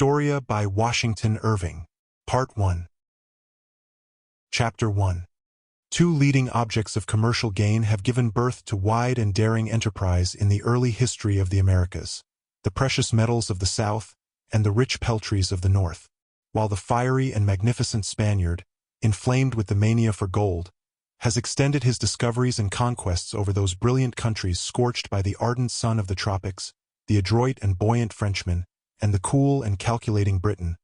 Astoria by Washington Irving. Part 1. Chapter 1. Two leading objects of commercial gain have given birth to wide and daring enterprise in the early history of the Americas, the precious metals of the South and the rich peltries of the North. While the fiery and magnificent Spaniard, inflamed with the mania for gold, has extended his discoveries and conquests over those brilliant countries scorched by the ardent sun of the tropics, the adroit and buoyant Frenchman, and the cool and calculating Briton,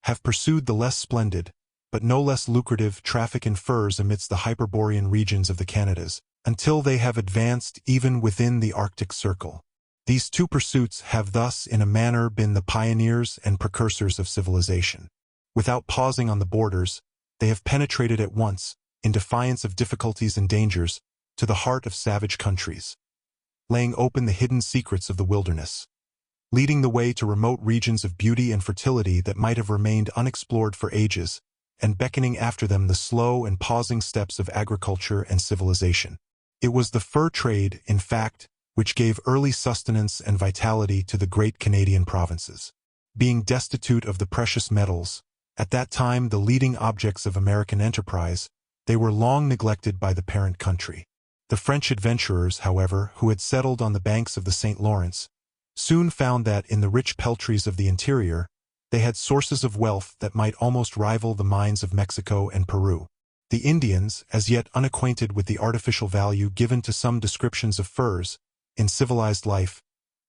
have pursued the less splendid, but no less lucrative, traffic in furs amidst the Hyperborean regions of the Canadas, until they have advanced even within the Arctic Circle. These two pursuits have thus in a manner been the pioneers and precursors of civilization. Without pausing on the borders, they have penetrated at once, in defiance of difficulties and dangers, to the heart of savage countries, laying open the hidden secrets of the wilderness, leading the way to remote regions of beauty and fertility that might have remained unexplored for ages, and beckoning after them the slow and pausing steps of agriculture and civilization. It was the fur trade, in fact, which gave early sustenance and vitality to the great Canadian provinces. Being destitute of the precious metals, at that time the leading objects of American enterprise, they were long neglected by the parent country. The French adventurers, however, who had settled on the banks of the St. Lawrence, soon found that in the rich peltries of the interior, they had sources of wealth that might almost rival the mines of Mexico and Peru. The Indians, as yet unacquainted with the artificial value given to some descriptions of furs, in civilized life,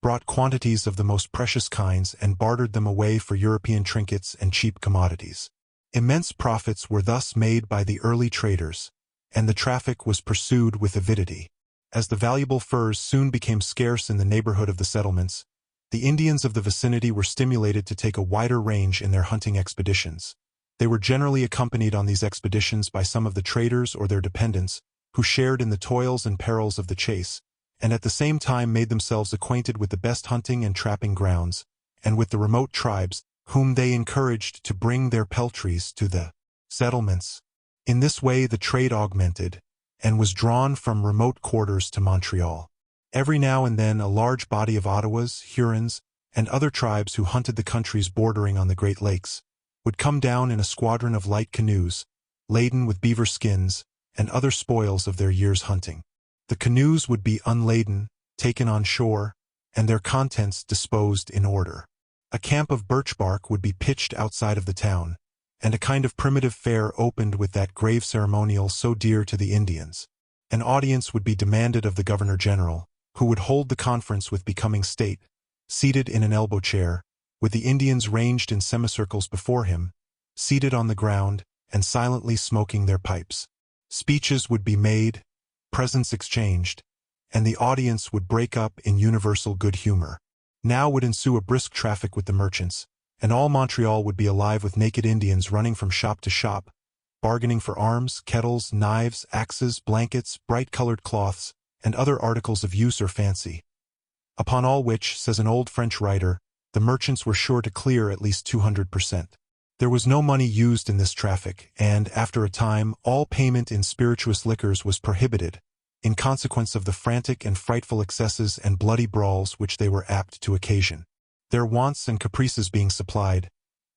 brought quantities of the most precious kinds and bartered them away for European trinkets and cheap commodities. Immense profits were thus made by the early traders, and the traffic was pursued with avidity. As the valuable furs soon became scarce in the neighborhood of the settlements, the Indians of the vicinity were stimulated to take a wider range in their hunting expeditions. They were generally accompanied on these expeditions by some of the traders or their dependents, who shared in the toils and perils of the chase, and at the same time made themselves acquainted with the best hunting and trapping grounds, and with the remote tribes, whom they encouraged to bring their peltries to the settlements. In this way the trade augmented, and was drawn from remote quarters to Montreal. Every now and then a large body of Ottawas, Hurons, and other tribes who hunted the countries bordering on the Great Lakes would come down in a squadron of light canoes, laden with beaver skins and other spoils of their year's hunting. The canoes would be unladen, taken on shore, and their contents disposed in order. A camp of birch bark would be pitched outside of the town, and a kind of primitive fair opened with that grave ceremonial so dear to the Indians. An audience would be demanded of the Governor-General, who would hold the conference with becoming state, seated in an elbow chair, with the Indians ranged in semicircles before him, seated on the ground, and silently smoking their pipes. Speeches would be made, presents exchanged, and the audience would break up in universal good humor. Now would ensue a brisk traffic with the merchants, and all Montreal would be alive with naked Indians running from shop to shop, bargaining for arms, kettles, knives, axes, blankets, bright-colored cloths, and other articles of use or fancy. Upon all which, says an old French writer, the merchants were sure to clear at least 200%. There was no money used in this traffic, and, after a time, all payment in spirituous liquors was prohibited, in consequence of the frantic and frightful excesses and bloody brawls which they were apt to occasion. Their wants and caprices being supplied,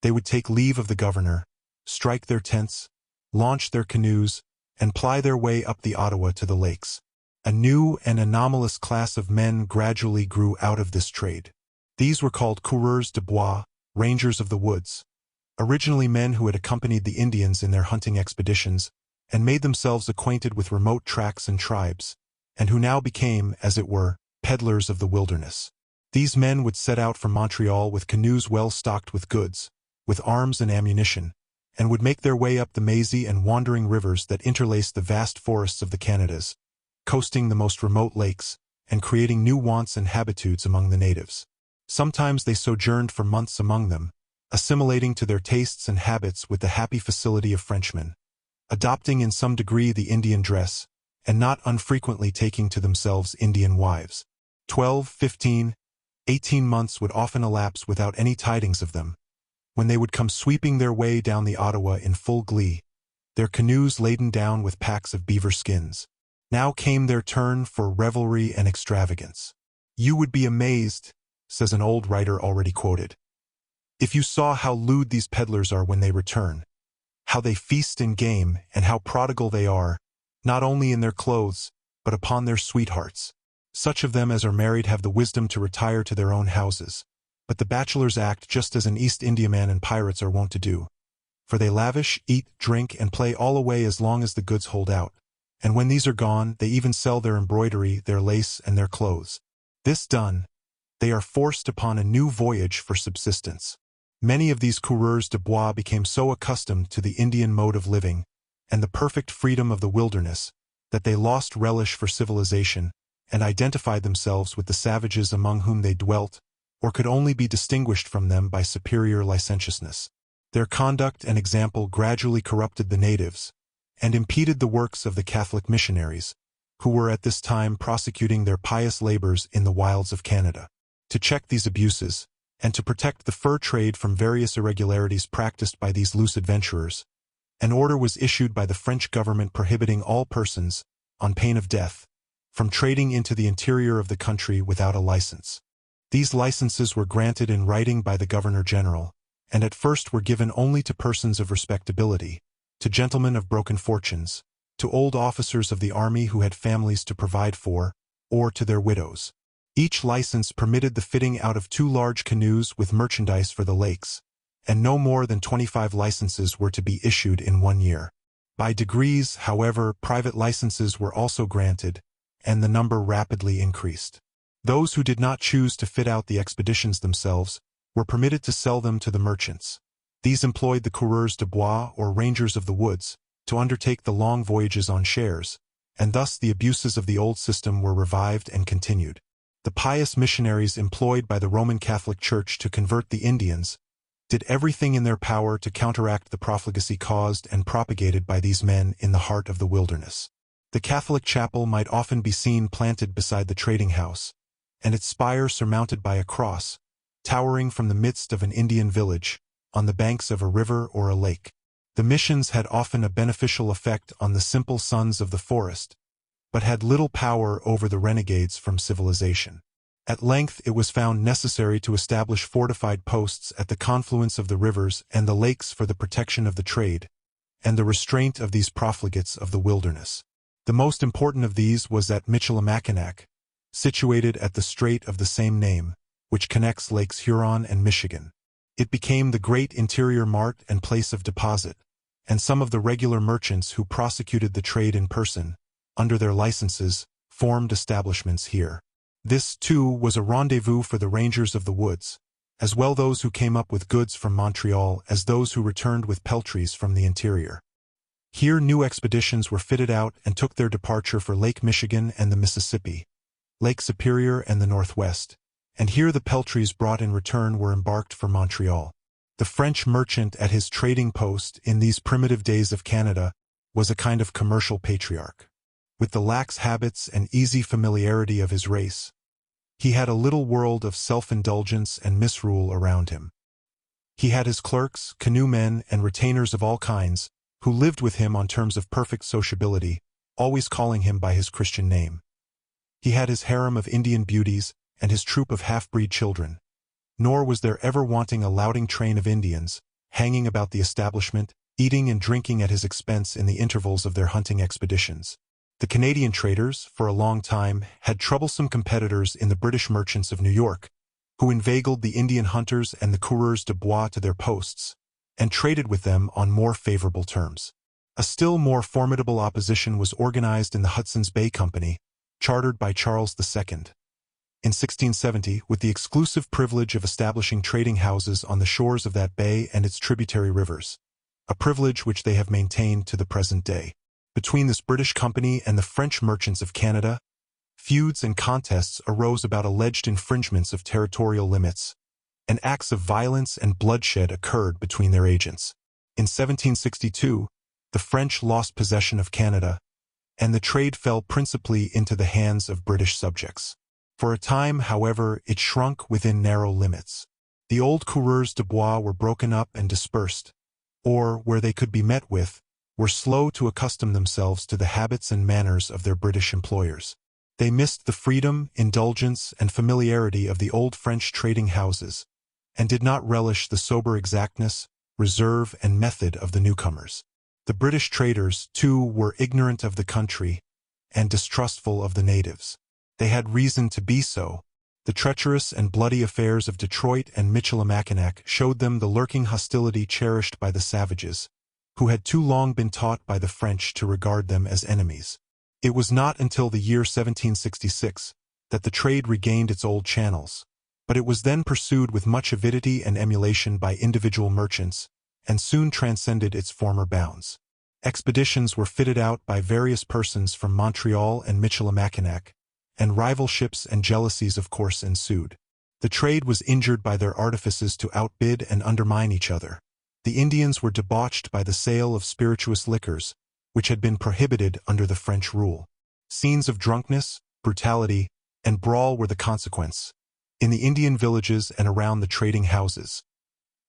they would take leave of the governor, strike their tents, launch their canoes, and ply their way up the Ottawa to the lakes. A new and anomalous class of men gradually grew out of this trade. These were called coureurs de bois, rangers of the woods, originally men who had accompanied the Indians in their hunting expeditions and made themselves acquainted with remote tracts and tribes, and who now became, as it were, peddlers of the wilderness. These men would set out from Montreal with canoes well stocked with goods, with arms and ammunition, and would make their way up the mazy and wandering rivers that interlace the vast forests of the Canadas, coasting the most remote lakes, and creating new wants and habitudes among the natives. Sometimes they sojourned for months among them, assimilating to their tastes and habits with the happy facility of Frenchmen, adopting in some degree the Indian dress, and not unfrequently taking to themselves Indian wives. 12, 15, 18 months would often elapse without any tidings of them, when they would come sweeping their way down the Ottawa in full glee, their canoes laden down with packs of beaver skins. Now came their turn for revelry and extravagance. You would be amazed, says an old writer already quoted, If you saw how lewd these peddlers are when they return, how they feast in game, and how prodigal they are, not only in their clothes, but upon their sweethearts. Such of them as are married have the wisdom to retire to their own houses, but the bachelors act just as an East Indiaman and pirates are wont to do. For they lavish, eat, drink, and play all away as long as the goods hold out, and when these are gone, they even sell their embroidery, their lace, and their clothes. This done, they are forced upon a new voyage for subsistence. Many of these coureurs de bois became so accustomed to the Indian mode of living and the perfect freedom of the wilderness that they lost relish for civilization and identified themselves with the savages among whom they dwelt, or could only be distinguished from them by superior licentiousness. Their conduct and example gradually corrupted the natives and impeded the works of the Catholic missionaries, who were at this time prosecuting their pious labors in the wilds of Canada. To check these abuses, and to protect the fur trade from various irregularities practiced by these loose adventurers, an order was issued by the French government prohibiting all persons, on pain of death, from trading into the interior of the country without a license. These licenses were granted in writing by the Governor-General, and at first were given only to persons of respectability, to gentlemen of broken fortunes, to old officers of the army who had families to provide for, or to their widows. Each license permitted the fitting out of 2 large canoes with merchandise for the lakes, and no more than 25 licenses were to be issued in 1 year. By degrees, however, private licenses were also granted, and the number rapidly increased. Those who did not choose to fit out the expeditions themselves were permitted to sell them to the merchants. These employed the coureurs de bois or rangers of the woods to undertake the long voyages on shares, and thus the abuses of the old system were revived and continued. The pious missionaries employed by the Roman Catholic Church to convert the Indians did everything in their power to counteract the profligacy caused and propagated by these men in the heart of the wilderness. The Catholic chapel might often be seen planted beside the trading house, and its spire surmounted by a cross, towering from the midst of an Indian village, on the banks of a river or a lake. The missions had often a beneficial effect on the simple sons of the forest, but had little power over the renegades from civilization. At length it was found necessary to establish fortified posts at the confluence of the rivers and the lakes for the protection of the trade, and the restraint of these profligates of the wilderness. The most important of these was at Michilimackinac, situated at the strait of the same name, which connects Lakes Huron and Michigan. It became the great interior mart and place of deposit, and some of the regular merchants who prosecuted the trade in person, under their licenses, formed establishments here. This, too, was a rendezvous for the rangers of the woods, as well those who came up with goods from Montreal as those who returned with peltries from the interior. Here new expeditions were fitted out and took their departure for Lake Michigan and the Mississippi, Lake Superior and the Northwest, and here the peltries brought in return were embarked for Montreal. The French merchant at his trading post in these primitive days of Canada was a kind of commercial patriarch. With the lax habits and easy familiarity of his race, he had a little world of self-indulgence and misrule around him. He had his clerks, canoemen, and retainers of all kinds, who lived with him on terms of perfect sociability, always calling him by his Christian name. He had his harem of Indian beauties and his troop of half-breed children, nor was there ever wanting a louting train of Indians, hanging about the establishment, eating and drinking at his expense in the intervals of their hunting expeditions. The Canadian traders, for a long time, had troublesome competitors in the British merchants of New York, who inveigled the Indian hunters and the coureurs de bois to their posts, and traded with them on more favorable terms. A still more formidable opposition was organized in the Hudson's Bay Company, chartered by Charles II. In 1670, with the exclusive privilege of establishing trading houses on the shores of that bay and its tributary rivers, a privilege which they have maintained to the present day. Between this British company and the French merchants of Canada, feuds and contests arose about alleged infringements of territorial limits, and acts of violence and bloodshed occurred between their agents. In 1762, the French lost possession of Canada, and the trade fell principally into the hands of British subjects. For a time, however, it shrunk within narrow limits. The old coureurs de bois were broken up and dispersed, or, where they could be met with, were slow to accustom themselves to the habits and manners of their British employers. They missed the freedom, indulgence, and familiarity of the old French trading houses, and did not relish the sober exactness, reserve, and method of the newcomers. The British traders, too, were ignorant of the country and distrustful of the natives. They had reason to be so. The treacherous and bloody affairs of Detroit and Michilimackinac showed them the lurking hostility cherished by the savages, who had too long been taught by the French to regard them as enemies. It was not until the year 1766 that the trade regained its old channels, but it was then pursued with much avidity and emulation by individual merchants, and soon transcended its former bounds. Expeditions were fitted out by various persons from Montreal and Michilimackinac, and rival ships and jealousies of course ensued. The trade was injured by their artifices to outbid and undermine each other. The Indians were debauched by the sale of spirituous liquors, which had been prohibited under the French rule. Scenes of drunkenness, brutality, and brawl were the consequence, in the Indian villages and around the trading houses,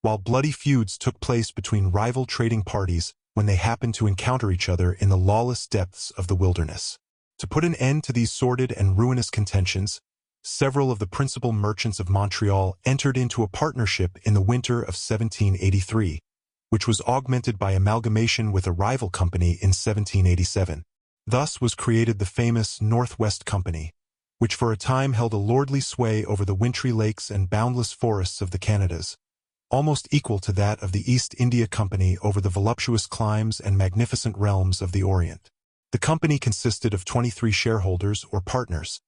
while bloody feuds took place between rival trading parties when they happened to encounter each other in the lawless depths of the wilderness. To put an end to these sordid and ruinous contentions, several of the principal merchants of Montreal entered into a partnership in the winter of 1783, which was augmented by amalgamation with a rival company in 1787. Thus was created the famous Northwest Company, which for a time held a lordly sway over the wintry lakes and boundless forests of the Canadas, almost equal to that of the East India Company over the voluptuous climes and magnificent realms of the Orient. The company consisted of 23 shareholders or partners,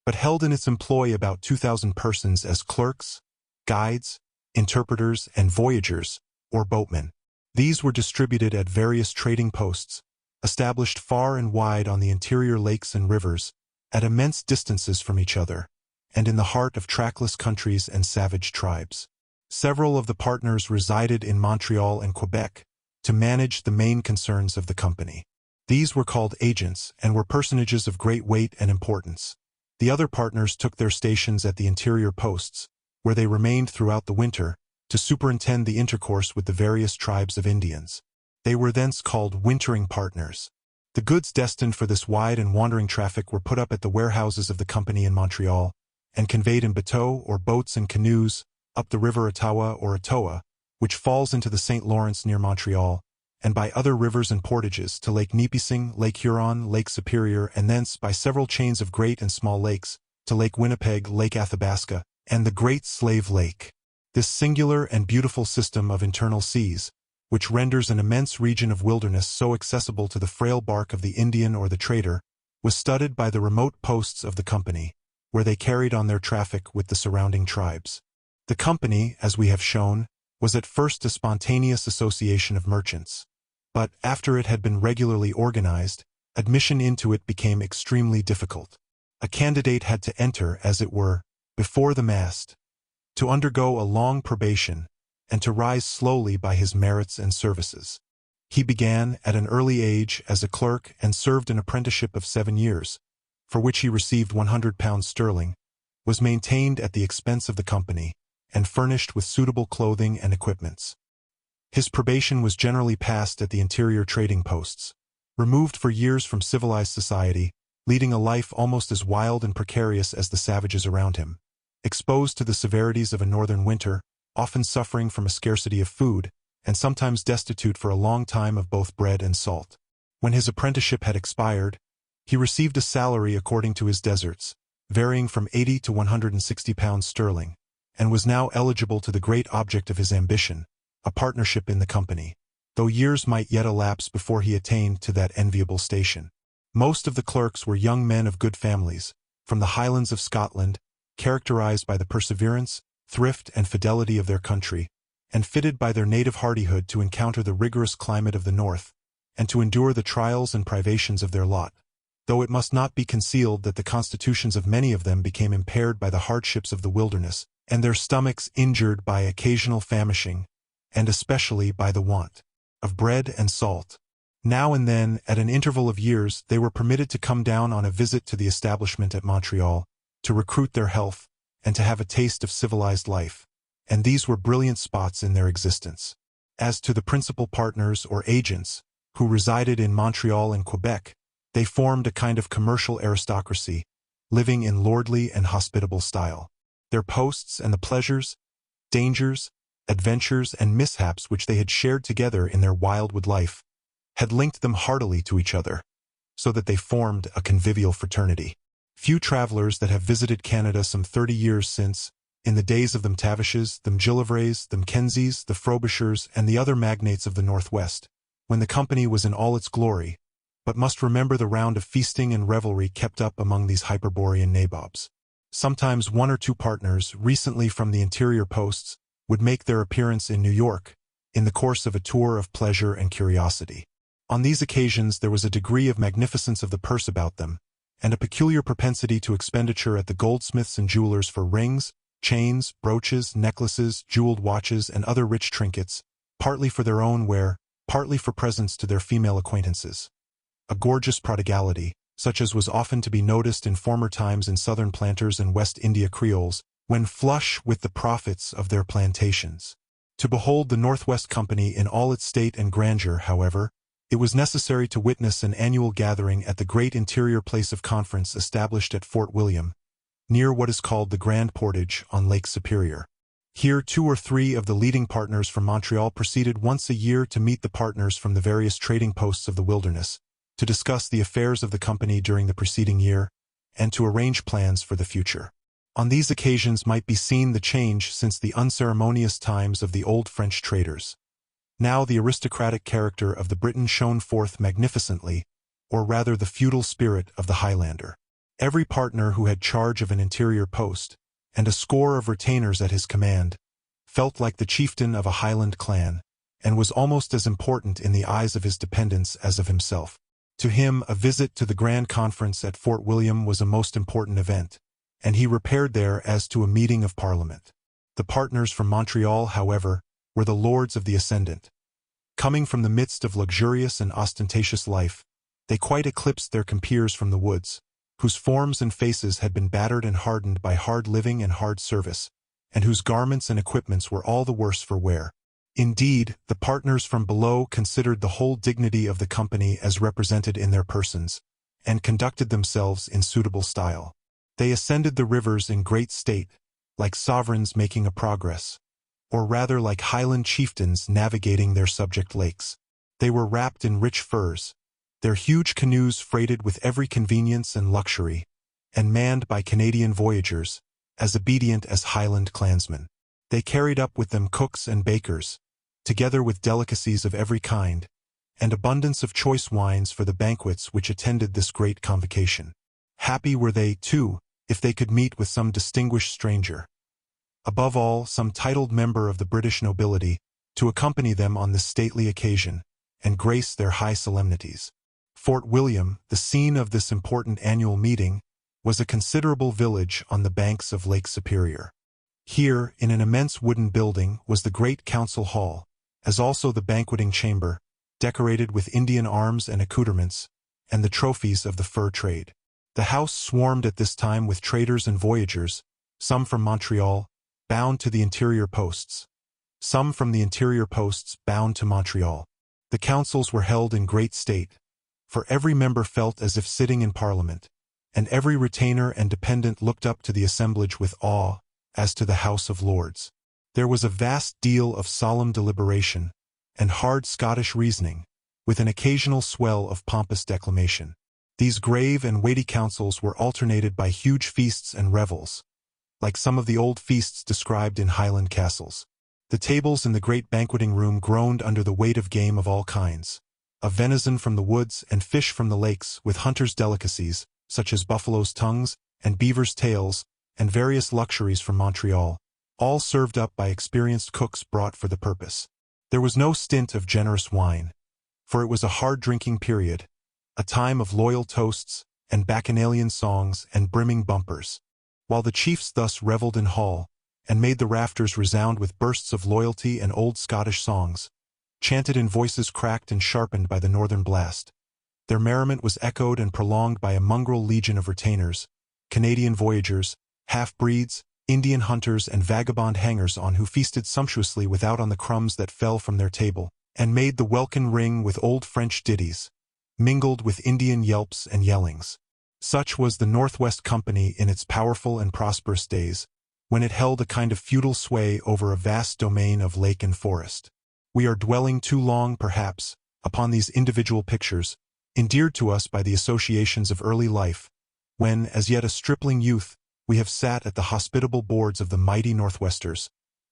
but held in its employ about 2,000 persons as clerks, guides, interpreters, and voyagers, or boatmen. These were distributed at various trading posts, established far and wide on the interior lakes and rivers, at immense distances from each other, and in the heart of trackless countries and savage tribes. Several of the partners resided in Montreal and Quebec to manage the main concerns of the company. These were called agents and were personages of great weight and importance. The other partners took their stations at the interior posts, where they remained throughout the winter, to superintend the intercourse with the various tribes of Indians. They were thence called wintering partners. The goods destined for this wide and wandering traffic were put up at the warehouses of the company in Montreal, and conveyed in bateaux or boats and canoes, up the river Ottawa or Ottawa, which falls into the St. Lawrence near Montreal, and by other rivers and portages to Lake Nipissing, Lake Huron, Lake Superior, and thence by several chains of great and small lakes, to Lake Winnipeg, Lake Athabasca, and the Great Slave Lake. This singular and beautiful system of internal seas, which renders an immense region of wilderness so accessible to the frail bark of the Indian or the trader, was studded by the remote posts of the company, where they carried on their traffic with the surrounding tribes. The company, as we have shown, was at first a spontaneous association of merchants, but after it had been regularly organized, admission into it became extremely difficult. A candidate had to enter, as it were, before the mast, to undergo a long probation, and to rise slowly by his merits and services. He began, at an early age, as a clerk and served an apprenticeship of 7 years, for which he received £100, was maintained at the expense of the company, and furnished with suitable clothing and equipments. His probation was generally passed at the interior trading posts, removed for years from civilized society, leading a life almost as wild and precarious as the savages around him, exposed to the severities of a northern winter, often suffering from a scarcity of food, and sometimes destitute for a long time of both bread and salt. When his apprenticeship had expired, he received a salary according to his deserts, varying from £80 to £160, and was now eligible to the great object of his ambition, a partnership in the company, though years might yet elapse before he attained to that enviable station. Most of the clerks were young men of good families, from the Highlands of Scotland, characterized by the perseverance, thrift, and fidelity of their country, and fitted by their native hardihood to encounter the rigorous climate of the north, and to endure the trials and privations of their lot, though it must not be concealed that the constitutions of many of them became impaired by the hardships of the wilderness, and their stomachs injured by occasional famishing, and especially by the want of bread and salt. Now and then, at an interval of years, they were permitted to come down on a visit to the establishment at Montreal, to recruit their health, and to have a taste of civilized life, and these were brilliant spots in their existence. As to the principal partners or agents, who resided in Montreal and Quebec, they formed a kind of commercial aristocracy, living in lordly and hospitable style. Their posts and the pleasures, dangers, adventures, and mishaps which they had shared together in their wildwood life had linked them heartily to each other, so that they formed a convivial fraternity. Few travelers that have visited Canada some 30 years since, in the days of the McTavishes, the McGillivrays, the Mackenzies, the Frobishers, and the other magnates of the Northwest, when the company was in all its glory, but must remember the round of feasting and revelry kept up among these Hyperborean nabobs. Sometimes one or two partners, recently from the interior posts, would make their appearance in New York, in the course of a tour of pleasure and curiosity. On these occasions there was a degree of magnificence of the purse about them, and a peculiar propensity to expenditure at the goldsmiths and jewelers for rings, chains, brooches, necklaces, jeweled watches, and other rich trinkets, partly for their own wear, partly for presents to their female acquaintances. A gorgeous prodigality, such as was often to be noticed in former times in Southern planters and West India Creoles, when flush with the profits of their plantations. To behold the Northwest Company in all its state and grandeur, however, it was necessary to witness an annual gathering at the great interior place of conference established at Fort William, near what is called the Grand Portage on Lake Superior. Here 2 or 3 of the leading partners from Montreal proceeded once a year to meet the partners from the various trading posts of the wilderness, to discuss the affairs of the company during the preceding year, and to arrange plans for the future. On these occasions might be seen the change since the unceremonious times of the old French traders. Now the aristocratic character of the Briton shone forth magnificently, or rather the feudal spirit of the Highlander. Every partner who had charge of an interior post, and a score of retainers at his command, felt like the chieftain of a Highland clan, and was almost as important in the eyes of his dependents as of himself. To him, a visit to the Grand Conference at Fort William was a most important event, and he repaired there as to a meeting of Parliament. The partners from Montreal, however, were the lords of the ascendant. Coming from the midst of luxurious and ostentatious life, they quite eclipsed their compeers from the woods, whose forms and faces had been battered and hardened by hard living and hard service, and whose garments and equipments were all the worse for wear. Indeed, the partners from below considered the whole dignity of the company as represented in their persons, and conducted themselves in suitable style. They ascended the rivers in great state, like sovereigns making a progress, or rather like Highland chieftains navigating their subject lakes. They were wrapped in rich furs, their huge canoes freighted with every convenience and luxury, and manned by Canadian voyagers, as obedient as Highland clansmen. They carried up with them cooks and bakers, together with delicacies of every kind, and abundance of choice wines for the banquets which attended this great convocation. Happy were they, too, if they could meet with some distinguished stranger, above all some titled member of the British nobility, to accompany them on this stately occasion, and grace their high solemnities. Fort William, the scene of this important annual meeting, was a considerable village on the banks of Lake Superior. Here, in an immense wooden building, was the great council hall, as also the banqueting chamber, decorated with Indian arms and accoutrements, and the trophies of the fur trade. The house swarmed at this time with traders and voyagers, some from Montreal, bound to the interior posts, some from the interior posts bound to Montreal. The councils were held in great state, for every member felt as if sitting in Parliament, and every retainer and dependent looked up to the assemblage with awe, as to the House of Lords. There was a vast deal of solemn deliberation, and hard Scottish reasoning, with an occasional swell of pompous declamation. These grave and weighty councils were alternated by huge feasts and revels, like some of the old feasts described in Highland castles. The tables in the great banqueting room groaned under the weight of game of all kinds, of venison from the woods and fish from the lakes, with hunters' delicacies, such as buffaloes' tongues and beavers' tails, and various luxuries from Montreal, all served up by experienced cooks brought for the purpose. There was no stint of generous wine, for it was a hard-drinking period, a time of loyal toasts, and bacchanalian songs and brimming bumpers. While the chiefs thus revelled in hall, and made the rafters resound with bursts of loyalty and old Scottish songs, chanted in voices cracked and sharpened by the northern blast, their merriment was echoed and prolonged by a mongrel legion of retainers, Canadian voyagers, half-breeds, Indian hunters, and vagabond hangers-on who feasted sumptuously without on the crumbs that fell from their table, and made the welkin ring with old French ditties, mingled with Indian yelps and yellings. Such was the Northwest Company in its powerful and prosperous days, when it held a kind of feudal sway over a vast domain of lake and forest. We are dwelling too long, perhaps, upon these individual pictures, endeared to us by the associations of early life, when, as yet a stripling youth, we have sat at the hospitable boards of the mighty Northwesters,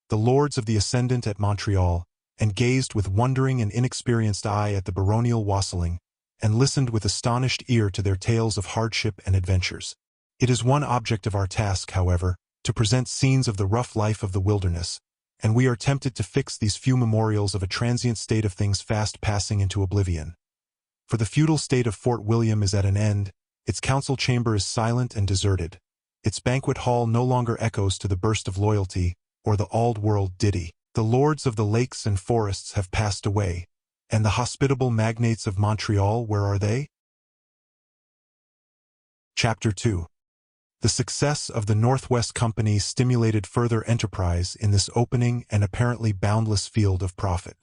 the lords of the ascendant at Montreal, and gazed with wondering and inexperienced eye at the baronial wassailing, and listened with astonished ear to their tales of hardship and adventures. It is one object of our task, however, to present scenes of the rough life of the wilderness, and we are tempted to fix these few memorials of a transient state of things fast passing into oblivion. For the feudal state of Fort William is at an end, its council chamber is silent and deserted, its banquet hall no longer echoes to the burst of loyalty, or the old-world ditty. The lords of the lakes and forests have passed away, and the hospitable magnates of Montreal, where are they? Chapter 2. The success of the Northwest Company stimulated further enterprise in this opening and apparently boundless field of profit.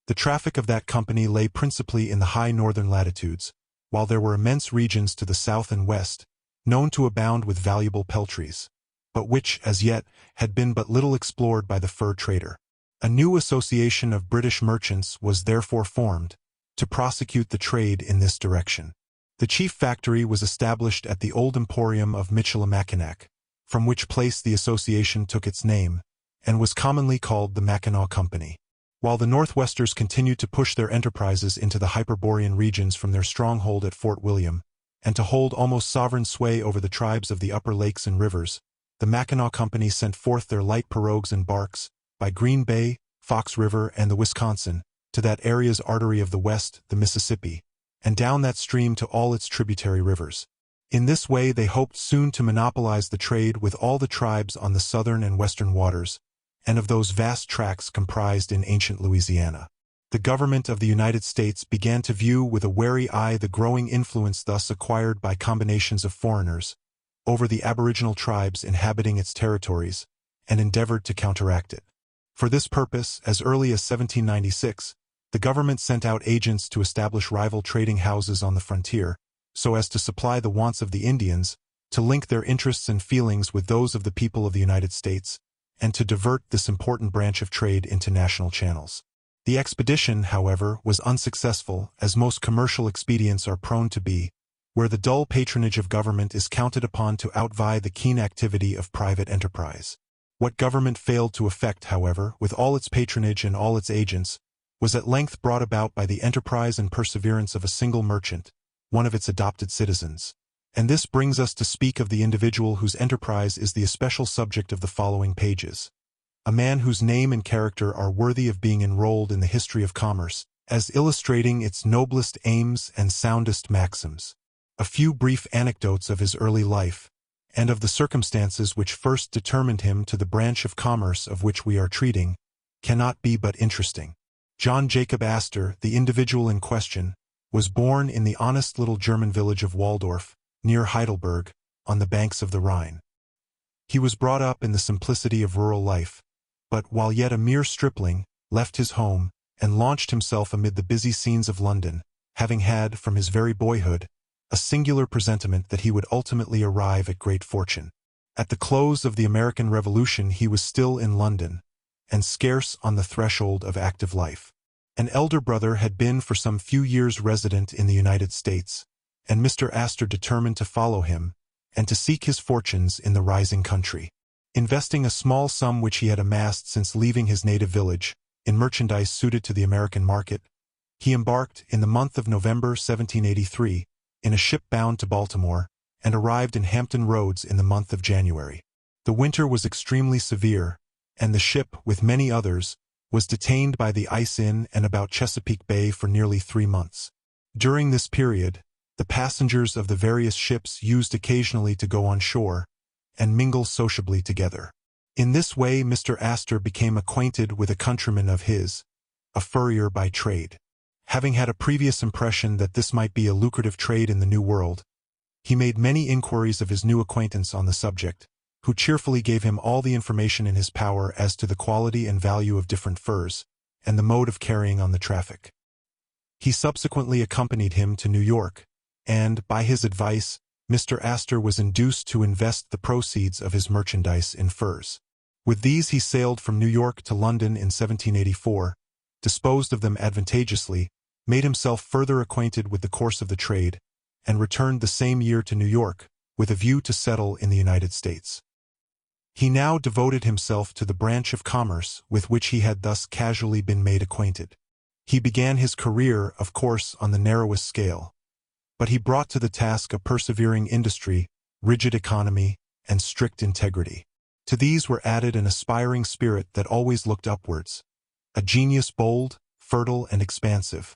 The traffic of that company lay principally in the high northern latitudes, while there were immense regions to the south and west, known to abound with valuable peltries, but which, as yet, had been but little explored by the fur trader. A new association of British merchants was therefore formed, to prosecute the trade in this direction. The chief factory was established at the old emporium of Michilimackinac, from which place the association took its name, and was commonly called the Mackinaw Company. While the Northwesters continued to push their enterprises into the Hyperborean regions from their stronghold at Fort William, and to hold almost sovereign sway over the tribes of the upper lakes and rivers, the Mackinaw Company sent forth their light pirogues and barks, by Green Bay, Fox River, and the Wisconsin, to that area's artery of the West, the Mississippi, and down that stream to all its tributary rivers. In this way they hoped soon to monopolize the trade with all the tribes on the southern and western waters, and of those vast tracts comprised in ancient Louisiana. The government of the United States began to view with a wary eye the growing influence thus acquired by combinations of foreigners over the aboriginal tribes inhabiting its territories, and endeavored to counteract it. For this purpose, as early as 1796, the government sent out agents to establish rival trading houses on the frontier, so as to supply the wants of the Indians, to link their interests and feelings with those of the people of the United States, and to divert this important branch of trade into national channels. The expedition, however, was unsuccessful, as most commercial expedients are prone to be, where the dull patronage of government is counted upon to outvie the keen activity of private enterprise. What government failed to effect, however, with all its patronage and all its agents, was at length brought about by the enterprise and perseverance of a single merchant, one of its adopted citizens. And this brings us to speak of the individual whose enterprise is the especial subject of the following pages. A man whose name and character are worthy of being enrolled in the history of commerce, as illustrating its noblest aims and soundest maxims. A few brief anecdotes of his early life, and of the circumstances which first determined him to the branch of commerce of which we are treating, cannot be but interesting. John Jacob Astor, the individual in question, was born in the honest little German village of Waldorf, near Heidelberg, on the banks of the Rhine. He was brought up in the simplicity of rural life, but while yet a mere stripling, left his home, and launched himself amid the busy scenes of London, having had, from his very boyhood, a singular presentiment that he would ultimately arrive at great fortune. At the close of the American Revolution he was still in London, and scarce on the threshold of active life. An elder brother had been for some few years resident in the United States, and Mr. Astor determined to follow him, and to seek his fortunes in the rising country. Investing a small sum which he had amassed since leaving his native village, in merchandise suited to the American market, he embarked, in the month of November 1783, in a ship bound to Baltimore, and arrived in Hampton Roads in the month of January. The winter was extremely severe, and the ship, with many others, was detained by the ice in and about Chesapeake Bay for nearly 3 months. During this period, the passengers of the various ships used occasionally to go on shore, and mingle sociably together. In this way Mr. Astor became acquainted with a countryman of his, a furrier by trade. Having had a previous impression that this might be a lucrative trade in the New World, he made many inquiries of his new acquaintance on the subject, who cheerfully gave him all the information in his power as to the quality and value of different furs, and the mode of carrying on the traffic. He subsequently accompanied him to New York, and, by his advice, Mr. Astor was induced to invest the proceeds of his merchandise in furs. With these he sailed from New York to London in 1784, disposed of them advantageously, made himself further acquainted with the course of the trade, and returned the same year to New York, with a view to settle in the United States. He now devoted himself to the branch of commerce with which he had thus casually been made acquainted. He began his career, of course, on the narrowest scale, but he brought to the task a persevering industry, rigid economy, and strict integrity. To these were added an aspiring spirit that always looked upwards, a genius bold, fertile, and expansive,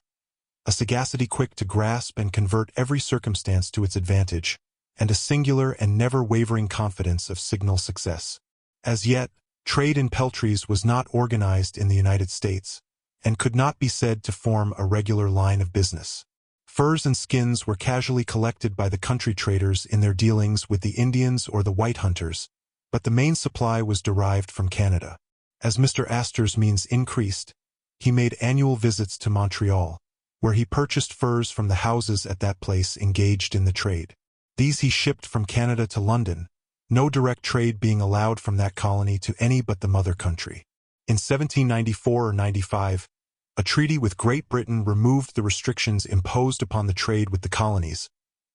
a sagacity quick to grasp and convert every circumstance to its advantage, and a singular and never-wavering confidence of signal success. As yet, trade in peltries was not organized in the United States, and could not be said to form a regular line of business. Furs and skins were casually collected by the country traders in their dealings with the Indians or the white hunters, but the main supply was derived from Canada. As Mr. Astor's means increased, he made annual visits to Montreal, where he purchased furs from the houses at that place engaged in the trade. These he shipped from Canada to London, no direct trade being allowed from that colony to any but the mother country. In 1794 or 95, a treaty with Great Britain removed the restrictions imposed upon the trade with the colonies,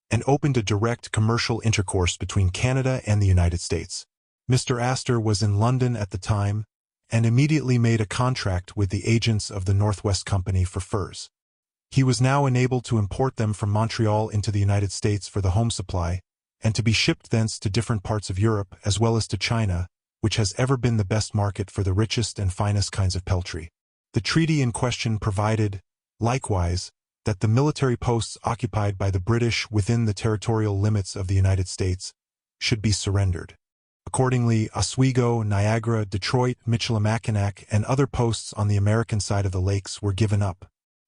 and opened a direct commercial intercourse between Canada and the United States. Mr. Astor was in London at the time, and immediately made a contract with the agents of the Northwest Company for furs. He was now enabled to import them from Montreal into the United States for the home supply, and to be shipped thence to different parts of Europe as well as to China, which has ever been the best market for the richest and finest kinds of peltry. The treaty in question provided, likewise, that the military posts occupied by the British within the territorial limits of the United States should be surrendered. Accordingly, Oswego, Niagara, Detroit, Michilimackinac, and other posts on the American side of the lakes were given up.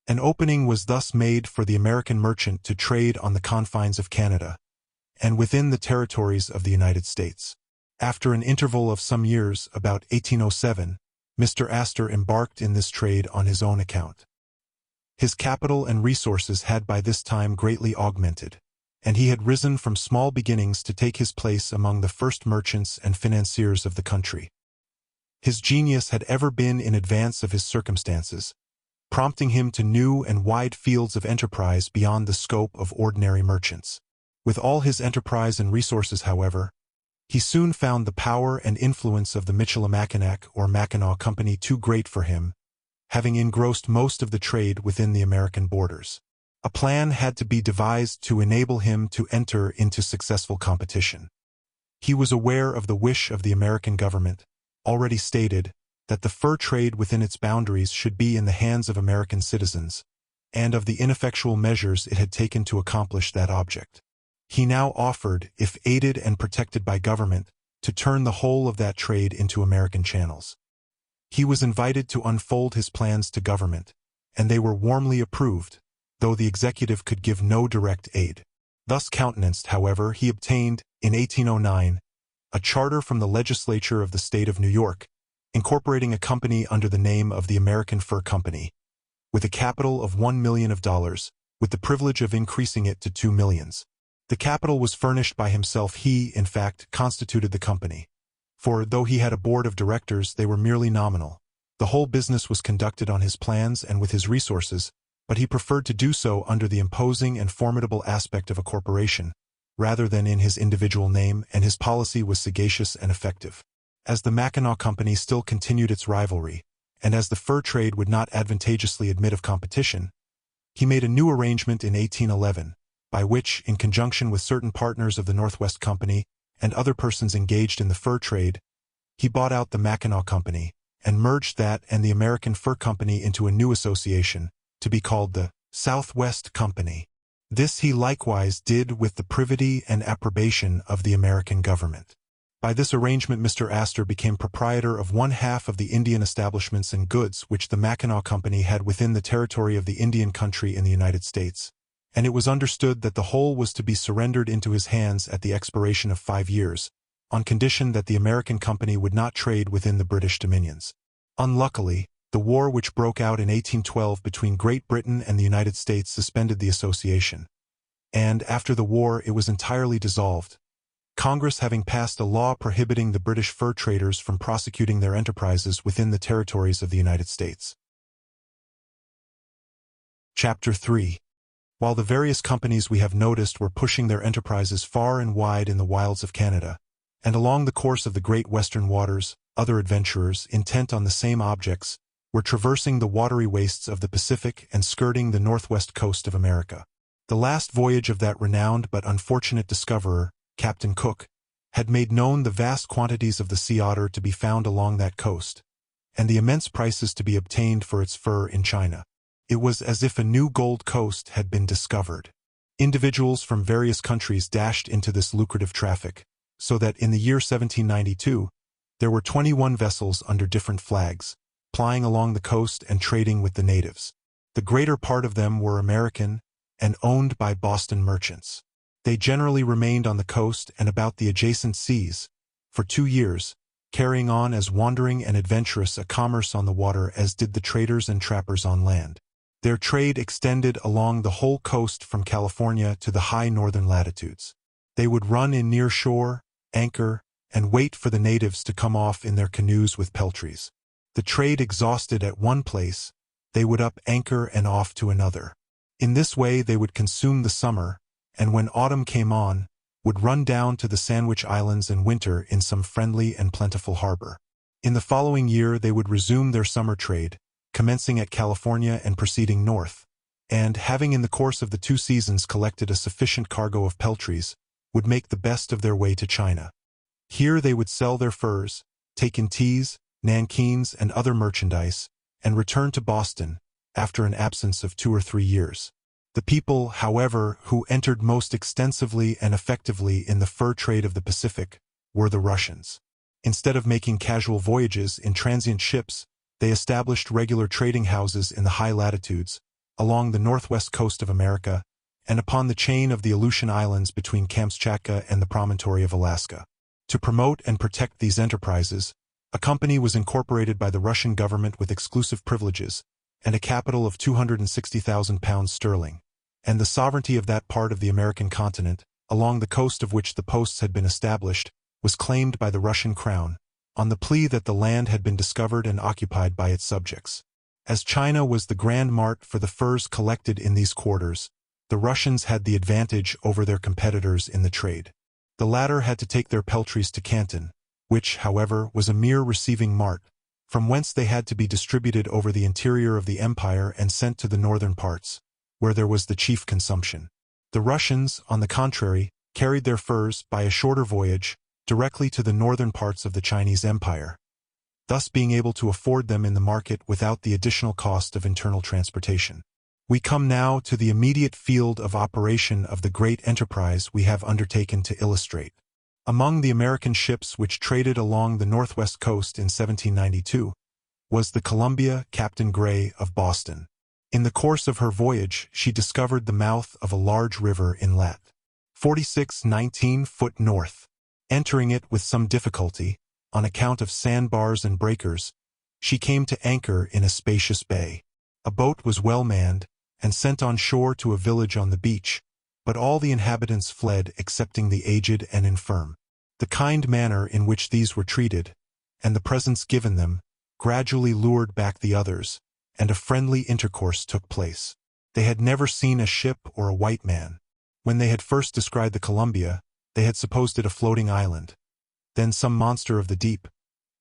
An opening was thus made for the American merchant to trade on the confines of Canada, and within the territories of the United States. After an interval of some years, about 1807, Mr. Astor embarked in this trade on his own account. His capital and resources had by this time greatly augmented, and he had risen from small beginnings to take his place among the first merchants and financiers of the country. His genius had ever been in advance of his circumstances, prompting him to new and wide fields of enterprise beyond the scope of ordinary merchants. With all his enterprise and resources, however, he soon found the power and influence of the Michilimackinac or Mackinac Company too great for him, having engrossed most of the trade within the American borders. A plan had to be devised to enable him to enter into successful competition. He was aware of the wish of the American government, already stated, that the fur trade within its boundaries should be in the hands of American citizens, and of the ineffectual measures it had taken to accomplish that object. He now offered, if aided and protected by government, to turn the whole of that trade into American channels. He was invited to unfold his plans to government, and they were warmly approved, though the executive could give no direct aid. Thus countenanced, however, he obtained, in 1809, a charter from the legislature of the state of New York, incorporating a company under the name of the American Fur Company, with a capital of $1 million, with the privilege of increasing it to $2 million. The capital was furnished by himself. He, in fact, constituted the company, for though he had a board of directors, they were merely nominal. The whole business was conducted on his plans and with his resources, but he preferred to do so under the imposing and formidable aspect of a corporation, rather than in his individual name, and his policy was sagacious and effective. As the Mackinac Company still continued its rivalry, and as the fur trade would not advantageously admit of competition, he made a new arrangement in 1811, by which, in conjunction with certain partners of the Northwest Company and other persons engaged in the fur trade, he bought out the Mackinac Company, and merged that and the American Fur Company into a new association, to be called the Southwest Company. This he likewise did with the privity and approbation of the American government. By this arrangement Mr. Astor became proprietor of one half of the Indian establishments and goods which the Mackinac Company had within the territory of the Indian country in the United States, and it was understood that the whole was to be surrendered into his hands at the expiration of 5 years, on condition that the American company would not trade within the British dominions. Unluckily, the war which broke out in 1812 between Great Britain and the United States suspended the association, and after the war it was entirely dissolved, Congress having passed a law prohibiting the British fur traders from prosecuting their enterprises within the territories of the United States. Chapter 3. While the various companies we have noticed were pushing their enterprises far and wide in the wilds of Canada, and along the course of the great western waters, other adventurers, intent on the same objects, were traversing the watery wastes of the Pacific and skirting the northwest coast of America. The last voyage of that renowned but unfortunate discoverer, Captain Cook, had made known the vast quantities of the sea otter to be found along that coast, and the immense prices to be obtained for its fur in China. It was as if a new Gold Coast had been discovered. Individuals from various countries dashed into this lucrative traffic, so that in the year 1792, there were 21 vessels under different flags, plying along the coast and trading with the natives. The greater part of them were American and owned by Boston merchants. They generally remained on the coast and about the adjacent seas for 2 years, carrying on as wandering and adventurous a commerce on the water as did the traders and trappers on land. Their trade extended along the whole coast from California to the high northern latitudes. They would run in near shore, anchor, and wait for the natives to come off in their canoes with peltries. The trade exhausted at one place, they would up anchor and off to another. In this way they would consume the summer, and when autumn came on, would run down to the Sandwich Islands and winter in some friendly and plentiful harbor. In the following year they would resume their summer trade, commencing at California and proceeding north, and, having in the course of the 2 seasons collected a sufficient cargo of peltries, would make the best of their way to China. Here they would sell their furs, take in teas, nankeens, and other merchandise, and return to Boston, after an absence of 2 or 3 years. The people, however, who entered most extensively and effectively in the fur trade of the Pacific were the Russians. Instead of making casual voyages in transient ships, they established regular trading houses in the high latitudes, along the northwest coast of America, and upon the chain of the Aleutian Islands between Kamchatka and the promontory of Alaska. To promote and protect these enterprises, a company was incorporated by the Russian government with exclusive privileges and a capital of £260,000 sterling, and the sovereignty of that part of the American continent, along the coast of which the posts had been established, was claimed by the Russian crown, on the plea that the land had been discovered and occupied by its subjects. As China was the grand mart for the furs collected in these quarters, the Russians had the advantage over their competitors in the trade. The latter had to take their peltries to Canton, which, however, was a mere receiving mart, from whence they had to be distributed over the interior of the empire and sent to the northern parts, where there was the chief consumption. The Russians, on the contrary, carried their furs, by a shorter voyage, directly to the northern parts of the Chinese empire, thus being able to afford them in the market without the additional cost of internal transportation. We come now to the immediate field of operation of the great enterprise we have undertaken to illustrate. Among the American ships which traded along the northwest coast in 1792 was the Columbia, Captain Gray of Boston. In the course of her voyage she discovered the mouth of a large river in lat. 46·19 foot north. Entering it with some difficulty, on account of sandbars and breakers, she came to anchor in a spacious bay. A boat was well manned, and sent on shore to a village on the beach, but all the inhabitants fled excepting the aged and infirm. The kind manner in which these were treated, and the presents given them, gradually lured back the others, and a friendly intercourse took place. They had never seen a ship or a white man. When they had first descried the Columbia, they had supposed it a floating island, then some monster of the deep,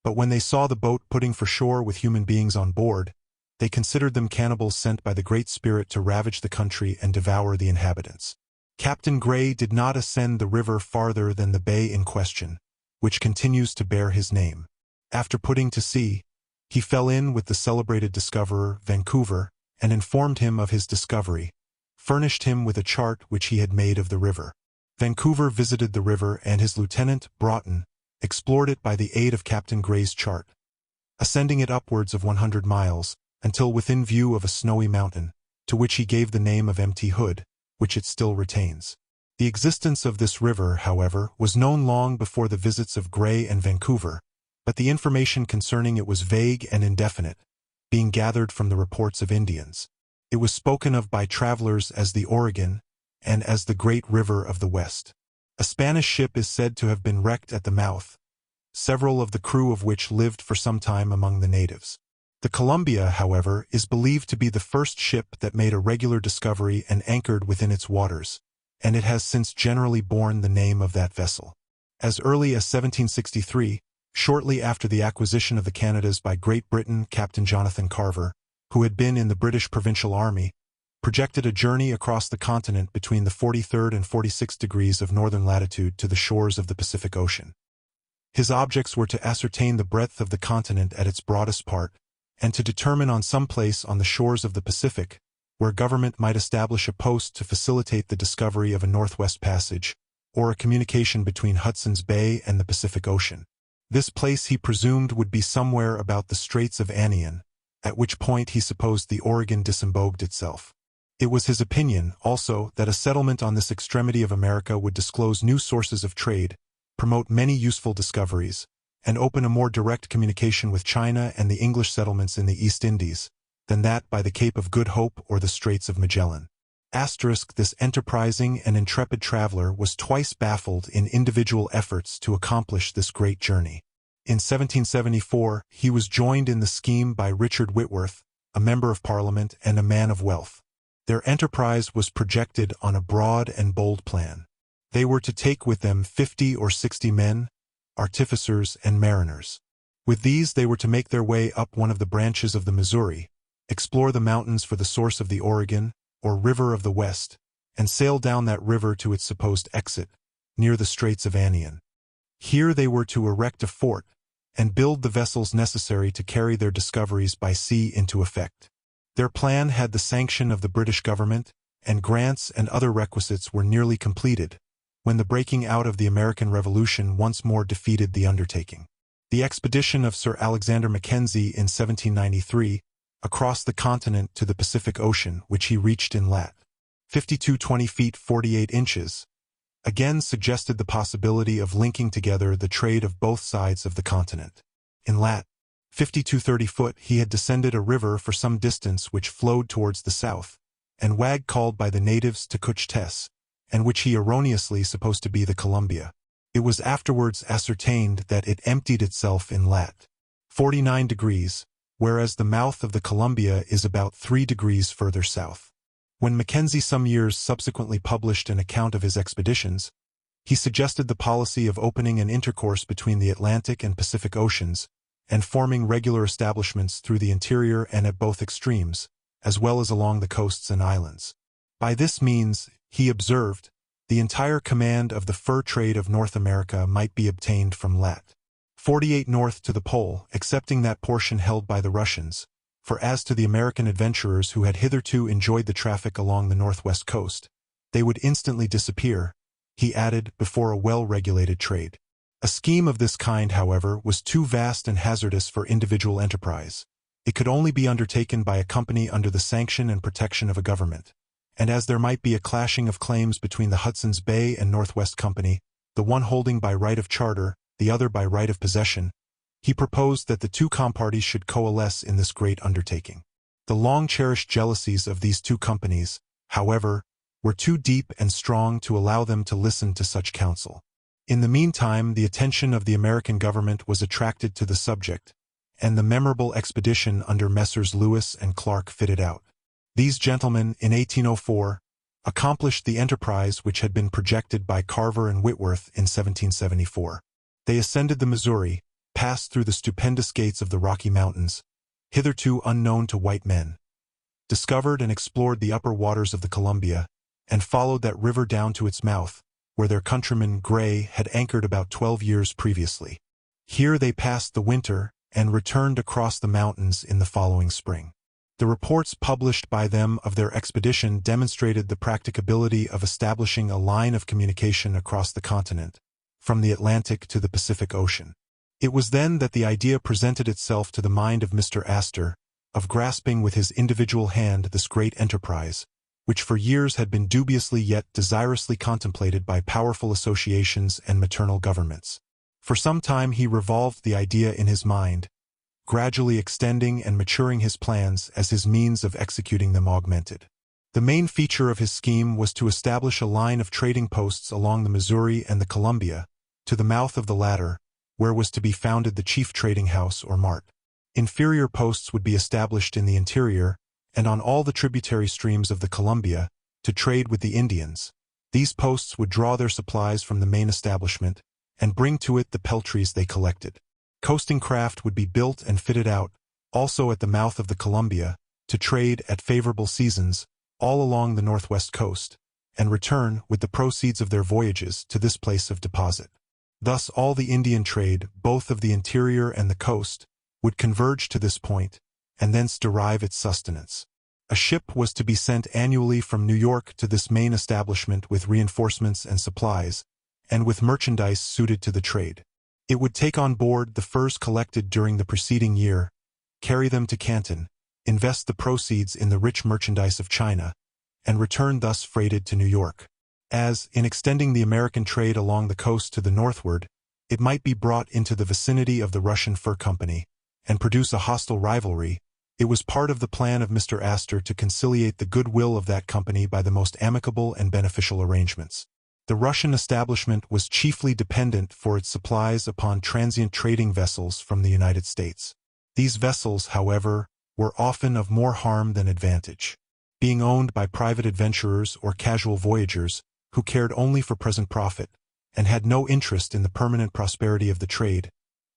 but when they saw the boat putting for shore with human beings on board, they considered them cannibals sent by the Great Spirit to ravage the country and devour the inhabitants. Captain Gray did not ascend the river farther than the bay in question, which continues to bear his name. After putting to sea, he fell in with the celebrated discoverer, Vancouver, and informed him of his discovery, furnished him with a chart which he had made of the river. Vancouver visited the river, and his lieutenant, Broughton, explored it by the aid of Captain Gray's chart, ascending it upwards of 100 miles, until within view of a snowy mountain, to which he gave the name of Empty Hood, which it still retains. The existence of this river, however, was known long before the visits of Gray and Vancouver, but the information concerning it was vague and indefinite, being gathered from the reports of Indians. It was spoken of by travelers as the Oregon, and as the Great River of the West. A Spanish ship is said to have been wrecked at the mouth, several of the crew of which lived for some time among the natives. The Columbia, however, is believed to be the first ship that made a regular discovery and anchored within its waters, and it has since generally borne the name of that vessel. As early as 1763, shortly after the acquisition of the Canadas by Great Britain, Captain Jonathan Carver, who had been in the British Provincial Army, projected a journey across the continent between the 43rd and 46th degrees of northern latitude to the shores of the Pacific Ocean. His objects were to ascertain the breadth of the continent at its broadest part, and to determine on some place on the shores of the Pacific, where government might establish a post to facilitate the discovery of a northwest passage, or a communication between Hudson's Bay and the Pacific Ocean. This place he presumed would be somewhere about the Straits of Anian, at which point he supposed the Oregon disembogued itself. It was his opinion, also, that a settlement on this extremity of America would disclose new sources of trade, promote many useful discoveries, and open a more direct communication with China and the English settlements in the East Indies, than that by the Cape of Good Hope or the Straits of Magellan. This enterprising and intrepid traveler was twice baffled in individual efforts to accomplish this great journey. In 1774, he was joined in the scheme by Richard Whitworth, a member of Parliament and a man of wealth. Their enterprise was projected on a broad and bold plan. They were to take with them 50 or 60 men, artificers and mariners. With these they were to make their way up one of the branches of the Missouri, explore the mountains for the source of the Oregon, or River of the West, and sail down that river to its supposed exit, near the Straits of Anian. Here they were to erect a fort, and build the vessels necessary to carry their discoveries by sea into effect. Their plan had the sanction of the British government, and grants and other requisites were nearly completed, when the breaking out of the American Revolution once more defeated the undertaking. The expedition of Sir Alexander Mackenzie in 1793, across the continent to the Pacific Ocean, which he reached in lat. 52 20 feet 48 inches, again suggested the possibility of linking together the trade of both sides of the continent. In lat. 52 30 foot he had descended a river for some distance which flowed towards the south, and wag called by the natives Tecouchtesse, and which he erroneously supposed to be the Columbia. It was afterwards ascertained that it emptied itself in lat. 49 degrees, whereas the mouth of the Columbia is about 3 degrees further south. When Mackenzie some years subsequently published an account of his expeditions, he suggested the policy of opening an intercourse between the Atlantic and Pacific Oceans, and forming regular establishments through the interior and at both extremes, as well as along the coasts and islands. By this means, he observed, the entire command of the fur trade of North America might be obtained from lat. 48 north to the pole, excepting that portion held by the Russians, for as to the American adventurers who had hitherto enjoyed the traffic along the northwest coast, they would instantly disappear, he added, before a well-regulated trade. A scheme of this kind, however, was too vast and hazardous for individual enterprise. It could only be undertaken by a company under the sanction and protection of a government, and as there might be a clashing of claims between the Hudson's Bay and Northwest Company, the one holding by right of charter, the other by right of possession, he proposed that the two comparties should coalesce in this great undertaking. The long-cherished jealousies of these two companies, however, were too deep and strong to allow them to listen to such counsel. In the meantime, the attention of the American government was attracted to the subject, and the memorable expedition under Messrs. Lewis and Clark fitted out. These gentlemen, in 1804, accomplished the enterprise which had been projected by Carver and Whitworth in 1774. They ascended the Missouri, passed through the stupendous gates of the Rocky Mountains, hitherto unknown to white men, discovered and explored the upper waters of the Columbia, and followed that river down to its mouth, where their countryman Gray had anchored about 12 years previously. Here they passed the winter, and returned across the mountains in the following spring. The reports published by them of their expedition demonstrated the practicability of establishing a line of communication across the continent, from the Atlantic to the Pacific Ocean. It was then that the idea presented itself to the mind of Mr. Astor, of grasping with his individual hand this great enterprise, which for years had been dubiously yet desirously contemplated by powerful associations and maternal governments. For some time he revolved the idea in his mind, gradually extending and maturing his plans as his means of executing them augmented. The main feature of his scheme was to establish a line of trading posts along the Missouri and the Columbia, to the mouth of the latter, where was to be founded the chief trading house or mart. Inferior posts would be established in the interior, and on all the tributary streams of the Columbia, to trade with the Indians. These posts would draw their supplies from the main establishment, and bring to it the peltries they collected. Coasting craft would be built and fitted out, also at the mouth of the Columbia, to trade at favorable seasons, all along the northwest coast, and return, with the proceeds of their voyages, to this place of deposit. Thus all the Indian trade, both of the interior and the coast, would converge to this point, and thence derive its sustenance. A ship was to be sent annually from New York to this main establishment with reinforcements and supplies, and with merchandise suited to the trade. It would take on board the furs collected during the preceding year, carry them to Canton, invest the proceeds in the rich merchandise of China, and return thus freighted to New York. As, in extending the American trade along the coast to the northward, it might be brought into the vicinity of the Russian Fur Company, and produce a hostile rivalry, it was part of the plan of Mr. Astor to conciliate the goodwill of that company by the most amicable and beneficial arrangements. The Russian establishment was chiefly dependent for its supplies upon transient trading vessels from the United States. These vessels, however, were often of more harm than advantage. Being owned by private adventurers or casual voyagers, who cared only for present profit, and had no interest in the permanent prosperity of the trade,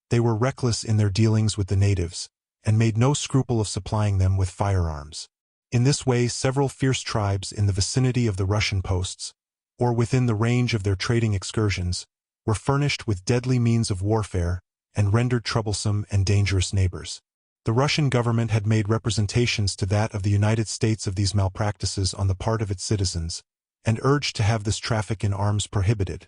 they were reckless in their dealings with the natives, and made no scruple of supplying them with firearms. In this way several fierce tribes in the vicinity of the Russian posts, or within the range of their trading excursions, were furnished with deadly means of warfare, and rendered troublesome and dangerous neighbors. The Russian government had made representations to that of the United States of these malpractices on the part of its citizens, and urged to have this traffic in arms prohibited.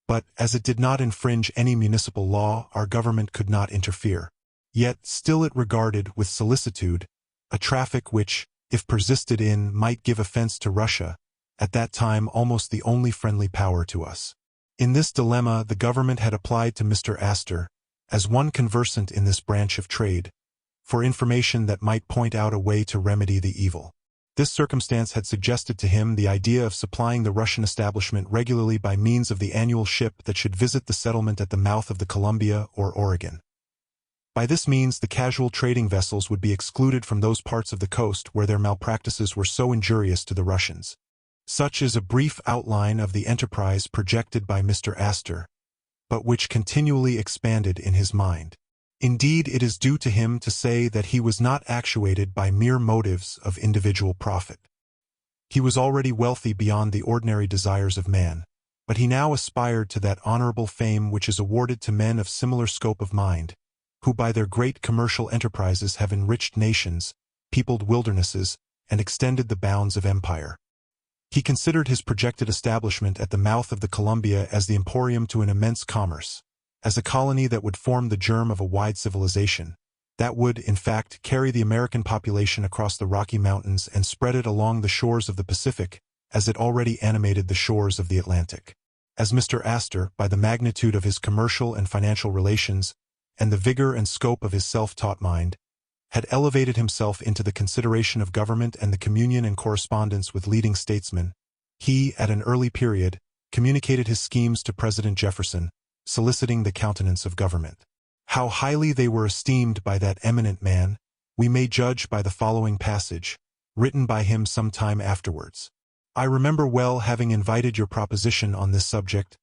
But, as it did not infringe any municipal law, our government could not interfere. Yet still it regarded with solicitude a traffic which, if persisted in, might give offense to Russia, at that time almost the only friendly power to us. In this dilemma the government had applied to Mr. Astor, as one conversant in this branch of trade, for information that might point out a way to remedy the evil. This circumstance had suggested to him the idea of supplying the Russian establishment regularly by means of the annual ship that should visit the settlement at the mouth of the Columbia or Oregon. By this means the casual trading vessels would be excluded from those parts of the coast where their malpractices were so injurious to the Russians. Such is a brief outline of the enterprise projected by Mr. Astor, but which continually expanded in his mind. Indeed, it is due to him to say that he was not actuated by mere motives of individual profit. He was already wealthy beyond the ordinary desires of man, but he now aspired to that honorable fame which is awarded to men of similar scope of mind, who by their great commercial enterprises have enriched nations, peopled wildernesses, and extended the bounds of empire. He considered his projected establishment at the mouth of the Columbia as the emporium to an immense commerce, as a colony that would form the germ of a wide civilization, that would, in fact, carry the American population across the Rocky Mountains and spread it along the shores of the Pacific, as it already animated the shores of the Atlantic. As Mr. Astor, by the magnitude of his commercial and financial relations, and the vigor and scope of his self-taught mind, had elevated himself into the consideration of government and the communion and correspondence with leading statesmen, he, at an early period, communicated his schemes to President Jefferson, soliciting the countenance of government. How highly they were esteemed by that eminent man, we may judge by the following passage, written by him some time afterwards. I remember well having invited your proposition on this subject,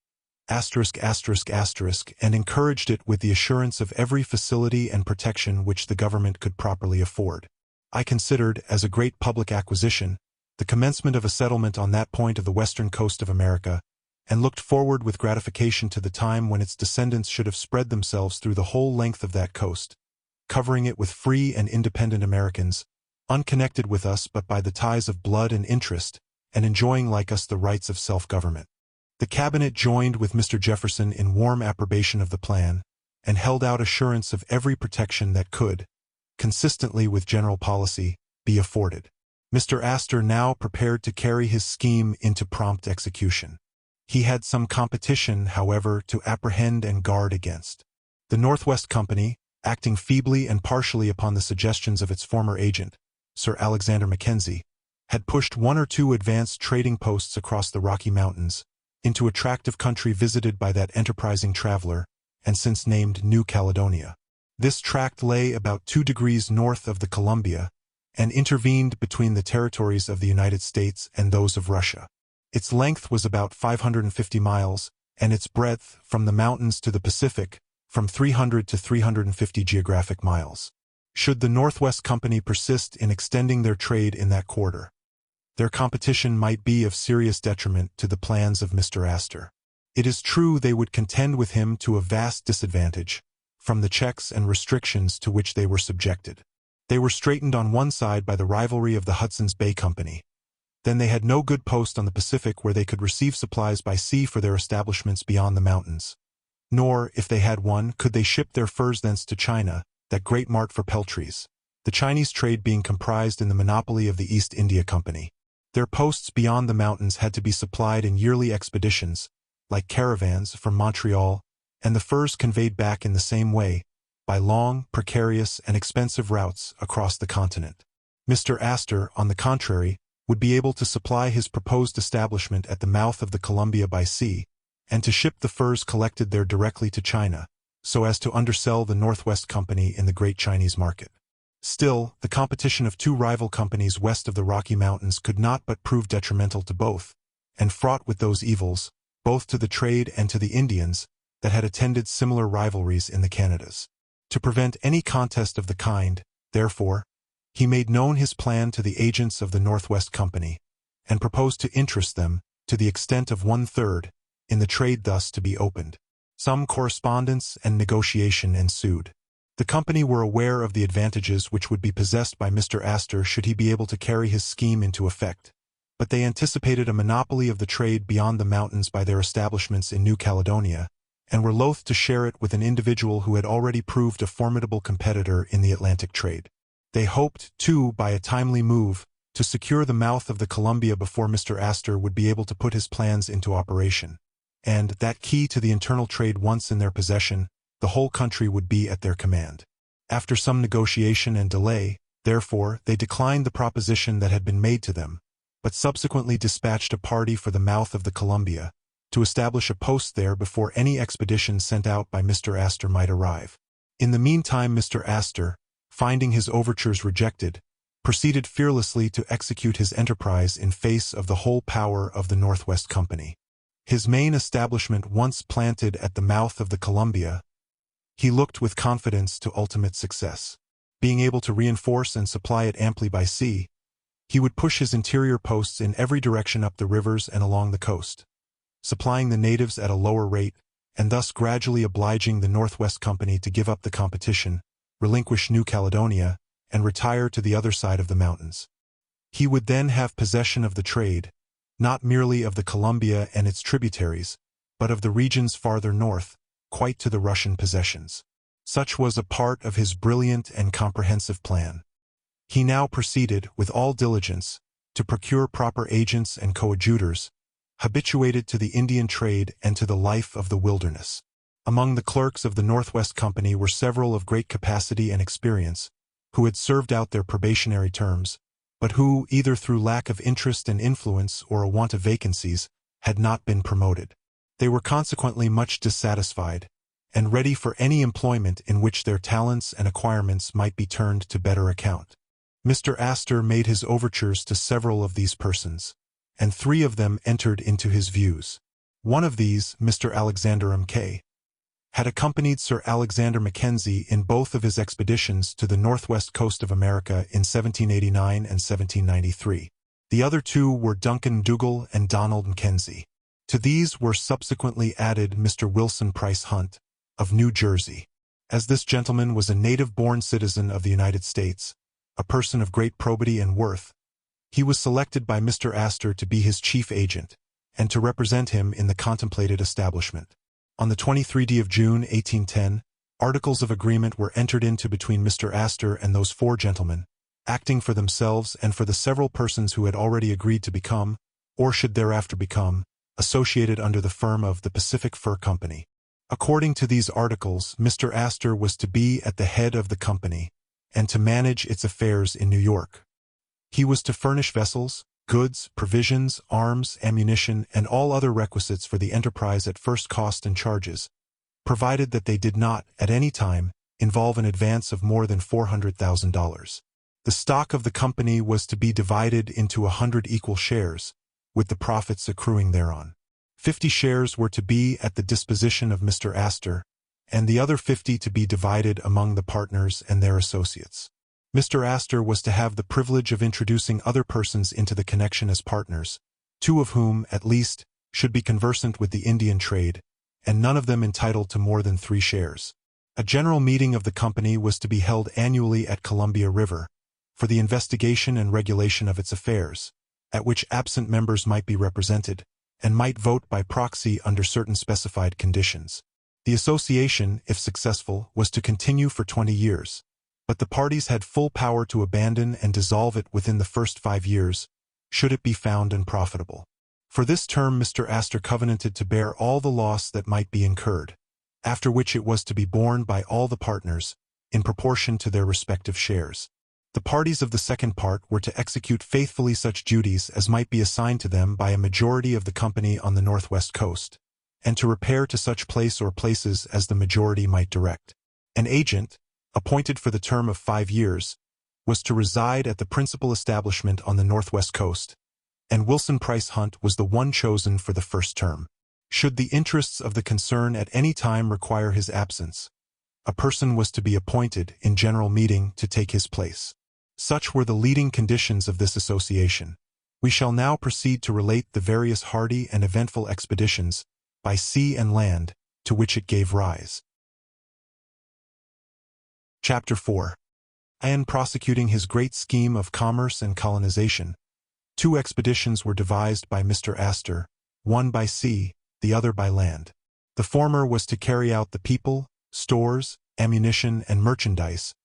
and encouraged it with the assurance of every facility and protection which the government could properly afford. I considered, as a great public acquisition, the commencement of a settlement on that point of the western coast of America, and looked forward with gratification to the time when its descendants should have spread themselves through the whole length of that coast, covering it with free and independent Americans, unconnected with us but by the ties of blood and interest, and enjoying like us the rights of self-government. The cabinet joined with Mr. Jefferson in warm approbation of the plan, and held out assurance of every protection that could, consistently with general policy, be afforded. Mr. Astor now prepared to carry his scheme into prompt execution. He had some competition, however, to apprehend and guard against. The Northwest Company, acting feebly and partially upon the suggestions of its former agent, Sir Alexander Mackenzie, had pushed one or two advanced trading posts across the Rocky Mountains into a tract of country visited by that enterprising traveler and since named New Caledonia. This tract lay about 2 degrees north of the Columbia and intervened between the territories of the United States and those of Russia. Its length was about 550 miles, and its breadth, from the mountains to the Pacific, from 300 to 350 geographic miles. Should the Northwest Company persist in extending their trade in that quarter, their competition might be of serious detriment to the plans of Mr. Astor. It is true they would contend with him to a vast disadvantage, from the checks and restrictions to which they were subjected. They were straitened on one side by the rivalry of the Hudson's Bay Company. Then they had no good post on the Pacific where they could receive supplies by sea for their establishments beyond the mountains. Nor, if they had one, could they ship their furs thence to China, that great mart for peltries, the Chinese trade being comprised in the monopoly of the East India Company. Their posts beyond the mountains had to be supplied in yearly expeditions, like caravans, from Montreal, and the furs conveyed back in the same way, by long, precarious, and expensive routes across the continent. Mr. Astor, on the contrary, would be able to supply his proposed establishment at the mouth of the Columbia by sea, and to ship the furs collected there directly to China, so as to undersell the Northwest Company in the great Chinese market. Still, the competition of two rival companies west of the Rocky Mountains could not but prove detrimental to both, and fraught with those evils, both to the trade and to the Indians, that had attended similar rivalries in the Canadas. To prevent any contest of the kind, therefore, he made known his plan to the agents of the Northwest Company, and proposed to interest them, to the extent of 1/3, in the trade thus to be opened. Some correspondence and negotiation ensued. The company were aware of the advantages which would be possessed by Mr. Astor should he be able to carry his scheme into effect, but they anticipated a monopoly of the trade beyond the mountains by their establishments in New Caledonia, and were loath to share it with an individual who had already proved a formidable competitor in the Atlantic trade. They hoped, too, by a timely move, to secure the mouth of the Columbia before Mr. Astor would be able to put his plans into operation, and, that key to the internal trade once in their possession, the whole country would be at their command. After some negotiation and delay, therefore, they declined the proposition that had been made to them, but subsequently dispatched a party for the mouth of the Columbia, to establish a post there before any expedition sent out by Mr. Astor might arrive. In the meantime Mr. Astor, finding his overtures rejected, proceeded fearlessly to execute his enterprise in face of the whole power of the Northwest Company. His main establishment once planted at the mouth of the Columbia, he looked with confidence to ultimate success. Being able to reinforce and supply it amply by sea, he would push his interior posts in every direction up the rivers and along the coast, supplying the natives at a lower rate, and thus gradually obliging the Northwest Company to give up the competition, relinquish New Caledonia, and retire to the other side of the mountains. He would then have possession of the trade, not merely of the Columbia and its tributaries, but of the regions farther north, quite to the Russian possessions. Such was a part of his brilliant and comprehensive plan. He now proceeded, with all diligence, to procure proper agents and coadjutors, habituated to the Indian trade and to the life of the wilderness. Among the clerks of the Northwest Company were several of great capacity and experience, who had served out their probationary terms, but who, either through lack of interest and influence or a want of vacancies, had not been promoted. They were consequently much dissatisfied, and ready for any employment in which their talents and acquirements might be turned to better account. Mr. Astor made his overtures to several of these persons, and 3 of them entered into his views. One of these, Mr. Alexander M.K., had accompanied Sir Alexander Mackenzie in both of his expeditions to the northwest coast of America in 1789 and 1793. The other 2 were Duncan Dougal and Donald Mackenzie. To these were subsequently added Mr. Wilson Price Hunt, of New Jersey. As this gentleman was a native-born citizen of the United States, a person of great probity and worth, he was selected by Mr. Astor to be his chief agent, and to represent him in the contemplated establishment. On the 23rd of June, 1810, articles of agreement were entered into between Mr. Astor and those 4 gentlemen, acting for themselves and for the several persons who had already agreed to become, or should thereafter become, associated under the firm of the Pacific Fur Company. According to these articles, Mr. Astor was to be at the head of the company, and to manage its affairs in New York. He was to furnish vessels, goods, provisions, arms, ammunition, and all other requisites for the enterprise at first cost and charges, provided that they did not, at any time, involve an advance of more than $400,000. The stock of the company was to be divided into 100 equal shares, with the profits accruing thereon. 50 shares were to be at the disposition of Mr. Astor, and the other 50 to be divided among the partners and their associates. Mr. Astor was to have the privilege of introducing other persons into the connection as partners, 2 of whom, at least, should be conversant with the Indian trade, and none of them entitled to more than 3 shares. A general meeting of the company was to be held annually at Columbia River, for the investigation and regulation of its affairs, at which absent members might be represented, and might vote by proxy under certain specified conditions. The association, if successful, was to continue for 20 years, but the parties had full power to abandon and dissolve it within the first 5 years, should it be found unprofitable. For this term Mr. Astor covenanted to bear all the loss that might be incurred, after which it was to be borne by all the partners, in proportion to their respective shares. The parties of the second part were to execute faithfully such duties as might be assigned to them by a majority of the company on the northwest coast, and to repair to such place or places as the majority might direct. An agent, appointed for the term of 5 years, was to reside at the principal establishment on the northwest coast, and Wilson Price Hunt was the one chosen for the first term. Should the interests of the concern at any time require his absence, a person was to be appointed in general meeting to take his place. Such were the leading conditions of this association. We shall now proceed to relate the various hardy and eventful expeditions, by sea and land, to which it gave rise. Chapter 4. In prosecuting his great scheme of commerce and colonization, 2 expeditions were devised by Mr. Astor, one by sea, the other by land. The former was to carry out the people, stores, ammunition, and merchandise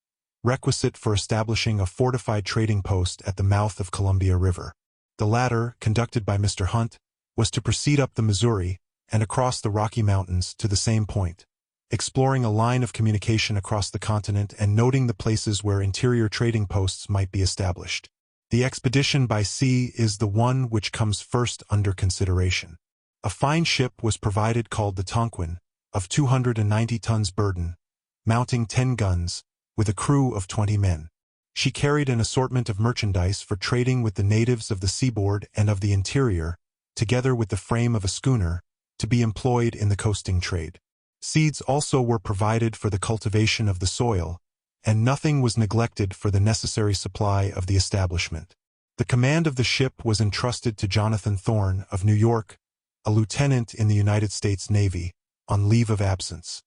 requisite for establishing a fortified trading post at the mouth of Columbia River. The latter, conducted by Mr. Hunt, was to proceed up the Missouri and across the Rocky Mountains to the same point, exploring a line of communication across the continent and noting the places where interior trading posts might be established. The expedition by sea is the one which comes first under consideration. A fine ship was provided called the Tonquin, of 290 tons burden, mounting 10 guns, with a crew of 20 men. She carried an assortment of merchandise for trading with the natives of the seaboard and of the interior, together with the frame of a schooner, to be employed in the coasting trade. Seeds also were provided for the cultivation of the soil, and nothing was neglected for the necessary supply of the establishment. The command of the ship was entrusted to Jonathan Thorne of New York, a lieutenant in the United States Navy, on leave of absence.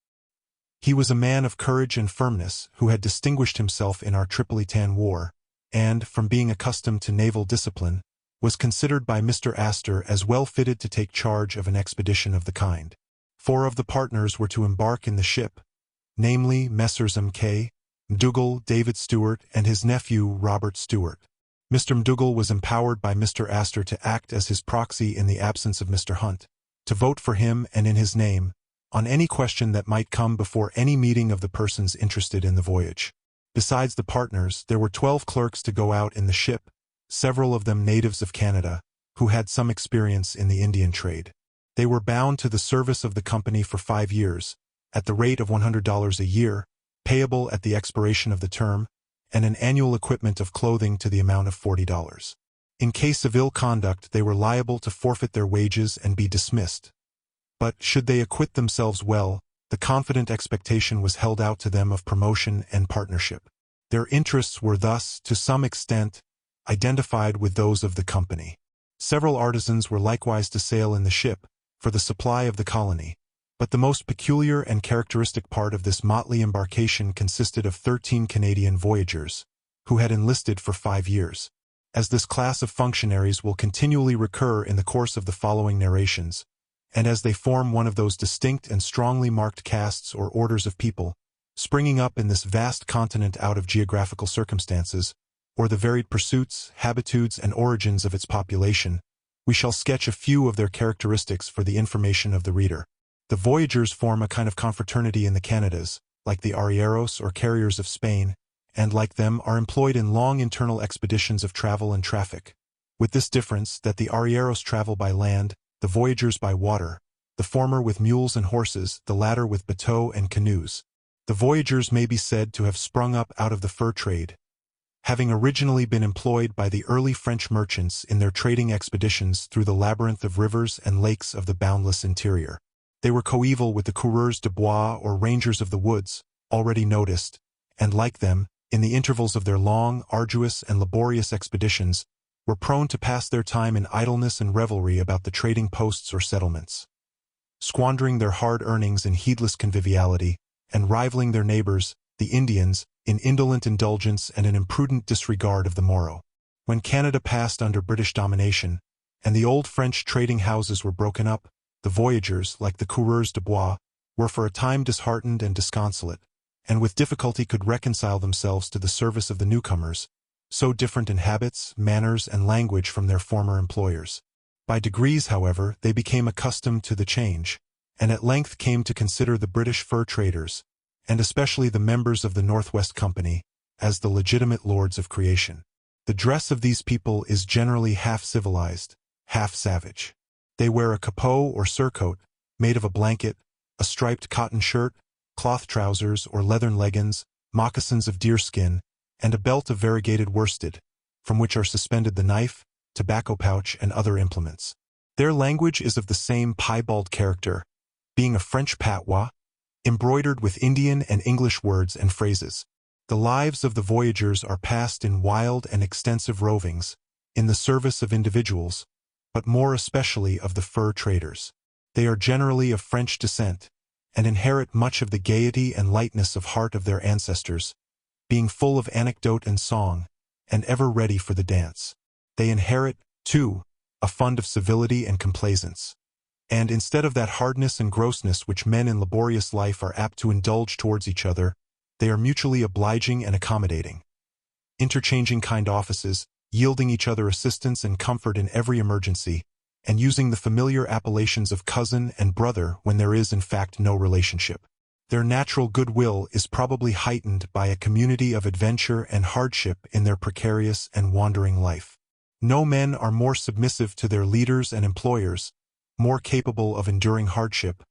He was a man of courage and firmness who had distinguished himself in our Tripolitan War, and, from being accustomed to naval discipline, was considered by Mr. Astor as well fitted to take charge of an expedition of the kind. 4 of the partners were to embark in the ship, namely Messrs. M.K. McDougall, David Stewart, and his nephew Robert Stewart. Mr. McDougall was empowered by Mr. Astor to act as his proxy in the absence of Mr. Hunt, to vote for him and in his name, on any question that might come before any meeting of the persons interested in the voyage. Besides the partners, there were 12 clerks to go out in the ship, several of them natives of Canada, who had some experience in the Indian trade. They were bound to the service of the company for 5 years, at the rate of $100 a year, payable at the expiration of the term, and an annual equipment of clothing to the amount of $40. In case of ill conduct, they were liable to forfeit their wages and be dismissed. But, should they acquit themselves well, the confident expectation was held out to them of promotion and partnership. Their interests were thus, to some extent, identified with those of the company. Several artisans were likewise to sail in the ship, for the supply of the colony, but the most peculiar and characteristic part of this motley embarkation consisted of 13 Canadian voyageurs, who had enlisted for 5 years. As this class of functionaries will continually recur in the course of the following narrations, and as they form one of those distinct and strongly marked castes or orders of people, springing up in this vast continent out of geographical circumstances, or the varied pursuits, habitudes, and origins of its population, we shall sketch a few of their characteristics for the information of the reader. The voyageurs form a kind of confraternity in the Canadas, like the arrieros or carriers of Spain, and, like them, are employed in long internal expeditions of travel and traffic, with this difference that the arrieros travel by land, the voyagers by water, the former with mules and horses, the latter with bateaux and canoes. The voyagers may be said to have sprung up out of the fur trade, having originally been employed by the early French merchants in their trading expeditions through the labyrinth of rivers and lakes of the boundless interior. They were coeval with the coureurs de bois or rangers of the woods, already noticed, and like them, in the intervals of their long, arduous, and laborious expeditions, were prone to pass their time in idleness and revelry about the trading posts or settlements, squandering their hard earnings in heedless conviviality, and rivaling their neighbors, the Indians, in indolent indulgence and an imprudent disregard of the morrow. When Canada passed under British domination, and the old French trading houses were broken up, the voyagers, like the coureurs de bois, were for a time disheartened and disconsolate, and with difficulty could reconcile themselves to the service of the newcomers, so different in habits, manners, and language from their former employers. By degrees, however, they became accustomed to the change, and at length came to consider the British fur traders, and especially the members of the Northwest Company, as the legitimate lords of creation. The dress of these people is generally half civilized, half savage. They wear a capot or surcoat, made of a blanket, a striped cotton shirt, cloth trousers or leathern leggings, moccasins of deerskin, and a belt of variegated worsted, from which are suspended the knife, tobacco pouch, and other implements. Their language is of the same piebald character, being a French patois, embroidered with Indian and English words and phrases. The lives of the voyagers are passed in wild and extensive rovings, in the service of individuals, but more especially of the fur traders. They are generally of French descent, and inherit much of the gaiety and lightness of heart of their ancestors, being full of anecdote and song, and ever ready for the dance. They inherit, too, a fund of civility and complaisance. And instead of that hardness and grossness which men in laborious life are apt to indulge towards each other, they are mutually obliging and accommodating, interchanging kind offices, yielding each other assistance and comfort in every emergency, and using the familiar appellations of cousin and brother when there is in fact no relationship. Their natural goodwill is probably heightened by a community of adventure and hardship in their precarious and wandering life. No men are more submissive to their leaders and employers, more capable of enduring hardship,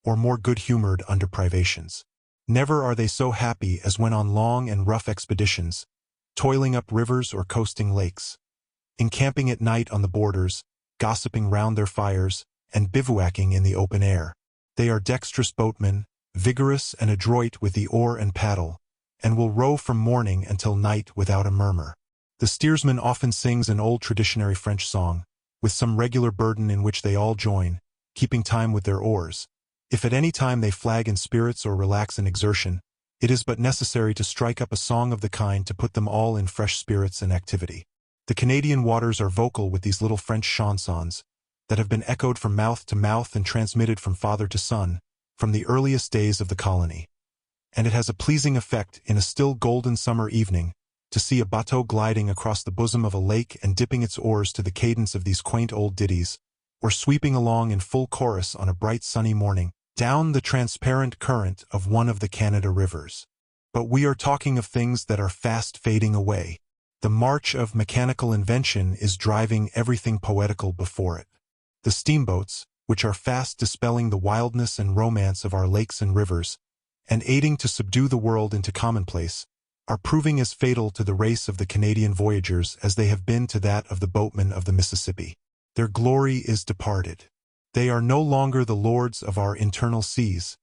or more good-humored under privations. Never are they so happy as when on long and rough expeditions, toiling up rivers or coasting lakes, encamping at night on the borders, gossiping round their fires, and bivouacking in the open air. They are dexterous boatmen, vigorous and adroit with the oar and paddle, and will row from morning until night without a murmur. The steersman often sings an old traditionary French song, with some regular burden in which they all join, keeping time with their oars. If at any time they flag in spirits or relax in exertion, it is but necessary to strike up a song of the kind to put them all in fresh spirits and activity. The Canadian waters are vocal with these little French chansons, that have been echoed from mouth to mouth and transmitted from father to son, from the earliest days of the colony. And it has a pleasing effect in a still golden summer evening, to see a bateau gliding across the bosom of a lake and dipping its oars to the cadence of these quaint old ditties, or sweeping along in full chorus on a bright sunny morning, down the transparent current of one of the Canada rivers. But we are talking of things that are fast fading away. The march of mechanical invention is driving everything poetical before it. The steamboats, which are fast dispelling the wildness and romance of our lakes and rivers, and aiding to subdue the world into commonplace, are proving as fatal to the race of the Canadian voyagers as they have been to that of the boatmen of the Mississippi. Their glory is departed. They are no longer the lords of our internal seas,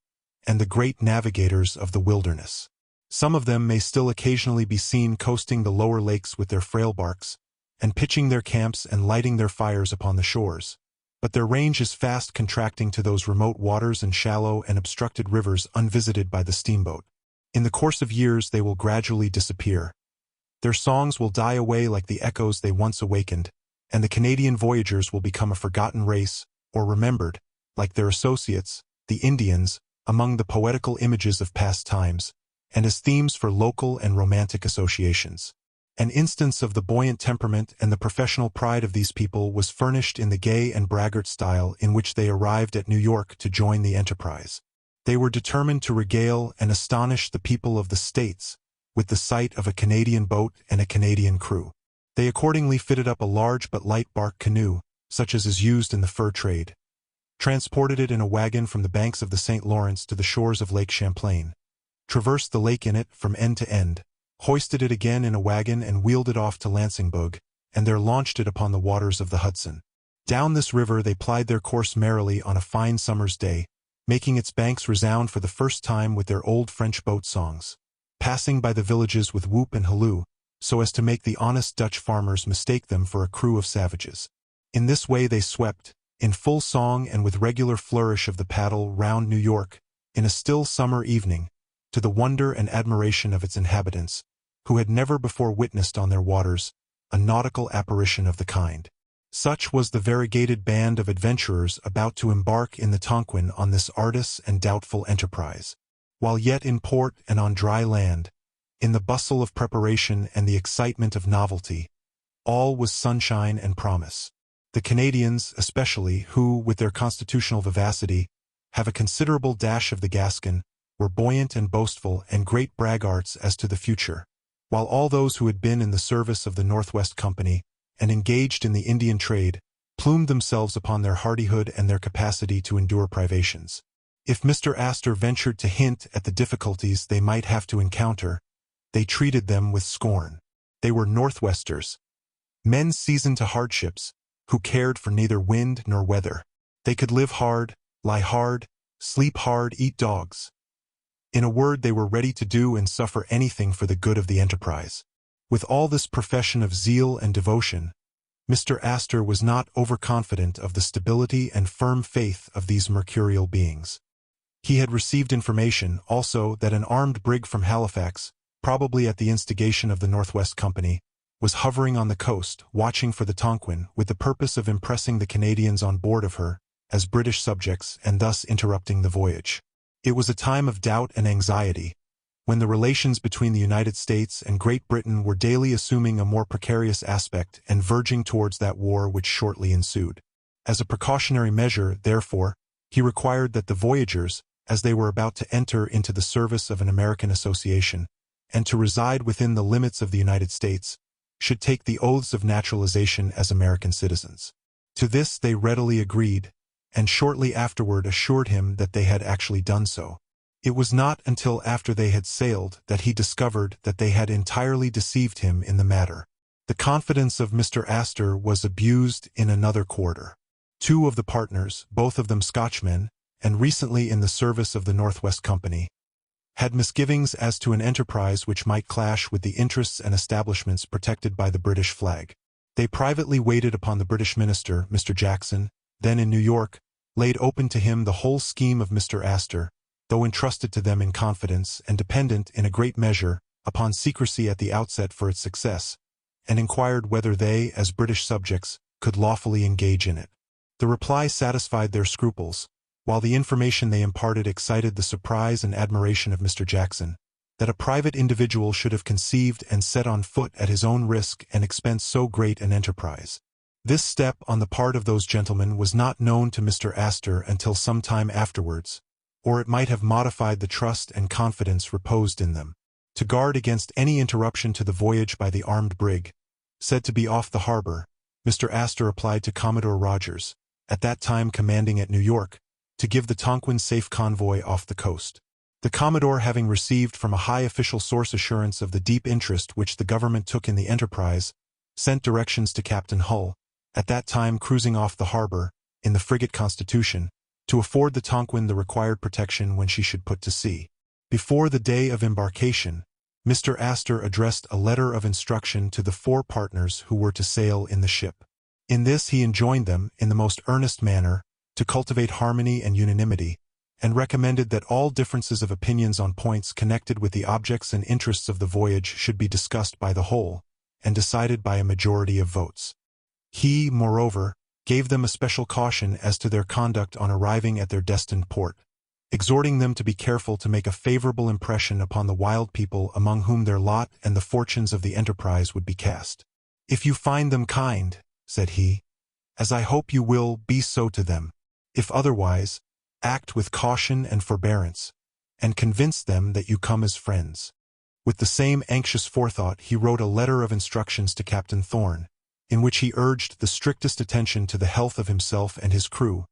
and the great navigators of the wilderness. Some of them may still occasionally be seen coasting the lower lakes with their frail barks, and pitching their camps and lighting their fires upon the shores. But their range is fast contracting to those remote waters and shallow and obstructed rivers unvisited by the steamboat. In the course of years they will gradually disappear. Their songs will die away like the echoes they once awakened, and the Canadian voyagers will become a forgotten race, or remembered, like their associates, the Indians, among the poetical images of past times, and as themes for local and romantic associations. An instance of the buoyant temperament and the professional pride of these people was furnished in the gay and braggart style in which they arrived at New York to join the enterprise. They were determined to regale and astonish the people of the States with the sight of a Canadian boat and a Canadian crew. They accordingly fitted up a large but light bark canoe, such as is used in the fur trade, transported it in a wagon from the banks of the St. Lawrence to the shores of Lake Champlain, traversed the lake in it from end to end, hoisted it again in a wagon and wheeled it off to Lansingburg, and there launched it upon the waters of the Hudson. Down this river they plied their course merrily on a fine summer's day, making its banks resound for the first time with their old French boat songs, passing by the villages with whoop and halloo, so as to make the honest Dutch farmers mistake them for a crew of savages. In this way they swept, in full song and with regular flourish of the paddle, round New York, in a still summer evening, to the wonder and admiration of its inhabitants, who had never before witnessed on their waters a nautical apparition of the kind. Such was the variegated band of adventurers about to embark in the Tonquin on this arduous and doubtful enterprise. While yet in port and on dry land, in the bustle of preparation and the excitement of novelty, all was sunshine and promise. The Canadians, especially, who, with their constitutional vivacity, have a considerable dash of the Gascon, were buoyant and boastful and great braggarts as to the future, while all those who had been in the service of the Northwest Company and engaged in the Indian trade plumed themselves upon their hardihood and their capacity to endure privations. If Mr. Astor ventured to hint at the difficulties they might have to encounter, they treated them with scorn. They were Northwesters, men seasoned to hardships, who cared for neither wind nor weather. They could live hard, lie hard, sleep hard, eat dogs. In a word, they were ready to do and suffer anything for the good of the enterprise. With all this profession of zeal and devotion, Mr. Astor was not overconfident of the stability and firm faith of these mercurial beings. He had received information, also, that an armed brig from Halifax, probably at the instigation of the Northwest Company, was hovering on the coast, watching for the Tonquin, with the purpose of impressing the Canadians on board of her as British subjects and thus interrupting the voyage. It was a time of doubt and anxiety, when the relations between the United States and Great Britain were daily assuming a more precarious aspect and verging towards that war which shortly ensued. As a precautionary measure, therefore, he required that the voyagers, as they were about to enter into the service of an American association, and to reside within the limits of the United States, should take the oaths of naturalization as American citizens. To this they readily agreed, and shortly afterward assured him that they had actually done so. It was not until after they had sailed that he discovered that they had entirely deceived him in the matter. The confidence of Mr. Astor was abused in another quarter. Two of the partners, both of them Scotchmen, and recently in the service of the Northwest Company, had misgivings as to an enterprise which might clash with the interests and establishments protected by the British flag. They privately waited upon the British minister, Mr. Jackson, then in New York, laid open to him the whole scheme of Mr. Astor, though entrusted to them in confidence and dependent in a great measure upon secrecy at the outset for its success, and inquired whether they, as British subjects, could lawfully engage in it. The reply satisfied their scruples, while the information they imparted excited the surprise and admiration of Mr. Jackson, that a private individual should have conceived and set on foot at his own risk and expense so great an enterprise. This step on the part of those gentlemen was not known to Mr. Astor until some time afterwards, or it might have modified the trust and confidence reposed in them. To guard against any interruption to the voyage by the armed brig, said to be off the harbor, Mr. Astor applied to Commodore Rogers, at that time commanding at New York, to give the Tonquin safe convoy off the coast. The Commodore, having received from a high official source assurance of the deep interest which the government took in the enterprise, sent directions to Captain Hull, at that time cruising off the harbor, in the frigate Constitution, to afford the Tonquin the required protection when she should put to sea. Before the day of embarkation, Mr. Astor addressed a letter of instruction to the 4 partners who were to sail in the ship. In this he enjoined them, in the most earnest manner, to cultivate harmony and unanimity, and recommended that all differences of opinions on points connected with the objects and interests of the voyage should be discussed by the whole, and decided by a majority of votes. He, moreover, gave them a special caution as to their conduct on arriving at their destined port, exhorting them to be careful to make a favorable impression upon the wild people among whom their lot and the fortunes of the enterprise would be cast. "If you find them kind," said he, "as I hope you will, be so to them. If otherwise, act with caution and forbearance, and convince them that you come as friends. With the same anxious forethought, he wrote a letter of instructions to Captain Thorn, in which he urged the strictest attention to the health of himself and his crew,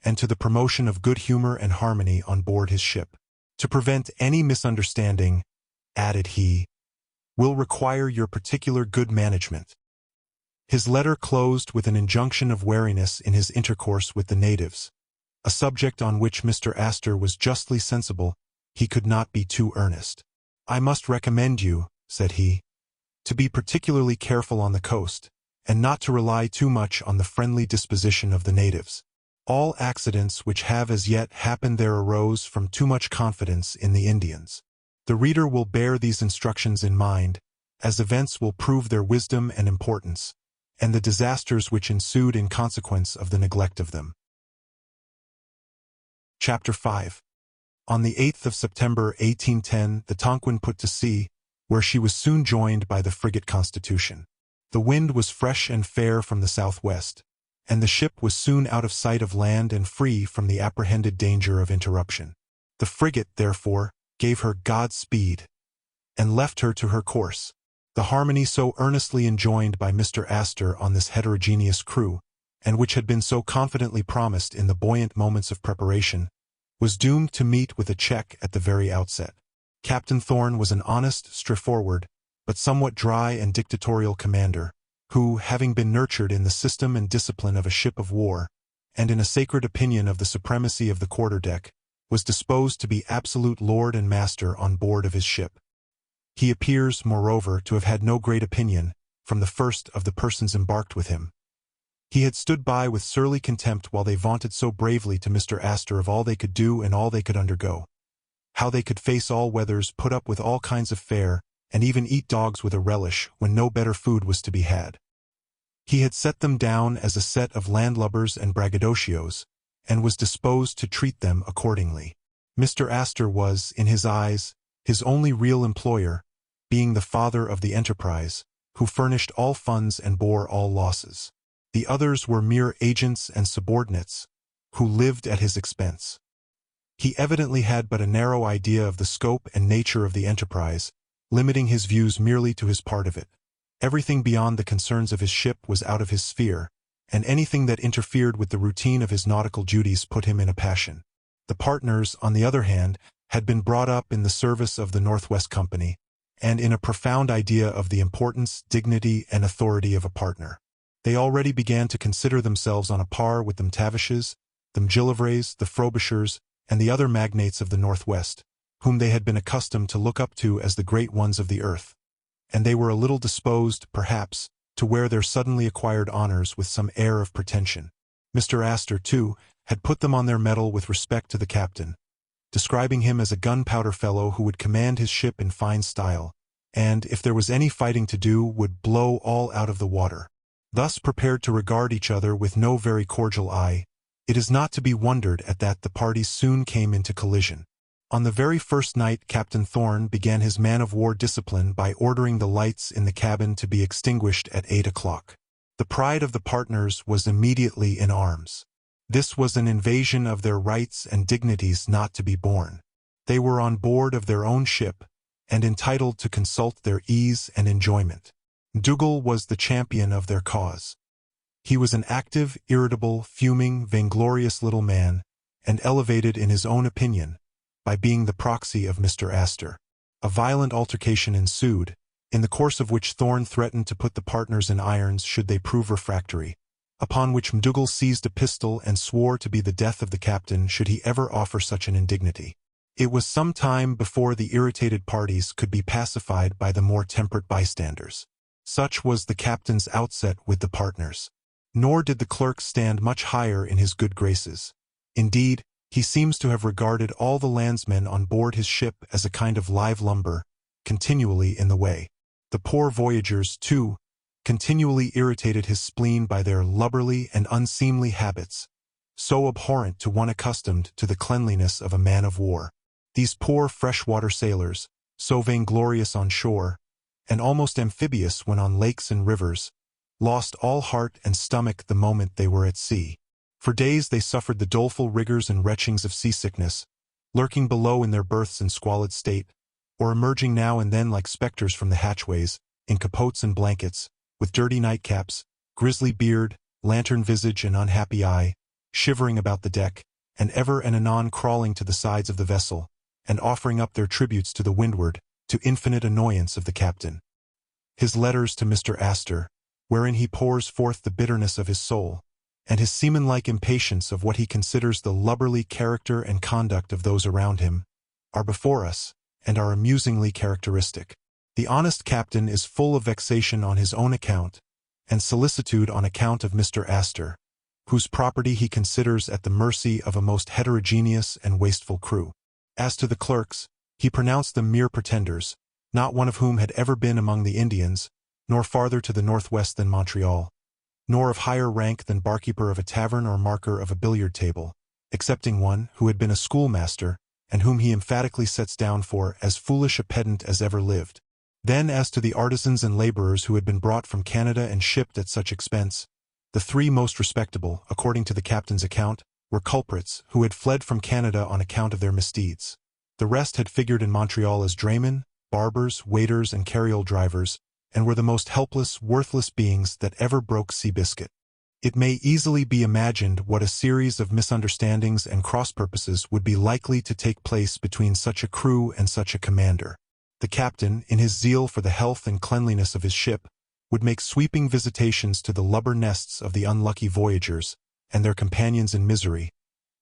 and to the promotion of good humor and harmony on board his ship. To prevent any misunderstanding, added he, will require your particular good management. His letter closed with an injunction of wariness in his intercourse with the natives, a subject on which Mr. Astor was justly sensible he could not be too earnest. I must recommend you, said he, to be particularly careful on the coast, and not to rely too much on the friendly disposition of the natives. All accidents which have as yet happened there arose from too much confidence in the Indians. The reader will bear these instructions in mind, as events will prove their wisdom and importance, and the disasters which ensued in consequence of the neglect of them. Chapter 5. On the 8th of September 1810, the Tonquin put to sea, where she was soon joined by the frigate Constitution. The wind was fresh and fair from the southwest, and the ship was soon out of sight of land and free from the apprehended danger of interruption. The frigate, therefore, gave her Godspeed, and left her to her course. The harmony so earnestly enjoined by Mr. Astor on this heterogeneous crew, and which had been so confidently promised in the buoyant moments of preparation, was doomed to meet with a check at the very outset. Captain Thorn was an honest, straightforward, but somewhat dry and dictatorial commander, who, having been nurtured in the system and discipline of a ship of war, and in a sacred opinion of the supremacy of the quarterdeck, was disposed to be absolute lord and master on board of his ship. He appears, moreover, to have had no great opinion, from the first, of the persons embarked with him. He had stood by with surly contempt while they vaunted so bravely to Mr. Astor of all they could do and all they could undergo, how they could face all weathers, put up with all kinds of fare, and even eat dogs with a relish when no better food was to be had. He had set them down as a set of landlubbers and braggadocios, and was disposed to treat them accordingly. Mr. Astor was, in his eyes, his only real employer, being the father of the enterprise, who furnished all funds and bore all losses. The others were mere agents and subordinates, who lived at his expense. He evidently had but a narrow idea of the scope and nature of the enterprise, limiting his views merely to his part of it. Everything beyond the concerns of his ship was out of his sphere, and anything that interfered with the routine of his nautical duties put him in a passion. The partners, on the other hand, had been brought up in the service of the Northwest Company, and in a profound idea of the importance, dignity, and authority of a partner. They already began to consider themselves on a par with the McTavishes, the M'Gillivrays, the Frobishers, and the other magnates of the Northwest, whom they had been accustomed to look up to as the great ones of the earth, and they were a little disposed, perhaps, to wear their suddenly acquired honors with some air of pretension. Mr. Astor, too, had put them on their mettle with respect to the captain, describing him as a gunpowder fellow who would command his ship in fine style, and, if there was any fighting to do, would blow all out of the water. Thus prepared to regard each other with no very cordial eye, it is not to be wondered at that the parties soon came into collision. On the very first night, Captain Thorn began his man-of-war discipline by ordering the lights in the cabin to be extinguished at 8 o'clock. The pride of the partners was immediately in arms. This was an invasion of their rights and dignities not to be borne. They were on board of their own ship, and entitled to consult their ease and enjoyment. Dougal was the champion of their cause. He was an active, irritable, fuming, vainglorious little man, and elevated in his own opinion, by being the proxy of Mr. Astor. A violent altercation ensued, in the course of which Thorn threatened to put the partners in irons should they prove refractory, upon which M'Dougall seized a pistol and swore to be the death of the captain should he ever offer such an indignity. It was some time before the irritated parties could be pacified by the more temperate bystanders. Such was the captain's outset with the partners. Nor did the clerk stand much higher in his good graces. Indeed, he seems to have regarded all the landsmen on board his ship as a kind of live lumber, continually in the way. The poor voyagers, too, continually irritated his spleen by their lubberly and unseemly habits, so abhorrent to one accustomed to the cleanliness of a man of war. These poor freshwater sailors, so vainglorious on shore, and almost amphibious when on lakes and rivers, lost all heart and stomach the moment they were at sea. For days they suffered the doleful rigors and retchings of seasickness, lurking below in their berths in squalid state, or emerging now and then like specters from the hatchways, in capotes and blankets, with dirty nightcaps, grisly beard, lantern visage and unhappy eye, shivering about the deck, and ever and anon crawling to the sides of the vessel, and offering up their tributes to the windward, to infinite annoyance of the captain. His letters to Mr. Astor, wherein he pours forth the bitterness of his soul, and his seaman-like impatience of what he considers the lubberly character and conduct of those around him, are before us, and are amusingly characteristic. The honest captain is full of vexation on his own account, and solicitude on account of Mr. Astor, whose property he considers at the mercy of a most heterogeneous and wasteful crew. As to the clerks, he pronounced them mere pretenders, not one of whom had ever been among the Indians, nor farther to the northwest than Montreal, nor of higher rank than barkeeper of a tavern or marker of a billiard table, excepting one who had been a schoolmaster, and whom he emphatically sets down for as foolish a pedant as ever lived. Then as to the artisans and laborers who had been brought from Canada and shipped at such expense, the three most respectable, according to the captain's account, were culprits who had fled from Canada on account of their misdeeds. The rest had figured in Montreal as draymen, barbers, waiters, and carriole drivers, and were the most helpless, worthless beings that ever broke sea biscuit. It may easily be imagined what a series of misunderstandings and cross-purposes would be likely to take place between such a crew and such a commander. The captain, in his zeal for the health and cleanliness of his ship, would make sweeping visitations to the lubber nests of the unlucky voyagers and their companions in misery,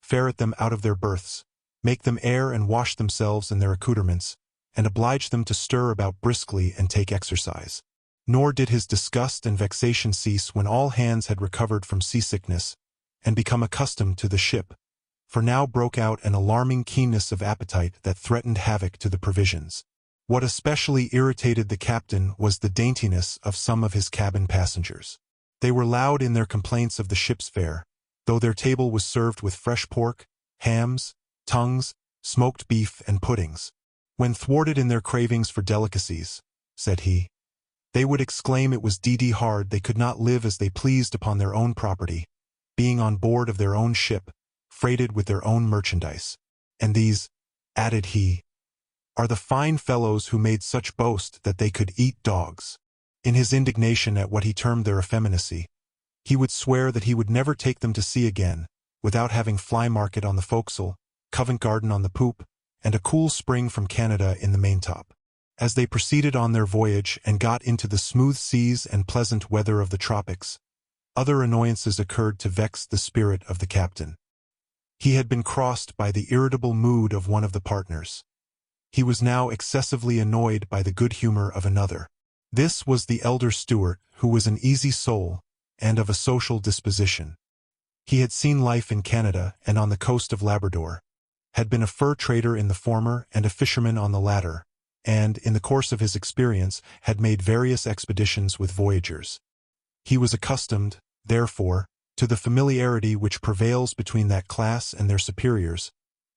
ferret them out of their berths, make them air and wash themselves and their accoutrements, and oblige them to stir about briskly and take exercise. Nor did his disgust and vexation cease when all hands had recovered from seasickness and become accustomed to the ship, for now broke out an alarming keenness of appetite that threatened havoc to the provisions. What especially irritated the captain was the daintiness of some of his cabin passengers. They were loud in their complaints of the ship's fare, though their table was served with fresh pork, hams, tongues, smoked beef, and puddings. When thwarted in their cravings for delicacies, said he, they would exclaim it was d-d hard they could not live as they pleased upon their own property, being on board of their own ship, freighted with their own merchandise. And these, added he, are the fine fellows who made such boast that they could eat dogs. In his indignation at what he termed their effeminacy, he would swear that he would never take them to sea again, without having fly market on the forecastle, Covent Garden on the poop, and a cool spring from Canada in the maintop. As they proceeded on their voyage and got into the smooth seas and pleasant weather of the tropics, other annoyances occurred to vex the spirit of the captain. He had been crossed by the irritable mood of one of the partners. He was now excessively annoyed by the good humor of another. This was the elder Stewart, who was an easy soul, and of a social disposition. He had seen life in Canada and on the coast of Labrador, had been a fur trader in the former and a fisherman on the latter, and, in the course of his experience, had made various expeditions with voyagers. He was accustomed, therefore, to the familiarity which prevails between that class and their superiors,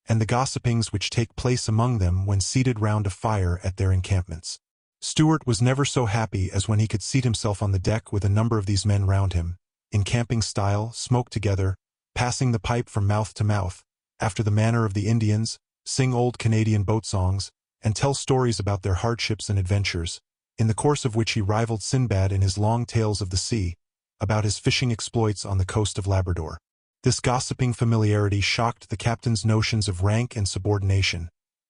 and the gossipings which take place among them when seated round a fire at their encampments. Stewart was never so happy as when he could seat himself on the deck with a number of these men round him, in camping style, smoke together, passing the pipe from mouth to mouth, after the manner of the Indians, sing old Canadian boat songs, and tell stories about their hardships and adventures, in the course of which he rivaled Sinbad in his long tales of the sea, about his fishing exploits on the coast of Labrador. This gossiping familiarity shocked the captain's notions of rank and subordination,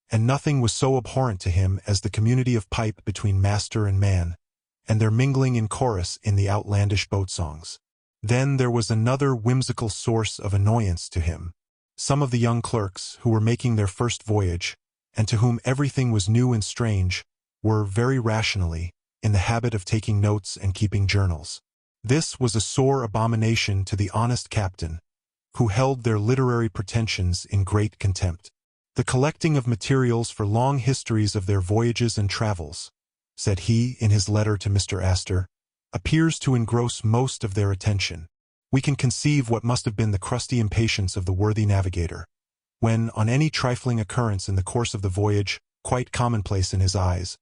and nothing was so abhorrent to him as the community of pipe between master and man, and their mingling in chorus in the outlandish boat songs. Then there was another whimsical source of annoyance to him. Some of the young clerks, who were making their first voyage, and to whom everything was new and strange, were, very rationally, in the habit of taking notes and keeping journals. This was a sore abomination to the honest captain, who held their literary pretensions in great contempt. The collecting of materials for long histories of their voyages and travels, said he in his letter to Mr. Astor, appears to engross most of their attention. We can conceive what must have been the crusty impatience of the worthy navigator, when, on any trifling occurrence in the course of the voyage, quite commonplace in his eyes,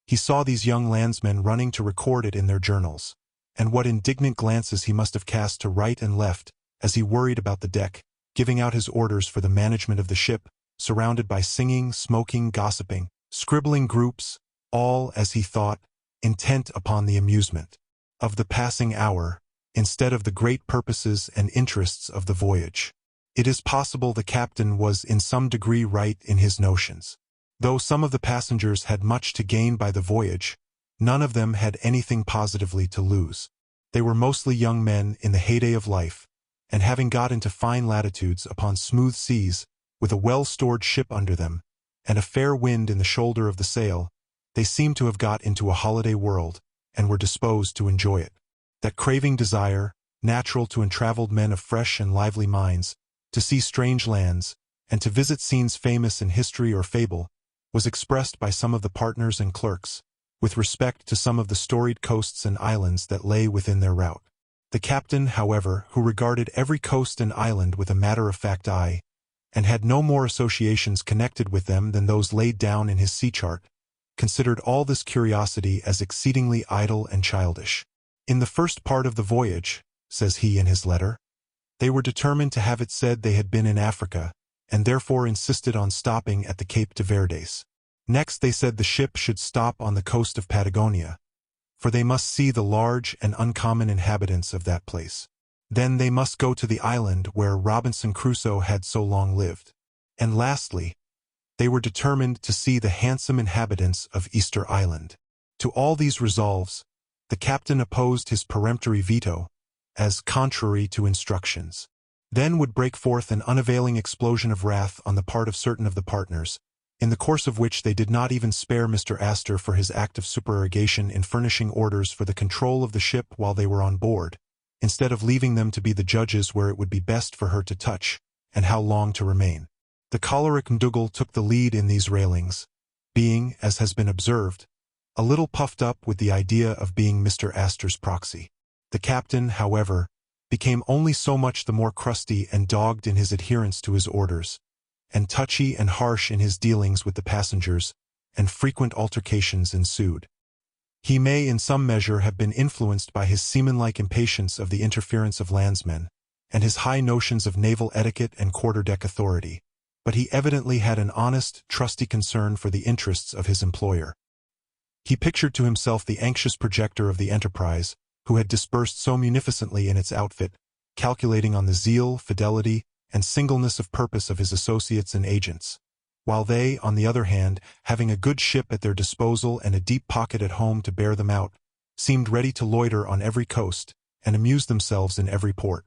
he saw these young landsmen running to record it in their journals, and what indignant glances he must have cast to right and left, as he worried about the deck, giving out his orders for the management of the ship, surrounded by singing, smoking, gossiping, scribbling groups, all, as he thought, intent upon the amusement of the passing hour, instead of the great purposes and interests of the voyage. It is possible the captain was in some degree right in his notions. Though some of the passengers had much to gain by the voyage, none of them had anything positively to lose. They were mostly young men in the heyday of life, and having got into fine latitudes upon smooth seas, with a well-stored ship under them, and a fair wind in the shoulder of the sail, they seemed to have got into a holiday world, and were disposed to enjoy it. That craving desire, natural to untraveled men of fresh and lively minds, to see strange lands, and to visit scenes famous in history or fable, was expressed by some of the partners and clerks, with respect to some of the storied coasts and islands that lay within their route. The captain, however, who regarded every coast and island with a matter-of-fact eye, and had no more associations connected with them than those laid down in his sea chart, considered all this curiosity as exceedingly idle and childish. In the first part of the voyage, says he in his letter, they were determined to have it said they had been in Africa, and therefore insisted on stopping at the Cape de Verdes. Next they said the ship should stop on the coast of Patagonia, for they must see the large and uncommon inhabitants of that place. Then they must go to the island where Robinson Crusoe had so long lived. And lastly, they were determined to see the handsome inhabitants of Easter Island. To all these resolves, the captain opposed his peremptory veto, as contrary to instructions. Then would break forth an unavailing explosion of wrath on the part of certain of the partners, in the course of which they did not even spare Mr. Astor for his act of supererogation in furnishing orders for the control of the ship while they were on board, instead of leaving them to be the judges where it would be best for her to touch, and how long to remain. The choleric M'Dougall took the lead in these railings, being, as has been observed, a little puffed up with the idea of being Mr. Astor's proxy. The captain, however, became only so much the more crusty and dogged in his adherence to his orders, and touchy and harsh in his dealings with the passengers, and frequent altercations ensued. He may in some measure have been influenced by his seaman-like impatience of the interference of landsmen, and his high notions of naval etiquette and quarter-deck authority, but he evidently had an honest, trusty concern for the interests of his employer. He pictured to himself the anxious projector of the enterprise, who had disbursed so munificently in its outfit, calculating on the zeal, fidelity, and singleness of purpose of his associates and agents, while they, on the other hand, having a good ship at their disposal and a deep pocket at home to bear them out, seemed ready to loiter on every coast, and amuse themselves in every port.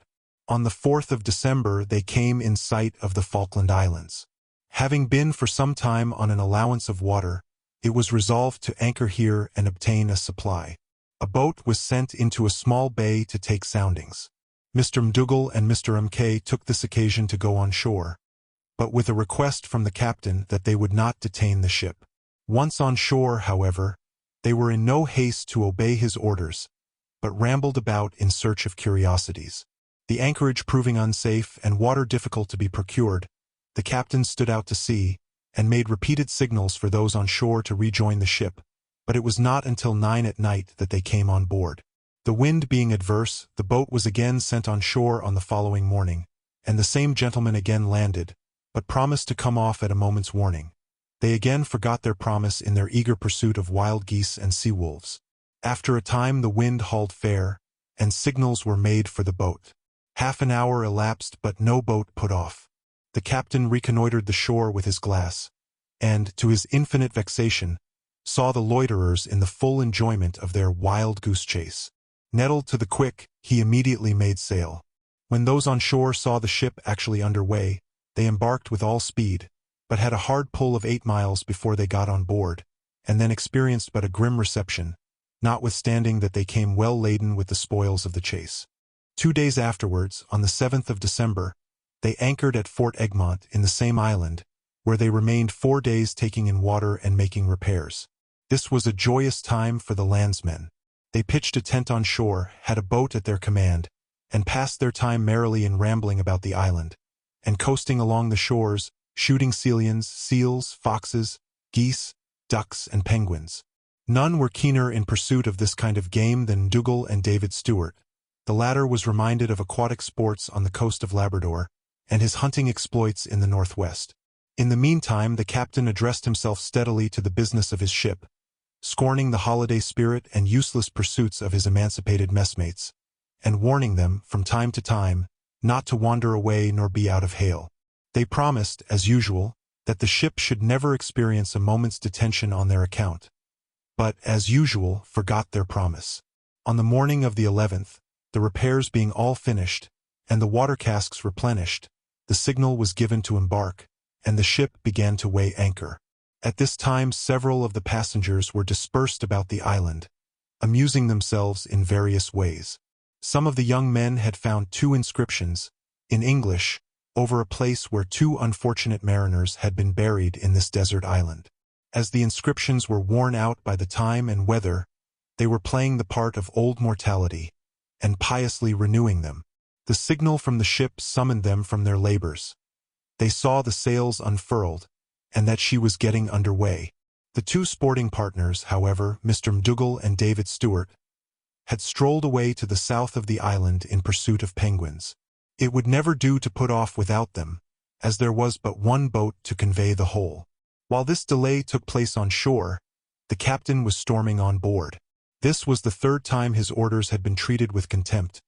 On the 4th of December they came in sight of the Falkland Islands. Having been for some time on an allowance of water, it was resolved to anchor here and obtain a supply. A boat was sent into a small bay to take soundings. Mr. M'Dougall and Mr. M.K. took this occasion to go on shore, but with a request from the captain that they would not detain the ship. Once on shore, however, they were in no haste to obey his orders, but rambled about in search of curiosities. The anchorage proving unsafe and water difficult to be procured, the captain stood out to sea, and made repeated signals for those on shore to rejoin the ship, but it was not until 9 at night that they came on board. The wind being adverse, the boat was again sent on shore on the following morning, and the same gentleman again landed, but promised to come off at a moment's warning. They again forgot their promise in their eager pursuit of wild geese and sea-wolves. After a time the wind hauled fair, and signals were made for the boat. Half an hour elapsed, but no boat put off. The captain reconnoitered the shore with his glass, and, to his infinite vexation, saw the loiterers in the full enjoyment of their wild goose chase. Nettled to the quick, he immediately made sail. When those on shore saw the ship actually under way, they embarked with all speed, but had a hard pull of 8 miles before they got on board, and then experienced but a grim reception, notwithstanding that they came well laden with the spoils of the chase. 2 days afterwards, on the 7th of December, they anchored at Fort Egmont in the same island, where they remained 4 days taking in water and making repairs. This was a joyous time for the landsmen. They pitched a tent on shore, had a boat at their command, and passed their time merrily in rambling about the island, and coasting along the shores, shooting selians, seals, foxes, geese, ducks, and penguins. None were keener in pursuit of this kind of game than M'Dougall and David Stewart. The latter was reminded of aquatic sports on the coast of Labrador, and his hunting exploits in the northwest. In the meantime, the captain addressed himself steadily to the business of his ship, scorning the holiday spirit and useless pursuits of his emancipated messmates, and warning them, from time to time, not to wander away nor be out of hail. They promised, as usual, that the ship should never experience a moment's detention on their account, but, as usual, forgot their promise. On the morning of the 11th, the repairs being all finished, and the water casks replenished, the signal was given to embark, and the ship began to weigh anchor. At this time several of the passengers were dispersed about the island, amusing themselves in various ways. Some of the young men had found 2 inscriptions, in English, over a place where 2 unfortunate mariners had been buried in this desert island. As the inscriptions were worn out by the time and weather, they were playing the part of old mortality, and piously renewing them. The signal from the ship summoned them from their labors. They saw the sails unfurled, and that she was getting under way. The 2 sporting partners, however, Mr. McDougall and David Stewart, had strolled away to the south of the island in pursuit of penguins. It would never do to put off without them, as there was but one boat to convey the whole. While this delay took place on shore, the captain was storming on board. This was the 3rd time his orders had been treated with contempt,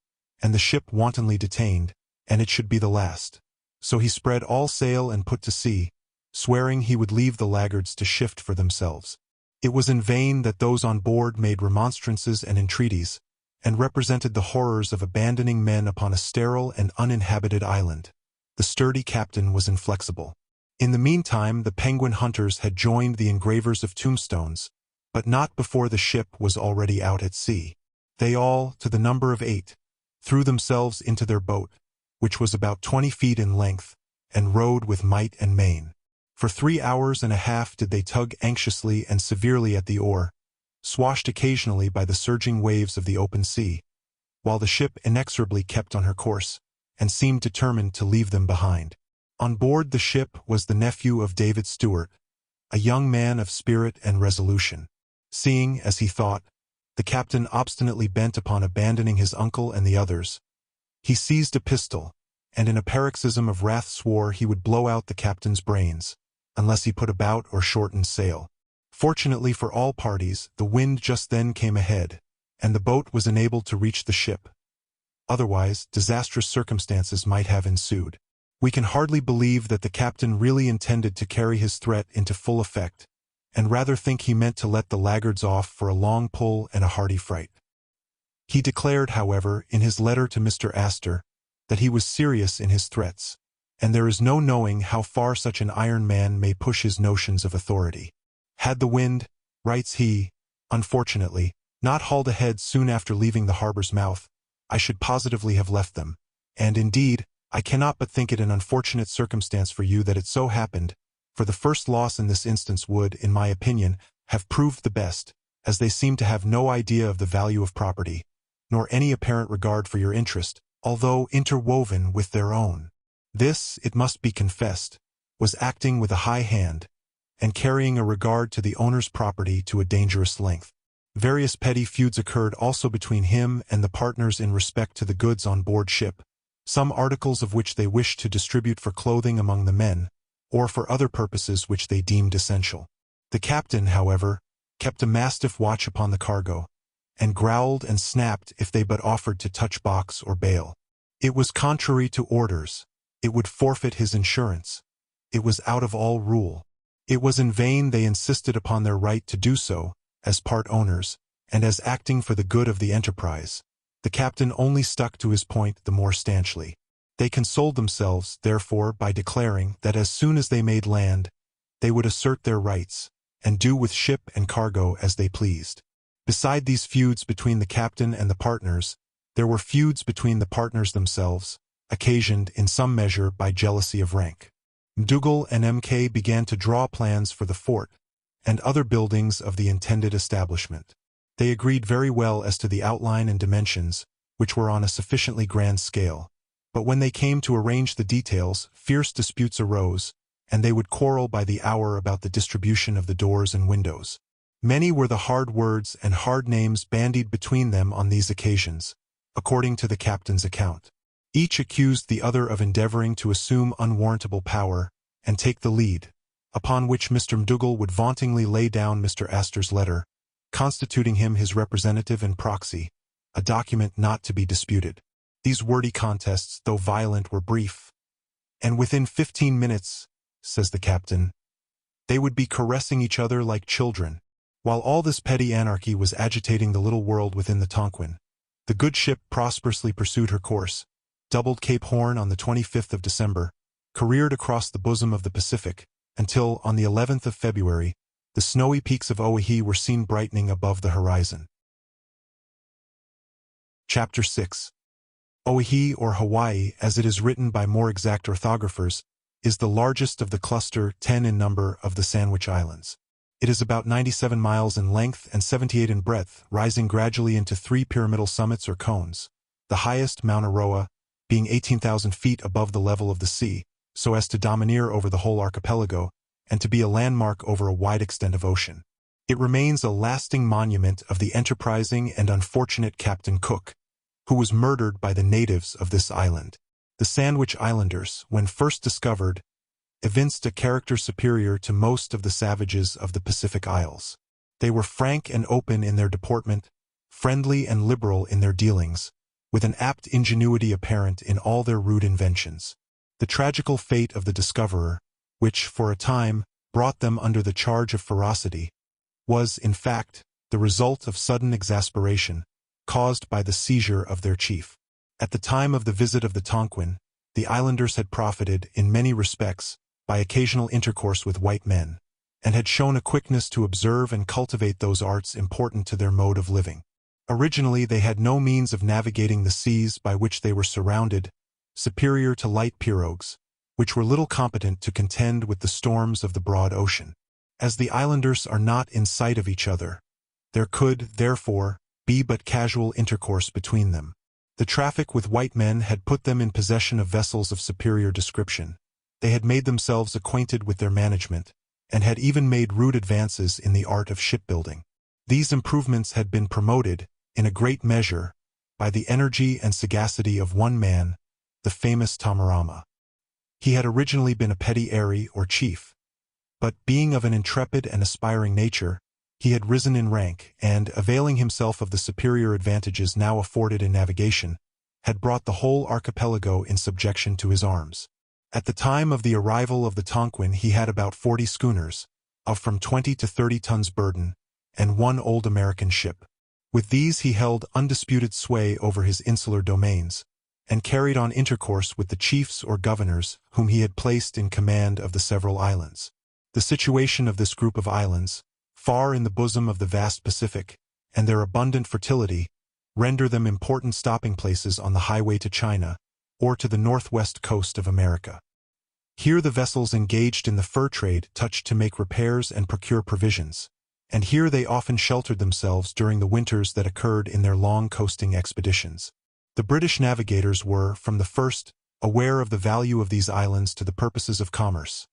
and the ship wantonly detained, and it should be the last. So he spread all sail and put to sea, swearing he would leave the laggards to shift for themselves. It was in vain that those on board made remonstrances and entreaties, and represented the horrors of abandoning men upon a sterile and uninhabited island. The sturdy captain was inflexible. In the meantime, the penguin hunters had joined the engravers of tombstones, but not before the ship was already out at sea. They all, to the number of 8, threw themselves into their boat, which was about 20 feet in length, and rowed with might and main. For 3 hours and a half did they tug anxiously and severely at the oar, swashed occasionally by the surging waves of the open sea, while the ship inexorably kept on her course, and seemed determined to leave them behind. On board the ship was the nephew of David Stewart, a young man of spirit and resolution. Seeing, as he thought, the captain obstinately bent upon abandoning his uncle and the others, he seized a pistol, and in a paroxysm of wrath swore he would blow out the captain's brains, unless he put about or shortened sail. Fortunately for all parties, the wind just then came ahead, and the boat was enabled to reach the ship. Otherwise, disastrous circumstances might have ensued. We can hardly believe that the captain really intended to carry his threat into full effect, and rather think he meant to let the laggards off for a long pull and a hearty fright. He declared, however, in his letter to Mr. Astor, that he was serious in his threats, and there is no knowing how far such an iron man may push his notions of authority. Had the wind, writes he, unfortunately, not hauled ahead soon after leaving the harbor's mouth, I should positively have left them, and indeed, I cannot but think it an unfortunate circumstance for you that it so happened, for the first loss in this instance would, in my opinion, have proved the best, as they seem to have no idea of the value of property, nor any apparent regard for your interest, although interwoven with their own. This, it must be confessed, was acting with a high hand, and carrying a regard to the owner's property to a dangerous length. Various petty feuds occurred also between him and the partners in respect to the goods on board ship, some articles of which they wished to distribute for clothing among the men, or for other purposes which they deemed essential. The captain, however, kept a mastiff watch upon the cargo, and growled and snapped if they but offered to touch box or bale. It was contrary to orders. It would forfeit his insurance. It was out of all rule. It was in vain they insisted upon their right to do so, as part owners, and as acting for the good of the enterprise. The captain only stuck to his point the more stanchly. They consoled themselves, therefore, by declaring that as soon as they made land, they would assert their rights, and do with ship and cargo as they pleased. Beside these feuds between the captain and the partners, there were feuds between the partners themselves, occasioned in some measure by jealousy of rank. McDougall and M.K. began to draw plans for the fort, and other buildings of the intended establishment. They agreed very well as to the outline and dimensions, which were on a sufficiently grand scale, but when they came to arrange the details, fierce disputes arose, and they would quarrel by the hour about the distribution of the doors and windows. Many were the hard words and hard names bandied between them on these occasions, according to the captain's account. Each accused the other of endeavoring to assume unwarrantable power, and take the lead, upon which Mr. McDougall would vauntingly lay down Mr. Astor's letter, constituting him his representative and proxy, a document not to be disputed. These wordy contests, though violent, were brief, and within 15 minutes, says the captain, they would be caressing each other like children. While all this petty anarchy was agitating the little world within the Tonquin, the good ship prosperously pursued her course, doubled Cape Horn on the 25th of December, careered across the bosom of the Pacific, until, on the 11th of February, the snowy peaks of Oahe were seen brightening above the horizon. Chapter 6. Oahe, or Hawaii, as it is written by more exact orthographers, is the largest of the cluster, 10 in number, of the Sandwich Islands. It is about 97 miles in length and 78 in breadth, rising gradually into 3 pyramidal summits or cones, the highest, Mauna Roa, being 18,000 feet above the level of the sea, so as to domineer over the whole archipelago, and to be a landmark over a wide extent of ocean. It remains a lasting monument of the enterprising and unfortunate Captain Cook, who was murdered by the natives of this island. The Sandwich Islanders, when first discovered, evinced a character superior to most of the savages of the Pacific Isles. They were frank and open in their deportment, friendly and liberal in their dealings, with an apt ingenuity apparent in all their rude inventions. The tragical fate of the discoverer, which, for a time, brought them under the charge of ferocity, was, in fact, the result of sudden exasperation, caused by the seizure of their chief. At the time of the visit of the Tonquin, the islanders had profited, in many respects, by occasional intercourse with white men, and had shown a quickness to observe and cultivate those arts important to their mode of living. Originally they had no means of navigating the seas by which they were surrounded, superior to light pirogues, which were little competent to contend with the storms of the broad ocean. As the islanders are not in sight of each other, there could, therefore, be but casual intercourse between them. The traffic with white men had put them in possession of vessels of superior description. They had made themselves acquainted with their management, and had even made rude advances in the art of shipbuilding. These improvements had been promoted, in a great measure, by the energy and sagacity of one man, the famous Tamarama. He had originally been a petty airy or chief, but, being of an intrepid and aspiring nature, he had risen in rank and, availing himself of the superior advantages now afforded in navigation, had brought the whole archipelago in subjection to his arms. At the time of the arrival of the Tonquin he had about 40 schooners, of from 20 to 30 tons burden, and 1 old American ship. With these he held undisputed sway over his insular domains, and carried on intercourse with the chiefs or governors whom he had placed in command of the several islands. The situation of this group of islands, far in the bosom of the vast Pacific, and their abundant fertility, render them important stopping places on the highway to China, or to the northwest coast of America. Here the vessels engaged in the fur trade touched to make repairs and procure provisions, and here they often sheltered themselves during the winters that occurred in their long coasting expeditions. The British navigators were, from the first, aware of the value of these islands to the purposes of commerce,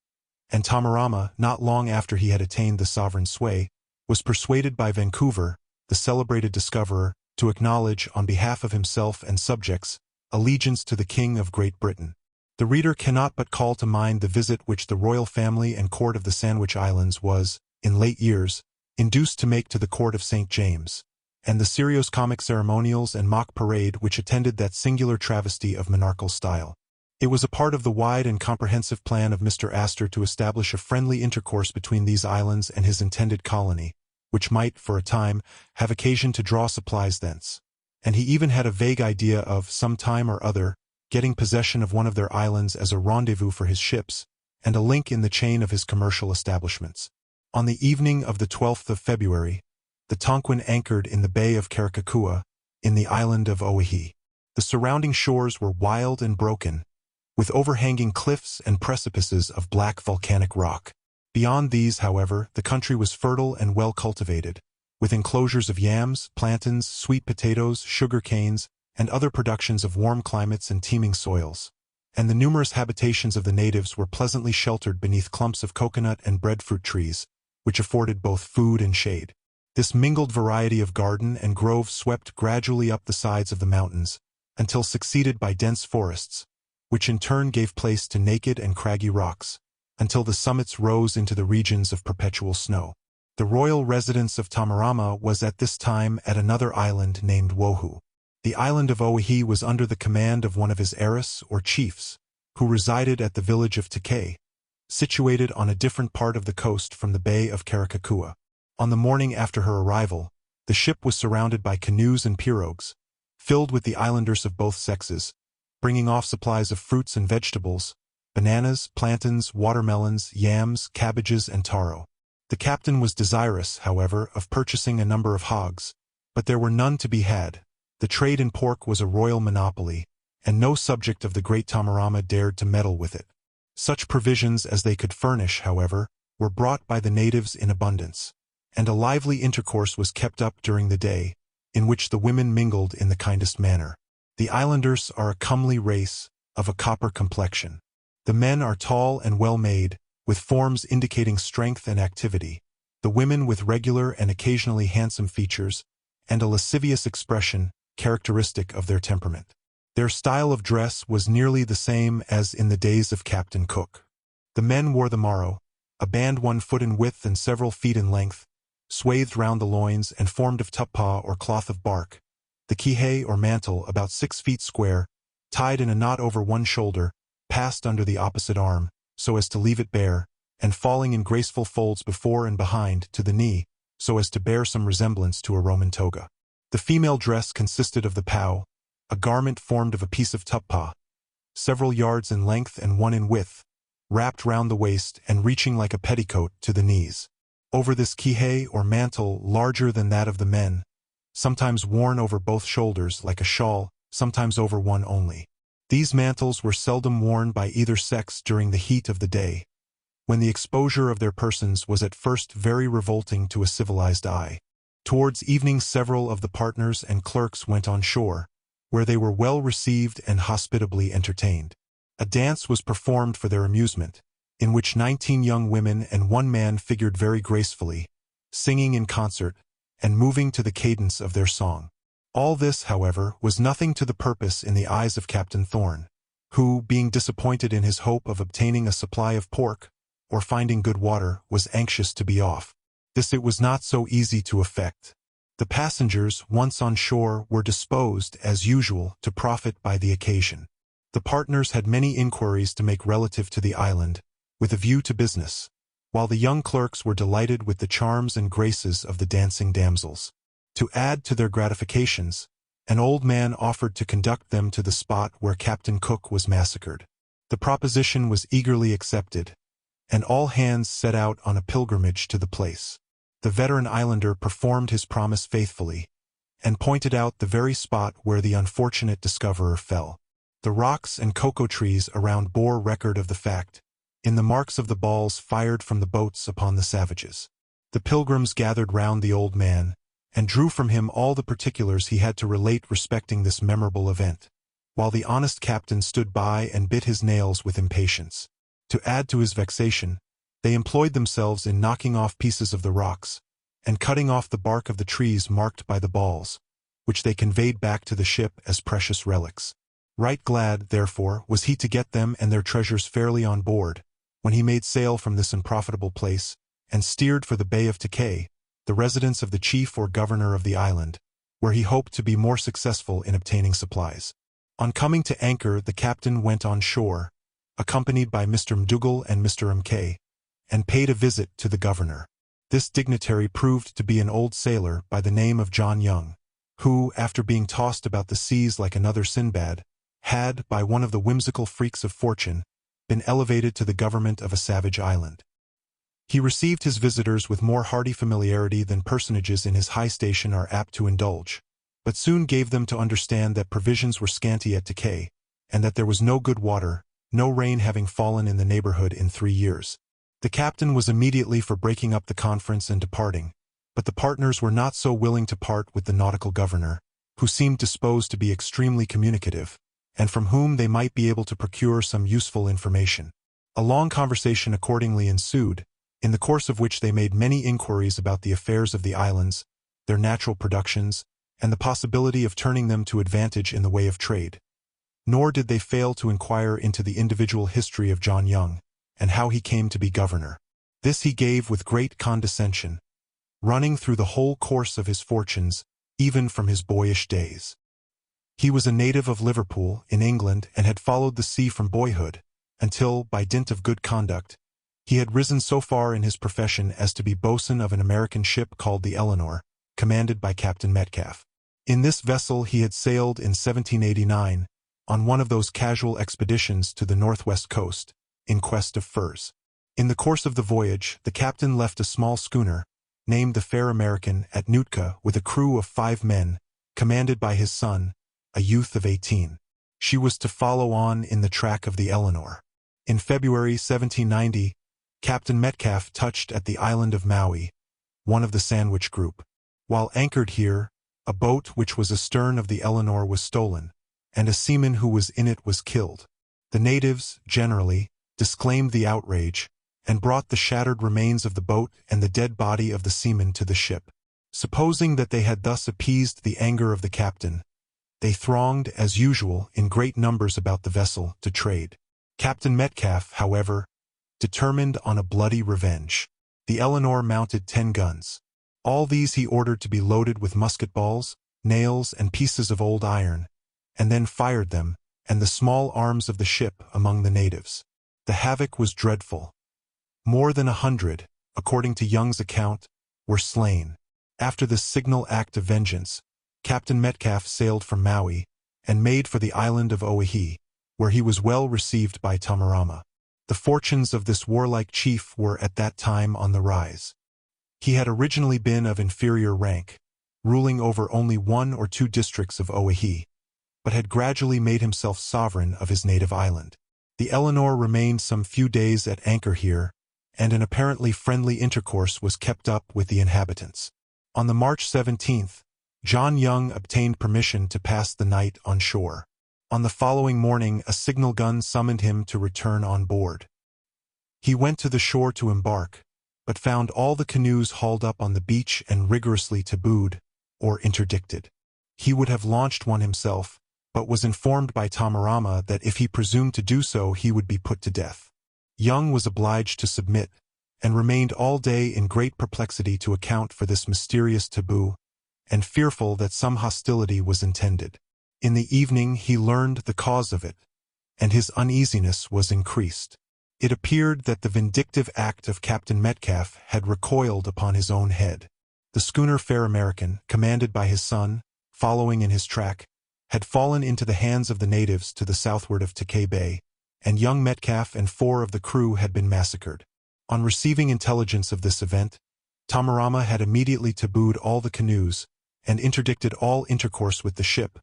and Tamarama, not long after he had attained the sovereign sway, was persuaded by Vancouver, the celebrated discoverer, to acknowledge, on behalf of himself and subjects, allegiance to the King of Great Britain. The reader cannot but call to mind the visit which the royal family and court of the Sandwich Islands was, in late years, induced to make to the court of St. James, and the serious-comic ceremonials and mock parade which attended that singular travesty of monarchical style. It was a part of the wide and comprehensive plan of Mr. Astor to establish a friendly intercourse between these islands and his intended colony, which might, for a time, have occasion to draw supplies thence. And he even had a vague idea of, some time or other, getting possession of one of their islands as a rendezvous for his ships, and a link in the chain of his commercial establishments. On the evening of the 12th of February, the Tonquin anchored in the Bay of Karakakua, in the island of Oahe. The surrounding shores were wild and broken, with overhanging cliffs and precipices of black volcanic rock. Beyond these, however, the country was fertile and well cultivated, with enclosures of yams, plantains, sweet potatoes, sugar canes, and other productions of warm climates and teeming soils, and the numerous habitations of the natives were pleasantly sheltered beneath clumps of coconut and breadfruit trees, which afforded both food and shade. This mingled variety of garden and grove swept gradually up the sides of the mountains, until succeeded by dense forests, which in turn gave place to naked and craggy rocks, until the summits rose into the regions of perpetual snow. The royal residence of Tamarama was at this time at another island named Wohu. The island of Oahe was under the command of one of his eras or chiefs, who resided at the village of Takei, situated on a different part of the coast from the Bay of Karakakua. On the morning after her arrival, the ship was surrounded by canoes and pirogues, filled with the islanders of both sexes, bringing off supplies of fruits and vegetables, bananas, plantains, watermelons, yams, cabbages, and taro. The captain was desirous, however, of purchasing a number of hogs, but there were none to be had. The trade in pork was a royal monopoly, and no subject of the great Tamarama dared to meddle with it. Such provisions as they could furnish, however, were brought by the natives in abundance, and a lively intercourse was kept up during the day, in which the women mingled in the kindest manner. The islanders are a comely race, of a copper complexion. The men are tall and well-made, with forms indicating strength and activity, the women with regular and occasionally handsome features, and a lascivious expression, characteristic of their temperament. Their style of dress was nearly the same as in the days of Captain Cook. The men wore the maro, a band 1 foot in width and several feet in length, swathed round the loins and formed of tuppa or cloth of bark, the kihei or mantle about 6 feet square, tied in a knot over one shoulder, passed under the opposite arm, so as to leave it bare, and falling in graceful folds before and behind to the knee, so as to bear some resemblance to a Roman toga. The female dress consisted of the pau, a garment formed of a piece of tuppa, several yards in length and 1 in width, wrapped round the waist and reaching like a petticoat to the knees. Over this kihei or mantle larger than that of the men, sometimes worn over both shoulders like a shawl, sometimes over one only. These mantles were seldom worn by either sex during the heat of the day, when the exposure of their persons was at first very revolting to a civilized eye. Towards evening several of the partners and clerks went on shore, where they were well received and hospitably entertained. A dance was performed for their amusement, in which 19 young women and 1 man figured very gracefully, singing in concert, and moving to the cadence of their song. All this, however, was nothing to the purpose in the eyes of Captain Thorne, who, being disappointed in his hope of obtaining a supply of pork, or finding good water, was anxious to be off. This it was not so easy to effect. The passengers, once on shore, were disposed, as usual, to profit by the occasion. The partners had many inquiries to make relative to the island, with a view to business, while the young clerks were delighted with the charms and graces of the dancing damsels. To add to their gratifications, an old man offered to conduct them to the spot where Captain Cook was massacred. The proposition was eagerly accepted, and all hands set out on a pilgrimage to the place. The veteran islander performed his promise faithfully, and pointed out the very spot where the unfortunate discoverer fell. The rocks and cocoa trees around bore record of the fact, in the marks of the balls fired from the boats upon the savages. The pilgrims gathered round the old man, and drew from him all the particulars he had to relate respecting this memorable event, while the honest captain stood by and bit his nails with impatience. To add to his vexation, they employed themselves in knocking off pieces of the rocks, and cutting off the bark of the trees marked by the balls, which they conveyed back to the ship as precious relics. Right glad, therefore, was he to get them and their treasures fairly on board, when he made sail from this unprofitable place, and steered for the Bay of Takei, the residence of the chief or governor of the island, where he hoped to be more successful in obtaining supplies. On coming to anchor, the captain went on shore, accompanied by Mr. Mdougall and Mr. Mk, and paid a visit to the governor. This dignitary proved to be an old sailor by the name of John Young, who, after being tossed about the seas like another Sinbad, had, by one of the whimsical freaks of fortune, been elevated to the government of a savage island. He received his visitors with more hearty familiarity than personages in his high station are apt to indulge, but soon gave them to understand that provisions were scanty at Takei, and that there was no good water, no rain having fallen in the neighborhood in 3 years. The captain was immediately for breaking up the conference and departing, but the partners were not so willing to part with the nautical governor, who seemed disposed to be extremely communicative, and from whom they might be able to procure some useful information. A long conversation accordingly ensued, in the course of which they made many inquiries about the affairs of the islands, their natural productions, and the possibility of turning them to advantage in the way of trade. Nor did they fail to inquire into the individual history of John Young, and how he came to be governor. This he gave with great condescension, running through the whole course of his fortunes, even from his boyish days. He was a native of Liverpool, in England, and had followed the sea from boyhood, until, by dint of good conduct, he had risen so far in his profession as to be boatswain of an American ship called the Eleanor, commanded by Captain Metcalfe. In this vessel he had sailed in 1789, on one of those casual expeditions to the northwest coast, in quest of furs. In the course of the voyage, the captain left a small schooner, named the Fair American, at Nootka with a crew of 5 men, commanded by his son, a youth of 18. She was to follow on in the track of the Eleanor. In February 1790, Captain Metcalfe touched at the island of Maui, one of the Sandwich Group. While anchored here, a boat which was astern of the Eleanor was stolen, and a seaman who was in it was killed. The natives, generally, disclaimed the outrage, and brought the shattered remains of the boat and the dead body of the seaman to the ship. Supposing that they had thus appeased the anger of the captain, they thronged, as usual, in great numbers about the vessel, to trade. Captain Metcalfe, however, determined on a bloody revenge. The Eleanor mounted 10 guns. All these he ordered to be loaded with musket balls, nails, and pieces of old iron, and then fired them, and the small arms of the ship, among the natives. The havoc was dreadful. More than 100, according to Young's account, were slain. After this signal act of vengeance, Captain Metcalfe sailed from Maui, and made for the island of Oahe, where he was well received by Tamarama. The fortunes of this warlike chief were at that time on the rise. He had originally been of inferior rank, ruling over only 1 or 2 districts of Oahe, but had gradually made himself sovereign of his native island. The Eleanor remained some few days at anchor here, and an apparently friendly intercourse was kept up with the inhabitants. On the March 17th, John Young obtained permission to pass the night on shore. On the following morning a signal gun summoned him to return on board. He went to the shore to embark, but found all the canoes hauled up on the beach and rigorously tabooed, or interdicted. He would have launched one himself, but was informed by Tamarama that if he presumed to do so he would be put to death. Young was obliged to submit, and remained all day in great perplexity to account for this mysterious taboo, and fearful that some hostility was intended. In the evening he learned the cause of it, and his uneasiness was increased. It appeared that the vindictive act of Captain Metcalfe had recoiled upon his own head. The schooner Fair American, commanded by his son, following in his track, had fallen into the hands of the natives to the southward of Takei Bay, and young Metcalfe and 4 of the crew had been massacred. On receiving intelligence of this event, Tamarama had immediately tabooed all the canoes, and interdicted all intercourse with the ship,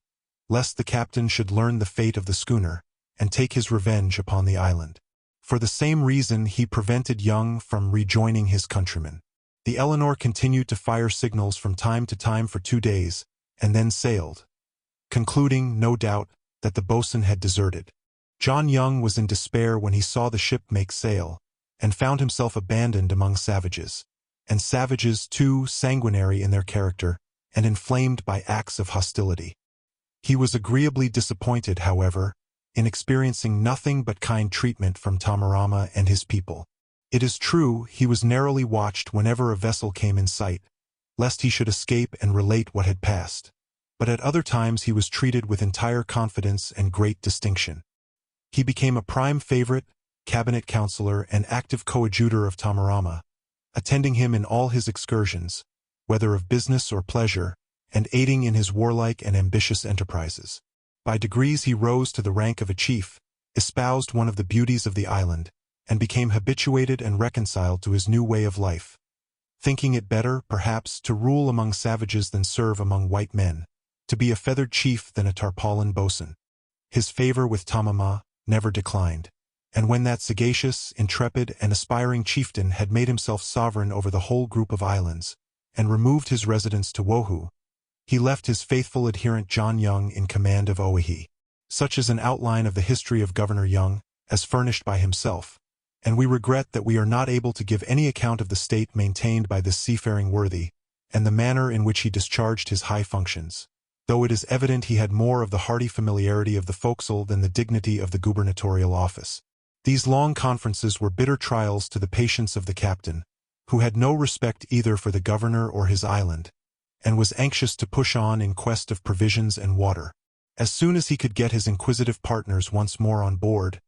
lest the captain should learn the fate of the schooner, and take his revenge upon the island. For the same reason he prevented Young from rejoining his countrymen. The Eleanor continued to fire signals from time to time for 2 days, and then sailed, concluding, no doubt, that the boatswain had deserted. John Young was in despair when he saw the ship make sail, and found himself abandoned among savages, and savages, too, sanguinary in their character, and inflamed by acts of hostility. He was agreeably disappointed, however, in experiencing nothing but kind treatment from Tamarama and his people. It is true, he was narrowly watched whenever a vessel came in sight, lest he should escape and relate what had passed, but at other times he was treated with entire confidence and great distinction. He became a prime favorite, cabinet counselor, and active coadjutor of Tamarama, attending him in all his excursions, whether of business or pleasure, and aiding in his warlike and ambitious enterprises. By degrees he rose to the rank of a chief, espoused one of the beauties of the island, and became habituated and reconciled to his new way of life, thinking it better, perhaps, to rule among savages than serve among white men, to be a feathered chief than a tarpaulin boatswain. His favor with Tamama never declined, and when that sagacious, intrepid, and aspiring chieftain had made himself sovereign over the whole group of islands, and removed his residence to Wohu, he left his faithful adherent John Young in command of Oahe. Such is an outline of the history of Governor Young, as furnished by himself, and we regret that we are not able to give any account of the state maintained by this seafaring worthy, and the manner in which he discharged his high functions, though it is evident he had more of the hearty familiarity of the forecastle than the dignity of the gubernatorial office. These long conferences were bitter trials to the patience of the captain, who had no respect either for the governor or his island, and was anxious to push on in quest of provisions and water. As soon as he could get his inquisitive partners once more on board,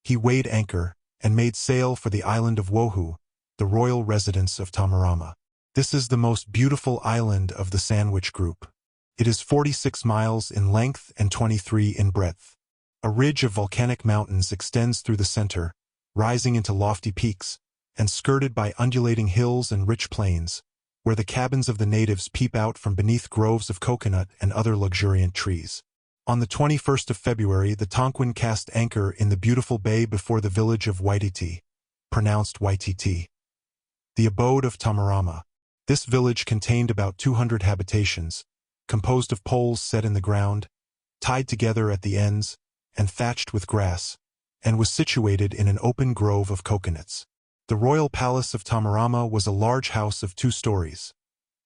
he weighed anchor and made sail for the island of Wohu, the royal residence of Tamarama. This is the most beautiful island of the Sandwich Group. It is 46 miles in length and 23 in breadth. A ridge of volcanic mountains extends through the center, rising into lofty peaks, and skirted by undulating hills and rich plains, where the cabins of the natives peep out from beneath groves of coconut and other luxuriant trees. On the 21st of February, the Tonquin cast anchor in the beautiful bay before the village of Waititi, pronounced Waititi, the abode of Tamarama. This village contained about 200 habitations, composed of poles set in the ground, tied together at the ends, and thatched with grass, and was situated in an open grove of coconuts. The royal palace of Tamarama was a large house of 2 stories,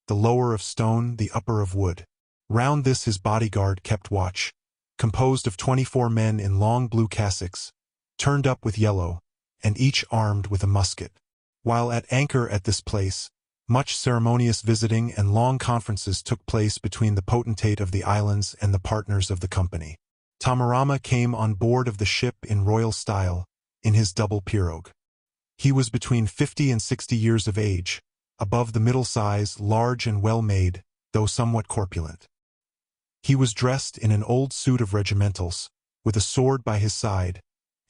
the lower of stone, the upper of wood. Round this his bodyguard kept watch, composed of 24 men in long blue cassocks, turned up with yellow, and each armed with a musket. While at anchor at this place, much ceremonious visiting and long conferences took place between the potentate of the islands and the partners of the company. Tamarama came on board of the ship in royal style, in his double pirogue. He was between 50 and 60 years of age, above the middle size, large and well-made, though somewhat corpulent. He was dressed in an old suit of regimentals, with a sword by his side,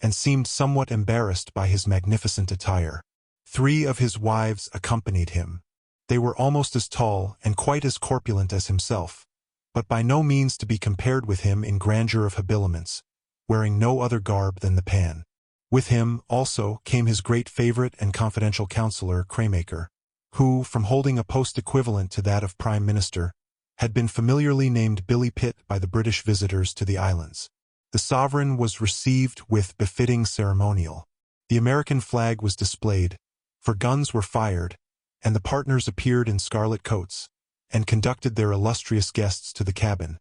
and seemed somewhat embarrassed by his magnificent attire. 3 of his wives accompanied him. They were almost as tall and quite as corpulent as himself, but by no means to be compared with him in grandeur of habiliments, wearing no other garb than the pan. With him, also, came his great favorite and confidential counselor, Craymaker, who, from holding a post equivalent to that of Prime Minister, had been familiarly named Billy Pitt by the British visitors to the islands. The sovereign was received with befitting ceremonial. The American flag was displayed, for guns were fired, and the partners appeared in scarlet coats, and conducted their illustrious guests to the cabin,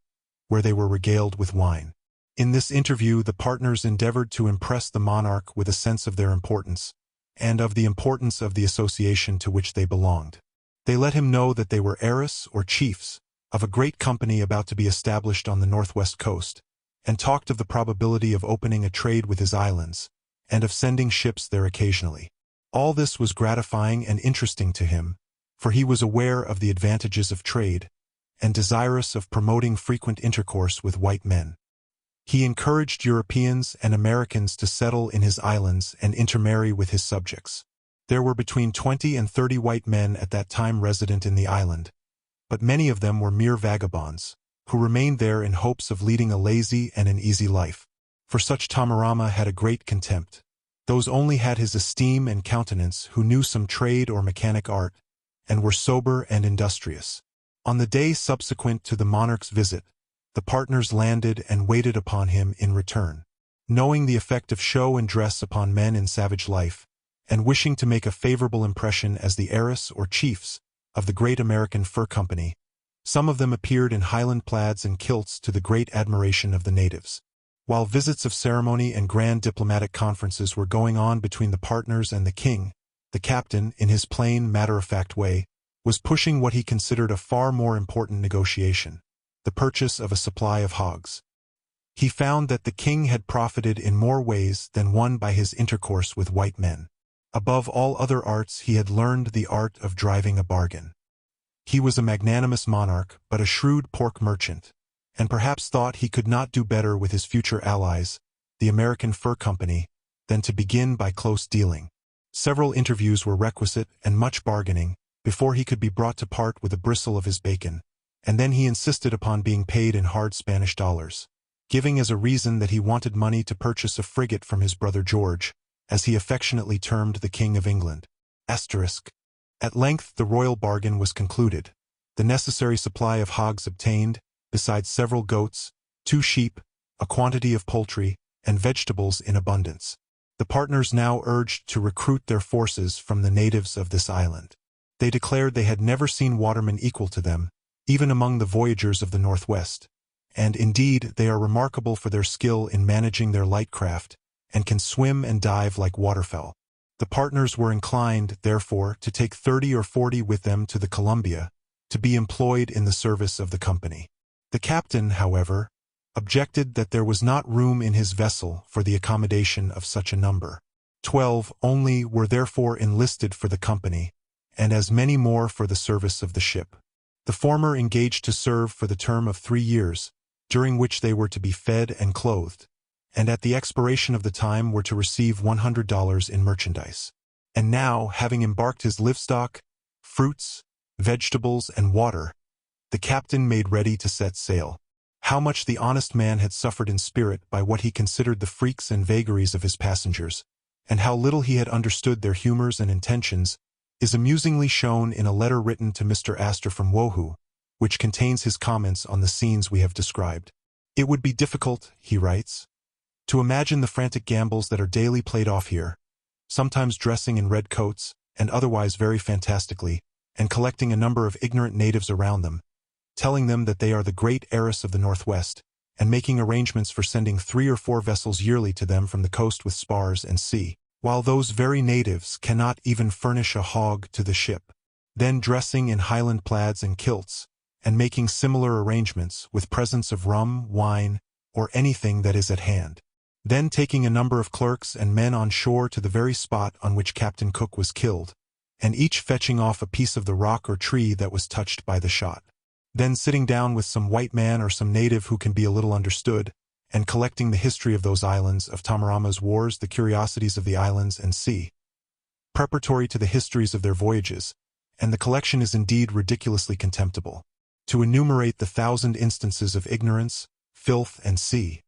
where they were regaled with wine. In this interview the partners endeavored to impress the monarch with a sense of their importance, and of the importance of the association to which they belonged. They let him know that they were heirs or chiefs of a great company about to be established on the northwest coast, and talked of the probability of opening a trade with his islands, and of sending ships there occasionally. All this was gratifying and interesting to him, for he was aware of the advantages of trade, and desirous of promoting frequent intercourse with white men. He encouraged Europeans and Americans to settle in his islands and intermarry with his subjects. There were between 20 and 30 white men at that time resident in the island, but many of them were mere vagabonds, who remained there in hopes of leading a lazy and an easy life. For such Tamarama had a great contempt. Those only had his esteem and countenance who knew some trade or mechanic art, and were sober and industrious. On the day subsequent to the monarch's visit, the partners landed and waited upon him in return. Knowing the effect of show and dress upon men in savage life, and wishing to make a favorable impression as the heiress or chiefs of the great American Fur Company, some of them appeared in Highland plaids and kilts to the great admiration of the natives. While visits of ceremony and grand diplomatic conferences were going on between the partners and the king, the captain, in his plain, matter-of-fact way, was pushing what he considered a far more important negotiation: the purchase of a supply of hogs. He found that the king had profited in more ways than one by his intercourse with white men. Above all other arts he had learned the art of driving a bargain. He was a magnanimous monarch, but a shrewd pork merchant, and perhaps thought he could not do better with his future allies, the American Fur Company, than to begin by close dealing. Several interviews were requisite and much bargaining before he could be brought to part with a bristle of his bacon, and then he insisted upon being paid in hard Spanish dollars, giving as a reason that he wanted money to purchase a frigate from his brother George, as he affectionately termed the King of England. Asterisk. At length the royal bargain was concluded, the necessary supply of hogs obtained, besides several goats, 2 sheep, a quantity of poultry, and vegetables in abundance. The partners now urged to recruit their forces from the natives of this island. They declared they had never seen watermen equal to them, even among the voyagers of the Northwest, and indeed they are remarkable for their skill in managing their light craft, and can swim and dive like waterfowl. The partners were inclined, therefore, to take 30 or 40 with them to the Columbia, to be employed in the service of the company. The captain, however, objected that there was not room in his vessel for the accommodation of such a number. 12 only were therefore enlisted for the company, and as many more for the service of the ship. The former engaged to serve for the term of 3 years, during which they were to be fed and clothed, and at the expiration of the time were to receive $100 in merchandise. And now, having embarked his livestock, fruits, vegetables, and water, the captain made ready to set sail. How much the honest man had suffered in spirit by what he considered the freaks and vagaries of his passengers, and how little he had understood their humors and intentions, is amusingly shown in a letter written to Mr. Astor from Wohoo, which contains his comments on the scenes we have described. It would be difficult, he writes, to imagine the frantic gambols that are daily played off here, sometimes dressing in red coats, and otherwise very fantastically, and collecting a number of ignorant natives around them, telling them that they are the great heiress of the Northwest, and making arrangements for sending 3 or 4 vessels yearly to them from the coast with spars and sea, while those very natives cannot even furnish a hog to the ship. Then dressing in Highland plaids and kilts, and making similar arrangements with presents of rum, wine, or anything that is at hand. Then taking a number of clerks and men on shore to the very spot on which Captain Cook was killed, and each fetching off a piece of the rock or tree that was touched by the shot. Then sitting down with some white man or some native who can be a little understood, and collecting the history of those islands, of Tamarama's wars, the curiosities of the islands and sea, preparatory to the histories of their voyages, and the collection is indeed ridiculously contemptible. To enumerate the 1,000 instances of ignorance, filth, and sea,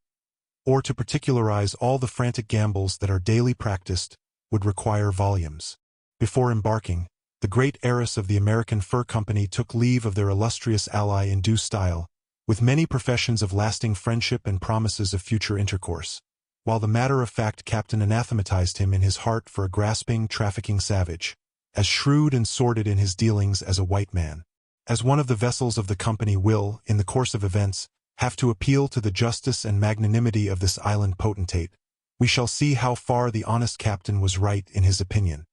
or to particularize all the frantic gambols that are daily practiced, would require volumes. Before embarking, the great heiress of the American Fur Company took leave of their illustrious ally in due style, with many professions of lasting friendship and promises of future intercourse, while the matter-of-fact captain anathematized him in his heart for a grasping, trafficking savage, as shrewd and sordid in his dealings as a white man. As one of the vessels of the company will, in the course of events, have to appeal to the justice and magnanimity of this island potentate, we shall see how far the honest captain was right in his opinion.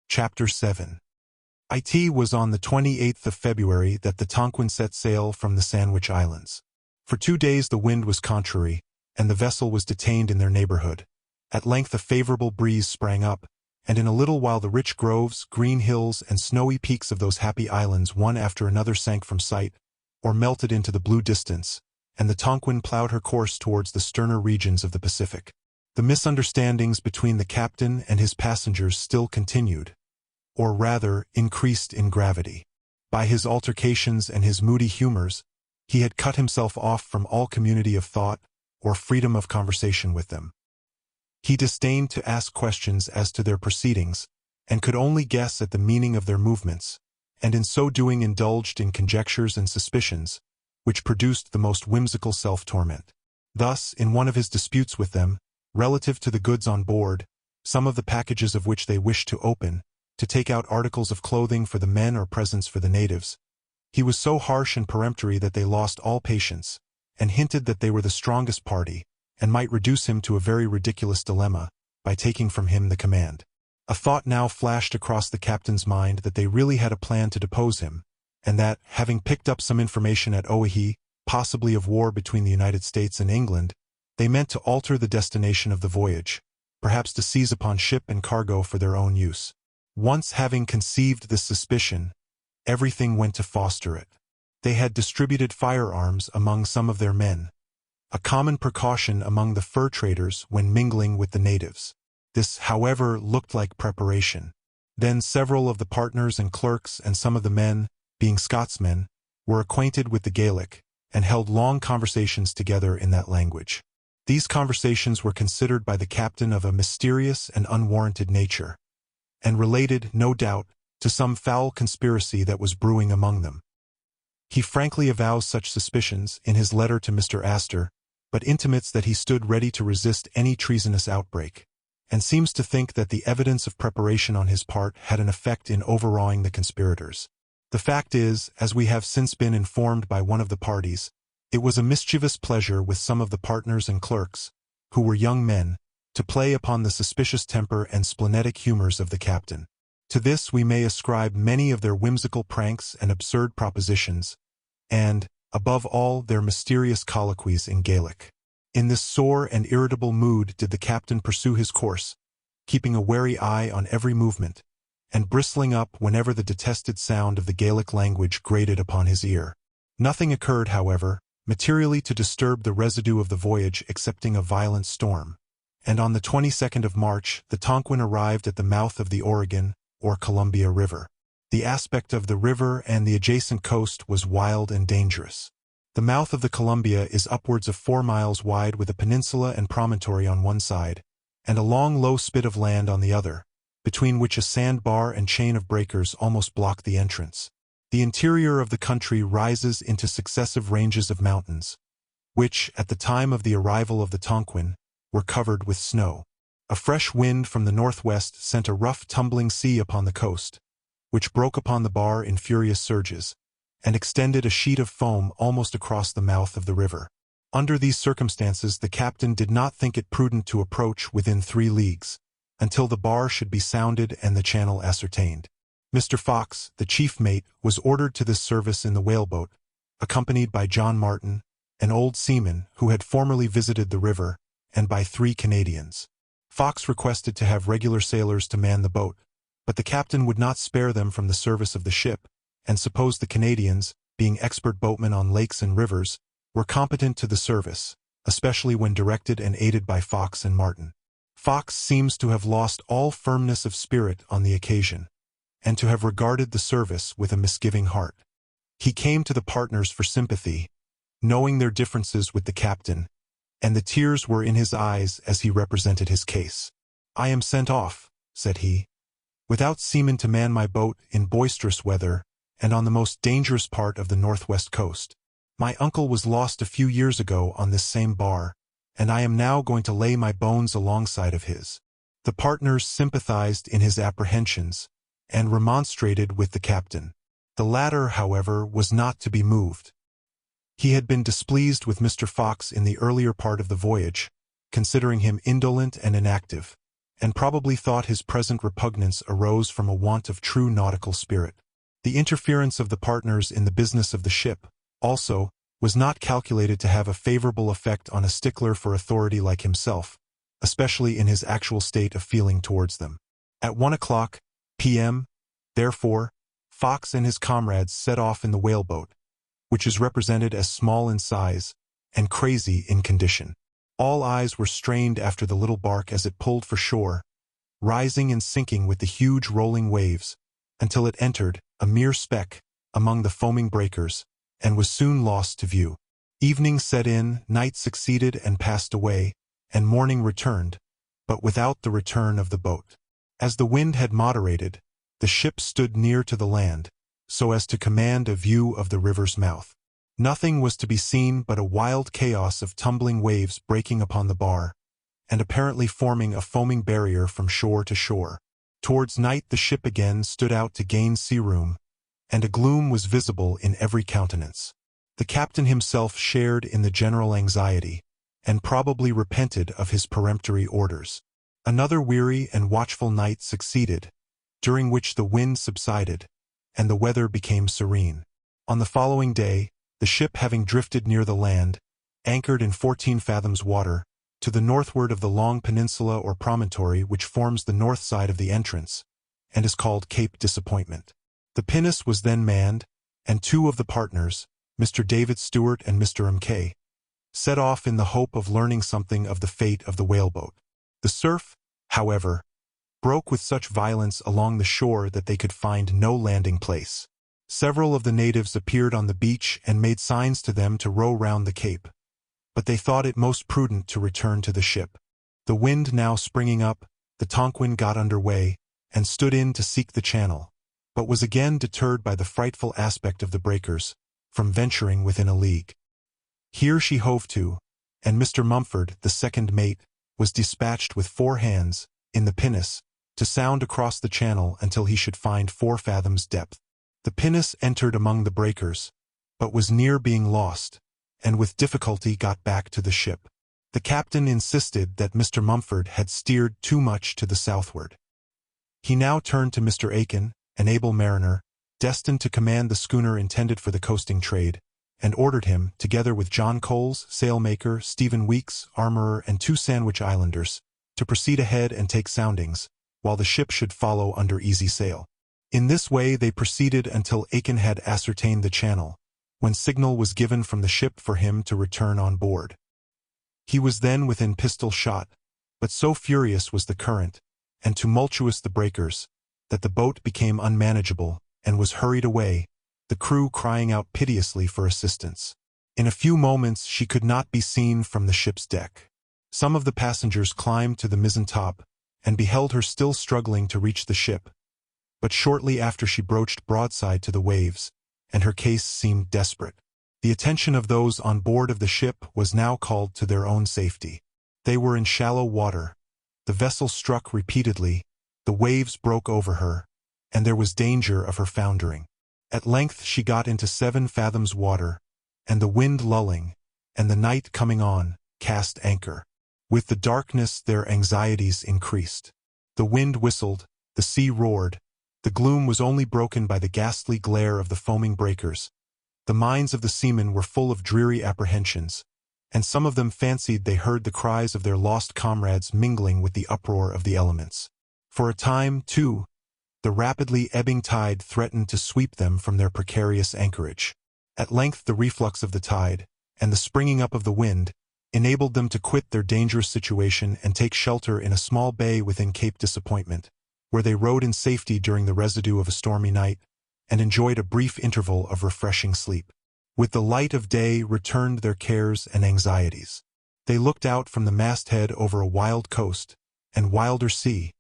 Chapter 7. It was on the 28th of February that the Tonquin set sail from the Sandwich Islands. For 2 days the wind was contrary, and the vessel was detained in their neighborhood. At length a favorable breeze sprang up, and in a little while the rich groves, green hills, and snowy peaks of those happy islands one after another sank from sight, or melted into the blue distance, and the Tonquin plowed her course towards the sterner regions of the Pacific. The misunderstandings between the captain and his passengers still continued, or rather increased in gravity. By his altercations and his moody humors, he had cut himself off from all community of thought or freedom of conversation with them. He disdained to ask questions as to their proceedings, and could only guess at the meaning of their movements, and in so doing indulged in conjectures and suspicions, which produced the most whimsical self-torment. Thus, in one of his disputes with them, relative to the goods on board, some of the packages of which they wished to open, to take out articles of clothing for the men or presents for the natives, he was so harsh and peremptory that they lost all patience, and hinted that they were the strongest party, and might reduce him to a very ridiculous dilemma, by taking from him the command. A thought now flashed across the captain's mind that they really had a plan to depose him, and that, having picked up some information at Oahe, possibly of war between the United States and England, they meant to alter the destination of the voyage, perhaps to seize upon ship and cargo for their own use. Once having conceived this suspicion, everything went to foster it. They had distributed firearms among some of their men, a common precaution among the fur traders when mingling with the natives. This, however, looked like preparation. Then several of the partners and clerks and some of the men, being Scotsmen, were acquainted with the Gaelic, and held long conversations together in that language. These conversations were considered by the captain of a mysterious and unwarranted nature, and related, no doubt, to some foul conspiracy that was brewing among them. He frankly avows such suspicions in his letter to Mr. Astor, but intimates that he stood ready to resist any treasonous outbreak, and seems to think that the evidence of preparation on his part had an effect in overawing the conspirators. The fact is, as we have since been informed by one of the parties, it was a mischievous pleasure with some of the partners and clerks, who were young men, to play upon the suspicious temper and splenetic humors of the captain. To this we may ascribe many of their whimsical pranks and absurd propositions, and, above all, their mysterious colloquies in Gaelic. In this sore and irritable mood did the captain pursue his course, keeping a wary eye on every movement, and bristling up whenever the detested sound of the Gaelic language grated upon his ear. Nothing occurred, however, materially to disturb the residue of the voyage excepting a violent storm, and on the 22nd of March the Tonquin arrived at the mouth of the Oregon, or Columbia River. The aspect of the river and the adjacent coast was wild and dangerous. The mouth of the Columbia is upwards of 4 miles wide with a peninsula and promontory on one side, and a long low spit of land on the other, between which a sandbar and chain of breakers almost block the entrance. The interior of the country rises into successive ranges of mountains, which, at the time of the arrival of the Tonquin, were covered with snow. A fresh wind from the northwest sent a rough tumbling sea upon the coast, which broke upon the bar in furious surges, and extended a sheet of foam almost across the mouth of the river. Under these circumstances the captain did not think it prudent to approach within 3 leagues, until the bar should be sounded and the channel ascertained. Mr. Fox, the chief mate, was ordered to this service in the whaleboat, accompanied by John Martin, an old seaman who had formerly visited the river, and by 3 Canadians. Fox requested to have regular sailors to man the boat, but the captain would not spare them from the service of the ship, and supposed the Canadians, being expert boatmen on lakes and rivers, were competent to the service, especially when directed and aided by Fox and Martin. Fox seems to have lost all firmness of spirit on the occasion, and to have regarded the service with a misgiving heart. He came to the partners for sympathy, knowing their differences with the captain, and the tears were in his eyes as he represented his case. "I am sent off," said he, "without seamen to man my boat in boisterous weather and on the most dangerous part of the northwest coast. My uncle was lost a few years ago on this same bar, and I am now going to lay my bones alongside of his." The partners sympathized in his apprehensions, and remonstrated with the captain. The latter, however, was not to be moved. He had been displeased with Mr. Fox in the earlier part of the voyage, considering him indolent and inactive, and probably thought his present repugnance arose from a want of true nautical spirit. The interference of the partners in the business of the ship, also, was not calculated to have a favorable effect on a stickler for authority like himself, especially in his actual state of feeling towards them. At 1 p.m., therefore, Fox and his comrades set off in the whaleboat, which is represented as small in size and crazy in condition. All eyes were strained after the little bark as it pulled for shore, rising and sinking with the huge rolling waves, until it entered, a mere speck, among the foaming breakers, and was soon lost to view. Evening set in, night succeeded and passed away, and morning returned, but without the return of the boat. As the wind had moderated, the ship stood near to the land, so as to command a view of the river's mouth. Nothing was to be seen but a wild chaos of tumbling waves breaking upon the bar, and apparently forming a foaming barrier from shore to shore. Towards night the ship again stood out to gain sea-room, and a gloom was visible in every countenance. The captain himself shared in the general anxiety, and probably repented of his peremptory orders. Another weary and watchful night succeeded, during which the wind subsided, and the weather became serene. On the following day, the ship having drifted near the land, anchored in 14 fathoms water, to the northward of the long peninsula or promontory which forms the north side of the entrance, and is called Cape Disappointment. The pinnace was then manned, and 2 of the partners, Mr. David Stewart and Mr. M.K., set off in the hope of learning something of the fate of the whaleboat. The surf, however, broke with such violence along the shore that they could find no landing place. Several of the natives appeared on the beach and made signs to them to row round the cape, but they thought it most prudent to return to the ship. The wind now springing up, the Tonquin got under way, and stood in to seek the channel, but was again deterred by the frightful aspect of the breakers, from venturing within a league. Here she hove to, and Mr. Mumford, the second mate, was dispatched with 4 hands, in the pinnace, to sound across the channel until he should find 4 fathoms depth. The pinnace entered among the breakers, but was near being lost, and with difficulty got back to the ship. The captain insisted that Mr. Mumford had steered too much to the southward. He now turned to Mr. Aiken, an able mariner, destined to command the schooner intended for the coasting trade, and ordered him, together with John Coles, sailmaker, Stephen Weeks, armorer, and 2 Sandwich Islanders, to proceed ahead and take soundings, while the ship should follow under easy sail. In this way they proceeded until Aiken had ascertained the channel, when signal was given from the ship for him to return on board. He was then within pistol shot, but so furious was the current, and tumultuous the breakers, that the boat became unmanageable, and was hurried away, the crew crying out piteously for assistance. In a few moments she could not be seen from the ship's deck. Some of the passengers climbed to the mizzen top, and beheld her still struggling to reach the ship, but shortly after she broached broadside to the waves, and her case seemed desperate. The attention of those on board of the ship was now called to their own safety. They were in shallow water, the vessel struck repeatedly, the waves broke over her, and there was danger of her foundering. At length she got into 7 fathoms water, and the wind lulling, and the night coming on, cast anchor. With the darkness their anxieties increased. The wind whistled, the sea roared, the gloom was only broken by the ghastly glare of the foaming breakers. The minds of the seamen were full of dreary apprehensions, and some of them fancied they heard the cries of their lost comrades mingling with the uproar of the elements. For a time, too, the rapidly ebbing tide threatened to sweep them from their precarious anchorage. At length the reflux of the tide, and the springing up of the wind, enabled them to quit their dangerous situation and take shelter in a small bay within Cape Disappointment, where they rode in safety during the residue of a stormy night, and enjoyed a brief interval of refreshing sleep. With the light of day returned their cares and anxieties. They looked out from the masthead over a wild coast, and wilder sea,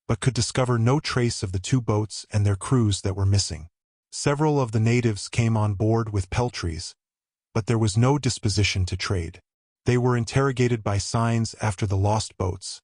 but could discover no trace of the 2 boats and their crews that were missing. Several of the natives came on board with peltries, but there was no disposition to trade. They were interrogated by signs after the lost boats,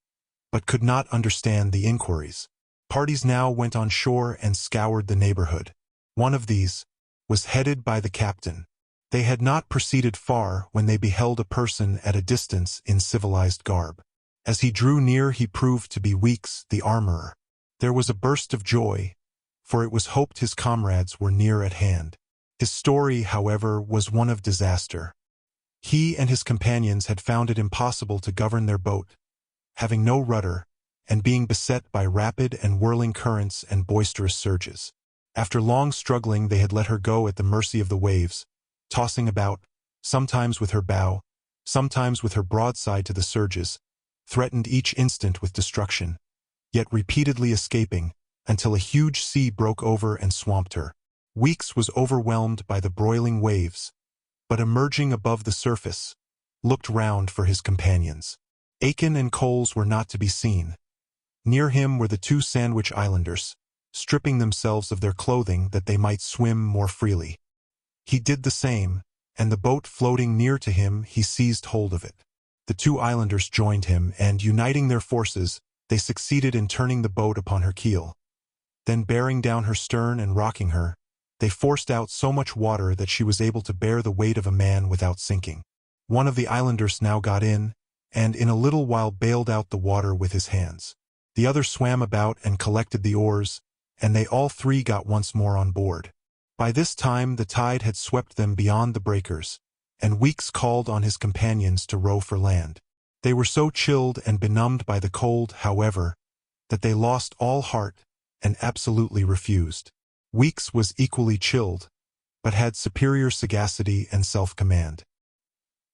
but could not understand the inquiries. Parties now went on shore and scoured the neighborhood. One of these was headed by the captain. They had not proceeded far when they beheld a person at a distance in civilized garb. As he drew near he proved to be Weeks, the armorer. There was a burst of joy, for it was hoped his comrades were near at hand. His story, however, was one of disaster. He and his companions had found it impossible to govern their boat, having no rudder, and being beset by rapid and whirling currents and boisterous surges. After long struggling they had let her go at the mercy of the waves, tossing about, sometimes with her bow, sometimes with her broadside to the surges, threatened each instant with destruction, yet repeatedly escaping, until a huge sea broke over and swamped her. Weeks was overwhelmed by the broiling waves, but emerging above the surface, looked round for his companions. Aiken and Coles were not to be seen. Near him were the 2 Sandwich Islanders, stripping themselves of their clothing that they might swim more freely. He did the same, and the boat floating near to him he seized hold of it. The 2 islanders joined him, and uniting their forces, they succeeded in turning the boat upon her keel. Then bearing down her stern and rocking her, they forced out so much water that she was able to bear the weight of a man without sinking. One of the islanders now got in, and in a little while bailed out the water with his hands. The other swam about and collected the oars, and they all 3 got once more on board. By this time the tide had swept them beyond the breakers, and Weeks called on his companions to row for land. They were so chilled and benumbed by the cold, however, that they lost all heart and absolutely refused. Weeks was equally chilled, but had superior sagacity and self-command.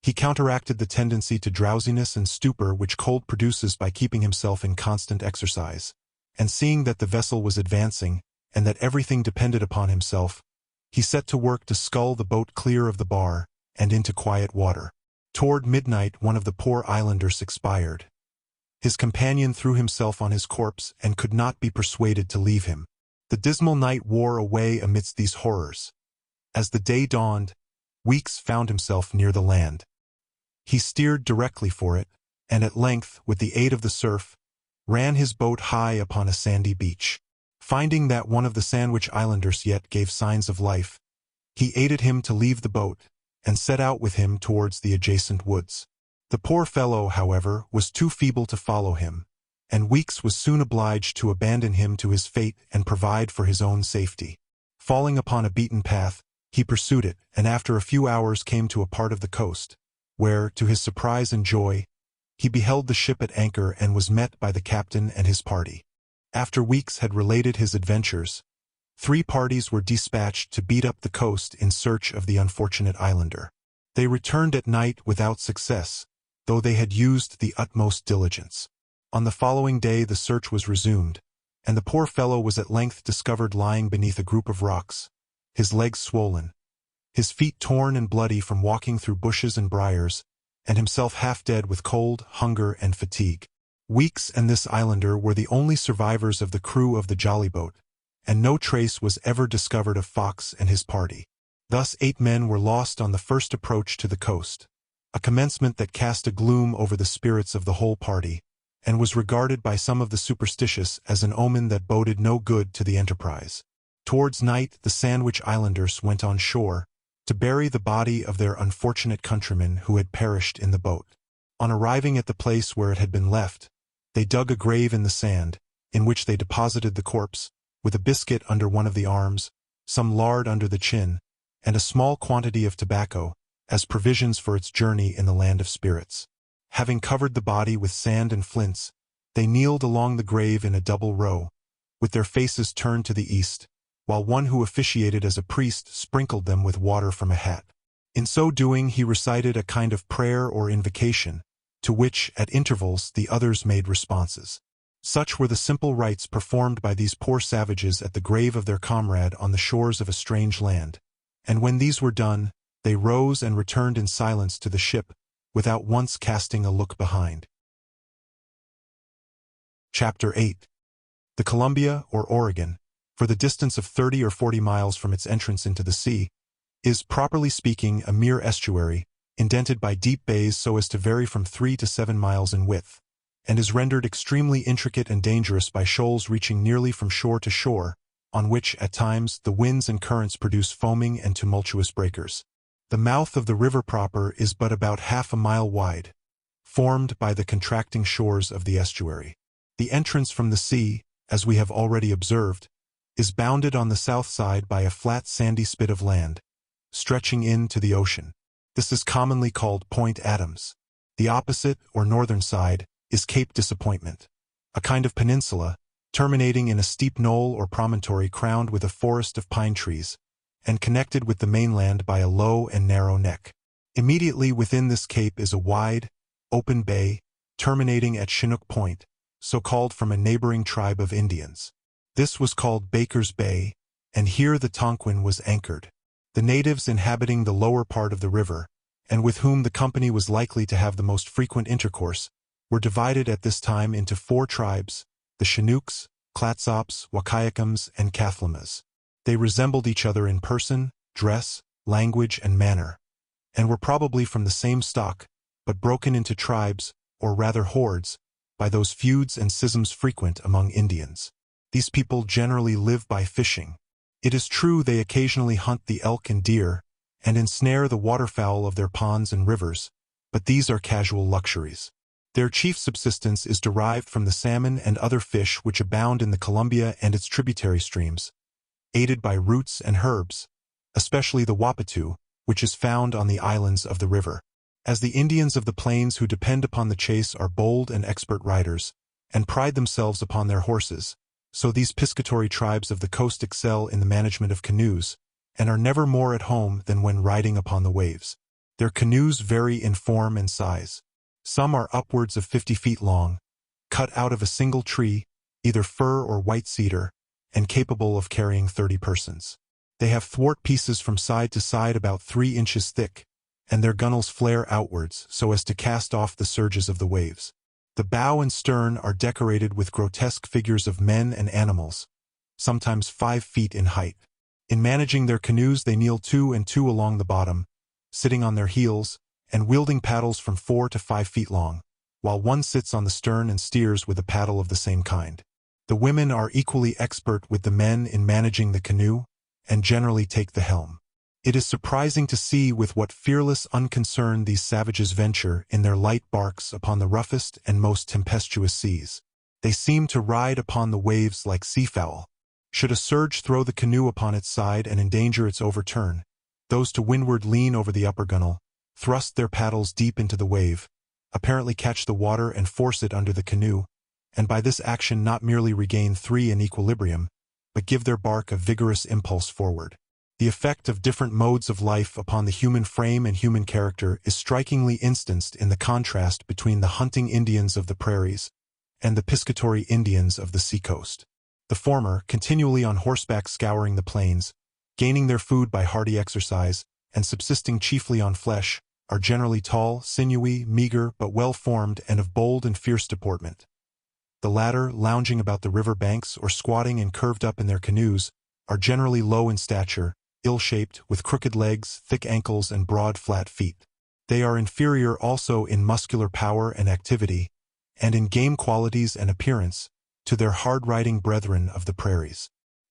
He counteracted the tendency to drowsiness and stupor which cold produces by keeping himself in constant exercise, and seeing that the vessel was advancing, and that everything depended upon himself, he set to work to scull the boat clear of the bar, and into quiet water. Toward midnight one of the poor islanders expired. His companion threw himself on his corpse and could not be persuaded to leave him. The dismal night wore away amidst these horrors. As the day dawned, Weeks found himself near the land. He steered directly for it, and at length, with the aid of the surf, ran his boat high upon a sandy beach. Finding that one of the Sandwich Islanders yet gave signs of life, he aided him to leave the boat, and set out with him towards the adjacent woods. The poor fellow, however, was too feeble to follow him, and Weeks was soon obliged to abandon him to his fate and provide for his own safety. Falling upon a beaten path, he pursued it, and after a few hours came to a part of the coast, where, to his surprise and joy, he beheld the ship at anchor and was met by the captain and his party. After Weeks had related his adventures, 3 parties were dispatched to beat up the coast in search of the unfortunate islander. They returned at night without success, though they had used the utmost diligence. On the following day the search was resumed, and the poor fellow was at length discovered lying beneath a group of rocks, his legs swollen, his feet torn and bloody from walking through bushes and briars, and himself half dead with cold, hunger, and fatigue. Weeks and this islander were the only survivors of the crew of the jollyboat, and no trace was ever discovered of Fox and his party. Thus 8 men were lost on the first approach to the coast, a commencement that cast a gloom over the spirits of the whole party, and was regarded by some of the superstitious as an omen that boded no good to the enterprise. Towards night the Sandwich Islanders went on shore to bury the body of their unfortunate countryman who had perished in the boat. On arriving at the place where it had been left, they dug a grave in the sand, in which they deposited the corpse, with a biscuit under one of the arms, some lard under the chin, and a small quantity of tobacco, as provisions for its journey in the land of spirits. Having covered the body with sand and flints, they kneeled along the grave in a double row, with their faces turned to the east, while one who officiated as a priest sprinkled them with water from a hat. In so doing he recited a kind of prayer or invocation, to which, at intervals, the others made responses. Such were the simple rites performed by these poor savages at the grave of their comrade on the shores of a strange land, and when these were done, they rose and returned in silence to the ship, without once casting a look behind. Chapter 8. The Columbia, or Oregon, for the distance of 30 or 40 miles from its entrance into the sea, is, properly speaking, a mere estuary, indented by deep bays so as to vary from 3 to 7 miles in width, and is rendered extremely intricate and dangerous by shoals reaching nearly from shore to shore, on which, at times, the winds and currents produce foaming and tumultuous breakers. The mouth of the river proper is but about half a mile wide, formed by the contracting shores of the estuary. The entrance from the sea, as we have already observed, is bounded on the south side by a flat sandy spit of land, stretching in to the ocean. This is commonly called Point Adams. The opposite, or northern side, is Cape Disappointment, a kind of peninsula, terminating in a steep knoll or promontory crowned with a forest of pine trees, and connected with the mainland by a low and narrow neck. Immediately within this cape is a wide, open bay, terminating at Chinook Point, so called from a neighboring tribe of Indians. This was called Baker's Bay, and here the Tonquin was anchored. The natives inhabiting the lower part of the river, and with whom the company was likely to have the most frequent intercourse, were divided at this time into 4 tribes, the Chinooks, Clatsops, Wakayakoms, and Cathlemas. They resembled each other in person, dress, language, and manner, and were probably from the same stock, but broken into tribes, or rather hordes, by those feuds and schisms frequent among Indians. These people generally live by fishing. It is true they occasionally hunt the elk and deer, and ensnare the waterfowl of their ponds and rivers, but these are casual luxuries. Their chief subsistence is derived from the salmon and other fish which abound in the Columbia and its tributary streams, aided by roots and herbs, especially the wappatoo, which is found on the islands of the river. As the Indians of the plains who depend upon the chase are bold and expert riders, and pride themselves upon their horses, so these piscatory tribes of the coast excel in the management of canoes, and are never more at home than when riding upon the waves. Their canoes vary in form and size. Some are upwards of 50 feet long, cut out of a single tree, either fir or white cedar, and capable of carrying 30 persons. They have thwart pieces from side to side about 3 inches thick, and their gunnels flare outwards so as to cast off the surges of the waves. The bow and stern are decorated with grotesque figures of men and animals, sometimes 5 feet in height. In managing their canoes they kneel 2 and 2 along the bottom, sitting on their heels, and wielding paddles from 4 to 5 feet long, while one sits on the stern and steers with a paddle of the same kind. The women are equally expert with the men in managing the canoe, and generally take the helm. It is surprising to see with what fearless unconcern these savages venture in their light barks upon the roughest and most tempestuous seas. They seem to ride upon the waves like seafowl. Should a surge throw the canoe upon its side and endanger its overturn, those to windward lean over the upper gunwale, thrust their paddles deep into the wave, apparently catch the water and force it under the canoe, and by this action not merely regain three in equilibrium, but give their bark a vigorous impulse forward. The effect of different modes of life upon the human frame and human character is strikingly instanced in the contrast between the hunting Indians of the prairies and the piscatory Indians of the seacoast. The former, continually on horseback scouring the plains, gaining their food by hardy exercise, and subsisting chiefly on flesh, are generally tall, sinewy, meager, but well-formed and of bold and fierce deportment. The latter, lounging about the river banks or squatting and curved up in their canoes, are generally low in stature, ill-shaped, with crooked legs, thick ankles, and broad, flat feet. They are inferior also in muscular power and activity, and in game qualities and appearance, to their hard-riding brethren of the prairies.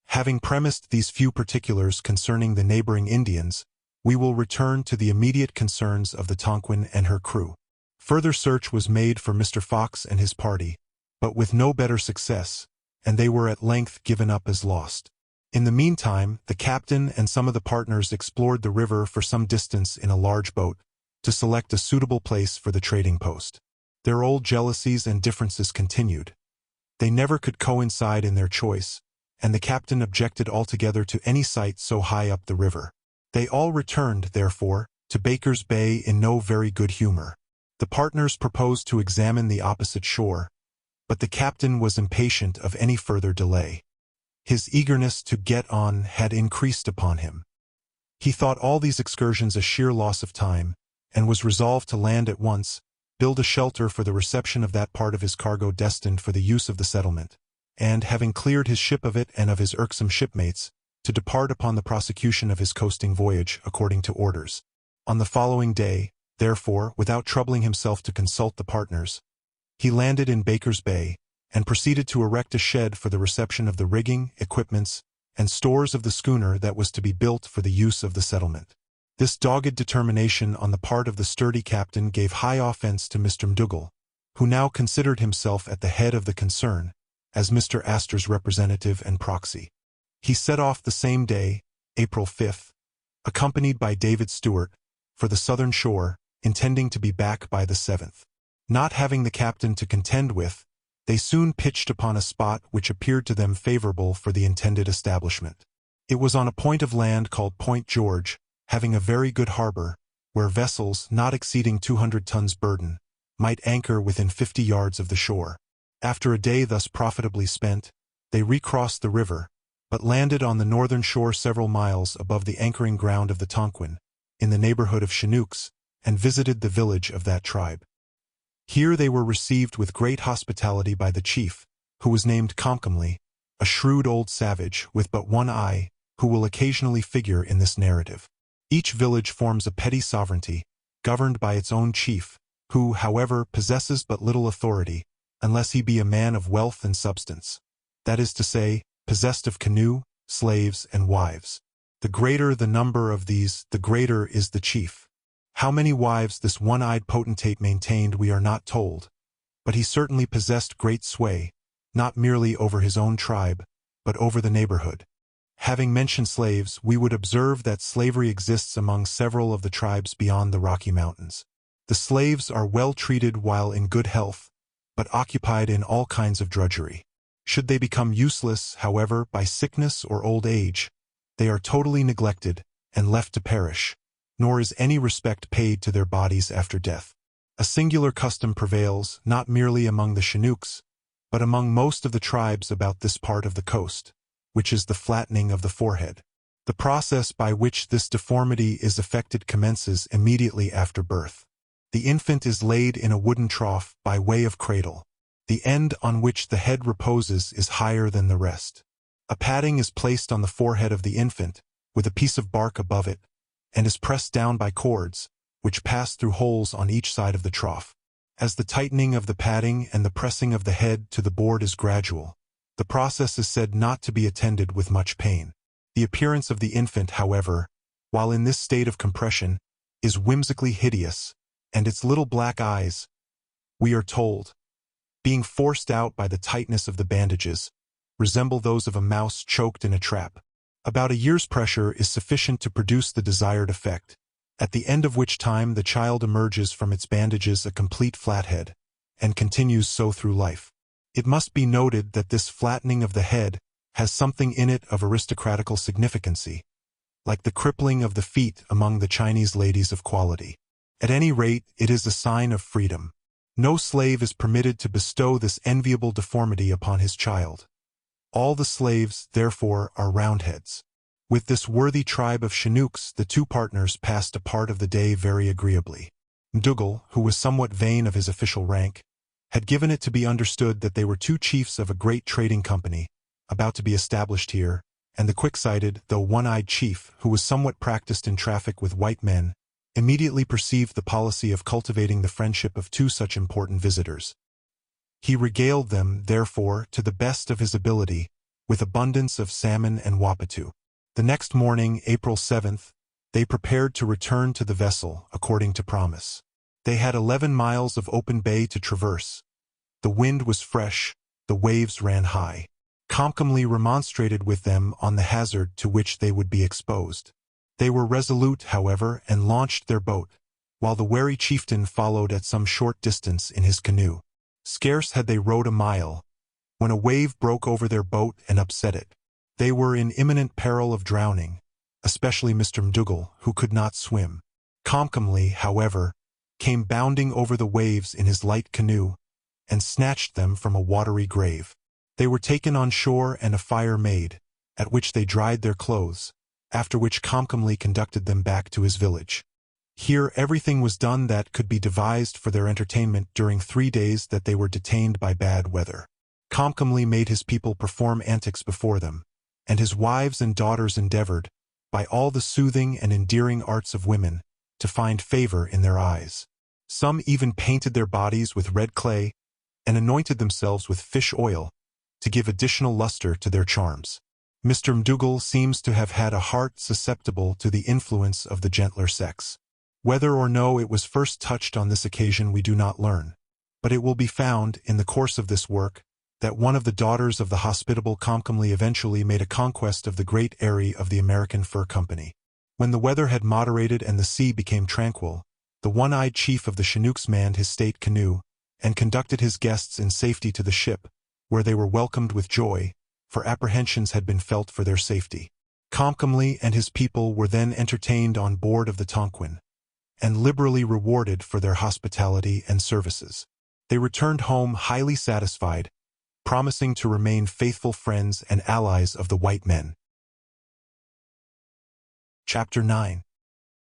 Having premised these few particulars concerning the neighboring Indians, we will return to the immediate concerns of the Tonquin and her crew. Further search was made for Mr. Fox and his party, but with no better success, and they were at length given up as lost. In the meantime, the captain and some of the partners explored the river for some distance in a large boat, to select a suitable place for the trading post. Their old jealousies and differences continued. They never could coincide in their choice, and the captain objected altogether to any site so high up the river. They all returned, therefore, to Baker's Bay in no very good humor. The partners proposed to examine the opposite shore, but the captain was impatient of any further delay. His eagerness to get on had increased upon him. He thought all these excursions a sheer loss of time, and was resolved to land at once, build a shelter for the reception of that part of his cargo destined for the use of the settlement, and, having cleared his ship of it and of his irksome shipmates, to depart upon the prosecution of his coasting voyage according to orders. On the following day, therefore, without troubling himself to consult the partners, he landed in Baker's Bay, and proceeded to erect a shed for the reception of the rigging, equipments, and stores of the schooner that was to be built for the use of the settlement. This dogged determination on the part of the sturdy captain gave high offense to Mr. McDougall, who now considered himself at the head of the concern, as Mr. Astor's representative and proxy. He set off the same day, April 5th, accompanied by David Stewart, for the southern shore, intending to be back by the 7th. Not having the captain to contend with, they soon pitched upon a spot which appeared to them favorable for the intended establishment. It was on a point of land called Point George, having a very good harbor, where vessels not exceeding 200 tons burden might anchor within 50 yards of the shore. After a day thus profitably spent, they recrossed the river, but landed on the northern shore several miles above the anchoring ground of the Tonquin, in the neighborhood of Chinooks, and visited the village of that tribe. Here they were received with great hospitality by the chief, who was named Comcomly, a shrewd old savage with but one eye, who will occasionally figure in this narrative. Each village forms a petty sovereignty, governed by its own chief, who, however, possesses but little authority, unless he be a man of wealth and substance. That is to say, possessed of canoe, slaves, and wives. The greater the number of these, the greater is the chief. How many wives this one-eyed potentate maintained we are not told, but he certainly possessed great sway, not merely over his own tribe, but over the neighborhood. Having mentioned slaves, we would observe that slavery exists among several of the tribes beyond the Rocky Mountains. The slaves are well treated while in good health, but occupied in all kinds of drudgery. Should they become useless, however, by sickness or old age, they are totally neglected and left to perish, nor is any respect paid to their bodies after death. A singular custom prevails, not merely among the Chinooks, but among most of the tribes about this part of the coast, which is the flattening of the forehead. The process by which this deformity is effected commences immediately after birth. The infant is laid in a wooden trough by way of cradle. The end on which the head reposes is higher than the rest. A padding is placed on the forehead of the infant, with a piece of bark above it, and is pressed down by cords, which pass through holes on each side of the trough. As the tightening of the padding and the pressing of the head to the board is gradual, the process is said not to be attended with much pain. The appearance of the infant, however, while in this state of compression, is whimsically hideous, and its little black eyes, we are told, being forced out by the tightness of the bandages, resemble those of a mouse choked in a trap. About a year's pressure is sufficient to produce the desired effect, at the end of which time the child emerges from its bandages a complete flathead, and continues so through life. It must be noted that this flattening of the head has something in it of aristocratical significancy, like the crippling of the feet among the Chinese ladies of quality. At any rate, it is a sign of freedom. No slave is permitted to bestow this enviable deformity upon his child. All the slaves, therefore, are Roundheads. With this worthy tribe of Chinooks, the two partners passed a part of the day very agreeably. McDougall, who was somewhat vain of his official rank, had given it to be understood that they were two chiefs of a great trading company, about to be established here, and the quick-sighted, though one-eyed chief, who was somewhat practiced in traffic with white men, immediately perceived the policy of cultivating the friendship of two such important visitors. He regaled them, therefore, to the best of his ability, with abundance of salmon and wappatu. The next morning, April 7th, they prepared to return to the vessel, according to promise. They had 11 miles of open bay to traverse. The wind was fresh, the waves ran high. Comcomly remonstrated with them on the hazard to which they would be exposed. They were resolute, however, and launched their boat, while the wary chieftain followed at some short distance in his canoe. Scarce had they rowed a mile, when a wave broke over their boat and upset it. They were in imminent peril of drowning, especially Mr. McDougall, who could not swim. Comcomly, however, came bounding over the waves in his light canoe, and snatched them from a watery grave. They were taken on shore and a fire made, at which they dried their clothes, after which Comcomly conducted them back to his village. Here everything was done that could be devised for their entertainment during 3 days that they were detained by bad weather. Comcomly made his people perform antics before them, and his wives and daughters endeavored, by all the soothing and endearing arts of women, to find favor in their eyes. Some even painted their bodies with red clay, and anointed themselves with fish oil, to give additional luster to their charms. Mr. McDougall seems to have had a heart susceptible to the influence of the gentler sex. Whether or no it was first touched on this occasion we do not learn, but it will be found, in the course of this work, that one of the daughters of the hospitable Comcomly eventually made a conquest of the great eyrie of the American Fur Company. When the weather had moderated and the sea became tranquil, the one-eyed chief of the Chinooks manned his state canoe, and conducted his guests in safety to the ship, where they were welcomed with joy, for apprehensions had been felt for their safety. Comcomly and his people were then entertained on board of the Tonquin, and liberally rewarded for their hospitality and services. They returned home highly satisfied, promising to remain faithful friends and allies of the white men. Chapter 9.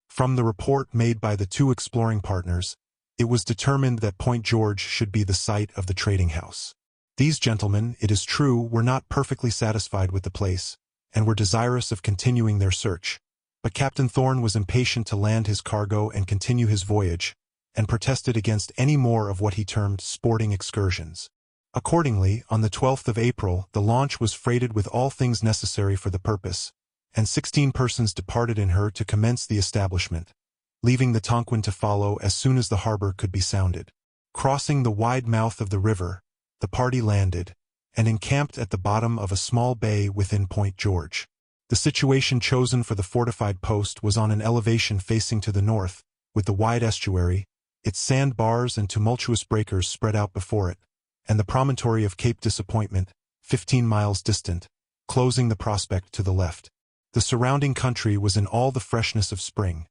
From the report made by the two exploring partners, it was determined that Point George should be the site of the trading house. These gentlemen, it is true, were not perfectly satisfied with the place, and were desirous of continuing their search, but Captain Thorne was impatient to land his cargo and continue his voyage, and protested against any more of what he termed sporting excursions. Accordingly, on the 12th of April, the launch was freighted with all things necessary for the purpose, and 16 persons departed in her to commence the establishment, leaving the Tonquin to follow as soon as the harbor could be sounded. Crossing the wide mouth of the river, the party landed, and encamped at the bottom of a small bay within Point George. The situation chosen for the fortified post was on an elevation facing to the north, with the wide estuary, its sandbars and tumultuous breakers spread out before it, and the promontory of Cape Disappointment, 15 miles distant, closing the prospect to the left. The surrounding country was in all the freshness of spring.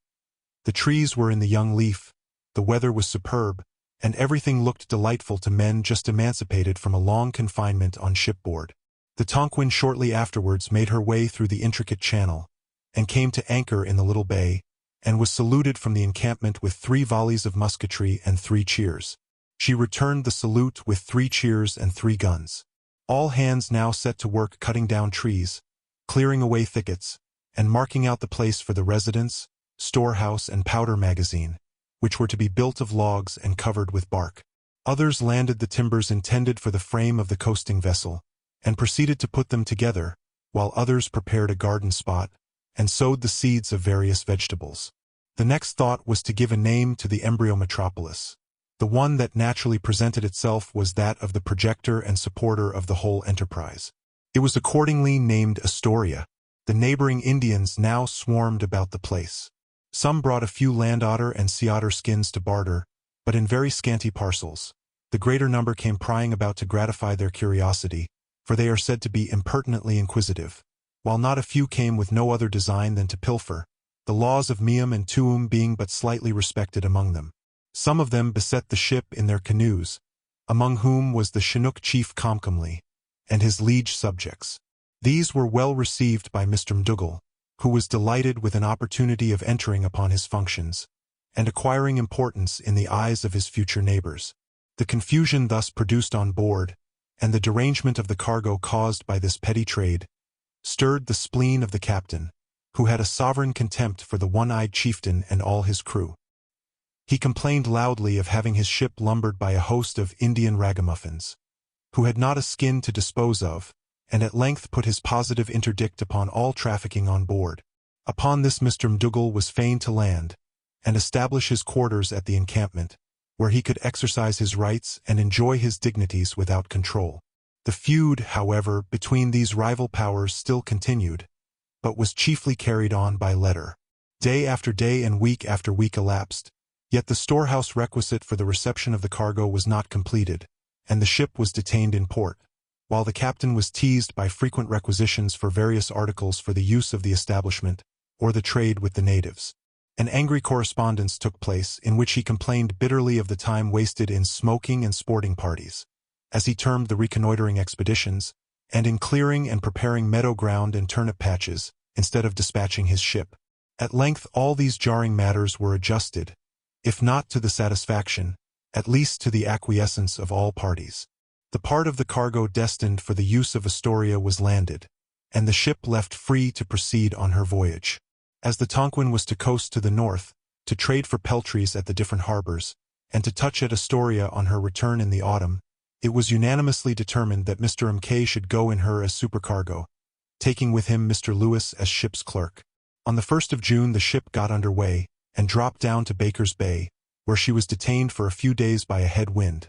The trees were in the young leaf, the weather was superb, and everything looked delightful to men just emancipated from a long confinement on shipboard. The Tonquin shortly afterwards made her way through the intricate channel, and came to anchor in the little bay, and was saluted from the encampment with 3 volleys of musketry and 3 cheers. She returned the salute with 3 cheers and 3 guns. All hands now set to work cutting down trees, clearing away thickets, and marking out the place for the residence, storehouse, and powder magazine, which were to be built of logs and covered with bark. Others landed the timbers intended for the frame of the coasting vessel, and proceeded to put them together, while others prepared a garden spot, and sowed the seeds of various vegetables. The next thought was to give a name to the embryo metropolis. The one that naturally presented itself was that of the projector and supporter of the whole enterprise. It was accordingly named Astoria. The neighboring Indians now swarmed about the place. Some brought a few land otter and sea otter skins to barter, but in very scanty parcels. The greater number came prying about to gratify their curiosity, for they are said to be impertinently inquisitive, while not a few came with no other design than to pilfer, the laws of meum and tuum being but slightly respected among them. Some of them beset the ship in their canoes, among whom was the Chinook chief Comcomly, and his liege subjects. These were well received by Mr. McDougall, who was delighted with an opportunity of entering upon his functions, and acquiring importance in the eyes of his future neighbors. The confusion thus produced on board, and the derangement of the cargo caused by this petty trade, stirred the spleen of the captain, who had a sovereign contempt for the one-eyed chieftain and all his crew. He complained loudly of having his ship lumbered by a host of Indian ragamuffins, who had not a skin to dispose of, and at length put his positive interdict upon all trafficking on board. Upon this Mr. McDougall was fain to land, and establish his quarters at the encampment, where he could exercise his rights and enjoy his dignities without control. The feud, however, between these rival powers still continued, but was chiefly carried on by letter. Day after day and week after week elapsed, yet the storehouse requisite for the reception of the cargo was not completed, and the ship was detained in port, while the captain was teased by frequent requisitions for various articles for the use of the establishment, or the trade with the natives. An angry correspondence took place in which he complained bitterly of the time wasted in smoking and sporting parties, as he termed the reconnoitering expeditions, and in clearing and preparing meadow ground and turnip patches, instead of dispatching his ship. At length all these jarring matters were adjusted, if not to the satisfaction, at least to the acquiescence of all parties. The part of the cargo destined for the use of Astoria was landed, and the ship left free to proceed on her voyage. As the Tonquin was to coast to the north, to trade for peltries at the different harbors, and to touch at Astoria on her return in the autumn, it was unanimously determined that Mr. M.K. should go in her as supercargo, taking with him Mr. Lewis as ship's clerk. On the 1st of June the ship got under way, and dropped down to Baker's Bay, where she was detained for a few days by a head wind.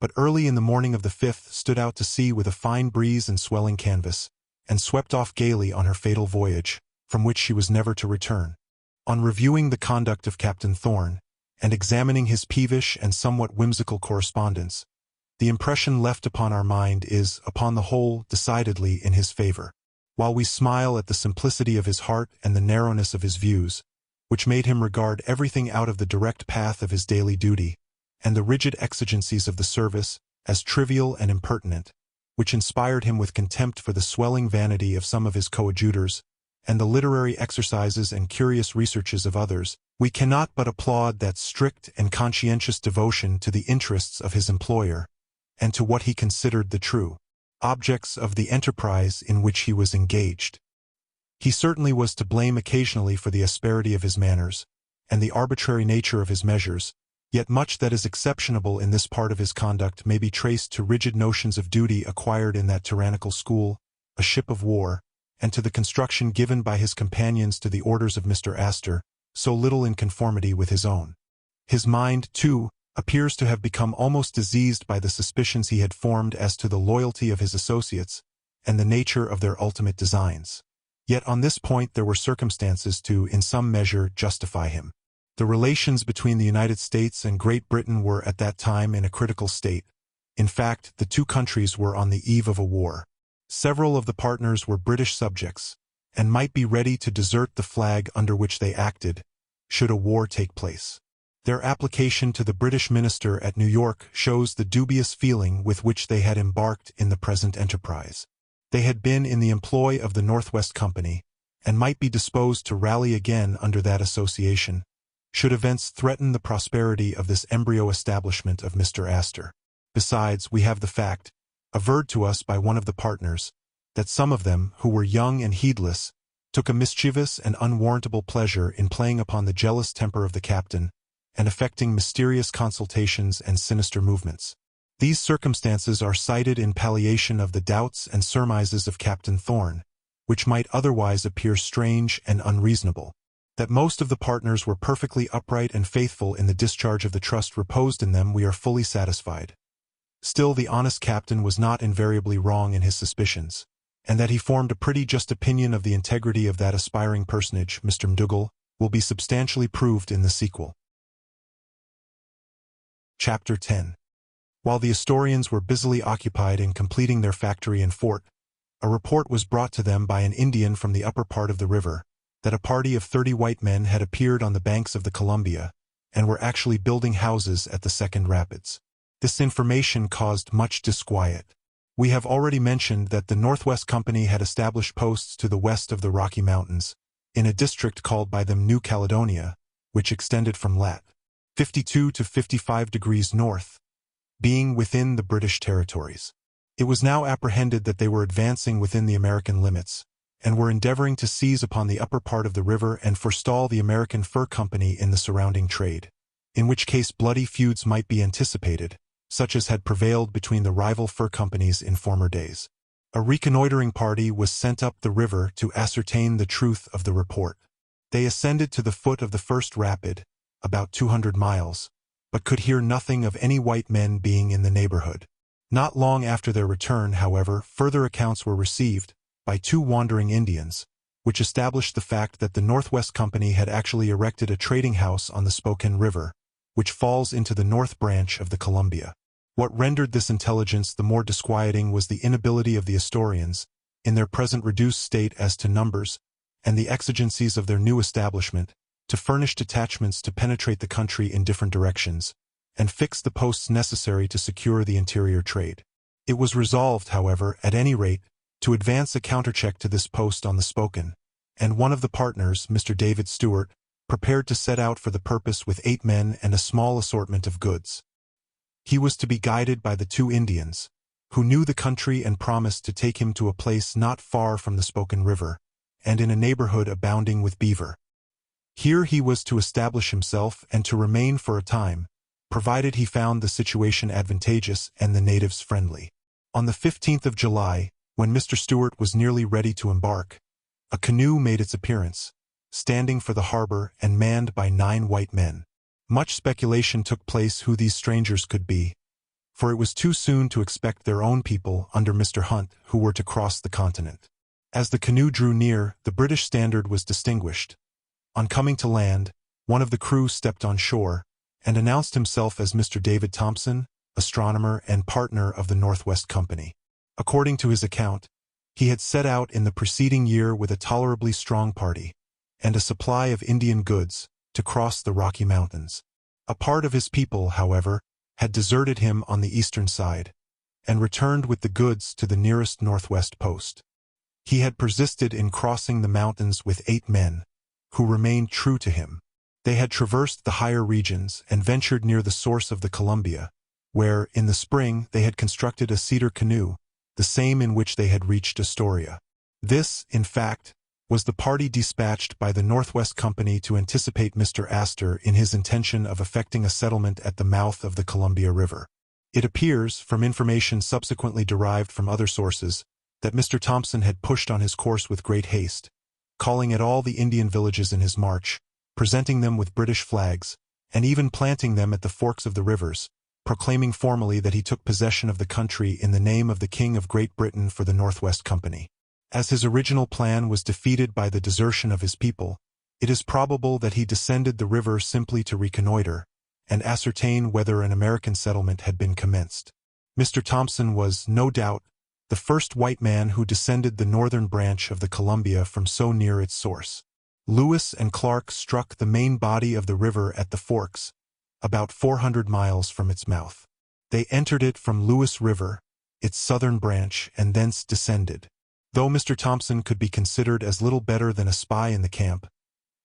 But early in the morning of the 5th stood out to sea with a fine breeze and swelling canvas, and swept off gaily on her fatal voyage, from which she was never to return. On reviewing the conduct of Captain Thorn, and examining his peevish and somewhat whimsical correspondence, the impression left upon our mind is, upon the whole, decidedly in his favor. While we smile at the simplicity of his heart and the narrowness of his views, which made him regard everything out of the direct path of his daily duty, and the rigid exigencies of the service as trivial and impertinent, which inspired him with contempt for the swelling vanity of some of his coadjutors, and the literary exercises and curious researches of others, we cannot but applaud that strict and conscientious devotion to the interests of his employer, and to what he considered the true objects of the enterprise in which he was engaged. He certainly was to blame occasionally for the asperity of his manners, and the arbitrary nature of his measures, yet much that is exceptionable in this part of his conduct may be traced to rigid notions of duty acquired in that tyrannical school, a ship of war, and to the construction given by his companions to the orders of Mr. Astor, so little in conformity with his own. His mind, too, appears to have become almost diseased by the suspicions he had formed as to the loyalty of his associates, and the nature of their ultimate designs. Yet on this point there were circumstances to, in some measure, justify him. The relations between the United States and Great Britain were at that time in a critical state. In fact, the two countries were on the eve of a war. Several of the partners were British subjects, and might be ready to desert the flag under which they acted, should a war take place. Their application to the British minister at New York shows the dubious feeling with which they had embarked in the present enterprise. They had been in the employ of the Northwest Company, and might be disposed to rally again under that association, should events threaten the prosperity of this embryo establishment of Mr. Astor. Besides, we have the fact, averred to us by one of the partners, that some of them, who were young and heedless, took a mischievous and unwarrantable pleasure in playing upon the jealous temper of the captain, and effecting mysterious consultations and sinister movements. These circumstances are cited in palliation of the doubts and surmises of Captain Thorn, which might otherwise appear strange and unreasonable. That most of the partners were perfectly upright and faithful in the discharge of the trust reposed in them we are fully satisfied. Still, the honest captain was not invariably wrong in his suspicions, and that he formed a pretty just opinion of the integrity of that aspiring personage, Mr. McDougall, will be substantially proved in the sequel. Chapter 10. While the Astorians were busily occupied in completing their factory and fort, a report was brought to them by an Indian from the upper part of the river, that a party of 30 white men had appeared on the banks of the Columbia, and were actually building houses at the second rapids. This information caused much disquiet. We have already mentioned that the Northwest Company had established posts to the west of the Rocky Mountains, in a district called by them New Caledonia, which extended from lat. 52 to 55 degrees north, being within the British territories. It was now apprehended that they were advancing within the American limits, and were endeavoring to seize upon the upper part of the river and forestall the American Fur Company in the surrounding trade, in which case bloody feuds might be anticipated, such as had prevailed between the rival fur companies in former days. A reconnoitering party was sent up the river to ascertain the truth of the report. They ascended to the foot of the first rapid, about 200 miles, but could hear nothing of any white men being in the neighborhood. Not long after their return, however, further accounts were received, by 2 wandering Indians, which established the fact that the Northwest Company had actually erected a trading house on the Spokane River, which falls into the north branch of the Columbia. What rendered this intelligence the more disquieting was the inability of the Astorians, in their present reduced state as to numbers, and the exigencies of their new establishment, to furnish detachments to penetrate the country in different directions, and fix the posts necessary to secure the interior trade. It was resolved, however, at any rate, to advance a countercheck to this post on the Spokane, and one of the partners, Mr. David Stewart, prepared to set out for the purpose with 8 men and a small assortment of goods. He was to be guided by the 2 Indians, who knew the country and promised to take him to a place not far from the Spokane River, and in a neighborhood abounding with beaver. Here he was to establish himself and to remain for a time, provided he found the situation advantageous and the natives friendly. On the 15th of July, when Mr. Stewart was nearly ready to embark, a canoe made its appearance, standing for the harbor and manned by 9 white men. Much speculation took place who these strangers could be, for it was too soon to expect their own people under Mr. Hunt who were to cross the continent. As the canoe drew near, the British standard was distinguished. On coming to land, one of the crew stepped on shore, and announced himself as Mr. David Thompson, astronomer and partner of the Northwest Company. According to his account, he had set out in the preceding year with a tolerably strong party, and a supply of Indian goods, to cross the Rocky Mountains. A part of his people, however, had deserted him on the eastern side, and returned with the goods to the nearest northwest post. He had persisted in crossing the mountains with 8 men, who remained true to him. They had traversed the higher regions and ventured near the source of the Columbia, where, in the spring, they had constructed a cedar canoe, the same in which they had reached Astoria. This, in fact, was the party dispatched by the Northwest Company to anticipate Mr. Astor in his intention of effecting a settlement at the mouth of the Columbia River. It appears, from information subsequently derived from other sources, that Mr. Thompson had pushed on his course with great haste, calling at all the Indian villages in his march, presenting them with British flags, and even planting them at the forks of the rivers, proclaiming formally that he took possession of the country in the name of the King of Great Britain for the Northwest Company. As his original plan was defeated by the desertion of his people, it is probable that he descended the river simply to reconnoiter, and ascertain whether an American settlement had been commenced. Mr. Thompson was, no doubt, the first white man who descended the northern branch of the Columbia from so near its source. Lewis and Clark struck the main body of the river at the forks, about 400 miles from its mouth. They entered it from Lewis River, its southern branch, and thence descended. Though Mr. Thompson could be considered as little better than a spy in the camp,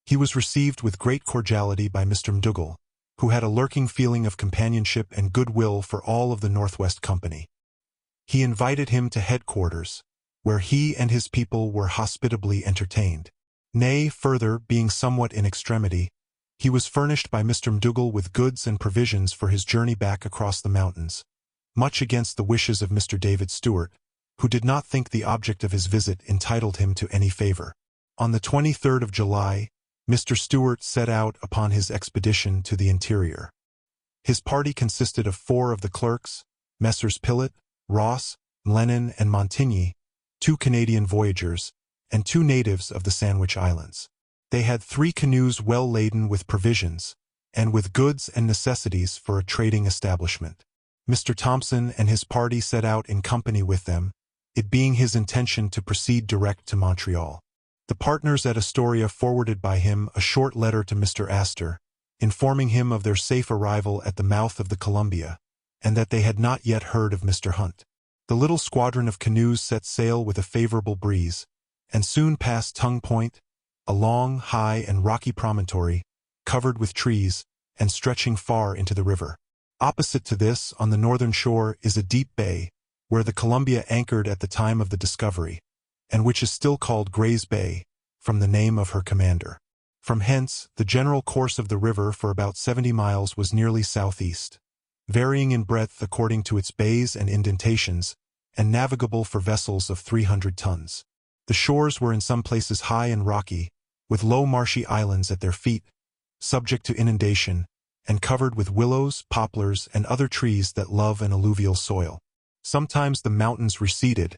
he was received with great cordiality by Mr. McDougall, who had a lurking feeling of companionship and goodwill for all of the Northwest Company. He invited him to headquarters, where he and his people were hospitably entertained. Nay, further, being somewhat in extremity, he was furnished by Mr. McDougall with goods and provisions for his journey back across the mountains, much against the wishes of Mr. David Stewart, who did not think the object of his visit entitled him to any favor. On the 23rd of July, Mr. Stewart set out upon his expedition to the interior. His party consisted of 4 of the clerks, Messrs. Pillett, Ross, Lennon, and Montigny, 2 Canadian voyagers, and 2 natives of the Sandwich Islands. They had 3 canoes well laden with provisions, and with goods and necessities for a trading establishment. Mr. Thompson and his party set out in company with them, it being his intention to proceed direct to Montreal. The partners at Astoria forwarded by him a short letter to Mr. Astor, informing him of their safe arrival at the mouth of the Columbia, and that they had not yet heard of Mr. Hunt. The little squadron of canoes set sail with a favorable breeze, and soon passed Tongue Point, a long, high, and rocky promontory, covered with trees, and stretching far into the river. Opposite to this, on the northern shore, is a deep bay, where the Columbia anchored at the time of the discovery, and which is still called Gray's Bay, from the name of her commander. From hence, the general course of the river for about 70 miles was nearly southeast, varying in breadth according to its bays and indentations, and navigable for vessels of 300 tons. The shores were in some places high and rocky, with low marshy islands at their feet, subject to inundation, and covered with willows, poplars, and other trees that love an alluvial soil. Sometimes the mountains receded,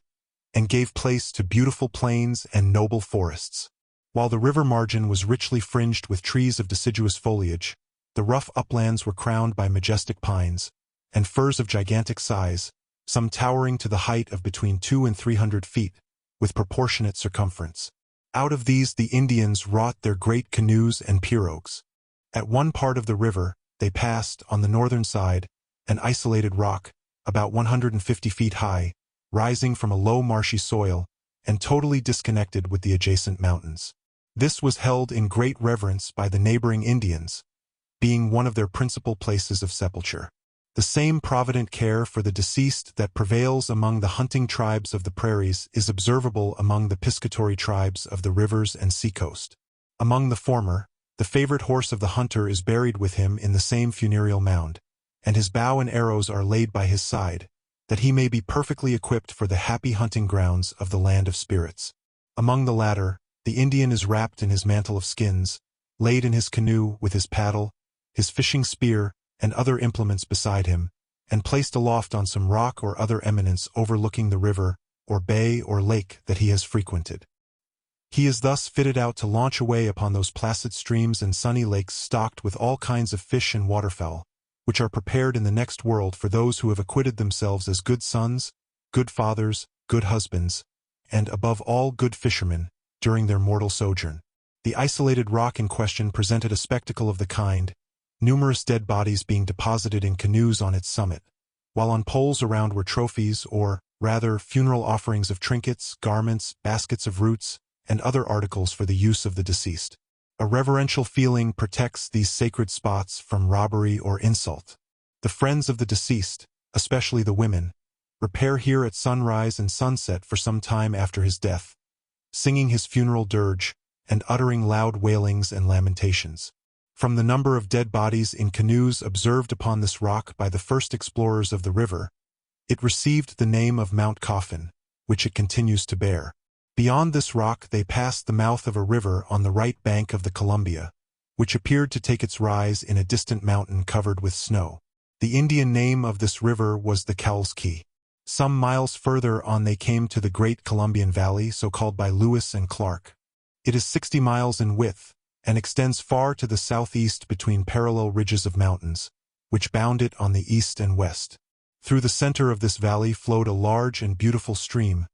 and gave place to beautiful plains and noble forests. While the river margin was richly fringed with trees of deciduous foliage, the rough uplands were crowned by majestic pines, and firs of gigantic size, some towering to the height of between 200 and 300 feet, with proportionate circumference. Out of these the Indians wrought their great canoes and pirogues. At one part of the river, they passed, on the northern side, an isolated rock, about 150 feet high, rising from a low marshy soil, and totally disconnected with the adjacent mountains. This was held in great reverence by the neighboring Indians, being one of their principal places of sepulture. The same provident care for the deceased that prevails among the hunting tribes of the prairies is observable among the piscatory tribes of the rivers and seacoast. Among the former, the favorite horse of the hunter is buried with him in the same funereal mound, and his bow and arrows are laid by his side, that he may be perfectly equipped for the happy hunting grounds of the land of spirits. Among the latter, the Indian is wrapped in his mantle of skins, laid in his canoe with his paddle, his fishing spear, and other implements beside him, and placed aloft on some rock or other eminence overlooking the river, or bay or lake that he has frequented. He is thus fitted out to launch away upon those placid streams and sunny lakes stocked with all kinds of fish and waterfowl, which are prepared in the next world for those who have acquitted themselves as good sons, good fathers, good husbands, and, above all, good fishermen, during their mortal sojourn. The isolated rock in question presented a spectacle of the kind, numerous dead bodies being deposited in canoes on its summit, while on poles around were trophies, or, rather, funeral offerings of trinkets, garments, baskets of roots, and other articles for the use of the deceased. A reverential feeling protects these sacred spots from robbery or insult. The friends of the deceased, especially the women, repair here at sunrise and sunset for some time after his death, singing his funeral dirge, and uttering loud wailings and lamentations. From the number of dead bodies in canoes observed upon this rock by the first explorers of the river, it received the name of Mount Coffin, which it continues to bear. Beyond this rock they passed the mouth of a river on the right bank of the Columbia, which appeared to take its rise in a distant mountain covered with snow. The Indian name of this river was the Cowl's-Key. Some miles further on they came to the Great Columbian Valley, so called by Lewis and Clark. It is 60 miles in width, and extends far to the southeast between parallel ridges of mountains, which bound it on the east and west. Through the center of this valley flowed a large and beautiful stream,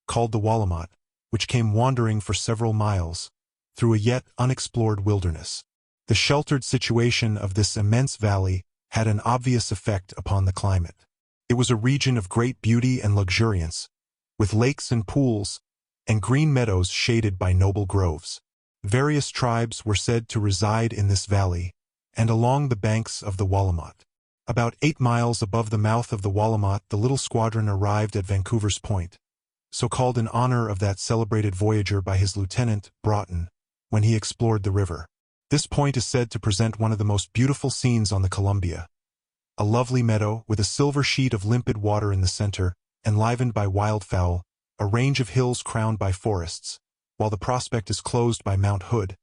called the Willamette, which came wandering for several miles, through a yet unexplored wilderness. The sheltered situation of this immense valley had an obvious effect upon the climate. It was a region of great beauty and luxuriance, with lakes and pools, and green meadows shaded by noble groves. Various tribes were said to reside in this valley, and along the banks of the Willamette. About 8 miles above the mouth of the Willamette the little squadron arrived at Vancouver's Point, so called in honor of that celebrated voyager by his lieutenant, Broughton, when he explored the river. This point is said to present one of the most beautiful scenes on the Columbia. A lovely meadow, with a silver sheet of limpid water in the center, enlivened by wildfowl, a range of hills crowned by forests, while the prospect is closed by Mount Hood,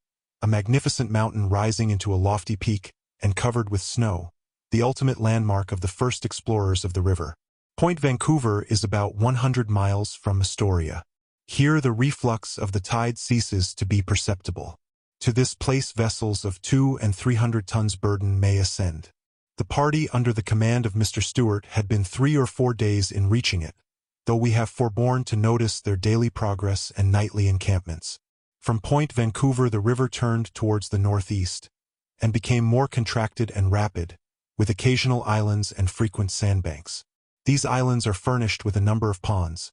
a magnificent mountain rising into a lofty peak and covered with snow, the ultimate landmark of the first explorers of the river. Point Vancouver is about 100 miles from Astoria. Here the reflux of the tide ceases to be perceptible. To this place vessels of 200 and 300 tons burden may ascend. The party under the command of Mr. Stewart had been 3 or 4 days in reaching it, though we have forborne to notice their daily progress and nightly encampments. From Point Vancouver the river turned towards the northeast, and became more contracted and rapid, with occasional islands and frequent sandbanks. These islands are furnished with a number of ponds,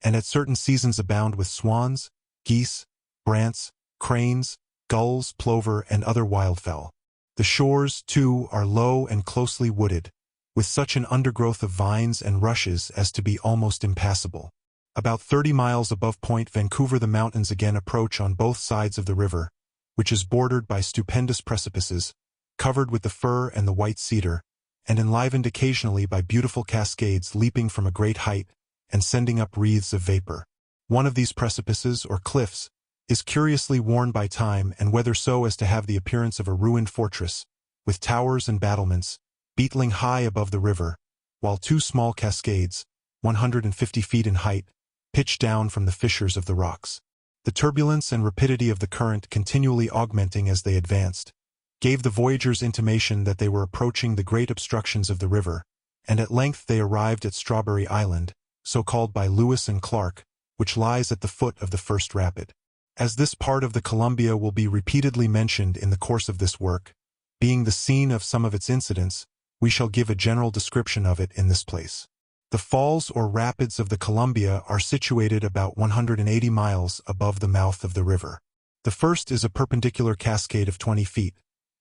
and at certain seasons abound with swans, geese, brants, cranes, gulls, plover, and other wildfowl. The shores, too, are low and closely wooded, with such an undergrowth of vines and rushes as to be almost impassable. About 30 miles above Point Vancouver the mountains again approach on both sides of the river, which is bordered by stupendous precipices, covered with the fir and the white cedar, and enlivened occasionally by beautiful cascades leaping from a great height and sending up wreaths of vapor. One of these precipices, or cliffs, is curiously worn by time and weather so as to have the appearance of a ruined fortress, with towers and battlements, beetling high above the river, while 2 small cascades, 150 feet in height, pitch down from the fissures of the rocks. The turbulence and rapidity of the current continually augmenting as they advanced, gave the voyagers intimation that they were approaching the great obstructions of the river, and at length they arrived at Strawberry Island, so called by Lewis and Clark, which lies at the foot of the first rapid. As this part of the Columbia will be repeatedly mentioned in the course of this work, being the scene of some of its incidents, we shall give a general description of it in this place. The falls or rapids of the Columbia are situated about 180 miles above the mouth of the river. The first is a perpendicular cascade of 20 feet,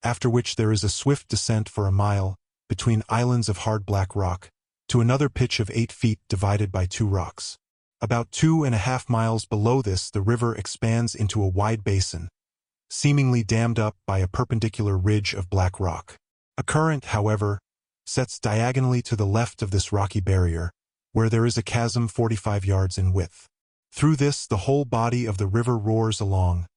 after which there is a swift descent for a mile, between islands of hard black rock, to another pitch of 8 feet divided by 2 rocks. About 2.5 miles below this the river expands into a wide basin, seemingly dammed up by a perpendicular ridge of black rock. A current, however, sets diagonally to the left of this rocky barrier, where there is a chasm 45 yards in width. Through this the whole body of the river roars along,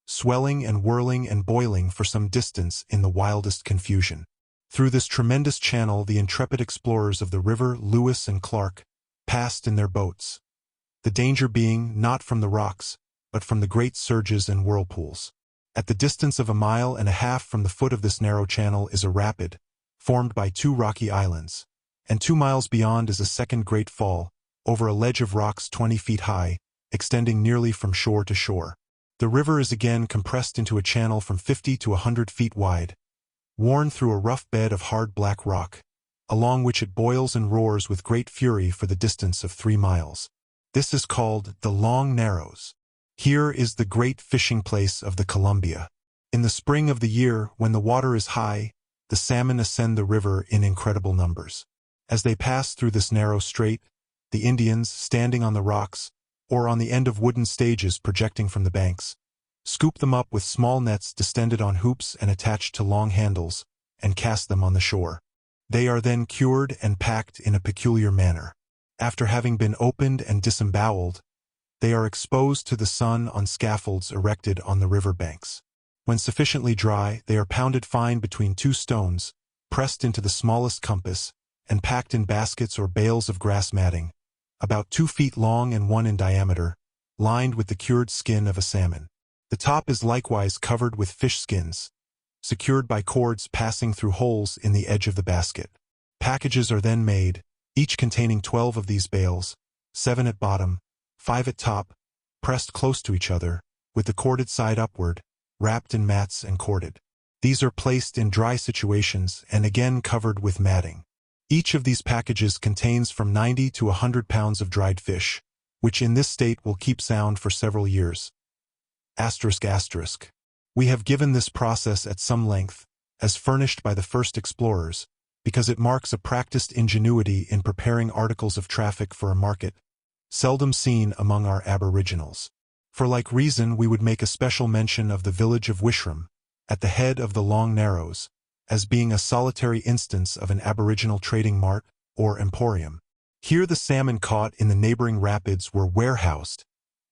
swelling and whirling and boiling for some distance in the wildest confusion. Through this tremendous channel the intrepid explorers of the river, Lewis and Clark, passed in their boats, the danger being not from the rocks, but from the great surges and whirlpools. At the distance of 1.5 miles from the foot of this narrow channel is a rapid, formed by 2 rocky islands, and 2 miles beyond is a second great fall, over a ledge of rocks 20 feet high, extending nearly from shore to shore. The river is again compressed into a channel from 50 to 100 feet wide, worn through a rough bed of hard black rock, along which it boils and roars with great fury for the distance of 3 miles. This is called the Long Narrows. Here is the great fishing place of the Columbia. In the spring of the year, when the water is high, the salmon ascend the river in incredible numbers. As they pass through this narrow strait, the Indians, standing on the rocks, or on the end of wooden stages projecting from the banks, scoop them up with small nets distended on hoops and attached to long handles, and cast them on the shore. They are then cured and packed in a peculiar manner. After having been opened and disemboweled, they are exposed to the sun on scaffolds erected on the river banks. When sufficiently dry, they are pounded fine between 2 stones, pressed into the smallest compass, and packed in baskets or bales of grass matting, about 2 feet long and 1 in diameter, lined with the cured skin of a salmon. The top is likewise covered with fish skins, secured by cords passing through holes in the edge of the basket. Packages are then made, each containing 12 of these bales, 7 at bottom, 5 at top, pressed close to each other, with the corded side upward, wrapped in mats and corded. These are placed in dry situations and again covered with matting. Each of these packages contains from 90 to 100 pounds of dried fish, which in this state will keep sound for several years. ***. We have given this process at some length, as furnished by the first explorers, because it marks a practiced ingenuity in preparing articles of traffic for a market, seldom seen among our aboriginals. For like reason we would make a special mention of the village of Wishram, at the head of the Long Narrows, as being a solitary instance of an aboriginal trading mart, or emporium. Here the salmon caught in the neighboring rapids were warehoused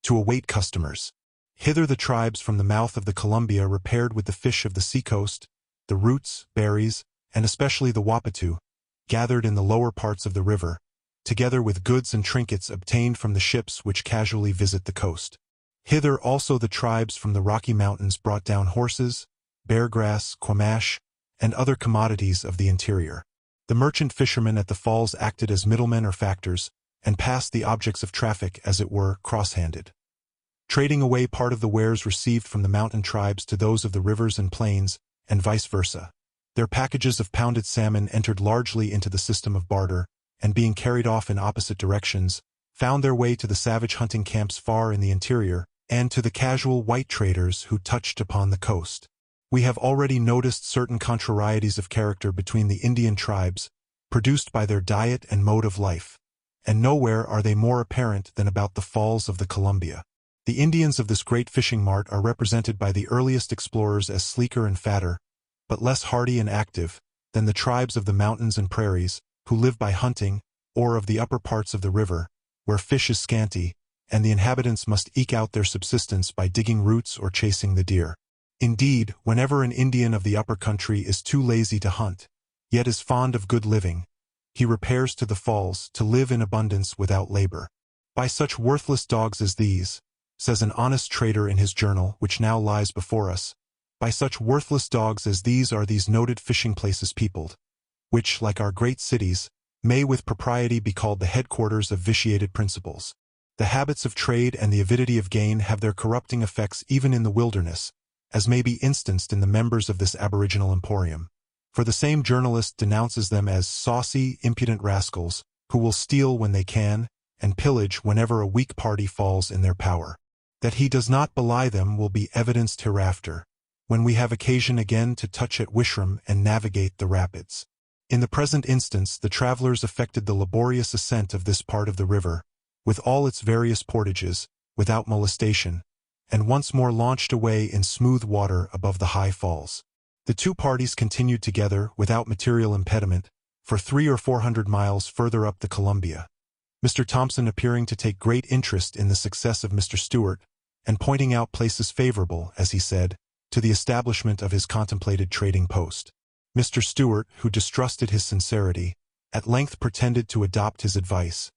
to await customers. Hither the tribes from the mouth of the Columbia repaired with the fish of the seacoast, the roots, berries, and especially the wappatu, gathered in the lower parts of the river, together with goods and trinkets obtained from the ships which casually visit the coast. Hither also the tribes from the Rocky Mountains brought down horses, beargrass, quamash, and other commodities of the interior. The merchant fishermen at the falls acted as middlemen or factors, and passed the objects of traffic, as it were, cross-handed, trading away part of the wares received from the mountain tribes to those of the rivers and plains, and vice versa. Their packages of pounded salmon entered largely into the system of barter, and being carried off in opposite directions, found their way to the savage hunting camps far in the interior, and to the casual white traders who touched upon the coast. We have already noticed certain contrarieties of character between the Indian tribes, produced by their diet and mode of life, and nowhere are they more apparent than about the falls of the Columbia. The Indians of this great fishing mart are represented by the earliest explorers as sleeker and fatter, but less hardy and active, than the tribes of the mountains and prairies, who live by hunting, or of the upper parts of the river, where fish is scanty, and the inhabitants must eke out their subsistence by digging roots or chasing the deer. Indeed, whenever an Indian of the upper country is too lazy to hunt, yet is fond of good living, he repairs to the falls to live in abundance without labor. By such worthless dogs as these, says an honest trader in his journal, which now lies before us, by such worthless dogs as these are these noted fishing places peopled, which, like our great cities, may with propriety be called the headquarters of vitiated principles. The habits of trade and the avidity of gain have their corrupting effects even in the wilderness, as may be instanced in the members of this aboriginal emporium. For the same journalist denounces them as saucy, impudent rascals, who will steal when they can, and pillage whenever a weak party falls in their power. That he does not belie them will be evidenced hereafter, when we have occasion again to touch at Wishram and navigate the rapids. In the present instance, the travelers effected the laborious ascent of this part of the river, with all its various portages, without molestation, and once more launched away in smooth water above the high falls. The two parties continued together, without material impediment, for 300 or 400 miles further up the Columbia, Mr. Thompson appearing to take great interest in the success of Mr. Stewart, and pointing out places favorable, as he said, to the establishment of his contemplated trading post. Mr. Stewart, who distrusted his sincerity, at length pretended to adopt his advice,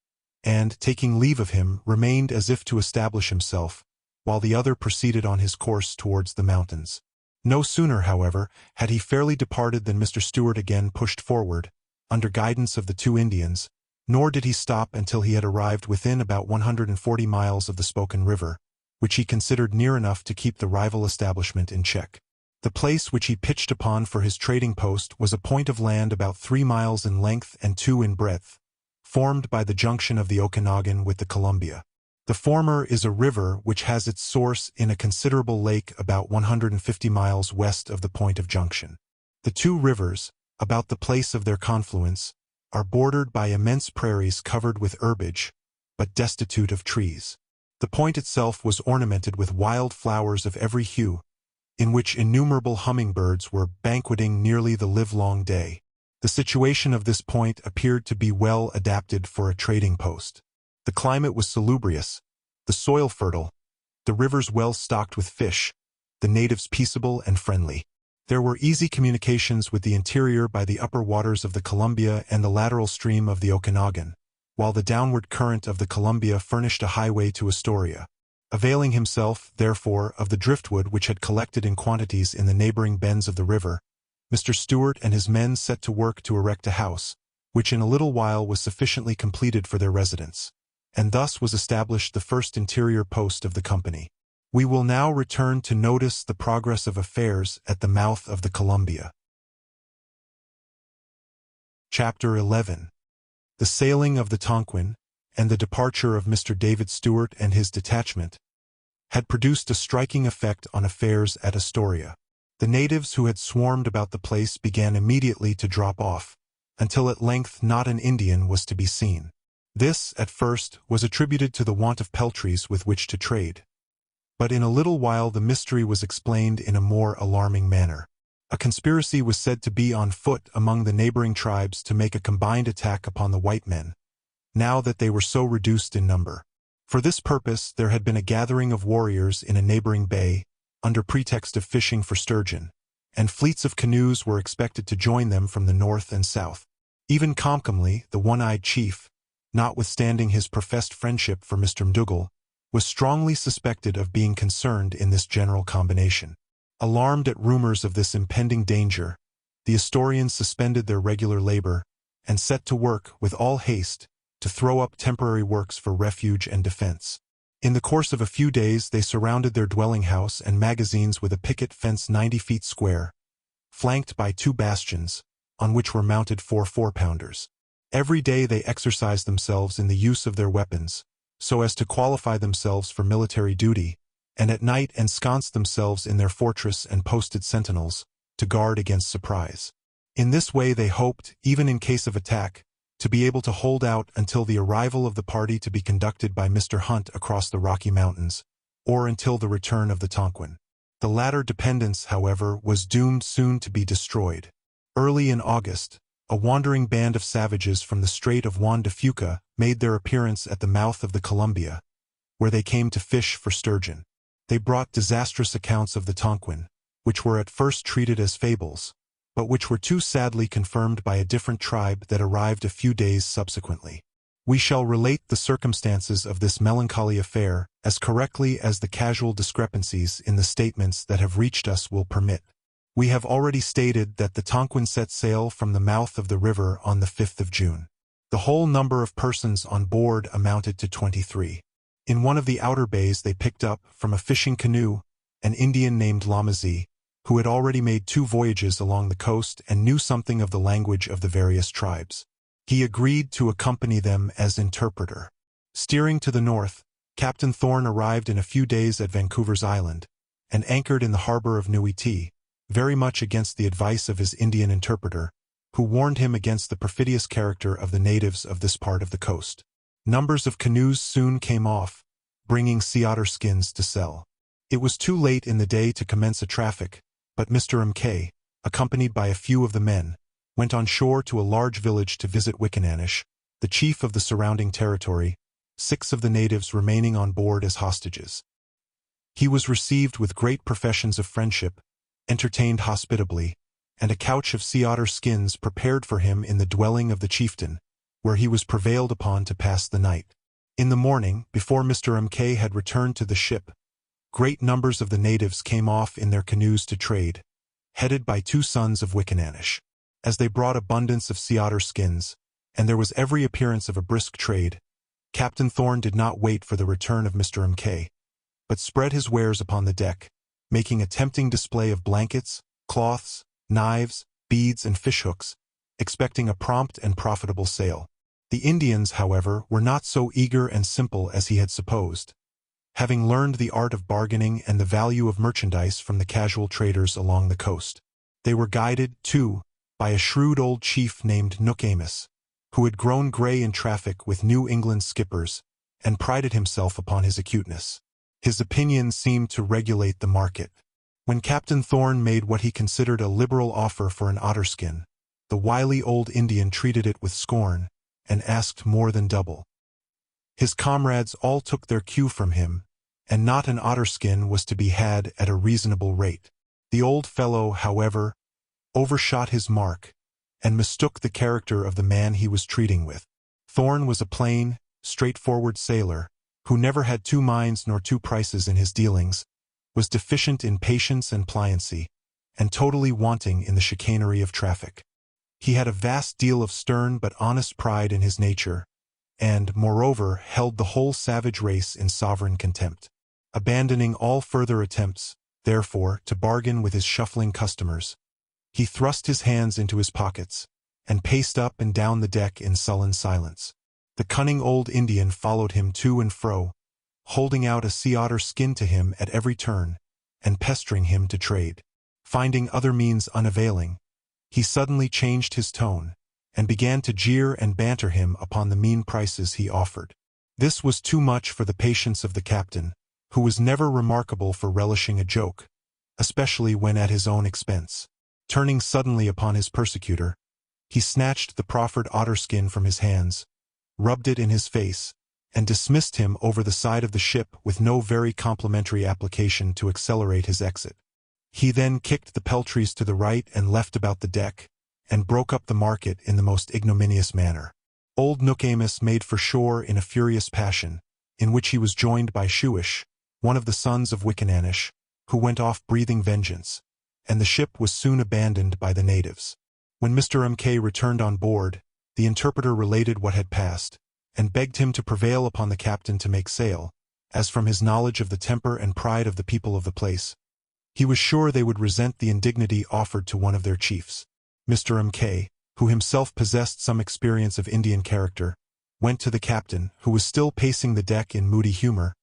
and, taking leave of him, remained as if to establish himself, while the other proceeded on his course towards the mountains. No sooner, however, had he fairly departed than Mr. Stewart again pushed forward, under guidance of the two Indians, nor did he stop until he had arrived within about 140 miles of the Spoken River, which he considered near enough to keep the rival establishment in check. The place which he pitched upon for his trading post was a point of land about 3 miles in length and 2 in breadth, formed by the junction of the Okanagan with the Columbia. The former is a river which has its source in a considerable lake about 150 miles west of the point of junction. The two rivers, about the place of their confluence, are bordered by immense prairies covered with herbage, but destitute of trees. The point itself was ornamented with wild flowers of every hue, in which innumerable hummingbirds were banqueting nearly the livelong day. The situation of this point appeared to be well adapted for a trading post. The climate was salubrious, the soil fertile, the rivers well stocked with fish, the natives peaceable and friendly. There were easy communications with the interior by the upper waters of the Columbia and the lateral stream of the Okanagan, while the downward current of the Columbia furnished a highway to Astoria. Availing himself, therefore, of the driftwood which had collected in quantities in the neighboring bends of the river, Mr. Stewart and his men set to work to erect a house, which in a little while was sufficiently completed for their residence, and thus was established the first interior post of the company. We will now return to notice the progress of affairs at the mouth of the Columbia. Chapter 11. The sailing of the Tonquin, and the departure of Mr. David Stewart and his detachment, had produced a striking effect on affairs at Astoria. The natives who had swarmed about the place began immediately to drop off, until at length not an Indian was to be seen. This, at first, was attributed to the want of peltries with which to trade. But in a little while the mystery was explained in a more alarming manner. A conspiracy was said to be on foot among the neighboring tribes to make a combined attack upon the white men, now that they were so reduced in number. For this purpose there had been a gathering of warriors in a neighboring bay, under pretext of fishing for sturgeon, and fleets of canoes were expected to join them from the north and south. Even Comcomly, the one-eyed chief, notwithstanding his professed friendship for Mr. McDougall, was strongly suspected of being concerned in this general combination. Alarmed at rumors of this impending danger, the Astorians suspended their regular labor and set to work with all haste to throw up temporary works for refuge and defense. In the course of a few days they surrounded their dwelling house and magazines with a picket fence 90 feet square, flanked by 2 bastions, on which were mounted 4 4-pounders. Every day they exercised themselves in the use of their weapons, so as to qualify themselves for military duty, and at night ensconced themselves in their fortress and posted sentinels, to guard against surprise. In this way they hoped, even in case of attack, to be able to hold out until the arrival of the party to be conducted by Mr. Hunt across the Rocky Mountains, or until the return of the Tonquin. The latter dependence, however, was doomed soon to be destroyed. Early in August, a wandering band of savages from the Strait of Juan de Fuca made their appearance at the mouth of the Columbia, where they came to fish for sturgeon. They brought disastrous accounts of the Tonquin, which were at first treated as fables, but which were too sadly confirmed by a different tribe that arrived a few days subsequently. We shall relate the circumstances of this melancholy affair as correctly as the casual discrepancies in the statements that have reached us will permit. We have already stated that the Tonquin set sail from the mouth of the river on the 5th of June. The whole number of persons on board amounted to 23. In one of the outer bays they picked up, from a fishing canoe, an Indian named Lamazee, who had already made 2 voyages along the coast and knew something of the language of the various tribes. He agreed to accompany them as interpreter. Steering to the north, Captain Thorne arrived in a few days at Vancouver's Island, and anchored in the harbor of Nuiti, very much against the advice of his Indian interpreter, who warned him against the perfidious character of the natives of this part of the coast. Numbers of canoes soon came off, bringing sea otter skins to sell. It was too late in the day to commence a traffic, but Mr. M.K., accompanied by a few of the men, went on shore to a large village to visit Wickenanish, the chief of the surrounding territory, 6 of the natives remaining on board as hostages. He was received with great professions of friendship, entertained hospitably, and a couch of sea otter skins prepared for him in the dwelling of the chieftain, where he was prevailed upon to pass the night. In the morning, before Mr. M.K. had returned to the ship, great numbers of the natives came off in their canoes to trade, headed by 2 sons of Wickenanish. As they brought abundance of sea otter skins, and there was every appearance of a brisk trade, Captain Thorne did not wait for the return of Mr. M.K., but spread his wares upon the deck, making a tempting display of blankets, cloths, knives, beads, and fishhooks, expecting a prompt and profitable sale. The Indians, however, were not so eager and simple as he had supposed, having learned the art of bargaining and the value of merchandise from the casual traders along the coast. They were guided, too, by a shrewd old chief named Nook Amos, who had grown gray in traffic with New England skippers and prided himself upon his acuteness. His opinion seemed to regulate the market. When Captain Thorne made what he considered a liberal offer for an otterskin, the wily old Indian treated it with scorn and asked more than double. His comrades all took their cue from him, and not an otterskin was to be had at a reasonable rate. The old fellow, however, overshot his mark, and mistook the character of the man he was treating with. Thorne was a plain, straightforward sailor, who never had 2 minds nor 2 prices in his dealings, was deficient in patience and pliancy, and totally wanting in the chicanery of traffic. He had a vast deal of stern but honest pride in his nature, and, moreover, held the whole savage race in sovereign contempt. Abandoning all further attempts, therefore, to bargain with his shuffling customers, he thrust his hands into his pockets, and paced up and down the deck in sullen silence. The cunning old Indian followed him to and fro, holding out a sea otter skin to him at every turn, and pestering him to trade. Finding other means unavailing, he suddenly changed his tone, and began to jeer and banter him upon the mean prices he offered. This was too much for the patience of the captain, who was never remarkable for relishing a joke, especially when at his own expense. Turning suddenly upon his persecutor, he snatched the proffered otterskin from his hands, rubbed it in his face, and dismissed him over the side of the ship with no very complimentary application to accelerate his exit. He then kicked the peltries to the right and left about the deck, and broke up the market in the most ignominious manner. Old Nokomis made for shore in a furious passion, in which he was joined by Shuish, one of the sons of Wickananish, who went off breathing vengeance, and the ship was soon abandoned by the natives. When Mr. M.K. returned on board, the interpreter related what had passed, and begged him to prevail upon the captain to make sail, as from his knowledge of the temper and pride of the people of the place, he was sure they would resent the indignity offered to one of their chiefs. Mr. M.K., who himself possessed some experience of Indian character, went to the captain, who was still pacing the deck in moody humor,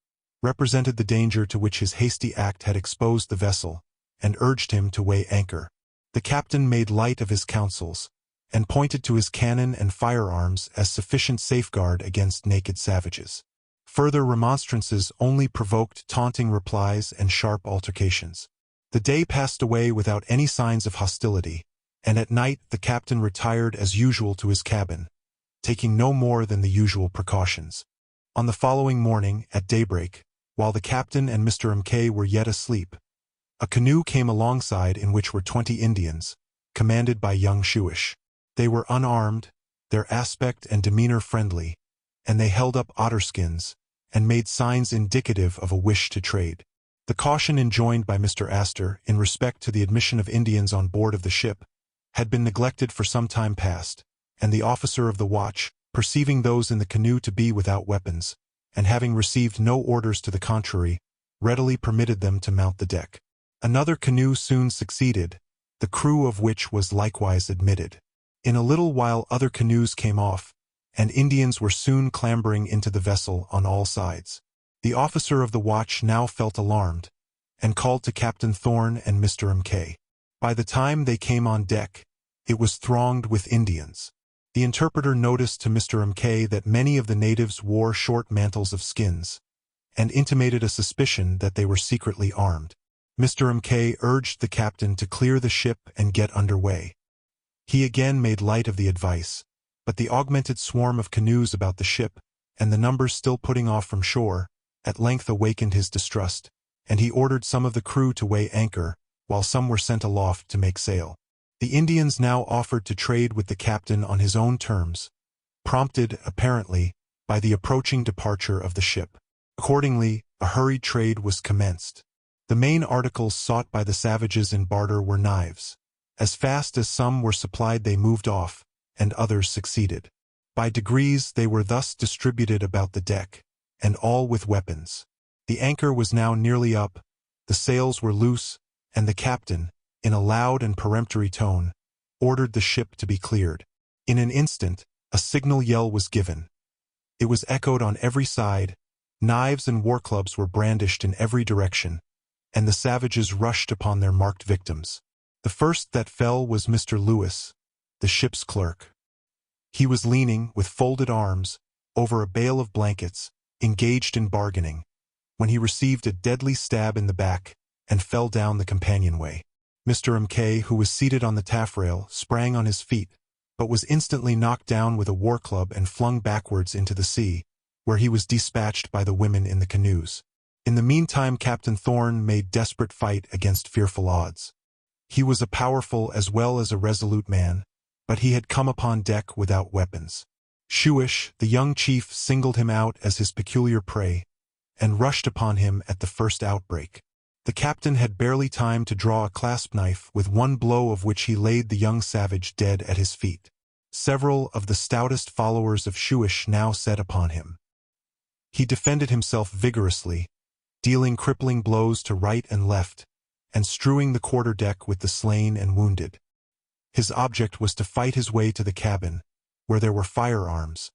represented the danger to which his hasty act had exposed the vessel, and urged him to weigh anchor. The captain made light of his counsels, and pointed to his cannon and firearms as sufficient safeguard against naked savages. Further remonstrances only provoked taunting replies and sharp altercations. The day passed away without any signs of hostility, and at night the captain retired as usual to his cabin, taking no more than the usual precautions. On the following morning, at daybreak, while the captain and Mr. M.K. were yet asleep, a canoe came alongside in which were 20 Indians, commanded by young Shuish. They were unarmed, their aspect and demeanor friendly, and they held up otterskins, and made signs indicative of a wish to trade. The caution enjoined by Mr. Astor in respect to the admission of Indians on board of the ship had been neglected for some time past, and the officer of the watch, perceiving those in the canoe to be without weapons, and having received no orders to the contrary, readily permitted them to mount the deck. Another canoe soon succeeded, the crew of which was likewise admitted. In a little while other canoes came off, and Indians were soon clambering into the vessel on all sides. The officer of the watch now felt alarmed, and called to Captain Thorne and Mr. M.K. By the time they came on deck, it was thronged with Indians. The interpreter noticed to Mr. M.K. that many of the natives wore short mantles of skins, and intimated a suspicion that they were secretly armed. Mr. M.K. urged the captain to clear the ship and get under way. He again made light of the advice, but the augmented swarm of canoes about the ship, and the numbers still putting off from shore, at length awakened his distrust, and he ordered some of the crew to weigh anchor, while some were sent aloft to make sail. The Indians now offered to trade with the captain on his own terms, prompted, apparently, by the approaching departure of the ship. Accordingly, a hurried trade was commenced. The main articles sought by the savages in barter were knives. As fast as some were supplied they moved off, and others succeeded. By degrees they were thus distributed about the deck, and all with weapons. The anchor was now nearly up, the sails were loose, and the captain, in a loud and peremptory tone, ordered the ship to be cleared. In an instant, a signal yell was given. It was echoed on every side, knives and war-clubs were brandished in every direction, and the savages rushed upon their marked victims. The first that fell was Mr. Lewis, the ship's clerk. He was leaning, with folded arms, over a bale of blankets, engaged in bargaining, when he received a deadly stab in the back, and fell down the companionway. Mr. M.K., who was seated on the taffrail, sprang on his feet, but was instantly knocked down with a war-club and flung backwards into the sea, where he was dispatched by the women in the canoes. In the meantime Captain Thorne made desperate fight against fearful odds. He was a powerful as well as a resolute man, but he had come upon deck without weapons. Shuish, the young chief, singled him out as his peculiar prey, and rushed upon him at the first outbreak. The captain had barely time to draw a clasp knife, with one blow of which he laid the young savage dead at his feet. Several of the stoutest followers of Shuish now set upon him. He defended himself vigorously, dealing crippling blows to right and left, and strewing the quarter-deck with the slain and wounded. His object was to fight his way to the cabin, where there were firearms,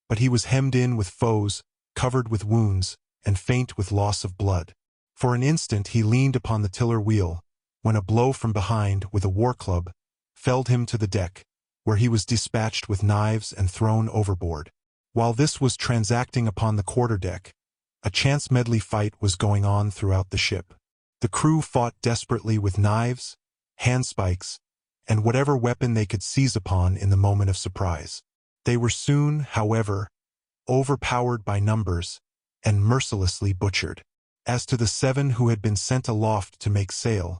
but he was hemmed in with foes, covered with wounds, and faint with loss of blood. For an instant he leaned upon the tiller wheel, when a blow from behind, with a war-club, felled him to the deck, where he was dispatched with knives and thrown overboard. While this was transacting upon the quarter-deck, a chance medley fight was going on throughout the ship. The crew fought desperately with knives, handspikes, and whatever weapon they could seize upon in the moment of surprise. They were soon, however, overpowered by numbers, and mercilessly butchered. As to the 7 who had been sent aloft to make sail,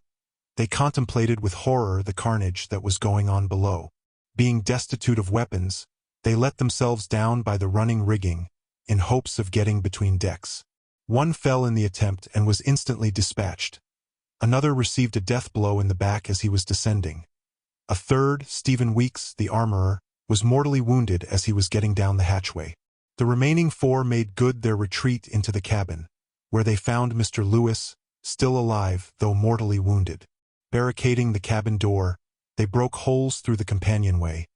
they contemplated with horror the carnage that was going on below. Being destitute of weapons, they let themselves down by the running rigging, in hopes of getting between decks. One fell in the attempt and was instantly dispatched. Another received a death blow in the back as he was descending. A third, Stephen Weeks, the armorer, was mortally wounded as he was getting down the hatchway. The remaining 4 made good their retreat into the cabin, where they found Mr. Lewis, still alive though mortally wounded. Barricading the cabin door, they broke holes through the companionway,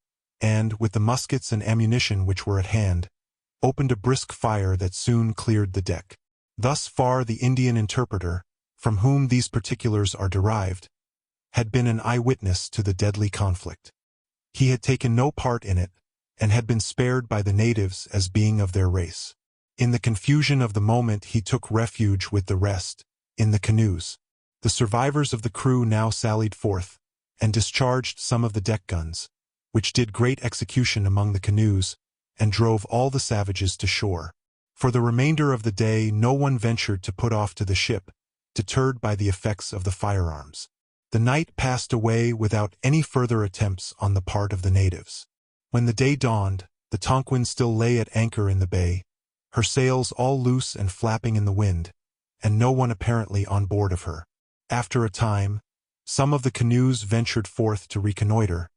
and, with the muskets and ammunition which were at hand, opened a brisk fire that soon cleared the deck. Thus far the Indian interpreter, from whom these particulars are derived, had been an eyewitness to the deadly conflict. He had taken no part in it, and had been spared by the natives as being of their race. In the confusion of the moment he took refuge with the rest, in the canoes. The survivors of the crew now sallied forth, and discharged some of the deck guns, which did great execution among the canoes, and drove all the savages to shore. For the remainder of the day no one ventured to put off to the ship, deterred by the effects of the firearms. The night passed away without any further attempts on the part of the natives. When the day dawned, the Tonquin still lay at anchor in the bay, her sails all loose and flapping in the wind, and no one apparently on board of her. After a time, some of the canoes ventured forth to reconnoiter,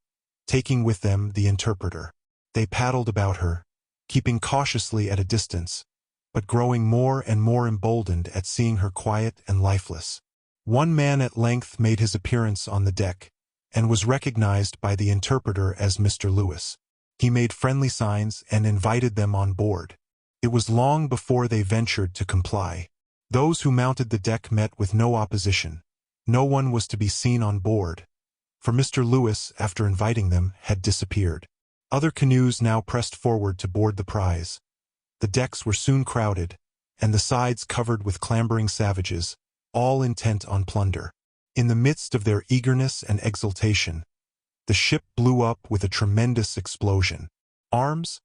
taking with them the interpreter. They paddled about her, keeping cautiously at a distance, but growing more and more emboldened at seeing her quiet and lifeless. One man at length made his appearance on the deck, and was recognized by the interpreter as Mr. Lewis. He made friendly signs and invited them on board. It was long before they ventured to comply. Those who mounted the deck met with no opposition. No one was to be seen on board, for Mr. Lewis, after inviting them, had disappeared. Other canoes now pressed forward to board the prize. The decks were soon crowded, and the sides covered with clambering savages, all intent on plunder. In the midst of their eagerness and exultation, the ship blew up with a tremendous explosion. Arms,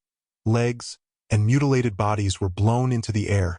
legs, and mutilated bodies were blown into the air,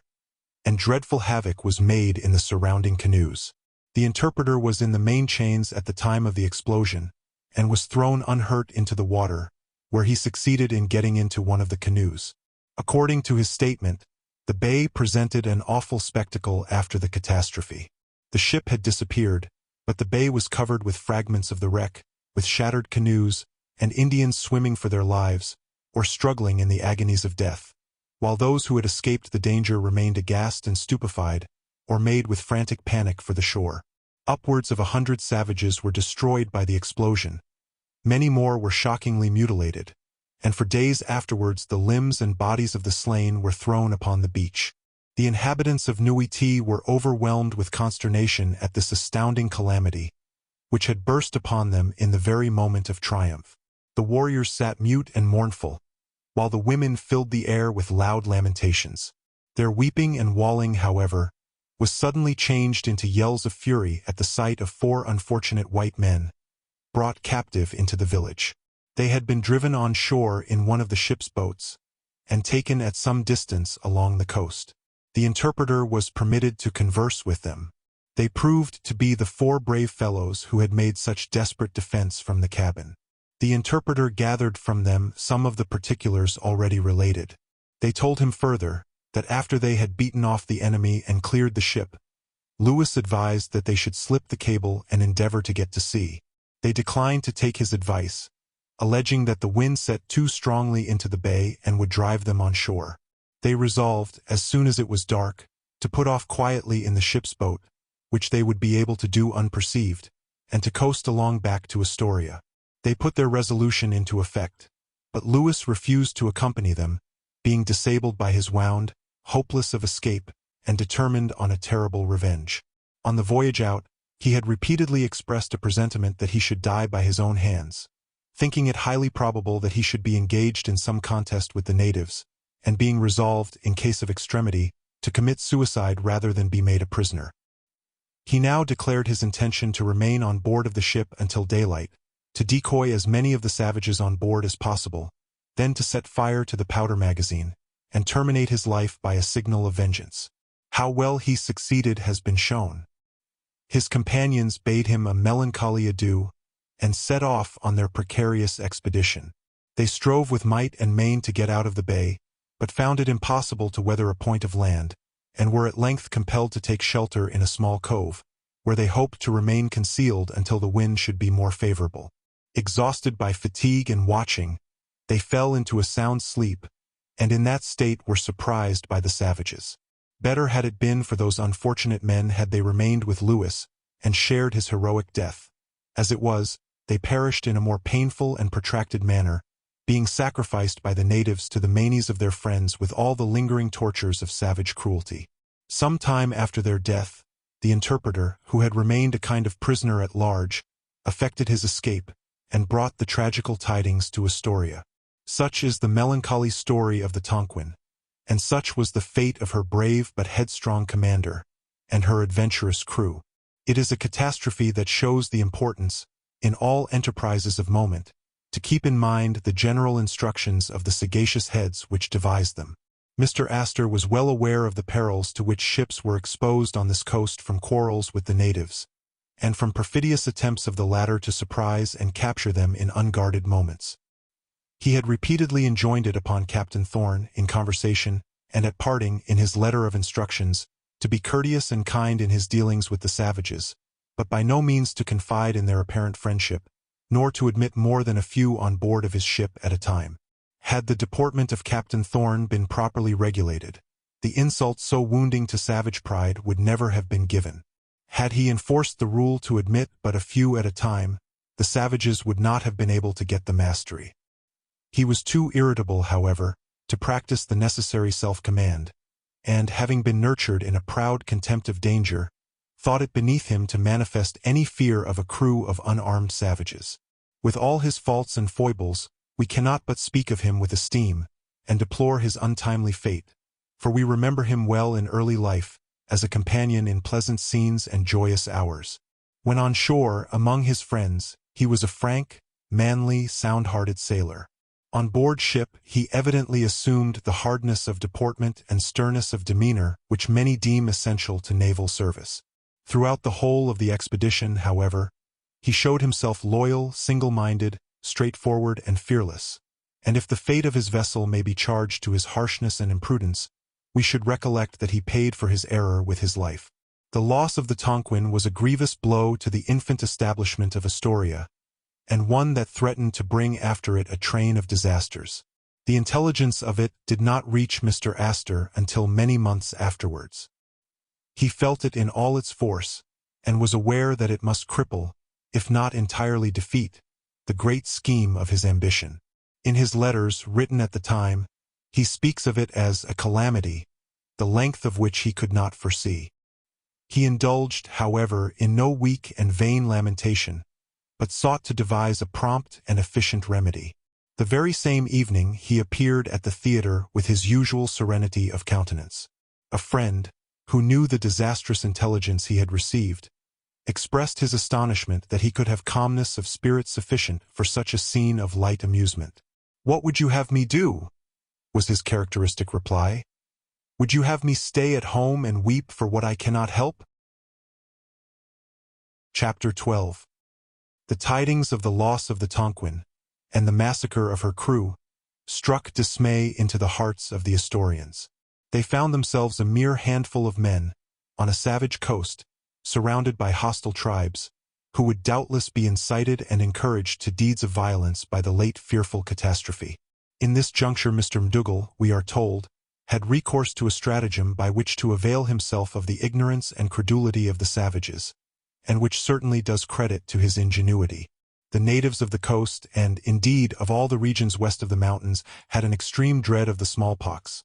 and dreadful havoc was made in the surrounding canoes. The interpreter was in the main chains at the time of the explosion, and was thrown unhurt into the water, where he succeeded in getting into one of the canoes. According to his statement, the bay presented an awful spectacle after the catastrophe. The ship had disappeared, but the bay was covered with fragments of the wreck, with shattered canoes, and Indians swimming for their lives, or struggling in the agonies of death, while those who had escaped the danger remained aghast and stupefied, or made with frantic panic for the shore. Upwards of 100 savages were destroyed by the explosion. Many more were shockingly mutilated, and for days afterwards the limbs and bodies of the slain were thrown upon the beach. The inhabitants of Nuiti were overwhelmed with consternation at this astounding calamity, which had burst upon them in the very moment of triumph. The warriors sat mute and mournful, while the women filled the air with loud lamentations. Their weeping and wailing, however, was suddenly changed into yells of fury at the sight of 4 unfortunate white men, brought captive into the village. They had been driven on shore in one of the ship's boats, and taken at some distance along the coast. The interpreter was permitted to converse with them. They proved to be the 4 brave fellows who had made such desperate defense from the cabin. The interpreter gathered from them some of the particulars already related. They told him further that after they had beaten off the enemy and cleared the ship, Lewis advised that they should slip the cable and endeavor to get to sea. They declined to take his advice, alleging that the wind set too strongly into the bay and would drive them on shore. They resolved, as soon as it was dark, to put off quietly in the ship's boat, which they would be able to do unperceived, and to coast along back to Astoria. They put their resolution into effect, but Lewis refused to accompany them, being disabled by his wound, hopeless of escape, and determined on a terrible revenge. On the voyage out, he had repeatedly expressed a presentiment that he should die by his own hands, thinking it highly probable that he should be engaged in some contest with the natives, and being resolved, in case of extremity, to commit suicide rather than be made a prisoner. He now declared his intention to remain on board of the ship until daylight, to decoy as many of the savages on board as possible, then to set fire to the powder magazine, and terminate his life by a signal of vengeance. How well he succeeded has been shown. His companions bade him a melancholy adieu, and set off on their precarious expedition. They strove with might and main to get out of the bay, but found it impossible to weather a point of land, and were at length compelled to take shelter in a small cove, where they hoped to remain concealed until the wind should be more favorable. Exhausted by fatigue and watching, they fell into a sound sleep, and in that state were surprised by the savages. Better had it been for those unfortunate men had they remained with Lewis and shared his heroic death. As it was, they perished in a more painful and protracted manner, being sacrificed by the natives to the manies of their friends with all the lingering tortures of savage cruelty. Some time after their death, the interpreter, who had remained a kind of prisoner at large, effected his escape, and brought the tragical tidings to Astoria. Such is the melancholy story of the Tonquin, and such was the fate of her brave but headstrong commander, and her adventurous crew. It is a catastrophe that shows the importance, in all enterprises of moment, to keep in mind the general instructions of the sagacious heads which devised them. Mr. Astor was well aware of the perils to which ships were exposed on this coast from quarrels with the natives, and from perfidious attempts of the latter to surprise and capture them in unguarded moments. He had repeatedly enjoined it upon Captain Thorn, in conversation, and at parting, in his letter of instructions, to be courteous and kind in his dealings with the savages, but by no means to confide in their apparent friendship, nor to admit more than a few on board of his ship at a time. Had the deportment of Captain Thorn been properly regulated, the insult so wounding to savage pride would never have been given. Had he enforced the rule to admit but a few at a time, the savages would not have been able to get the mastery. He was too irritable, however, to practice the necessary self-command, and, having been nurtured in a proud contempt of danger, thought it beneath him to manifest any fear of a crew of unarmed savages. With all his faults and foibles, we cannot but speak of him with esteem, and deplore his untimely fate, for we remember him well in early life, as a companion in pleasant scenes and joyous hours. When on shore, among his friends, he was a frank, manly, sound-hearted sailor. On board ship, he evidently assumed the hardness of deportment and sternness of demeanor which many deem essential to naval service. Throughout the whole of the expedition, however, he showed himself loyal, single-minded, straightforward, and fearless, and if the fate of his vessel may be charged to his harshness and imprudence, we should recollect that he paid for his error with his life. The loss of the Tonquin was a grievous blow to the infant establishment of Astoria, and one that threatened to bring after it a train of disasters. The intelligence of it did not reach Mr. Astor until many months afterwards. He felt it in all its force, and was aware that it must cripple, if not entirely defeat, the great scheme of his ambition. In his letters, written at the time, he speaks of it as a calamity, the length of which he could not foresee. He indulged, however, in no weak and vain lamentation, but sought to devise a prompt and efficient remedy. The very same evening he appeared at the theater with his usual serenity of countenance. A friend, who knew the disastrous intelligence he had received, expressed his astonishment that he could have calmness of spirit sufficient for such a scene of light amusement. "What would you have me do?" was his characteristic reply. "Would you have me stay at home and weep for what I cannot help?" Chapter 12. The tidings of the loss of the Tonquin, and the massacre of her crew, struck dismay into the hearts of the Astorians. They found themselves a mere handful of men, on a savage coast, surrounded by hostile tribes, who would doubtless be incited and encouraged to deeds of violence by the late fearful catastrophe. In this juncture Mr. McDougall, we are told, had recourse to a stratagem by which to avail himself of the ignorance and credulity of the savages, and which certainly does credit to his ingenuity. The natives of the coast, and, indeed, of all the regions west of the mountains, had an extreme dread of the smallpox,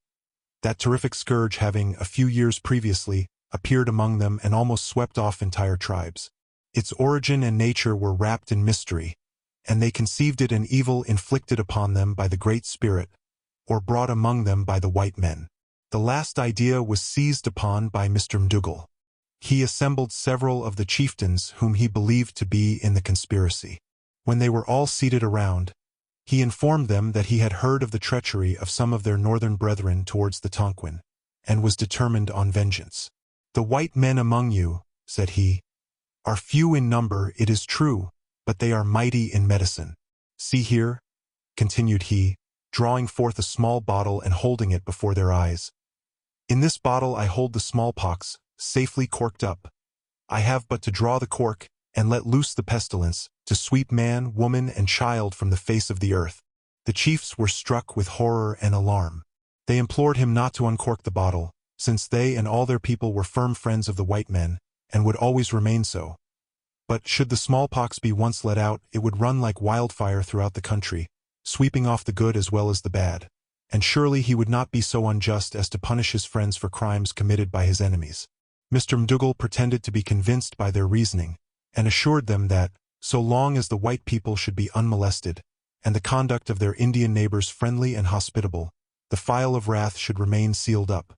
that terrific scourge having, a few years previously, appeared among them and almost swept off entire tribes. Its origin and nature were wrapped in mystery, and they conceived it an evil inflicted upon them by the Great Spirit, or brought among them by the white men. The last idea was seized upon by Mr. McDougall. He assembled several of the chieftains whom he believed to be in the conspiracy. When they were all seated around, He informed them that he had heard of the treachery of some of their northern brethren towards the Tonquin, and was determined on vengeance. "The white men among you," said he, "are few in number, it is true, but they are mighty in medicine. See here," continued he, drawing forth a small bottle and holding it before their eyes. "In this bottle I hold the smallpox, safely corked up. I have but to draw the cork, and let loose the pestilence, to sweep man, woman, and child from the face of the earth." The chiefs were struck with horror and alarm. They implored him not to uncork the bottle, since they and all their people were firm friends of the white men, and would always remain so. But should the smallpox be once let out, it would run like wildfire throughout the country, sweeping off the good as well as the bad, and surely he would not be so unjust as to punish his friends for crimes committed by his enemies. Mr. McDougall pretended to be convinced by their reasoning, and assured them that, so long as the white people should be unmolested, and the conduct of their Indian neighbors friendly and hospitable, the phial of wrath should remain sealed up.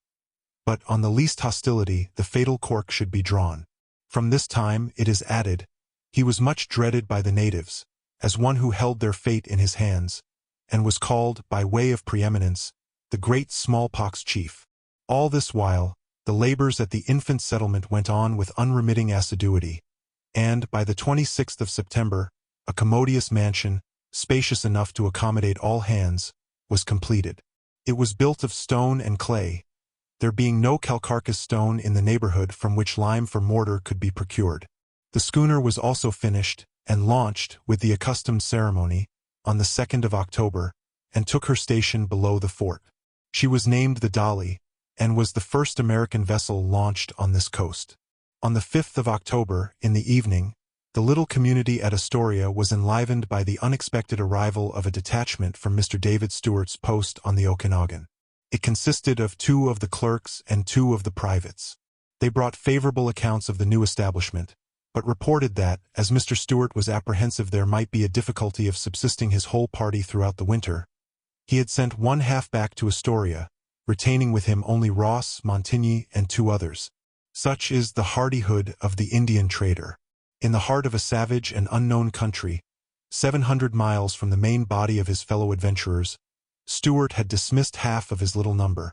But on the least hostility, the fatal cork should be drawn. From this time, it is added, he was much dreaded by the natives, as one who held their fate in his hands, and was called, by way of preeminence, the great smallpox chief. All this while, the labors at the infant settlement went on with unremitting assiduity, and, by the 26th of September, a commodious mansion, spacious enough to accommodate all hands, was completed. It was built of stone and clay, there being no calcareous stone in the neighborhood from which lime for mortar could be procured. The schooner was also finished, and launched, with the accustomed ceremony, on the 2nd of October, and took her station below the fort. She was named the Dolly, and was the first American vessel launched on this coast. On the 5th of October, in the evening, the little community at Astoria was enlivened by the unexpected arrival of a detachment from Mr. David Stewart's post on the Okanagan. It consisted of 2 of the clerks and 2 of the privates. They brought favorable accounts of the new establishment, but reported that, as Mr. Stewart was apprehensive there might be a difficulty of subsisting his whole party throughout the winter, he had sent one half back to Astoria, retaining with him only Ross, Montigny, and 2 others. Such is the hardihood of the Indian trader. In the heart of a savage and unknown country, 700 miles from the main body of his fellow adventurers, Stewart had dismissed half of his little number,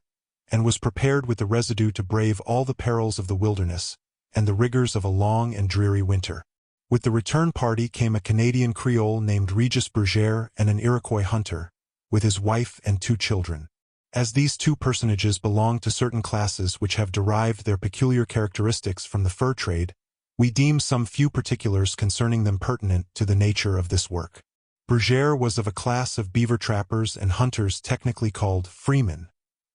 and was prepared with the residue to brave all the perils of the wilderness, and the rigors of a long and dreary winter. With the return party came a Canadian Creole named Regis Bergère and an Iroquois hunter, with his wife and 2 children. As these 2 personages belong to certain classes which have derived their peculiar characteristics from the fur trade, we deem some few particulars concerning them pertinent to the nature of this work. Bergère was of a class of beaver trappers and hunters technically called freemen,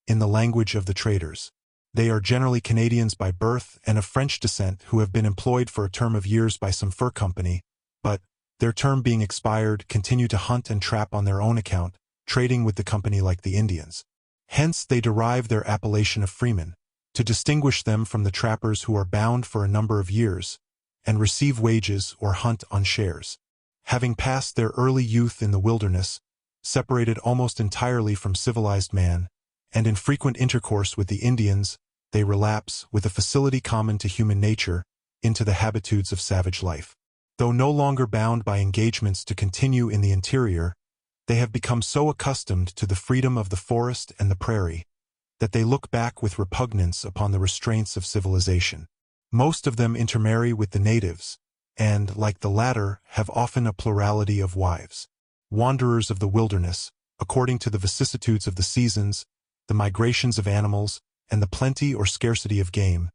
in the language of the traders. They are generally Canadians by birth and of French descent who have been employed for a term of years by some fur company, but, their term being expired, continue to hunt and trap on their own account, trading with the company like the Indians. Hence they derive their appellation of freemen, to distinguish them from the trappers who are bound for a number of years, and receive wages or hunt on shares. Having passed their early youth in the wilderness, separated almost entirely from civilized man, and in frequent intercourse with the Indians, they relapse, with a facility common to human nature, into the habitudes of savage life. Though no longer bound by engagements to continue in the interior, they have become so accustomed to the freedom of the forest and the prairie, that they look back with repugnance upon the restraints of civilization. Most of them intermarry with the natives, and, like the latter, have often a plurality of wives. Wanderers of the wilderness, according to the vicissitudes of the seasons, the migrations of animals, and the plenty or scarcity of game,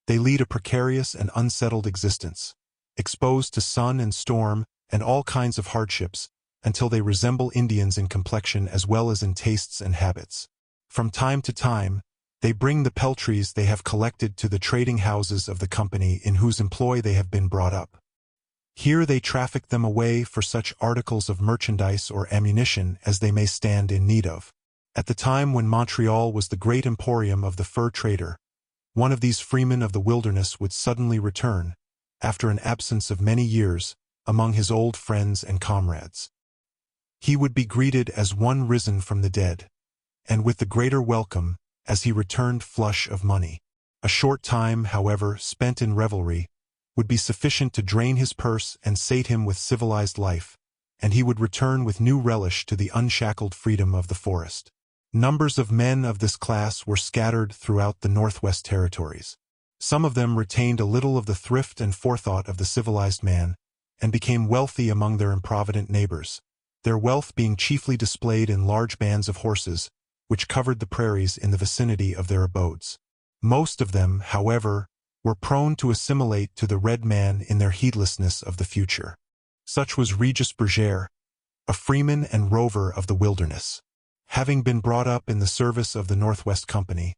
they lead a precarious and unsettled existence, exposed to sun and storm and all kinds of hardships, until they resemble Indians in complexion as well as in tastes and habits. From time to time, they bring the peltries they have collected to the trading houses of the company in whose employ they have been brought up. Here they traffic them away for such articles of merchandise or ammunition as they may stand in need of. At the time when Montreal was the great emporium of the fur trader, one of these freemen of the wilderness would suddenly return, after an absence of many years, among his old friends and comrades. He would be greeted as one risen from the dead, and with the greater welcome, as he returned flush of money. A short time, however, spent in revelry, would be sufficient to drain his purse and sate him with civilized life, and he would return with new relish to the unshackled freedom of the forest. Numbers of men of this class were scattered throughout the Northwest Territories. Some of them retained a little of the thrift and forethought of the civilized man, and became wealthy among their improvident neighbors, their wealth being chiefly displayed in large bands of horses, which covered the prairies in the vicinity of their abodes. Most of them, however, were prone to assimilate to the red man in their heedlessness of the future. Such was Regis Bergère, a freeman and rover of the wilderness. Having been brought up in the service of the Northwest Company,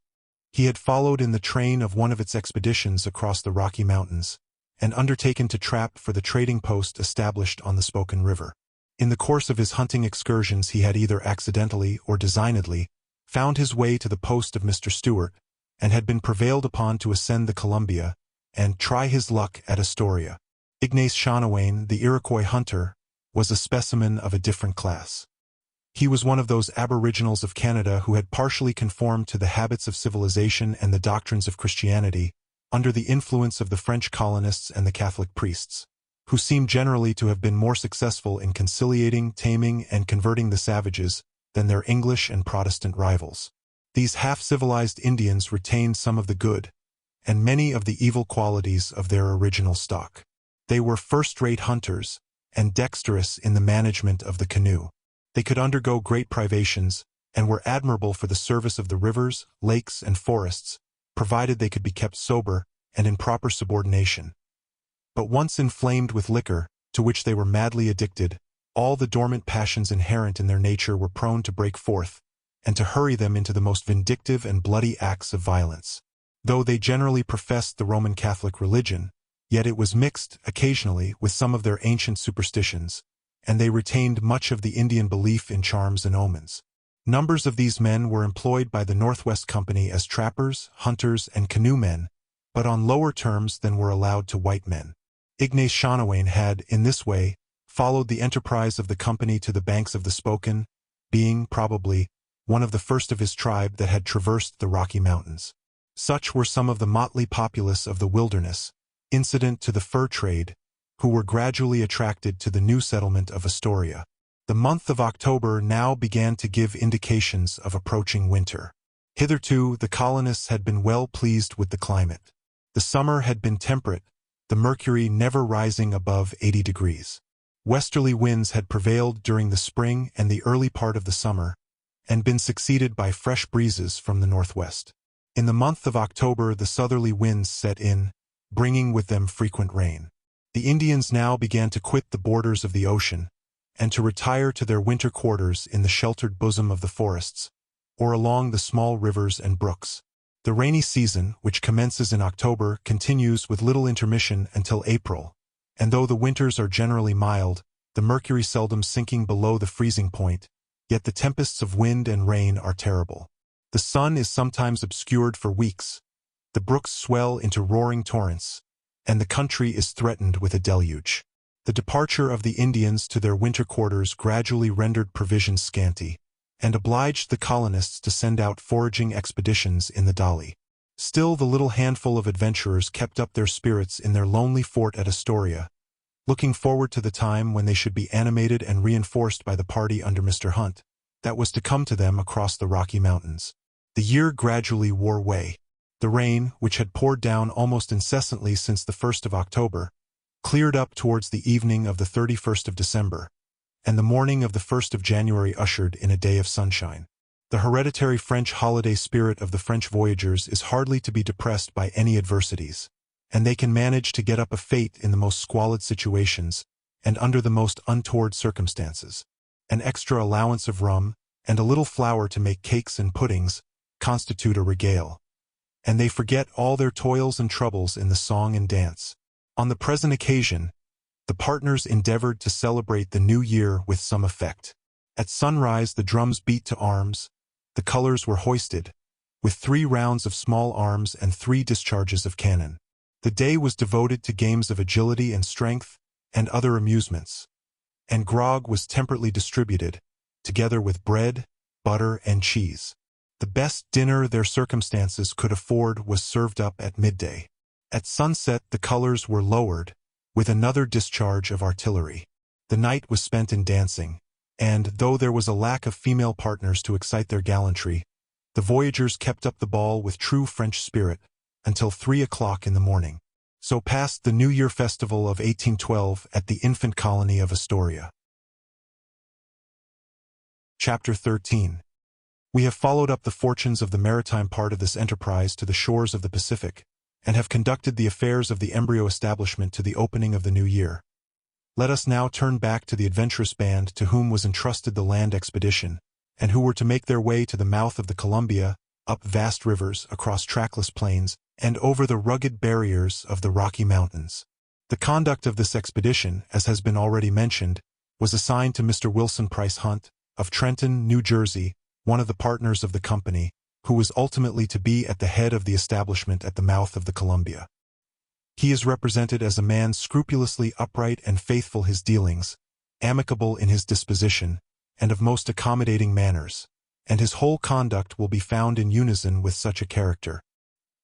he had followed in the train of one of its expeditions across the Rocky Mountains, and undertaken to trap for the trading post established on the Spoken River. In the course of his hunting excursions he had either accidentally or designedly found his way to the post of Mr. Stewart, and had been prevailed upon to ascend the Columbia and try his luck at Astoria. Ignace Shawnewain, the Iroquois hunter, was a specimen of a different class. He was one of those aboriginals of Canada who had partially conformed to the habits of civilization and the doctrines of Christianity, under the influence of the French colonists and the Catholic priests, who seem generally to have been more successful in conciliating, taming, and converting the savages than their English and Protestant rivals. These half-civilized Indians retained some of the good, and many of the evil qualities of their original stock. They were first-rate hunters, and dexterous in the management of the canoe. They could undergo great privations, and were admirable for the service of the rivers, lakes, and forests, provided they could be kept sober and in proper subordination. But once inflamed with liquor, to which they were madly addicted, all the dormant passions inherent in their nature were prone to break forth, and to hurry them into the most vindictive and bloody acts of violence. Though they generally professed the Roman Catholic religion, yet it was mixed, occasionally, with some of their ancient superstitions, and they retained much of the Indian belief in charms and omens. Numbers of these men were employed by the Northwest Company as trappers, hunters, and canoemen, but on lower terms than were allowed to white men. Ignace Shawnewain had, in this way, followed the enterprise of the company to the banks of the Spoken, being, probably, one of the first of his tribe that had traversed the Rocky Mountains. Such were some of the motley populace of the wilderness, incident to the fur trade, who were gradually attracted to the new settlement of Astoria. The month of October now began to give indications of approaching winter. Hitherto, the colonists had been well pleased with the climate. The summer had been temperate, the mercury never rising above 80 degrees. Westerly winds had prevailed during the spring and the early part of the summer, and been succeeded by fresh breezes from the northwest. In the month of October the southerly winds set in, bringing with them frequent rain. The Indians now began to quit the borders of the ocean, and to retire to their winter quarters in the sheltered bosom of the forests, or along the small rivers and brooks. The rainy season, which commences in October, continues with little intermission until April, and though the winters are generally mild, the mercury seldom sinking below the freezing point, yet the tempests of wind and rain are terrible. The sun is sometimes obscured for weeks, the brooks swell into roaring torrents, and the country is threatened with a deluge. The departure of the Indians to their winter quarters gradually rendered provisions scanty, and obliged the colonists to send out foraging expeditions in the Dali. Still the little handful of adventurers kept up their spirits in their lonely fort at Astoria, looking forward to the time when they should be animated and reinforced by the party under Mr. Hunt, that was to come to them across the Rocky Mountains. The year gradually wore away. The rain, which had poured down almost incessantly since the 1st of October, cleared up towards the evening of the 31st of December, and the morning of the 1st of January ushered in a day of sunshine. The hereditary French holiday spirit of the French voyageurs is hardly to be depressed by any adversities, and they can manage to get up a fete in the most squalid situations, and under the most untoward circumstances. An extra allowance of rum, and a little flour to make cakes and puddings, constitute a regale, and they forget all their toils and troubles in the song and dance. On the present occasion, the partners endeavored to celebrate the new year with some effect. At sunrise the drums beat to arms, the colors were hoisted, with 3 rounds of small arms and 3 discharges of cannon. The day was devoted to games of agility and strength, and other amusements, and grog was temperately distributed, together with bread, butter, and cheese. The best dinner their circumstances could afford was served up at midday. At sunset the colors were lowered, with another discharge of artillery. The night was spent in dancing, and, though there was a lack of female partners to excite their gallantry, the voyagers kept up the ball with true French spirit until 3 o'clock in the morning. So passed the New Year festival of 1812 at the infant colony of Astoria. Chapter 13. We have followed up the fortunes of the maritime part of this enterprise to the shores of the Pacific, and have conducted the affairs of the embryo establishment to the opening of the new year. Let us now turn back to the adventurous band to whom was entrusted the land expedition, and who were to make their way to the mouth of the Columbia, up vast rivers, across trackless plains, and over the rugged barriers of the Rocky Mountains. The conduct of this expedition, as has been already mentioned, was assigned to Mr. Wilson Price Hunt, of Trenton, New Jersey, one of the partners of the company, who was ultimately to be at the head of the establishment at the mouth of the Columbia. He is represented as a man scrupulously upright and faithful his dealings, amicable in his disposition, and of most accommodating manners, and his whole conduct will be found in unison with such a character.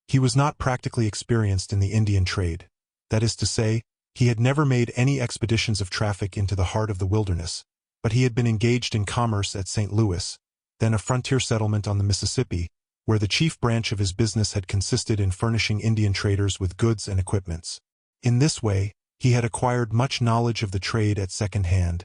He was not practically experienced in the Indian trade, that is to say, he had never made any expeditions of traffic into the heart of the wilderness, but he had been engaged in commerce at St. Louis, then a frontier settlement on the Mississippi, where the chief branch of his business had consisted in furnishing Indian traders with goods and equipments. In this way, he had acquired much knowledge of the trade at second hand,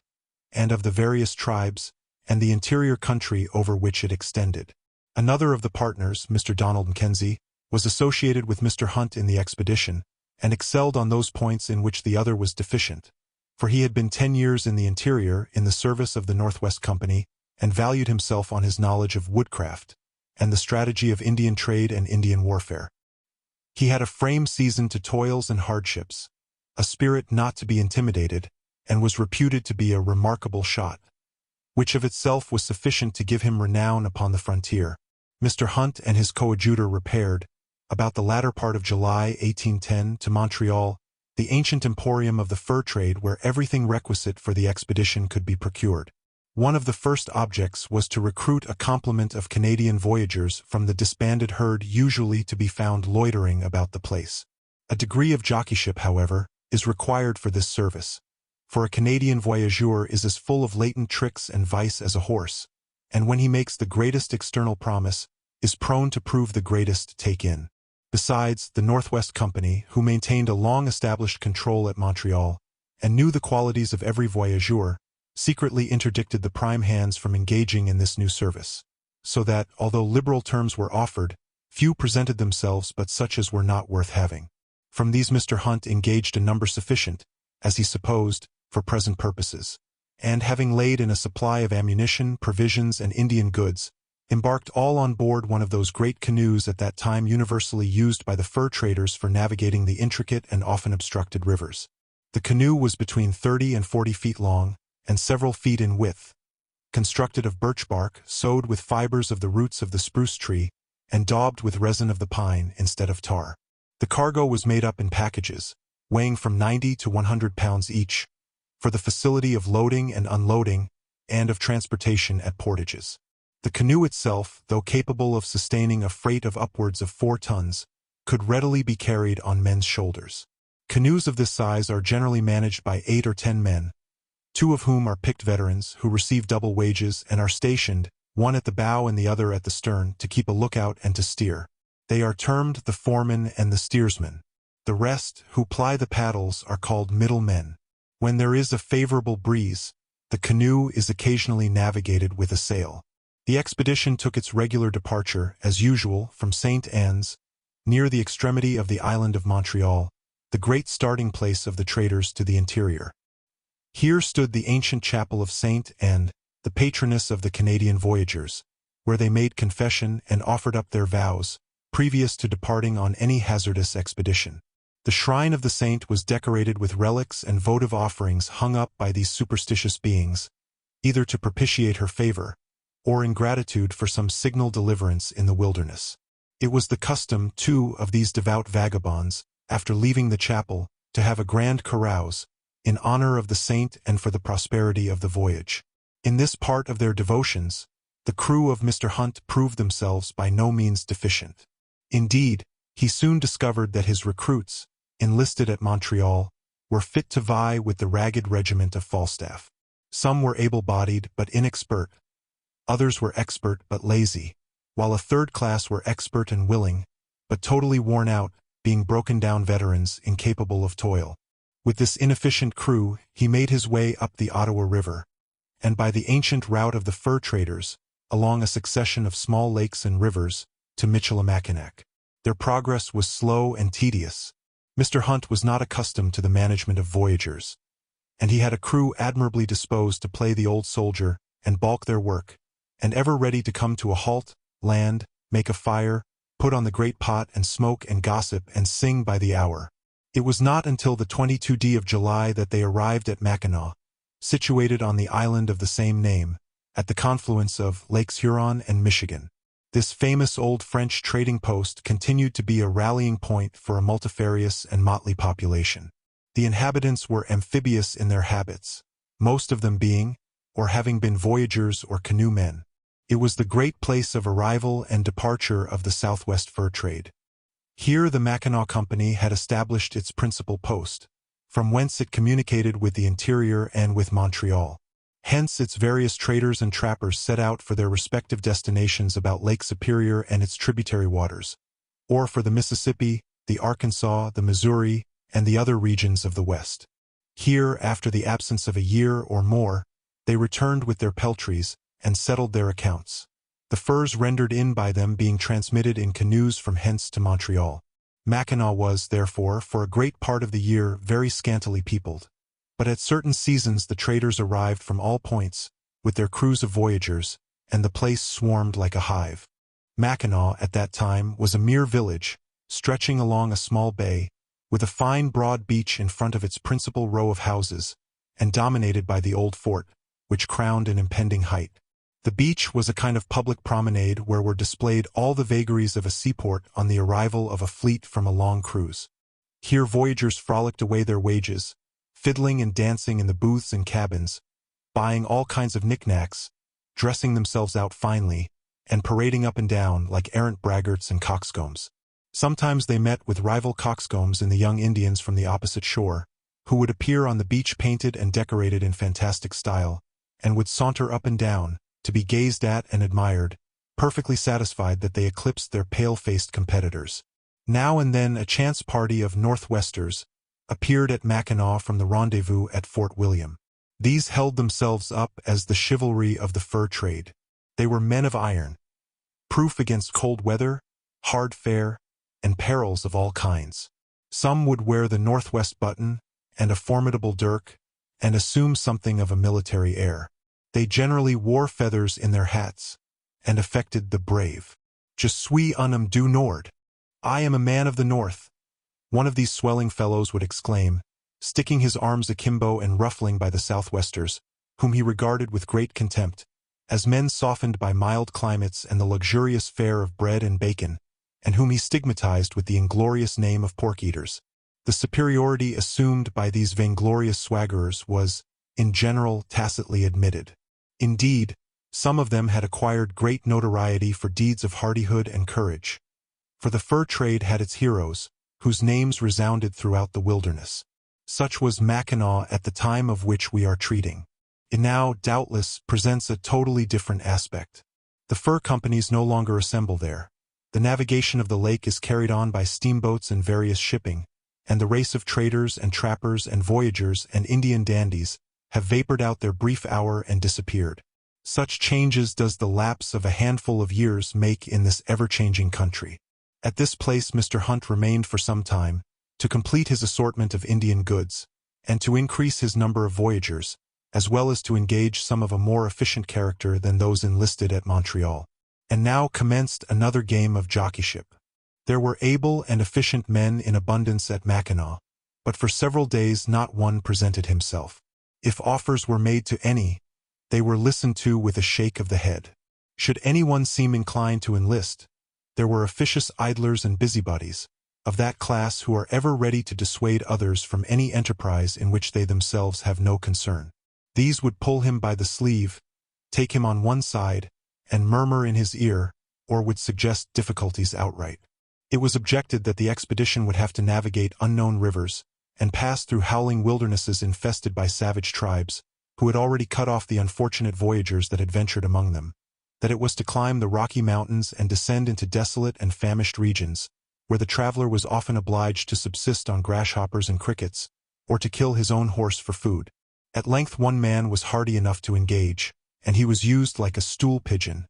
and of the various tribes, and the interior country over which it extended. Another of the partners, Mr. Donald Mackenzie, was associated with Mr. Hunt in the expedition, and excelled on those points in which the other was deficient, for he had been 10 years in the interior in the service of the Northwest Company, and valued himself on his knowledge of woodcraft, and the strategy of Indian trade and Indian warfare. He had a frame seasoned to toils and hardships, a spirit not to be intimidated, and was reputed to be a remarkable shot, which of itself was sufficient to give him renown upon the frontier. Mr. Hunt and his coadjutor repaired, about the latter part of July 1810, to Montreal, the ancient emporium of the fur trade where everything requisite for the expedition could be procured. One of the first objects was to recruit a complement of Canadian voyagers from the disbanded herd usually to be found loitering about the place. A degree of jockeyship, however, is required for this service, for a Canadian voyageur is as full of latent tricks and vice as a horse, and when he makes the greatest external promise, is prone to prove the greatest take-in. Besides, the Northwest Company, who maintained a long-established control at Montreal, and knew the qualities of every voyageur, secretly interdicted the prime hands from engaging in this new service, so that, although liberal terms were offered, few presented themselves but such as were not worth having. From these Mr. Hunt engaged a number sufficient, as he supposed, for present purposes, and having laid in a supply of ammunition, provisions, and Indian goods, embarked all on board one of those great canoes at that time universally used by the fur traders for navigating the intricate and often obstructed rivers. The canoe was between 30 and 40 feet long, and several feet in width, constructed of birch bark, sewed with fibers of the roots of the spruce tree, and daubed with resin of the pine instead of tar. The cargo was made up in packages, weighing from 90 to 100 pounds each, for the facility of loading and unloading, and of transportation at portages. The canoe itself, though capable of sustaining a freight of upwards of 4 tons, could readily be carried on men's shoulders. Canoes of this size are generally managed by 8 or 10 men, 2 of whom are picked veterans who receive double wages and are stationed, one at the bow and the other at the stern, to keep a lookout and to steer. They are termed the foreman and the steersman. The rest, who ply the paddles, are called middlemen. When there is a favorable breeze, the canoe is occasionally navigated with a sail. The expedition took its regular departure, as usual, from St. Anne's, near the extremity of the island of Montreal, the great starting place of the traders to the interior. Here stood the ancient chapel of St. Anne, the patroness of the Canadian voyagers, where they made confession and offered up their vows, previous to departing on any hazardous expedition. The shrine of the saint was decorated with relics and votive offerings hung up by these superstitious beings, either to propitiate her favor, or in gratitude for some signal deliverance in the wilderness. It was the custom, too, of these devout vagabonds, after leaving the chapel, to have a grand carouse, in honor of the saint and for the prosperity of the voyage. In this part of their devotions, the crew of Mr. Hunt proved themselves by no means deficient. Indeed, he soon discovered that his recruits, enlisted at Montreal, were fit to vie with the ragged regiment of Falstaff. Some were able-bodied but inexpert, others were expert but lazy, while a third class were expert and willing, but totally worn out, being broken-down veterans incapable of toil. With this inefficient crew, he made his way up the Ottawa River, and by the ancient route of the fur traders, along a succession of small lakes and rivers, to Michilimackinac. Their progress was slow and tedious. Mr. Hunt was not accustomed to the management of voyagers, and he had a crew admirably disposed to play the old soldier and balk their work, and ever ready to come to a halt, land, make a fire, put on the great pot and smoke and gossip and sing by the hour. It was not until the 22d of July that they arrived at Mackinac, situated on the island of the same name, at the confluence of Lakes Huron and Michigan. This famous old French trading post continued to be a rallying point for a multifarious and motley population. The inhabitants were amphibious in their habits, most of them being, or having been voyagers or canoe men. It was the great place of arrival and departure of the Southwest fur trade. Here the Mackinac Company had established its principal post, from whence it communicated with the interior and with Montreal. Hence its various traders and trappers set out for their respective destinations about Lake Superior and its tributary waters, or for the Mississippi, the Arkansas, the Missouri, and the other regions of the West. Here, after the absence of a year or more, they returned with their peltries and settled their accounts, the furs rendered in by them being transmitted in canoes from hence to Montreal. Mackinac was, therefore, for a great part of the year very scantily peopled. But at certain seasons the traders arrived from all points, with their crews of voyagers, and the place swarmed like a hive. Mackinac, at that time, was a mere village, stretching along a small bay, with a fine broad beach in front of its principal row of houses, and dominated by the old fort, which crowned an impending height. The beach was a kind of public promenade where were displayed all the vagaries of a seaport on the arrival of a fleet from a long cruise. Here voyagers frolicked away their wages, fiddling and dancing in the booths and cabins, buying all kinds of knickknacks, dressing themselves out finely, and parading up and down like errant braggarts and coxcombs. Sometimes they met with rival coxcombs in the young Indians from the opposite shore, who would appear on the beach painted and decorated in fantastic style, and would saunter up and down, to be gazed at and admired, perfectly satisfied that they eclipsed their pale-faced competitors. Now and then a chance party of Northwesters appeared at Mackinac from the rendezvous at Fort William. These held themselves up as the chivalry of the fur trade. They were men of iron, proof against cold weather, hard fare, and perils of all kinds. Some would wear the Northwest button and a formidable dirk, and assume something of a military air. They generally wore feathers in their hats, and affected the brave. Je suis un homme du Nord. I am a man of the North, one of these swelling fellows would exclaim, sticking his arms akimbo and ruffling by the Southwesters, whom he regarded with great contempt, as men softened by mild climates and the luxurious fare of bread and bacon, and whom he stigmatized with the inglorious name of pork-eaters. The superiority assumed by these vainglorious swaggerers was, in general, tacitly admitted. Indeed, some of them had acquired great notoriety for deeds of hardihood and courage. For the fur trade had its heroes, whose names resounded throughout the wilderness. Such was Mackinac at the time of which we are treating. It now, doubtless, presents a totally different aspect. The fur companies no longer assemble there. The navigation of the lake is carried on by steamboats and various shipping, and the race of traders and trappers and voyagers and Indian dandies have vapored out their brief hour and disappeared. Such changes does the lapse of a handful of years make in this ever-changing country. At this place Mr. Hunt remained for some time, to complete his assortment of Indian goods, and to increase his number of voyagers, as well as to engage some of a more efficient character than those enlisted at Montreal. And now commenced another game of jockeyship. There were able and efficient men in abundance at Mackinac, but for several days not one presented himself. If offers were made to any, they were listened to with a shake of the head. Should anyone seem inclined to enlist, there were officious idlers and busybodies, of that class who are ever ready to dissuade others from any enterprise in which they themselves have no concern. These would pull him by the sleeve, take him on one side, and murmur in his ear, or would suggest difficulties outright. It was objected that the expedition would have to navigate unknown rivers, and passed through howling wildernesses infested by savage tribes, who had already cut off the unfortunate voyagers that had ventured among them, that it was to climb the Rocky Mountains and descend into desolate and famished regions, where the traveler was often obliged to subsist on grasshoppers and crickets, or to kill his own horse for food. At length one man was hardy enough to engage, and he was used like a stool pigeon,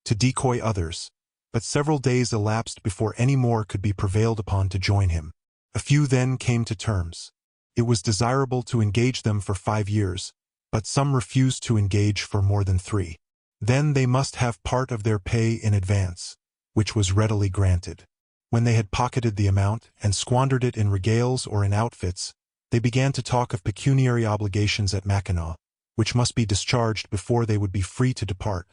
to decoy others, but several days elapsed before any more could be prevailed upon to join him. A few then came to terms. It was desirable to engage them for 5 years, but some refused to engage for more than 3. Then they must have part of their pay in advance, which was readily granted. When they had pocketed the amount and squandered it in regales or in outfits, they began to talk of pecuniary obligations at Mackinac, which must be discharged before they would be free to depart,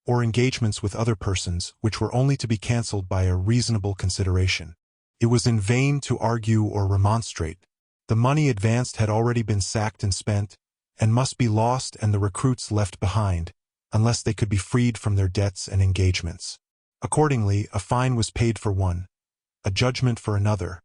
or engagements with other persons which were only to be cancelled by a reasonable consideration. It was in vain to argue or remonstrate. The money advanced had already been sacked and spent, and must be lost and the recruits left behind, unless they could be freed from their debts and engagements. Accordingly, a fine was paid for one, a judgment for another,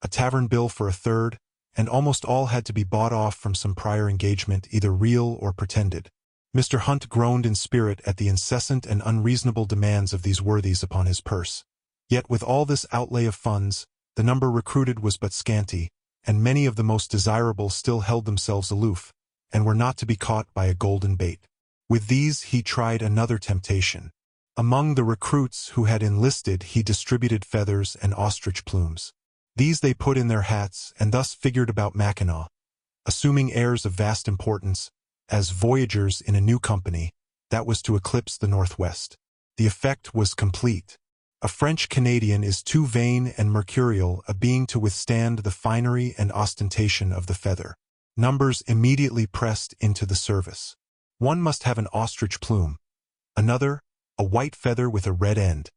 a tavern bill for a third, and almost all had to be bought off from some prior engagement, either real or pretended. Mr. Hunt groaned in spirit at the incessant and unreasonable demands of these worthies upon his purse. Yet with all this outlay of funds, the number recruited was but scanty, and many of the most desirable still held themselves aloof, and were not to be caught by a golden bait. With these he tried another temptation. Among the recruits who had enlisted he distributed feathers and ostrich plumes. These they put in their hats and thus figured about Mackinac, assuming airs of vast importance, as voyagers in a new company that was to eclipse the Northwest. The effect was complete. A French Canadian is too vain and mercurial a being to withstand the finery and ostentation of the feather. Numbers immediately pressed into the service. One must have an ostrich plume, another, a white feather with a red end,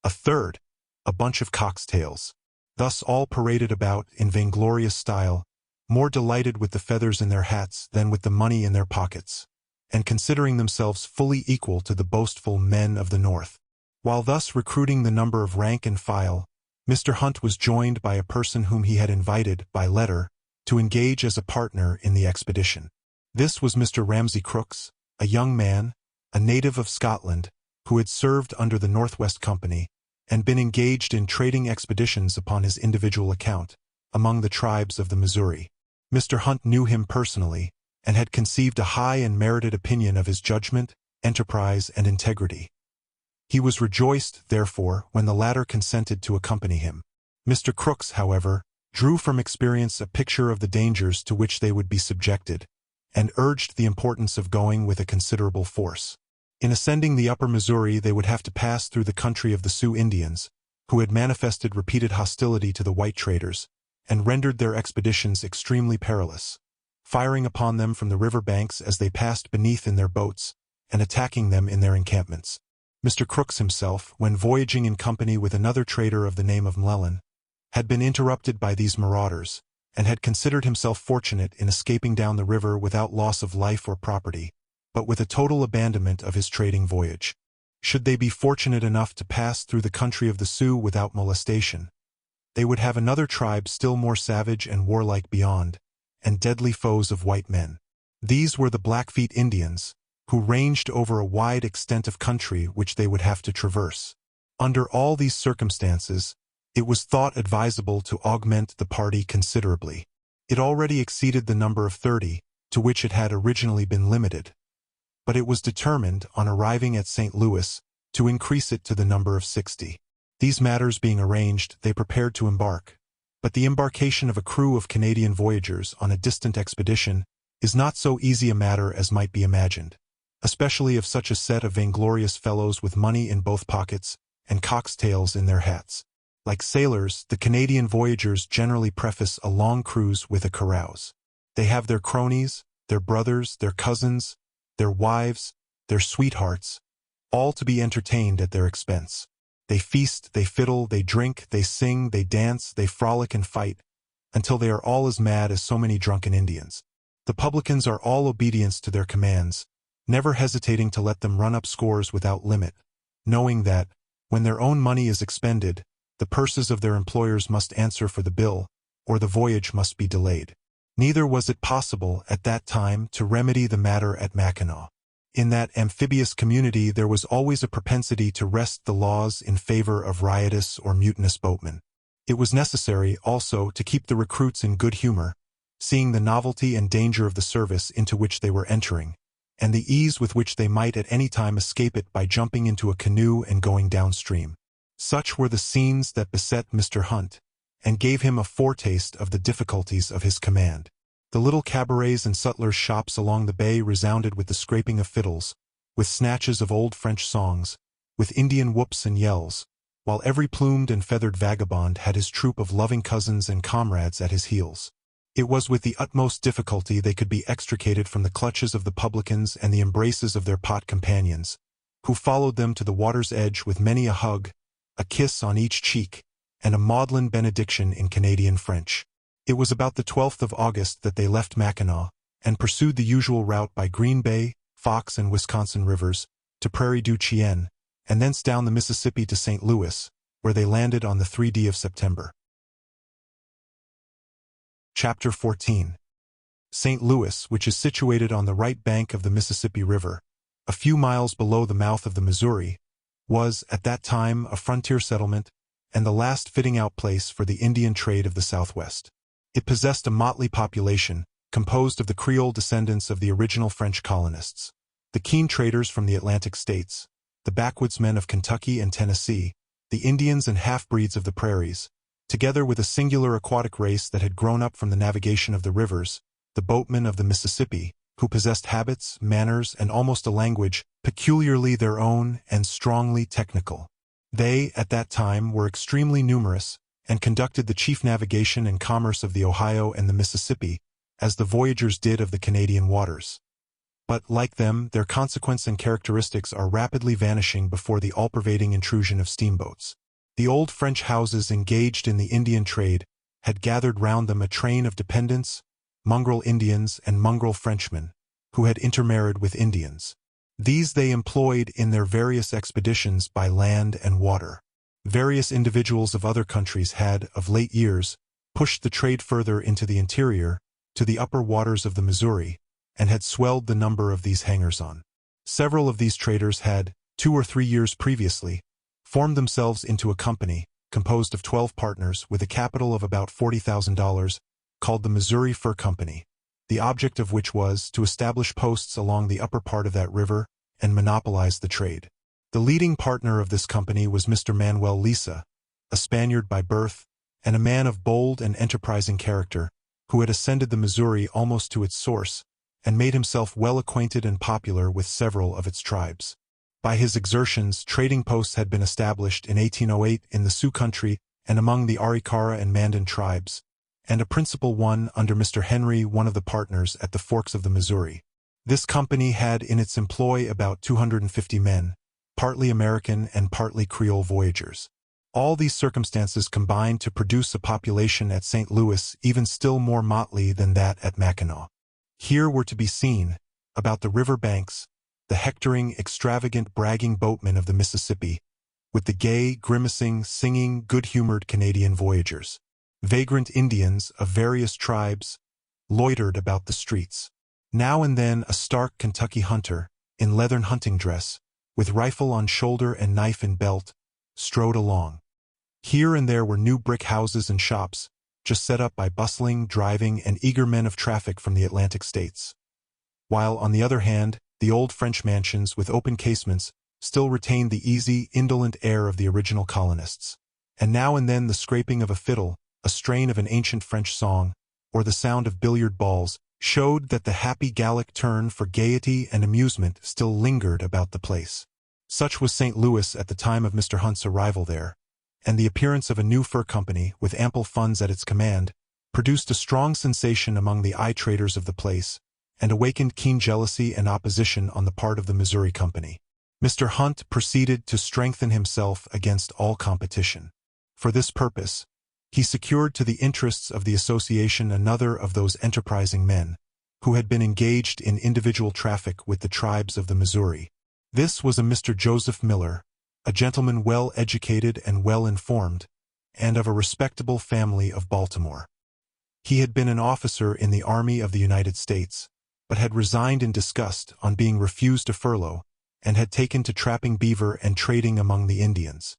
a third, a bunch of cock's tails. Thus all paraded about in vainglorious style, more delighted with the feathers in their hats than with the money in their pockets, and considering themselves fully equal to the boastful men of the North. While thus recruiting the number of rank and file, Mr. Hunt was joined by a person whom he had invited, by letter, to engage as a partner in the expedition. This was Mr. Ramsay Crooks, a young man, a native of Scotland, who had served under the Northwest Company, and been engaged in trading expeditions upon his individual account, among the tribes of the Missouri. Mr. Hunt knew him personally, and had conceived a high and merited opinion of his judgment, enterprise, and integrity. He was rejoiced, therefore, when the latter consented to accompany him. Mr. Crooks, however, drew from experience a picture of the dangers to which they would be subjected, and urged the importance of going with a considerable force. In ascending the upper Missouri they would have to pass through the country of the Sioux Indians, who had manifested repeated hostility to the white traders, and rendered their expeditions extremely perilous, firing upon them from the river banks as they passed beneath in their boats, and attacking them in their encampments. Mr. Crooks himself, when voyaging in company with another trader of the name of Mlellan, had been interrupted by these marauders, and had considered himself fortunate in escaping down the river without loss of life or property, but with a total abandonment of his trading voyage. Should they be fortunate enough to pass through the country of the Sioux without molestation, they would have another tribe still more savage and warlike beyond, and deadly foes of white men. These were the Blackfeet Indians, who ranged over a wide extent of country which they would have to traverse. Under all these circumstances, it was thought advisable to augment the party considerably. It already exceeded the number of 30, to which it had originally been limited, but it was determined, on arriving at St. Louis, to increase it to the number of 60. These matters being arranged, they prepared to embark. But the embarkation of a crew of Canadian voyagers on a distant expedition is not so easy a matter as might be imagined, especially of such a set of vainglorious fellows with money in both pockets and cock's tails in their hats. Like sailors, the Canadian voyagers generally preface a long cruise with a carouse. They have their cronies, their brothers, their cousins, their wives, their sweethearts, all to be entertained at their expense. They feast, they fiddle, they drink, they sing, they dance, they frolic and fight, until they are all as mad as so many drunken Indians. The publicans are all obedience to their commands, never hesitating to let them run up scores without limit, knowing that, when their own money is expended, the purses of their employers must answer for the bill, or the voyage must be delayed. Neither was it possible at that time to remedy the matter at Mackinac. In that amphibious community there was always a propensity to wrest the laws in favor of riotous or mutinous boatmen. It was necessary, also, to keep the recruits in good humor, seeing the novelty and danger of the service into which they were entering, and the ease with which they might at any time escape it by jumping into a canoe and going downstream. Such were the scenes that beset Mr. Hunt, and gave him a foretaste of the difficulties of his command. The little cabarets and sutlers' shops along the bay resounded with the scraping of fiddles, with snatches of old French songs, with Indian whoops and yells, while every plumed and feathered vagabond had his troop of loving cousins and comrades at his heels. It was with the utmost difficulty they could be extricated from the clutches of the publicans and the embraces of their pot companions, who followed them to the water's edge with many a hug, a kiss on each cheek, and a maudlin benediction in Canadian French. It was about the 12th of August that they left Mackinac, and pursued the usual route by Green Bay, Fox and Wisconsin rivers, to Prairie du Chien, and thence down the Mississippi to St. Louis, where they landed on the 3d of September. Chapter 14. St. Louis, which is situated on the right bank of the Mississippi River, a few miles below the mouth of the Missouri, was, at that time, a frontier settlement, and the last fitting-out place for the Indian trade of the Southwest. It possessed a motley population, composed of the Creole descendants of the original French colonists, the keen traders from the Atlantic states, the backwoodsmen of Kentucky and Tennessee, the Indians and half-breeds of the prairies, together with a singular aquatic race that had grown up from the navigation of the rivers, the boatmen of the Mississippi, who possessed habits, manners, and almost a language peculiarly their own and strongly technical. They, at that time, were extremely numerous, and conducted the chief navigation and commerce of the Ohio and the Mississippi, as the voyagers did of the Canadian waters. But, like them, their consequence and characteristics are rapidly vanishing before the all-pervading intrusion of steamboats. The old French houses engaged in the Indian trade had gathered round them a train of dependents, mongrel Indians and mongrel Frenchmen, who had intermarried with Indians. These they employed in their various expeditions by land and water. Various individuals of other countries had, of late years, pushed the trade further into the interior, to the upper waters of the Missouri, and had swelled the number of these hangers-on. Several of these traders had, 2 or 3 years previously, formed themselves into a company, composed of 12 partners with a capital of about $40,000, called the Missouri Fur Company, the object of which was to establish posts along the upper part of that river and monopolize the trade. The leading partner of this company was Mr. Manuel Lisa, a Spaniard by birth, and a man of bold and enterprising character, who had ascended the Missouri almost to its source, and made himself well acquainted and popular with several of its tribes. By his exertions, trading posts had been established in 1808 in the Sioux country and among the Arikara and Mandan tribes, and a principal one under Mr. Henry, one of the partners at the forks of the Missouri. This company had in its employ about 250 men, partly American and partly Creole voyagers. All these circumstances combined to produce a population at St. Louis even still more motley than that at Mackinac. Here were to be seen, about the river banks, the hectoring, extravagant, bragging boatmen of the Mississippi, with the gay, grimacing, singing, good-humored Canadian voyagers. Vagrant Indians of various tribes loitered about the streets. Now and then a stark Kentucky hunter, in leathern hunting dress, with rifle on shoulder and knife in belt, strode along. Here and there were new brick houses and shops, just set up by bustling, driving, and eager men of traffic from the Atlantic states. While, on the other hand, the old French mansions with open casements still retained the easy, indolent air of the original colonists. And now and then the scraping of a fiddle, a strain of an ancient French song, or the sound of billiard balls, showed that the happy Gallic turn for gaiety and amusement still lingered about the place. Such was St. Louis at the time of Mr. Hunt's arrival there, and the appearance of a new fur company, with ample funds at its command, produced a strong sensation among the eye traders of the place, and awakened keen jealousy and opposition on the part of the Missouri Company. Mr. Hunt proceeded to strengthen himself against all competition. For this purpose, he secured to the interests of the association another of those enterprising men, who had been engaged in individual traffic with the tribes of the Missouri. This was a Mr. Joseph Miller, a gentleman well educated and well informed, and of a respectable family of Baltimore. He had been an officer in the Army of the United States, but had resigned in disgust on being refused a furlough, and had taken to trapping beaver and trading among the Indians.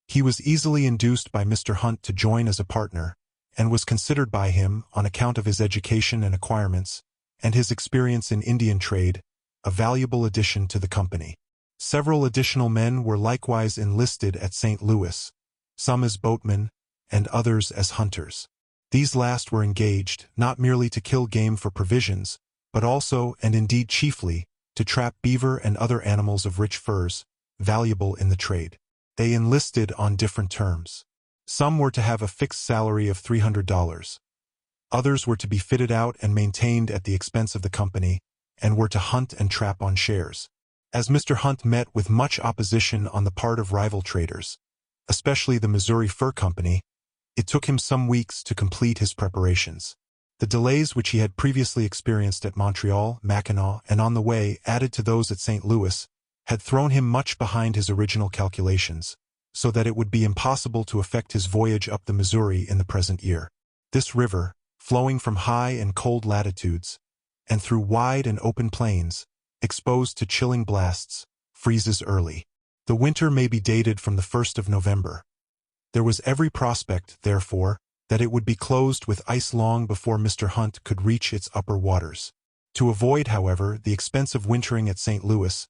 He was easily induced by Mr. Hunt to join as a partner, and was considered by him, on account of his education and acquirements, and his experience in Indian trade, a valuable addition to the company. Several additional men were likewise enlisted at St. Louis, some as boatmen, and others as hunters. These last were engaged, not merely to kill game for provisions, but also, and indeed chiefly, to trap beaver and other animals of rich furs, valuable in the trade. They enlisted on different terms. Some were to have a fixed salary of $300. Others were to be fitted out and maintained at the expense of the company, and were to hunt and trap on shares. As Mr. Hunt met with much opposition on the part of rival traders, especially the Missouri Fur Company, it took him some weeks to complete his preparations. The delays which he had previously experienced at Montreal, Mackinac, and on the way, added to those at St. Louis, had thrown him much behind his original calculations, so that it would be impossible to effect his voyage up the Missouri in the present year. This river, flowing from high and cold latitudes, and through wide and open plains, exposed to chilling blasts, freezes early. The winter may be dated from the 1st of November. There was every prospect, therefore, that it would be closed with ice long before Mr. Hunt could reach its upper waters. To avoid, however, the expense of wintering at St. Louis,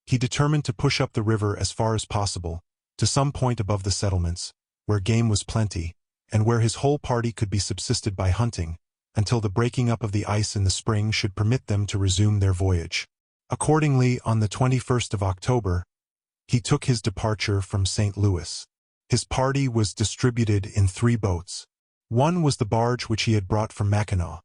he determined to push up the river as far as possible, to some point above the settlements, where game was plenty, and where his whole party could be subsisted by hunting, until the breaking up of the ice in the spring should permit them to resume their voyage. Accordingly, on the 21st of October, he took his departure from St. Louis. His party was distributed in 3 boats. One was the barge which he had brought from Mackinac.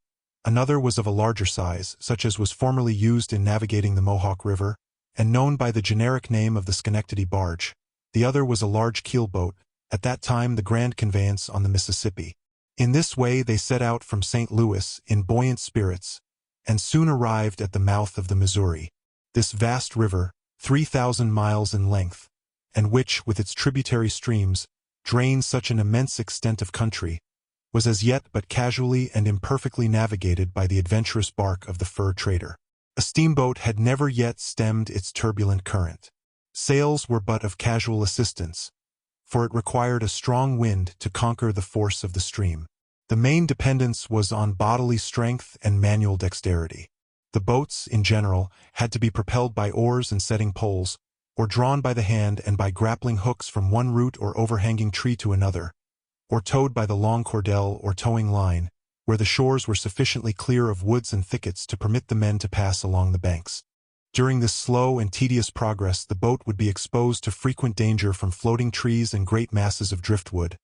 Another was of a larger size, such as was formerly used in navigating the Mohawk River, and known by the generic name of the Schenectady barge. The other was a large keel boat, at that time the grand conveyance on the Mississippi. In this way they set out from St. Louis in buoyant spirits, and soon arrived at the mouth of the Missouri. This vast river, 3,000 miles in length, and which, with its tributary streams, drains such an immense extent of country, was as yet but casually and imperfectly navigated by the adventurous bark of the fur trader. A steamboat had never yet stemmed its turbulent current. Sails were but of casual assistance, for it required a strong wind to conquer the force of the stream. The main dependence was on bodily strength and manual dexterity. The boats, in general, had to be propelled by oars and setting poles, or drawn by the hand and by grappling hooks from one root or overhanging tree to another, or towed by the long cordel or towing line, where the shores were sufficiently clear of woods and thickets to permit the men to pass along the banks. During this slow and tedious progress the boat would be exposed to frequent danger from floating trees and great masses of driftwood,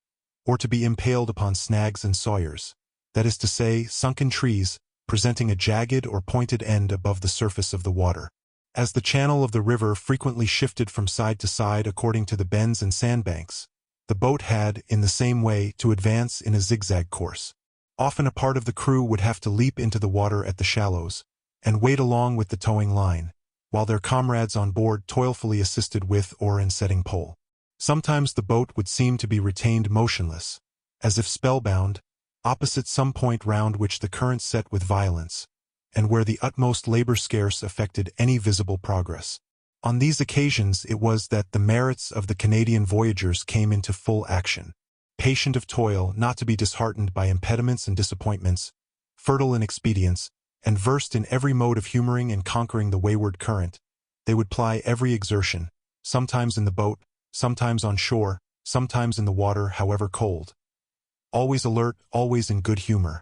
or to be impaled upon snags and sawyers, that is to say, sunken trees, presenting a jagged or pointed end above the surface of the water. As the channel of the river frequently shifted from side to side according to the bends and sandbanks, the boat had, in the same way, to advance in a zigzag course. Often a part of the crew would have to leap into the water at the shallows, and wade along with the towing line, while their comrades on board toilfully assisted with or in setting pole. Sometimes the boat would seem to be retained motionless, as if spellbound, opposite some point round which the current set with violence, and where the utmost labor scarce affected any visible progress. On these occasions it was that the merits of the Canadian voyagers came into full action. Patient of toil, not to be disheartened by impediments and disappointments, fertile in expedients, and versed in every mode of humoring and conquering the wayward current, they would ply every exertion, sometimes in the boat, sometimes on shore, sometimes in the water, however cold. Always alert, always in good humor.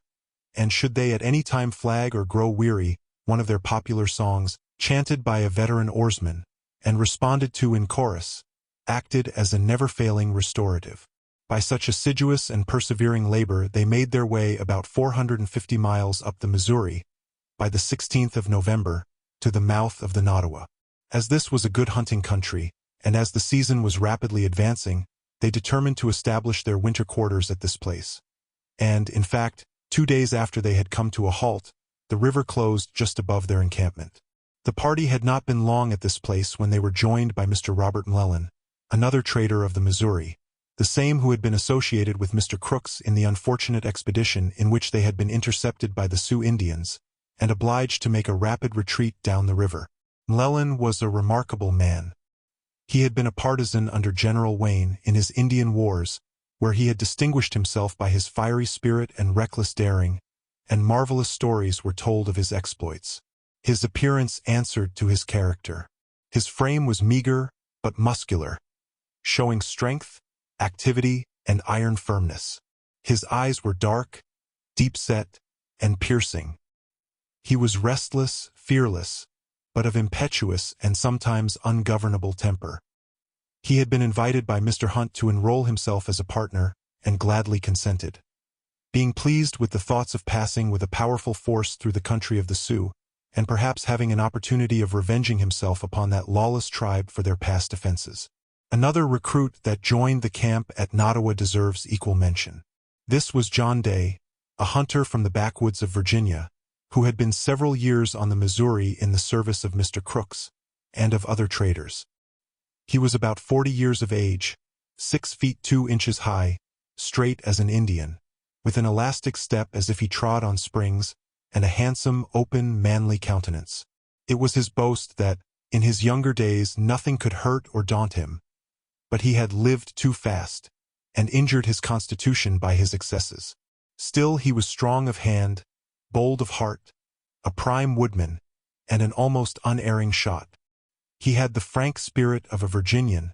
And should they at any time flag or grow weary, one of their popular songs, chanted by a veteran oarsman, and responded to in chorus, acted as a never-failing restorative. By such assiduous and persevering labor they made their way about 450 miles up the Missouri, by the 16th of November, to the mouth of the Nottawa. As this was a good hunting country, and as the season was rapidly advancing, they determined to establish their winter quarters at this place. And, in fact, 2 days after they had come to a halt, the river closed just above their encampment. The party had not been long at this place when they were joined by Mr. Robert M'Lellan, another trader of the Missouri, the same who had been associated with Mr. Crooks in the unfortunate expedition in which they had been intercepted by the Sioux Indians and obliged to make a rapid retreat down the river. M'Lellan was a remarkable man. He had been a partisan under General Wayne in his Indian wars, where he had distinguished himself by his fiery spirit and reckless daring, and marvelous stories were told of his exploits. His appearance answered to his character. His frame was meager but muscular, showing strength, activity, and iron firmness. His eyes were dark, deep-set, and piercing. He was restless, fearless, but of impetuous and sometimes ungovernable temper. He had been invited by Mr. Hunt to enroll himself as a partner, and gladly consented. Being pleased with the thoughts of passing with a powerful force through the country of the Sioux, and perhaps having an opportunity of revenging himself upon that lawless tribe for their past offenses. Another recruit that joined the camp at Nottawa deserves equal mention. This was John Day, a hunter from the backwoods of Virginia, who had been several years on the Missouri in the service of Mr. Crooks and of other traders. He was about 40 years of age, 6 feet 2 inches high, straight as an Indian, with an elastic step as if he trod on springs, and a handsome, open, manly countenance. It was his boast that, in his younger days, nothing could hurt or daunt him, but he had lived too fast, and injured his constitution by his excesses. Still he was strong of hand, bold of heart, a prime woodman, and an almost unerring shot. He had the frank spirit of a Virginian,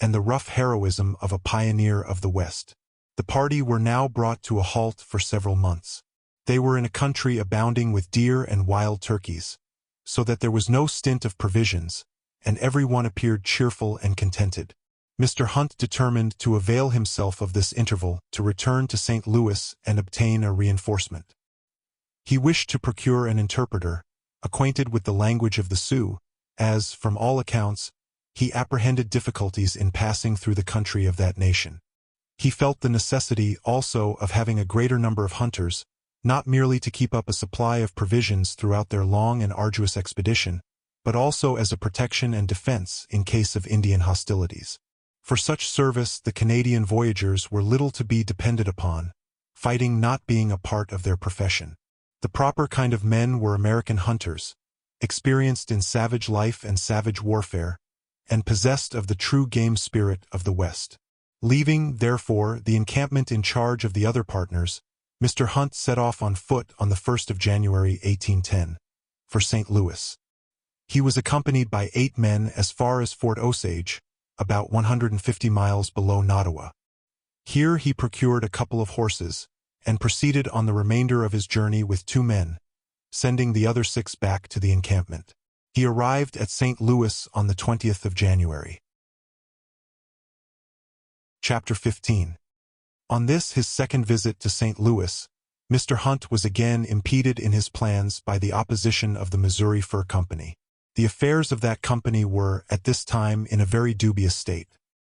and the rough heroism of a pioneer of the West. The party were now brought to a halt for several months. They were in a country abounding with deer and wild turkeys, so that there was no stint of provisions, and every one appeared cheerful and contented. Mr. Hunt determined to avail himself of this interval to return to St. Louis and obtain a reinforcement. He wished to procure an interpreter, acquainted with the language of the Sioux, as, from all accounts, he apprehended difficulties in passing through the country of that nation. He felt the necessity also of having a greater number of hunters, not merely to keep up a supply of provisions throughout their long and arduous expedition, but also as a protection and defense in case of Indian hostilities. For such service the Canadian voyageurs were little to be depended upon, fighting not being a part of their profession. The proper kind of men were American hunters, experienced in savage life and savage warfare, and possessed of the true game spirit of the West. Leaving, therefore, the encampment in charge of the other partners, Mr. Hunt set off on foot on the 1st of January 1810, for St. Louis. He was accompanied by 8 men as far as Fort Osage, about 150 miles below Nottawa. Here he procured a couple of horses, and proceeded on the remainder of his journey with 2 men, sending the other 6 back to the encampment. He arrived at St. Louis on the 20th of January. Chapter 15. On this, his second visit to St. Louis, Mr. Hunt was again impeded in his plans by the opposition of the Missouri Fur Company. The affairs of that company were, at this time, in a very dubious state.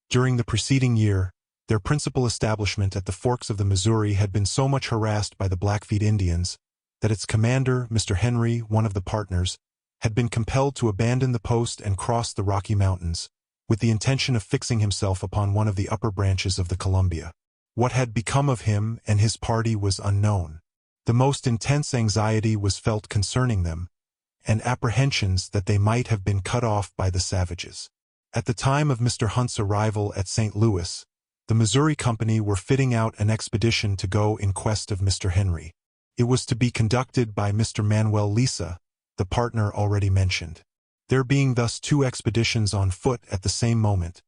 During the preceding year, their principal establishment at the forks of the Missouri had been so much harassed by the Blackfeet Indians that its commander, Mr. Henry, one of the partners, had been compelled to abandon the post and cross the Rocky Mountains, with the intention of fixing himself upon one of the upper branches of the Columbia. What had become of him and his party was unknown. The most intense anxiety was felt concerning them, and apprehensions that they might have been cut off by the savages. At the time of Mr. Hunt's arrival at St. Louis, the Missouri Company were fitting out an expedition to go in quest of Mr. Henry. It was to be conducted by Mr. Manuel Lisa, the partner already mentioned. There being thus 2 expeditions on foot at the same moment,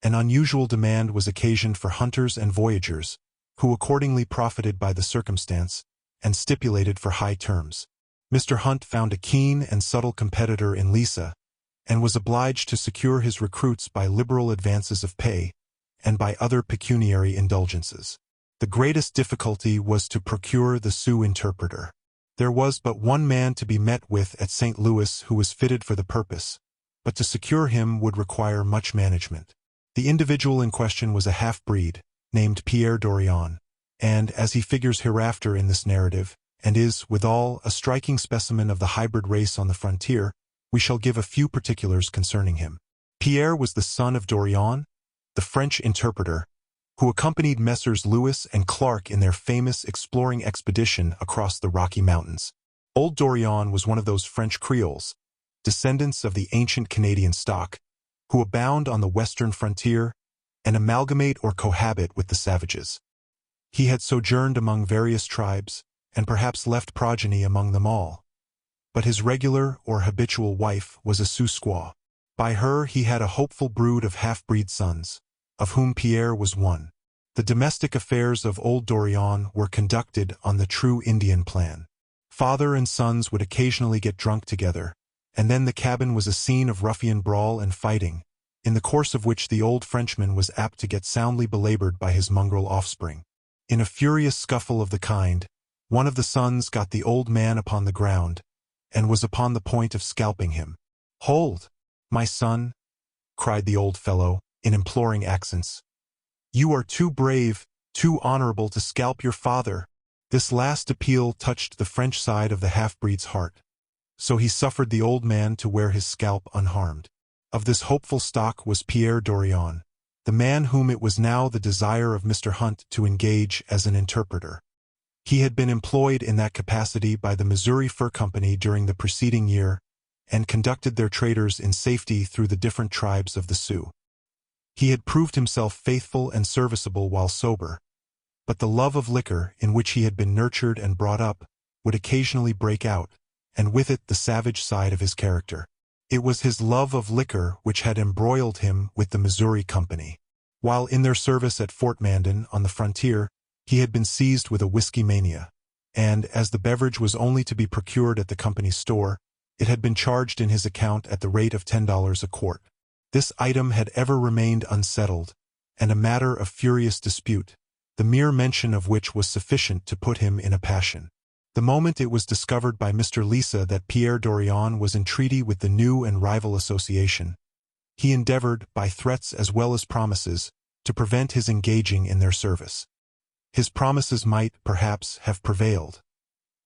an unusual demand was occasioned for hunters and voyageurs, who accordingly profited by the circumstance, and stipulated for high terms. Mr. Hunt found a keen and subtle competitor in Lisa, and was obliged to secure his recruits by liberal advances of pay, and by other pecuniary indulgences. The greatest difficulty was to procure the Sioux interpreter. There was but one man to be met with at St. Louis who was fitted for the purpose, but to secure him would require much management. The individual in question was a half-breed, named Pierre Dorion, and, as he figures hereafter in this narrative, and is, withal, a striking specimen of the hybrid race on the frontier, we shall give a few particulars concerning him. Pierre was the son of Dorion, the French interpreter, who accompanied Messrs. Lewis and Clark in their famous exploring expedition across the Rocky Mountains. Old Dorion was one of those French Creoles, descendants of the ancient Canadian stock, who abound on the western frontier and amalgamate or cohabit with the savages. He had sojourned among various tribes, and perhaps left progeny among them all. But his regular or habitual wife was a Sioux squaw. By her he had a hopeful brood of half-breed sons, of whom Pierre was one. The domestic affairs of Old Dorion were conducted on the true Indian plan. Father and sons would occasionally get drunk together, and then the cabin was a scene of ruffian brawl and fighting, in the course of which the old Frenchman was apt to get soundly belabored by his mongrel offspring. In a furious scuffle of the kind, one of the sons got the old man upon the ground, and was upon the point of scalping him. "Hold, my son," cried the old fellow, in imploring accents. "You are too brave, too honorable to scalp your father." This last appeal touched the French side of the half-breed's heart, so he suffered the old man to wear his scalp unharmed. Of this hopeful stock was Pierre Dorion, the man whom it was now the desire of Mr. Hunt to engage as an interpreter. He had been employed in that capacity by the Missouri Fur Company during the preceding year, and conducted their traders in safety through the different tribes of the Sioux. He had proved himself faithful and serviceable while sober, but the love of liquor, in which he had been nurtured and brought up, would occasionally break out, and with it the savage side of his character. It was his love of liquor which had embroiled him with the Missouri Company. While in their service at Fort Mandan on the frontier, he had been seized with a whiskey mania, and, as the beverage was only to be procured at the company's store, it had been charged in his account at the rate of $10 a quart. This item had ever remained unsettled, and a matter of furious dispute, the mere mention of which was sufficient to put him in a passion. The moment it was discovered by Mr. Lisa that Pierre Dorion was in treaty with the new and rival association, he endeavored, by threats as well as promises, to prevent his engaging in their service. His promises might, perhaps, have prevailed,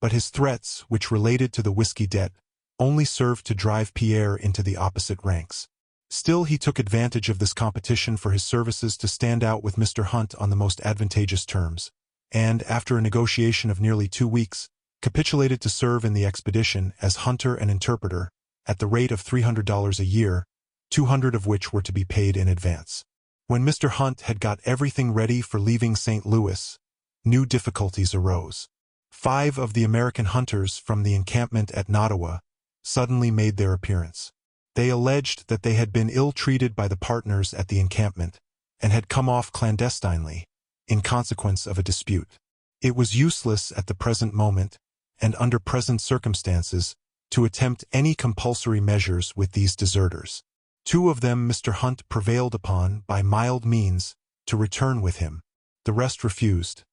but his threats, which related to the whiskey debt, only served to drive Pierre into the opposite ranks. Still he took advantage of this competition for his services to stand out with Mr. Hunt on the most advantageous terms, and, after a negotiation of nearly 2 weeks, capitulated to serve in the expedition as hunter and interpreter, at the rate of $300 a year, 200 of which were to be paid in advance. When Mr. Hunt had got everything ready for leaving St. Louis, new difficulties arose. 5 of the American hunters from the encampment at Nottawa suddenly made their appearance. They alleged that they had been ill-treated by the partners at the encampment, and had come off clandestinely, in consequence of a dispute. It was useless at the present moment, and under present circumstances, to attempt any compulsory measures with these deserters. 2 of them Mr. Hunt prevailed upon, by mild means, to return with him. The rest refused.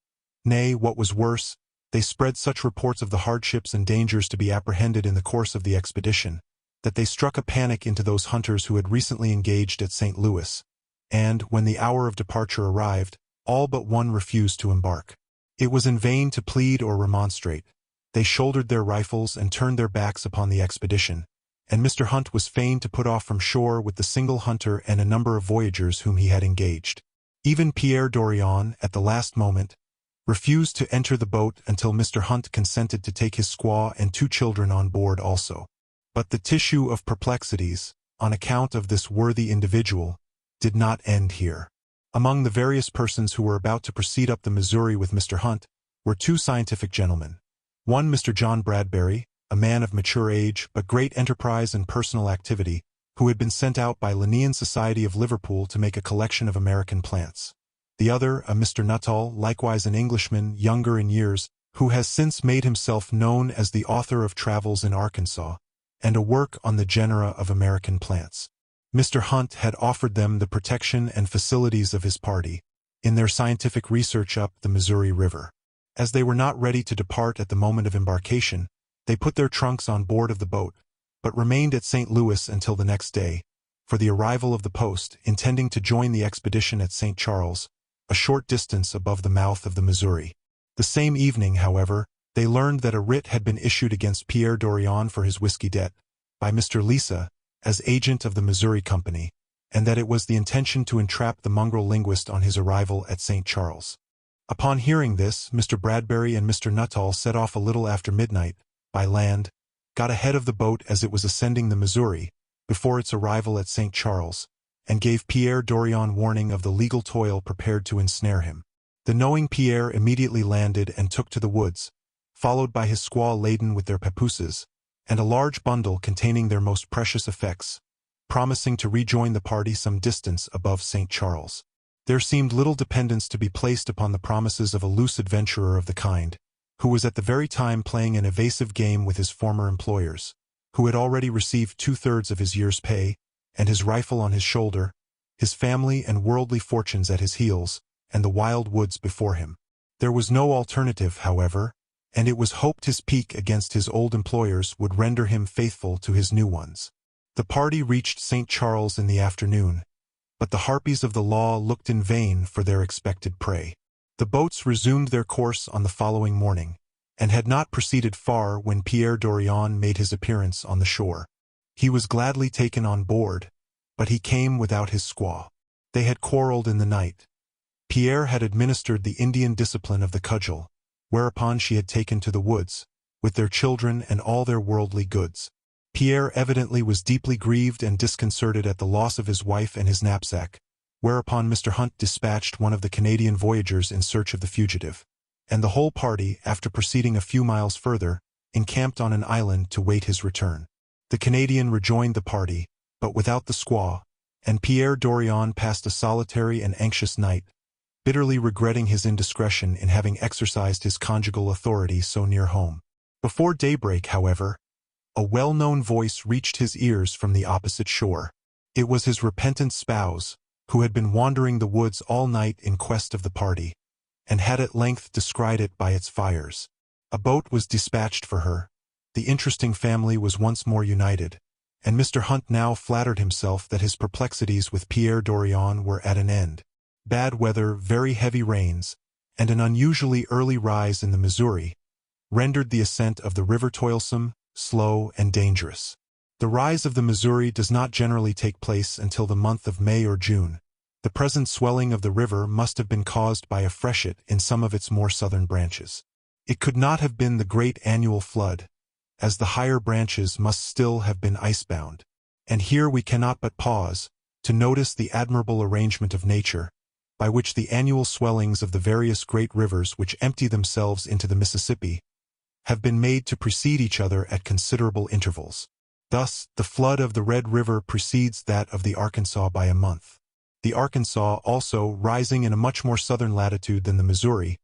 Nay, what was worse, they spread such reports of the hardships and dangers to be apprehended in the course of the expedition, that they struck a panic into those hunters who had recently engaged at St. Louis, and, when the hour of departure arrived, all but one refused to embark. It was in vain to plead or remonstrate. They shouldered their rifles and turned their backs upon the expedition, and Mr. Hunt was fain to put off from shore with the single hunter and a number of voyageurs whom he had engaged. Even Pierre Dorion, at the last moment, refused to enter the boat until Mr. Hunt consented to take his squaw and 2 children on board also. But the tissue of perplexities, on account of this worthy individual, did not end here. Among the various persons who were about to proceed up the Missouri with Mr. Hunt were 2 scientific gentlemen. One Mr. John Bradbury, a man of mature age but great enterprise and personal activity, who had been sent out by Linnean Society of Liverpool to make a collection of American plants. The other, a Mr. Nuttall, likewise an Englishman, younger in years, who has since made himself known as the author of Travels in Arkansas, and a work on the genera of American plants. Mr. Hunt had offered them the protection and facilities of his party, in their scientific research up the Missouri River. As they were not ready to depart at the moment of embarkation, they put their trunks on board of the boat, but remained at St. Louis until the next day, for the arrival of the post, intending to join the expedition at St. Charles, a short distance above the mouth of the Missouri. The same evening, however, they learned that a writ had been issued against Pierre Dorion for his whiskey debt, by Mr. Lisa, as agent of the Missouri Company, and that it was the intention to entrap the mongrel linguist on his arrival at St. Charles. Upon hearing this, Mr. Bradbury and Mr. Nuttall set off a little after midnight, by land, got ahead of the boat as it was ascending the Missouri, before its arrival at St. Charles, and gave Pierre Dorion warning of the legal toil prepared to ensnare him. The knowing Pierre immediately landed and took to the woods, followed by his squaw laden with their papooses, and a large bundle containing their most precious effects, promising to rejoin the party some distance above St. Charles. There seemed little dependence to be placed upon the promises of a loose adventurer of the kind, who was at the very time playing an evasive game with his former employers, who had already received 2/3 of his year's pay, and his rifle on his shoulder, his family and worldly fortunes at his heels, and the wild woods before him. There was no alternative, however, and it was hoped his pique against his old employers would render him faithful to his new ones. The party reached St. Charles in the afternoon, but the harpies of the law looked in vain for their expected prey. The boats resumed their course on the following morning, and had not proceeded far when Pierre Dorion made his appearance on the shore. He was gladly taken on board, but he came without his squaw. They had quarreled in the night. Pierre had administered the Indian discipline of the cudgel, whereupon she had taken to the woods, with their children and all their worldly goods. Pierre evidently was deeply grieved and disconcerted at the loss of his wife and his knapsack, whereupon Mr. Hunt dispatched one of the Canadian voyageurs in search of the fugitive, and the whole party, after proceeding a few miles further, encamped on an island to wait his return. The Canadian rejoined the party, but without the squaw, and Pierre Dorion passed a solitary and anxious night, bitterly regretting his indiscretion in having exercised his conjugal authority so near home. Before daybreak, however, a well-known voice reached his ears from the opposite shore. It was his repentant spouse, who had been wandering the woods all night in quest of the party, and had at length descried it by its fires. A boat was dispatched for her, the interesting family was once more united, and Mr. Hunt now flattered himself that his perplexities with Pierre Dorion were at an end. Bad weather, very heavy rains, and an unusually early rise in the Missouri, rendered the ascent of the river toilsome, slow, and dangerous. The rise of the Missouri does not generally take place until the month of May or June. The present swelling of the river must have been caused by a freshet in some of its more southern branches. It could not have been the great annual flood, as the higher branches must still have been icebound. And here we cannot but pause, to notice the admirable arrangement of nature, by which the annual swellings of the various great rivers which empty themselves into the Mississippi have been made to precede each other at considerable intervals. Thus, the flood of the Red River precedes that of the Arkansas by a month. The Arkansas, also, rising in a much more southern latitude than the Missouri,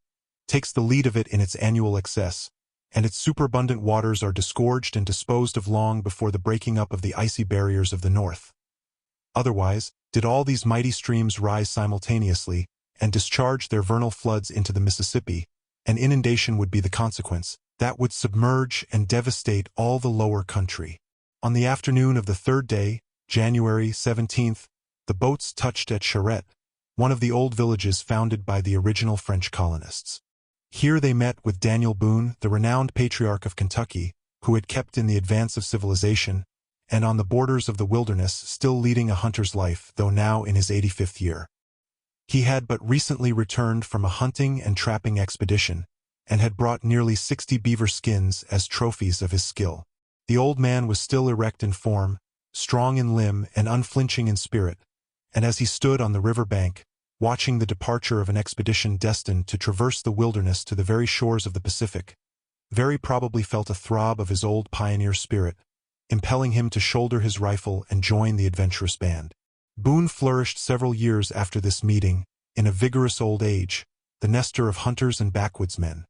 takes the lead of it in its annual excess, and its superabundant waters are disgorged and disposed of long before the breaking up of the icy barriers of the north. Otherwise, did all these mighty streams rise simultaneously and discharge their vernal floods into the Mississippi, an inundation would be the consequence, that would submerge and devastate all the lower country. On the afternoon of the third day, January 17th, the boats touched at Charette, one of the old villages founded by the original French colonists. Here they met with Daniel Boone, the renowned patriarch of Kentucky, who had kept in the advance of civilization, and on the borders of the wilderness still leading a hunter's life, though now in his 85th year. He had but recently returned from a hunting and trapping expedition, and had brought nearly 60 beaver skins as trophies of his skill. The old man was still erect in form, strong in limb, and unflinching in spirit, and as he stood on the river bank, watching the departure of an expedition destined to traverse the wilderness to the very shores of the Pacific, very probably felt a throb of his old pioneer spirit, impelling him to shoulder his rifle and join the adventurous band. Boone flourished several years after this meeting, in a vigorous old age, the Nestor of hunters and backwoodsmen,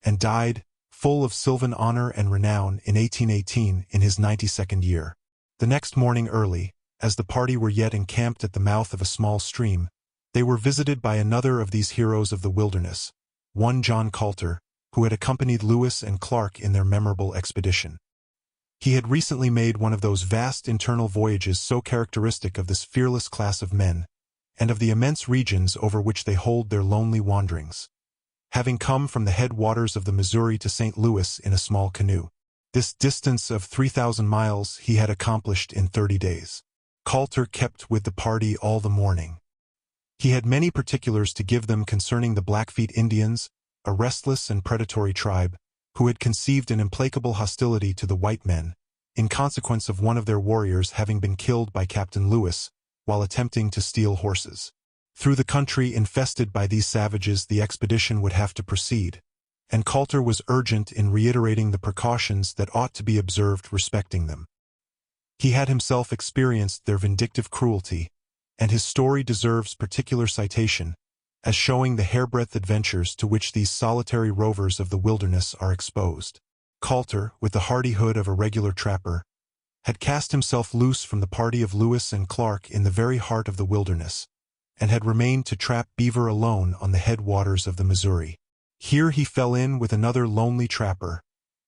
and died, full of sylvan honor and renown, in 1818 in his 92nd year. The next morning early, as the party were yet encamped at the mouth of a small stream, they were visited by another of these heroes of the wilderness, one John Coulter, who had accompanied Lewis and Clark in their memorable expedition. He had recently made one of those vast internal voyages so characteristic of this fearless class of men, and of the immense regions over which they hold their lonely wanderings, having come from the headwaters of the Missouri to St. Louis in a small canoe. This distance of 3,000 miles he had accomplished in 30 days. Coulter kept with the party all the morning. He had many particulars to give them concerning the Blackfeet Indians, a restless and predatory tribe, who had conceived an implacable hostility to the white men, in consequence of one of their warriors having been killed by Captain Lewis, while attempting to steal horses. Through the country infested by these savages the expedition would have to proceed, and Coulter was urgent in reiterating the precautions that ought to be observed respecting them. He had himself experienced their vindictive cruelty, and his story deserves particular citation, as showing the hairbreadth adventures to which these solitary rovers of the wilderness are exposed. Coulter, with the hardihood of a regular trapper, had cast himself loose from the party of Lewis and Clark in the very heart of the wilderness, and had remained to trap beaver alone on the headwaters of the Missouri. Here he fell in with another lonely trapper,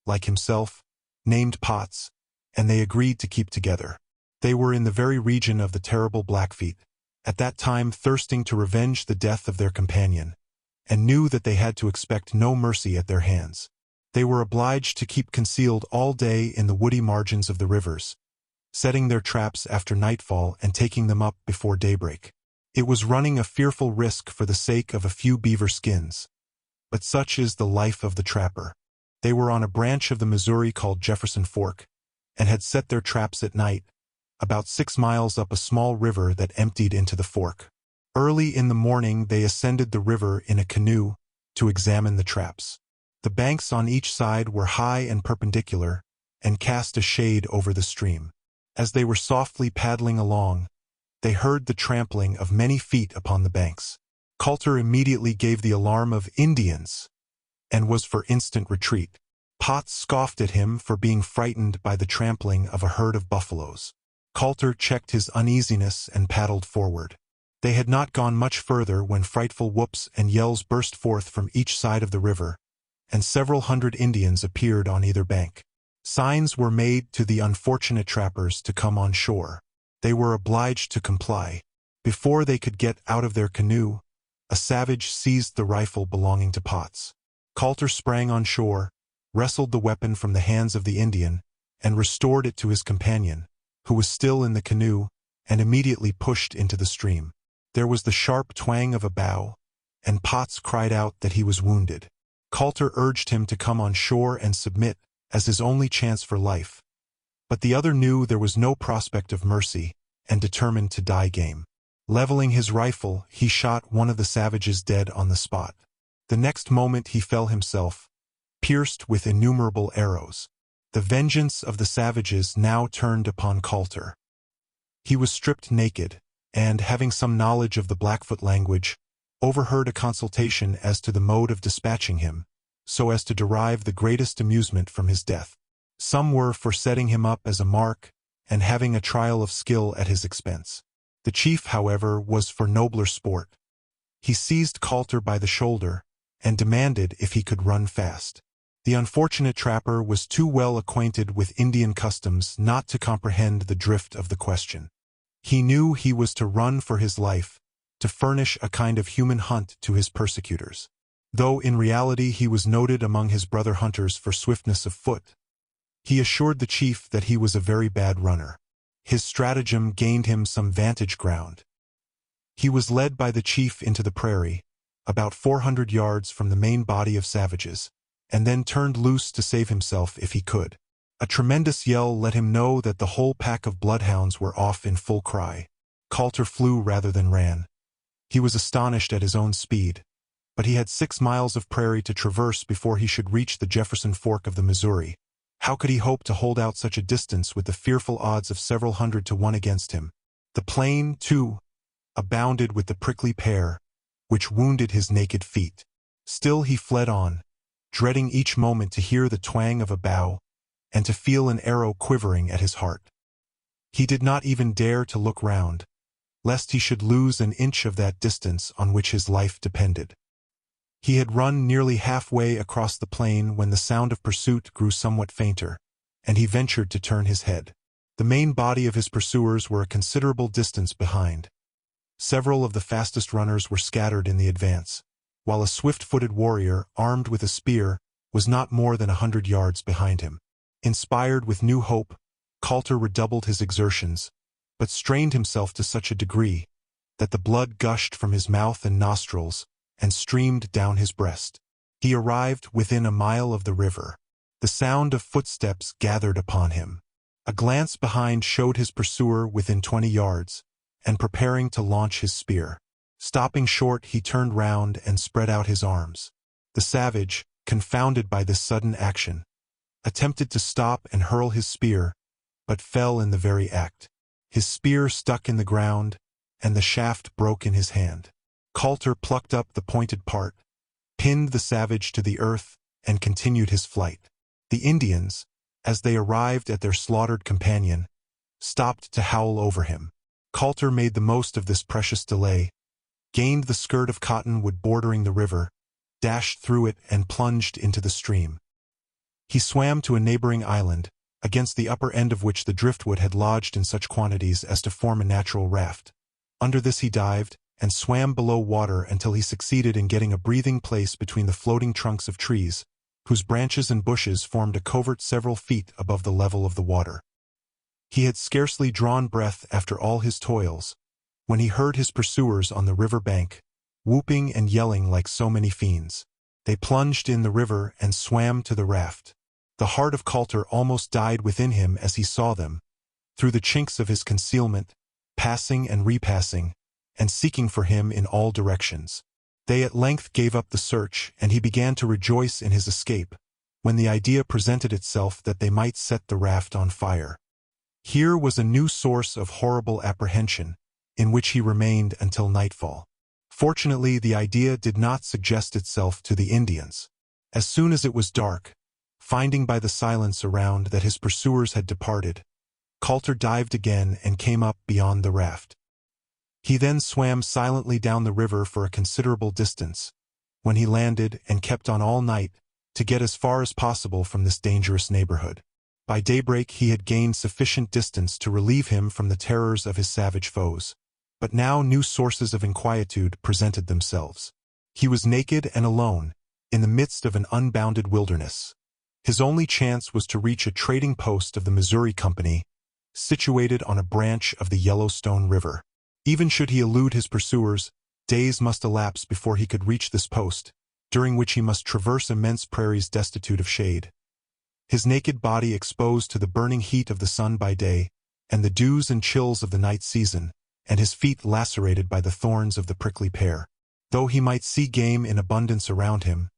like himself, named Potts, and they agreed to keep together. They were in the very region of the terrible Blackfeet, at that time thirsting to revenge the death of their companion, and knew that they had to expect no mercy at their hands. They were obliged to keep concealed all day in the woody margins of the rivers, setting their traps after nightfall and taking them up before daybreak. It was running a fearful risk for the sake of a few beaver skins, but such is the life of the trapper. They were on a branch of the Missouri called Jefferson Fork, and had set their traps at night, about 6 miles up a small river that emptied into the fork. Early in the morning they ascended the river in a canoe to examine the traps. The banks on each side were high and perpendicular, and cast a shade over the stream. As they were softly paddling along, they heard the trampling of many feet upon the banks. Coulter immediately gave the alarm of Indians, and was for instant retreat. Potts scoffed at him for being frightened by the trampling of a herd of buffaloes. Coulter checked his uneasiness and paddled forward. They had not gone much further when frightful whoops and yells burst forth from each side of the river, and several hundred Indians appeared on either bank. Signs were made to the unfortunate trappers to come on shore. They were obliged to comply. Before they could get out of their canoe, a savage seized the rifle belonging to Potts. Coulter sprang on shore, wrestled the weapon from the hands of the Indian, and restored it to his companion, who was still in the canoe, and immediately pushed into the stream. There was the sharp twang of a bow, and Potts cried out that he was wounded. Coulter urged him to come on shore and submit, as his only chance for life. But the other knew there was no prospect of mercy, and determined to die game. Leveling his rifle, he shot one of the savages dead on the spot. The next moment he fell himself, pierced with innumerable arrows. The vengeance of the savages now turned upon Coulter. He was stripped naked, and, having some knowledge of the Blackfoot language, overheard a consultation as to the mode of dispatching him, so as to derive the greatest amusement from his death. Some were for setting him up as a mark, and having a trial of skill at his expense. The chief, however, was for nobler sport. He seized Coulter by the shoulder, and demanded if he could run fast. The unfortunate trapper was too well acquainted with Indian customs not to comprehend the drift of the question. He knew he was to run for his life, to furnish a kind of human hunt to his persecutors. Though in reality he was noted among his brother hunters for swiftness of foot, he assured the chief that he was a very bad runner. His stratagem gained him some vantage ground. He was led by the chief into the prairie, about 400 yards from the main body of savages, and then turned loose to save himself if he could. A tremendous yell let him know that the whole pack of bloodhounds were off in full cry. Coulter flew rather than ran. He was astonished at his own speed, but he had 6 miles of prairie to traverse before he should reach the Jefferson Fork of the Missouri. How could he hope to hold out such a distance with the fearful odds of several 100 to 1 against him? The plain, too, abounded with the prickly pear, which wounded his naked feet. Still he fled on, dreading each moment to hear the twang of a bow, and to feel an arrow quivering at his heart. He did not even dare to look round, lest he should lose an inch of that distance on which his life depended. He had run nearly halfway across the plain when the sound of pursuit grew somewhat fainter, and he ventured to turn his head. The main body of his pursuers were a considerable distance behind. Several of the fastest runners were scattered in the advance, while a swift-footed warrior, armed with a spear, was not more than 100 yards behind him. Inspired with new hope, Coulter redoubled his exertions, but strained himself to such a degree that the blood gushed from his mouth and nostrils and streamed down his breast. He arrived within a mile of the river. The sound of footsteps gathered upon him. A glance behind showed his pursuer within 20 yards, and preparing to launch his spear. Stopping short, he turned round and spread out his arms. The savage, confounded by this sudden action, attempted to stop and hurl his spear, but fell in the very act. His spear stuck in the ground, and the shaft broke in his hand. Coulter plucked up the pointed part, pinned the savage to the earth, and continued his flight. The Indians, as they arrived at their slaughtered companion, stopped to howl over him. Coulter made the most of this precious delay, gained the skirt of cottonwood bordering the river, dashed through it, and plunged into the stream. He swam to a neighboring island, against the upper end of which the driftwood had lodged in such quantities as to form a natural raft. Under this he dived, and swam below water until he succeeded in getting a breathing place between the floating trunks of trees, whose branches and bushes formed a covert several feet above the level of the water. He had scarcely drawn breath after all his toils, when he heard his pursuers on the river bank, whooping and yelling like so many fiends. They plunged in the river and swam to the raft. The heart of Coulter almost died within him as he saw them, through the chinks of his concealment, passing and repassing, and seeking for him in all directions. They at length gave up the search, and he began to rejoice in his escape, when the idea presented itself that they might set the raft on fire. Here was a new source of horrible apprehension, in which he remained until nightfall. Fortunately, the idea did not suggest itself to the Indians. As soon as it was dark, finding by the silence around that his pursuers had departed, Coulter dived again and came up beyond the raft. He then swam silently down the river for a considerable distance, when he landed and kept on all night to get as far as possible from this dangerous neighborhood. By daybreak he had gained sufficient distance to relieve him from the terrors of his savage foes. But now new sources of inquietude presented themselves. He was naked and alone, in the midst of an unbounded wilderness. His only chance was to reach a trading post of the Missouri Company, situated on a branch of the Yellowstone River. Even should he elude his pursuers, days must elapse before he could reach this post, during which he must traverse immense prairies destitute of shade. His naked body exposed to the burning heat of the sun by day, and the dews and chills of the night season, and his feet lacerated by the thorns of the prickly pear. Though he might see game in abundance around him,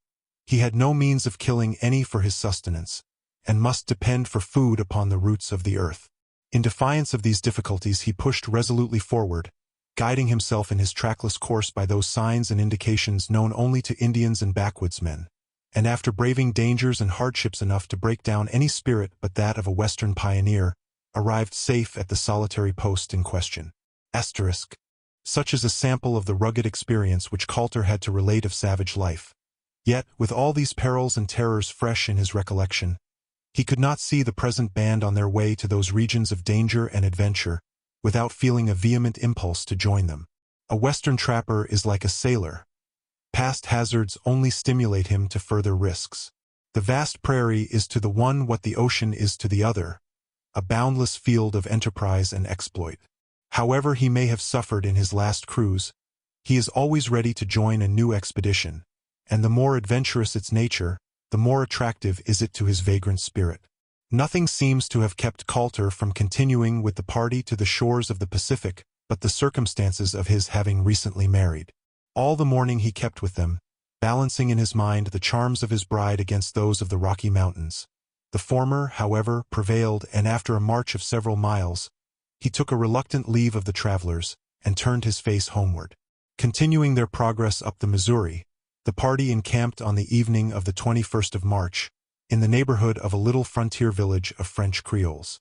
he had no means of killing any for his sustenance, and must depend for food upon the roots of the earth. In defiance of these difficulties he pushed resolutely forward, guiding himself in his trackless course by those signs and indications known only to Indians and backwoodsmen, and after braving dangers and hardships enough to break down any spirit but that of a Western pioneer, arrived safe at the solitary post in question. Asterisk. Such is a sample of the rugged experience which Coulter had to relate of savage life. Yet, with all these perils and terrors fresh in his recollection, he could not see the present band on their way to those regions of danger and adventure, without feeling a vehement impulse to join them. A Western trapper is like a sailor. Past hazards only stimulate him to further risks. The vast prairie is to the one what the ocean is to the other, a boundless field of enterprise and exploit. However he may have suffered in his last cruise, he is always ready to join a new expedition, and the more adventurous its nature, the more attractive is it to his vagrant spirit. Nothing seems to have kept Coulter from continuing with the party to the shores of the Pacific but the circumstances of his having recently married. All the morning he kept with them, balancing in his mind the charms of his bride against those of the Rocky Mountains. The former, however, prevailed, and after a march of several miles, he took a reluctant leave of the travelers and turned his face homeward. Continuing their progress up the Missouri, the party encamped on the evening of the 21st of March, in the neighborhood of a little frontier village of French Creoles.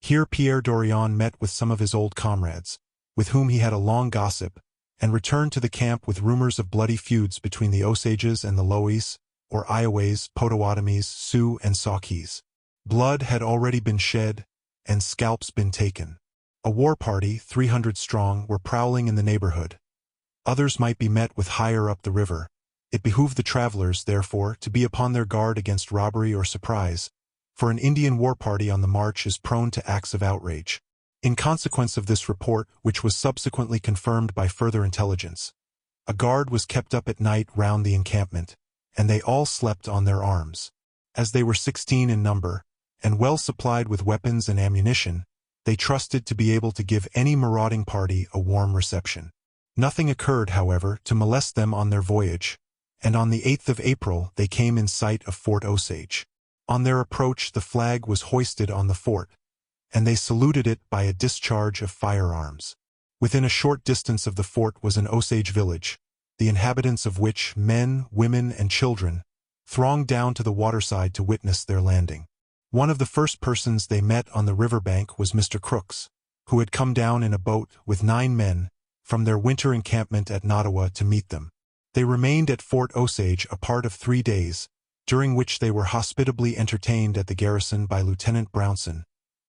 Here Pierre Dorion met with some of his old comrades, with whom he had a long gossip, and returned to the camp with rumors of bloody feuds between the Osages and the Lois, or Ioways, Potawatomis, Sioux, and Saukees. Blood had already been shed, and scalps been taken. A war party, 300 strong, were prowling in the neighborhood. Others might be met with higher up the river. It behooved the travelers, therefore, to be upon their guard against robbery or surprise, for an Indian war party on the march is prone to acts of outrage. In consequence of this report, which was subsequently confirmed by further intelligence, a guard was kept up at night round the encampment, and they all slept on their arms. As they were 16 in number, and well supplied with weapons and ammunition, they trusted to be able to give any marauding party a warm reception. Nothing occurred, however, to molest them on their voyage, and on the 8th of April they came in sight of Fort Osage. On their approach the flag was hoisted on the fort, and they saluted it by a discharge of firearms. Within a short distance of the fort was an Osage village, the inhabitants of which, men, women, and children, thronged down to the waterside to witness their landing. One of the first persons they met on the riverbank was Mr. Crooks, who had come down in a boat with 9 men from their winter encampment at Nottawa to meet them. They remained at Fort Osage a part of 3 days, during which they were hospitably entertained at the garrison by Lieutenant Brownson,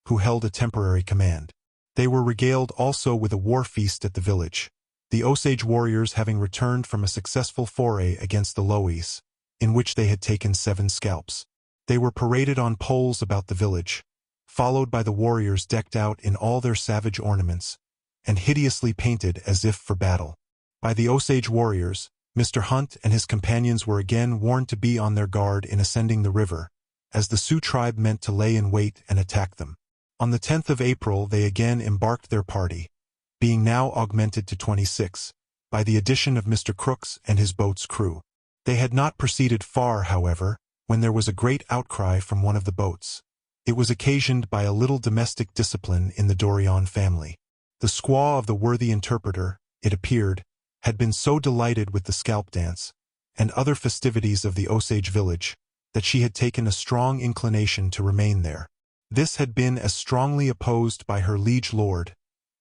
who held a temporary command. They were regaled also with a war feast at the village, the Osage warriors having returned from a successful foray against the Lowies, in which they had taken 7 scalps. They were paraded on poles about the village, followed by the warriors decked out in all their savage ornaments, and hideously painted as if for battle. By the Osage warriors, Mr. Hunt and his companions were again warned to be on their guard in ascending the river, as the Sioux tribe meant to lay in wait and attack them. On the 10th of April they again embarked their party, being now augmented to 26, by the addition of Mr. Crooks and his boat's crew. They had not proceeded far, however, when there was a great outcry from one of the boats. It was occasioned by a little domestic discipline in the Dorion family. The squaw of the worthy interpreter, it appeared, had been so delighted with the scalp dance and other festivities of the Osage village that she had taken a strong inclination to remain there. This had been as strongly opposed by her liege lord,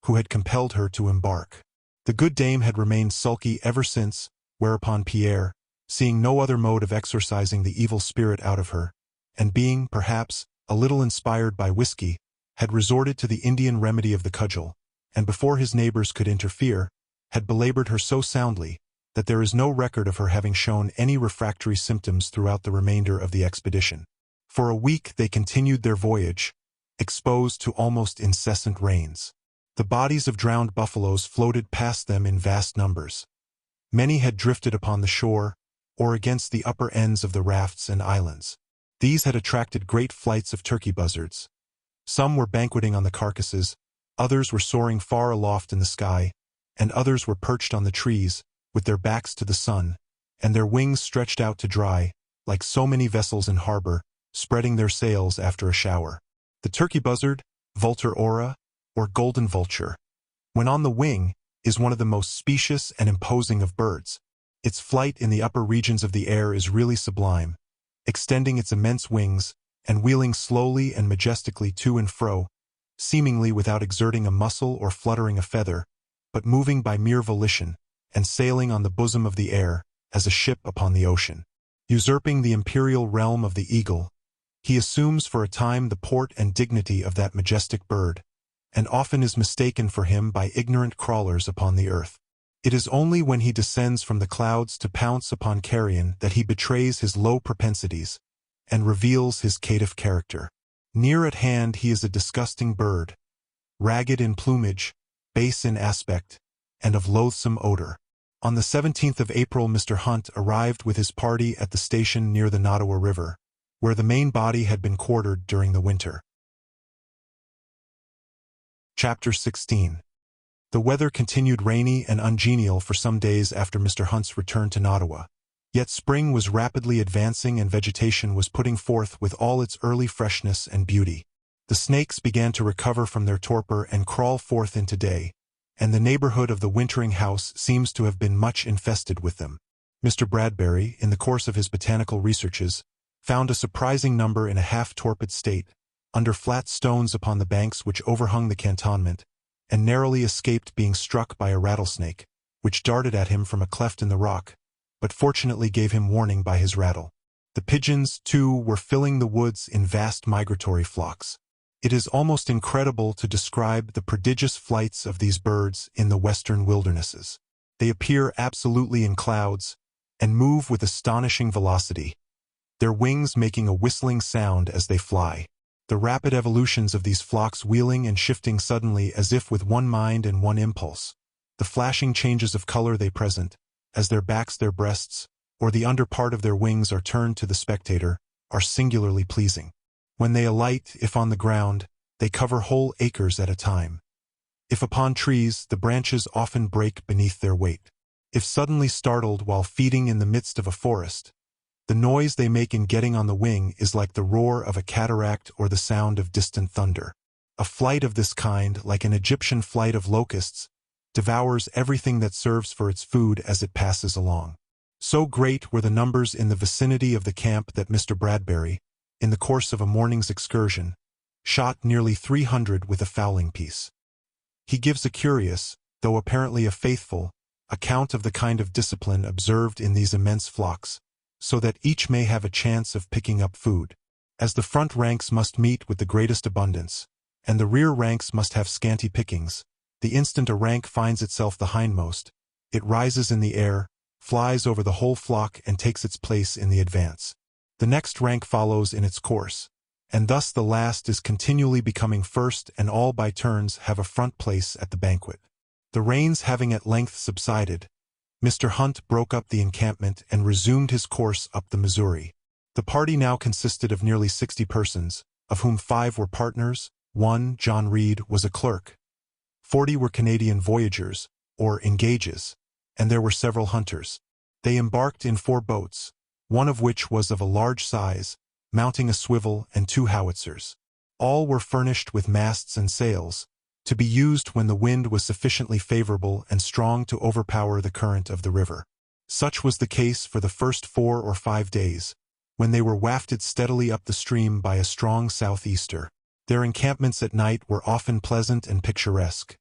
who had compelled her to embark. The good dame had remained sulky ever since, whereupon Pierre, seeing no other mode of exorcising the evil spirit out of her, and being, perhaps, a little inspired by whiskey, had resorted to the Indian remedy of the cudgel, and before his neighbors could interfere, had belabored her so soundly that there is no record of her having shown any refractory symptoms throughout the remainder of the expedition. For a week they continued their voyage, exposed to almost incessant rains. The bodies of drowned buffaloes floated past them in vast numbers. Many had drifted upon the shore, or against the upper ends of the rafts and islands. These had attracted great flights of turkey buzzards. Some were banqueting on the carcasses, others were soaring far aloft in the sky, and others were perched on the trees, with their backs to the sun, and their wings stretched out to dry, like so many vessels in harbor, spreading their sails after a shower. The turkey buzzard, Vultur aura, or golden vulture, when on the wing, is one of the most specious and imposing of birds. Its flight in the upper regions of the air is really sublime, extending its immense wings, and wheeling slowly and majestically to and fro, seemingly without exerting a muscle or fluttering a feather, but moving by mere volition, and sailing on the bosom of the air, as a ship upon the ocean. Usurping the imperial realm of the eagle, he assumes for a time the port and dignity of that majestic bird, and often is mistaken for him by ignorant crawlers upon the earth. It is only when he descends from the clouds to pounce upon carrion that he betrays his low propensities, and reveals his caitiff character. Near at hand he is a disgusting bird, ragged in plumage, base in aspect, and of loathsome odor. On the 17th of April Mr. Hunt arrived with his party at the station near the Nottawa River, where the main body had been quartered during the winter. Chapter 16. The weather continued rainy and ungenial for some days after Mr. Hunt's return to Nottawa, yet spring was rapidly advancing and vegetation was putting forth with all its early freshness and beauty. The snakes began to recover from their torpor and crawl forth into day, and the neighborhood of the wintering house seems to have been much infested with them. Mr. Bradbury, in the course of his botanical researches, found a surprising number in a half-torpid state, under flat stones upon the banks which overhung the cantonment, and narrowly escaped being struck by a rattlesnake, which darted at him from a cleft in the rock, but fortunately gave him warning by his rattle. The pigeons, too, were filling the woods in vast migratory flocks. It is almost incredible to describe the prodigious flights of these birds in the western wildernesses. They appear absolutely in clouds, and move with astonishing velocity, their wings making a whistling sound as they fly. the rapid evolutions of these flocks wheeling and shifting suddenly as if with one mind and one impulse. The flashing changes of color they present, as their backs, their breasts, or the under part of their wings are turned to the spectator, are singularly pleasing. When they alight, if on the ground, they cover whole acres at a time. If upon trees, the branches often break beneath their weight. If suddenly startled while feeding in the midst of a forest, the noise they make in getting on the wing is like the roar of a cataract or the sound of distant thunder. A flight of this kind, like an Egyptian flight of locusts, devours everything that serves for its food as it passes along. So great were the numbers in the vicinity of the camp that Mr. Bradbury, in the course of a morning's excursion, shot nearly 300 with a fowling piece. He gives a curious, though apparently a faithful, account of the kind of discipline observed in these immense flocks, so that each may have a chance of picking up food. As the front ranks must meet with the greatest abundance, and the rear ranks must have scanty pickings, the instant a rank finds itself the hindmost, it rises in the air, flies over the whole flock and takes its place in the advance. The next rank follows in its course, and thus the last is continually becoming first, and all by turns have a front place at the banquet. The rains having at length subsided, Mr. Hunt broke up the encampment and resumed his course up the Missouri. The party now consisted of nearly 60 persons, of whom 5 were partners, 1, John Reed, was a clerk. 40 were Canadian voyagers, or engages, and there were several hunters. They embarked in 4 boats, one of which was of a large size, mounting a swivel and 2 howitzers. All were furnished with masts and sails, to be used when the wind was sufficiently favorable and strong to overpower the current of the river. Such was the case for the first 4 or 5 days, when they were wafted steadily up the stream by a strong southeaster. Their encampments at night were often pleasant and picturesque.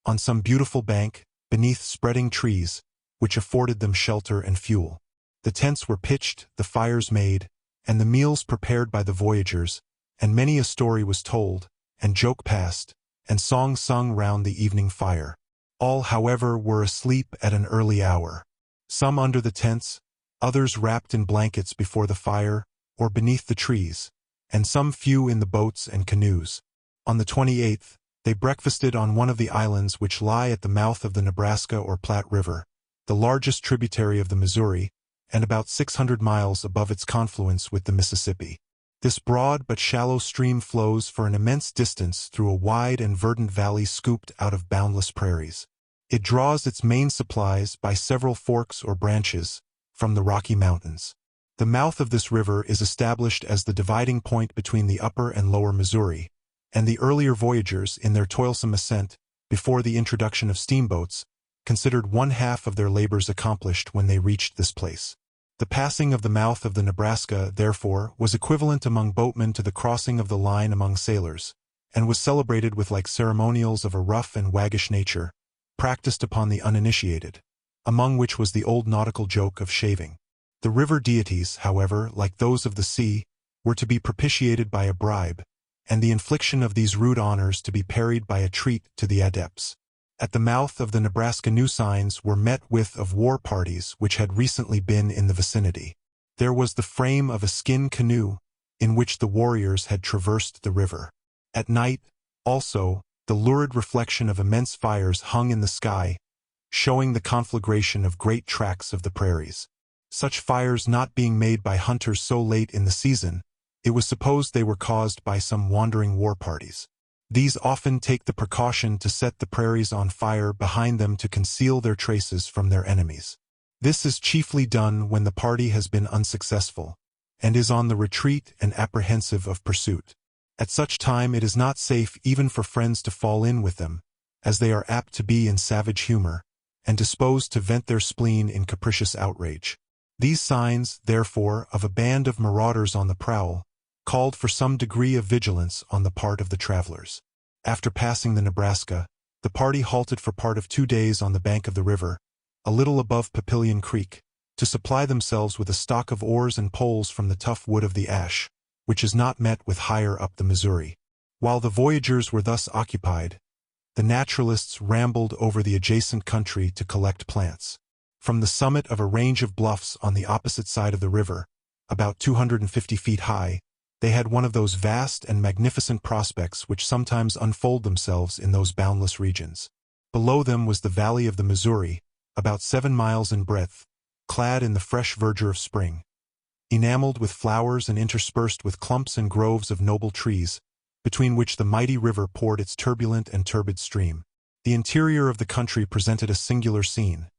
On some beautiful bank, beneath spreading trees, which afforded them shelter and fuel. The tents were pitched, the fires made, and the meals prepared by the voyagers, and many a story was told, and joke passed, and song sung round the evening fire. All, however, were asleep at an early hour. Some under the tents, others wrapped in blankets before the fire, or beneath the trees, and some few in the boats and canoes. On the 28th, they breakfasted on one of the islands which lie at the mouth of the Nebraska or Platte River, the largest tributary of the Missouri, and about 600 miles above its confluence with the Mississippi. This broad but shallow stream flows for an immense distance through a wide and verdant valley scooped out of boundless prairies. It draws its main supplies by several forks or branches from the Rocky Mountains. The mouth of this river is established as the dividing point between the upper and lower Missouri, and the earlier voyagers, in their toilsome ascent, before the introduction of steamboats, considered 1/2 of their labors accomplished when they reached this place. The passing of the mouth of the Nebraska, therefore, was equivalent among boatmen to the crossing of the line among sailors, and was celebrated with like ceremonials of a rough and waggish nature, practiced upon the uninitiated, among which was the old nautical joke of shaving. The river deities, however, like those of the sea, were to be propitiated by a bribe, and the infliction of these rude honors to be parried by a treat to the adepts. At the mouth of the Nebraska new signs were met with of war parties which had recently been in the vicinity. There was the frame of a skin canoe, in which the warriors had traversed the river. At night, also, the lurid reflection of immense fires hung in the sky, showing the conflagration of great tracts of the prairies. Such fires not being made by hunters so late in the season, it was supposed they were caused by some wandering war parties. These often take the precaution to set the prairies on fire behind them to conceal their traces from their enemies. This is chiefly done when the party has been unsuccessful, and is on the retreat and apprehensive of pursuit. At such time it is not safe even for friends to fall in with them, as they are apt to be in savage humor, and disposed to vent their spleen in capricious outrage. These signs, therefore, of a band of marauders on the prowl, called for some degree of vigilance on the part of the travelers. After passing the Nebraska, the party halted for part of 2 days on the bank of the river, a little above Papillion Creek, to supply themselves with a stock of oars and poles from the tough wood of the ash, which is not met with higher up the Missouri. While the voyagers were thus occupied, the naturalists rambled over the adjacent country to collect plants. From the summit of a range of bluffs on the opposite side of the river, about 250 feet high, They had one of those vast and magnificent prospects which sometimes unfold themselves in those boundless regions. Below them was the valley of the Missouri, about 7 miles in breadth, clad in the fresh verdure of spring, enameled with flowers and interspersed with clumps and groves of noble trees, between which the mighty river poured its turbulent and turbid stream. The interior of the country presented a singular scene,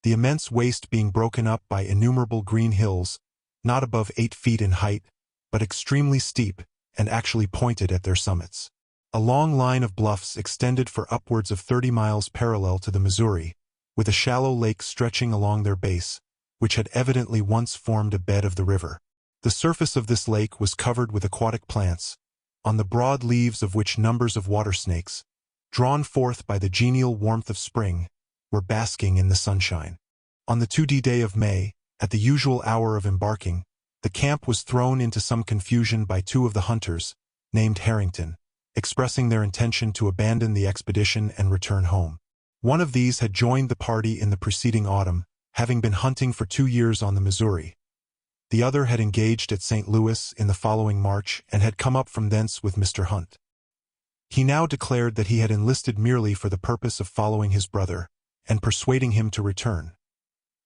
the immense waste being broken up by innumerable green hills, not above 8 feet in height, but extremely steep and actually pointed at their summits. A long line of bluffs extended for upwards of 30 miles parallel to the Missouri, with a shallow lake stretching along their base, which had evidently once formed a bed of the river. The surface of this lake was covered with aquatic plants, on the broad leaves of which numbers of water snakes, drawn forth by the genial warmth of spring, were basking in the sunshine. On the 2d day of May, at the usual hour of embarking, the camp was thrown into some confusion by 2 of the hunters, named Harrington, expressing their intention to abandon the expedition and return home. One of these had joined the party in the preceding autumn, having been hunting for 2 years on the Missouri. The other had engaged at St. Louis in the following March and had come up from thence with Mr. Hunt. He now declared that he had enlisted merely for the purpose of following his brother and persuading him to return,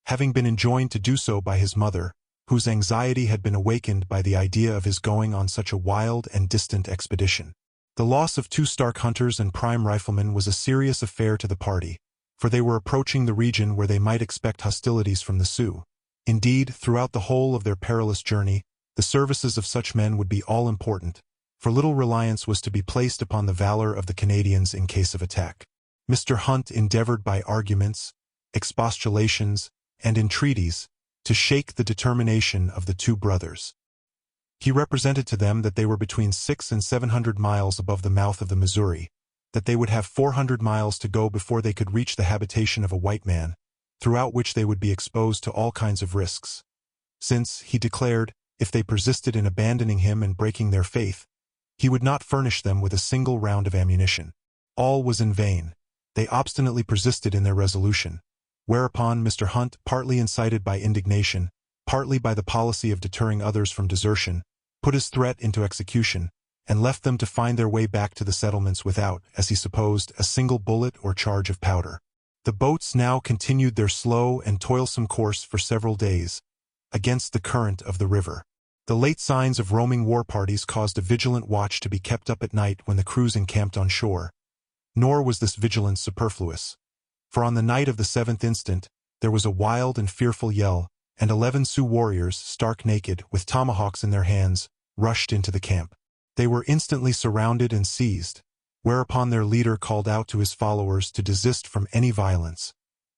having been enjoined to do so by his mother, whose anxiety had been awakened by the idea of his going on such a wild and distant expedition. The loss of 2 stark hunters and prime riflemen was a serious affair to the party, for they were approaching the region where they might expect hostilities from the Sioux. Indeed, throughout the whole of their perilous journey, the services of such men would be all-important, for little reliance was to be placed upon the valor of the Canadians in case of attack. Mr. Hunt endeavored by arguments, expostulations, and entreaties to shake the determination of the 2 brothers. He represented to them that they were between 600 and 700 miles above the mouth of the Missouri, that they would have 400 miles to go before they could reach the habitation of a white man, throughout which they would be exposed to all kinds of risks, since, he declared, if they persisted in abandoning him and breaking their faith, he would not furnish them with a single round of ammunition. All was in vain. They obstinately persisted in their resolution, whereupon Mr. Hunt, partly incited by indignation, partly by the policy of deterring others from desertion, put his threat into execution, and left them to find their way back to the settlements without, as he supposed, a single bullet or charge of powder. The boats now continued their slow and toilsome course for several days, against the current of the river. The late signs of roaming war parties caused a vigilant watch to be kept up at night when the crews encamped on shore. Nor was this vigilance superfluous, for on the night of the 7th instant, there was a wild and fearful yell, and 11 Sioux warriors, stark naked, with tomahawks in their hands, rushed into the camp. They were instantly surrounded and seized, whereupon their leader called out to his followers to desist from any violence,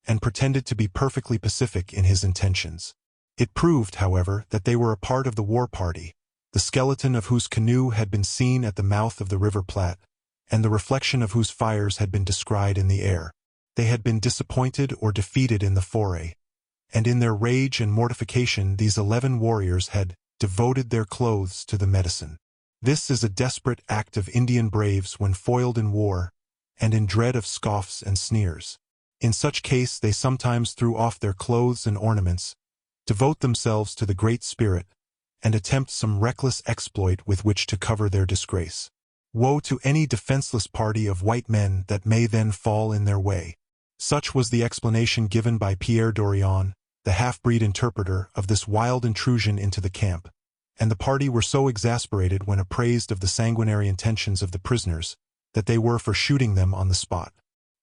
and pretended to be perfectly pacific in his intentions. It proved, however, that they were a part of the war party, the skeleton of whose canoe had been seen at the mouth of the River Platte, and the reflection of whose fires had been descried in the air. They had been disappointed or defeated in the foray, and in their rage and mortification these 11 warriors had devoted their clothes to the medicine. This is a desperate act of Indian braves when foiled in war, and in dread of scoffs and sneers. In such case they sometimes threw off their clothes and ornaments, devote themselves to the Great Spirit, and attempt some reckless exploit with which to cover their disgrace. Woe to any defenseless party of white men that may then fall in their way. Such was the explanation given by Pierre Dorion, the half-breed interpreter, of this wild intrusion into the camp, and the party were so exasperated when apprised of the sanguinary intentions of the prisoners, that they were for shooting them on the spot.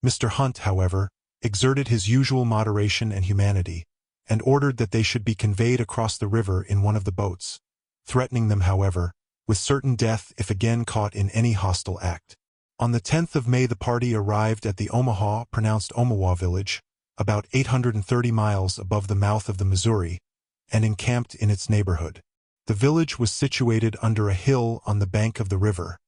Mr. Hunt, however, exerted his usual moderation and humanity, and ordered that they should be conveyed across the river in one of the boats, threatening them, however, with certain death if again caught in any hostile act. On the 10th of May the party arrived at the Omaha, pronounced Omaha village, about 830 miles above the mouth of the Missouri, and encamped in its neighborhood. The village was situated under a hill on the bank of the river,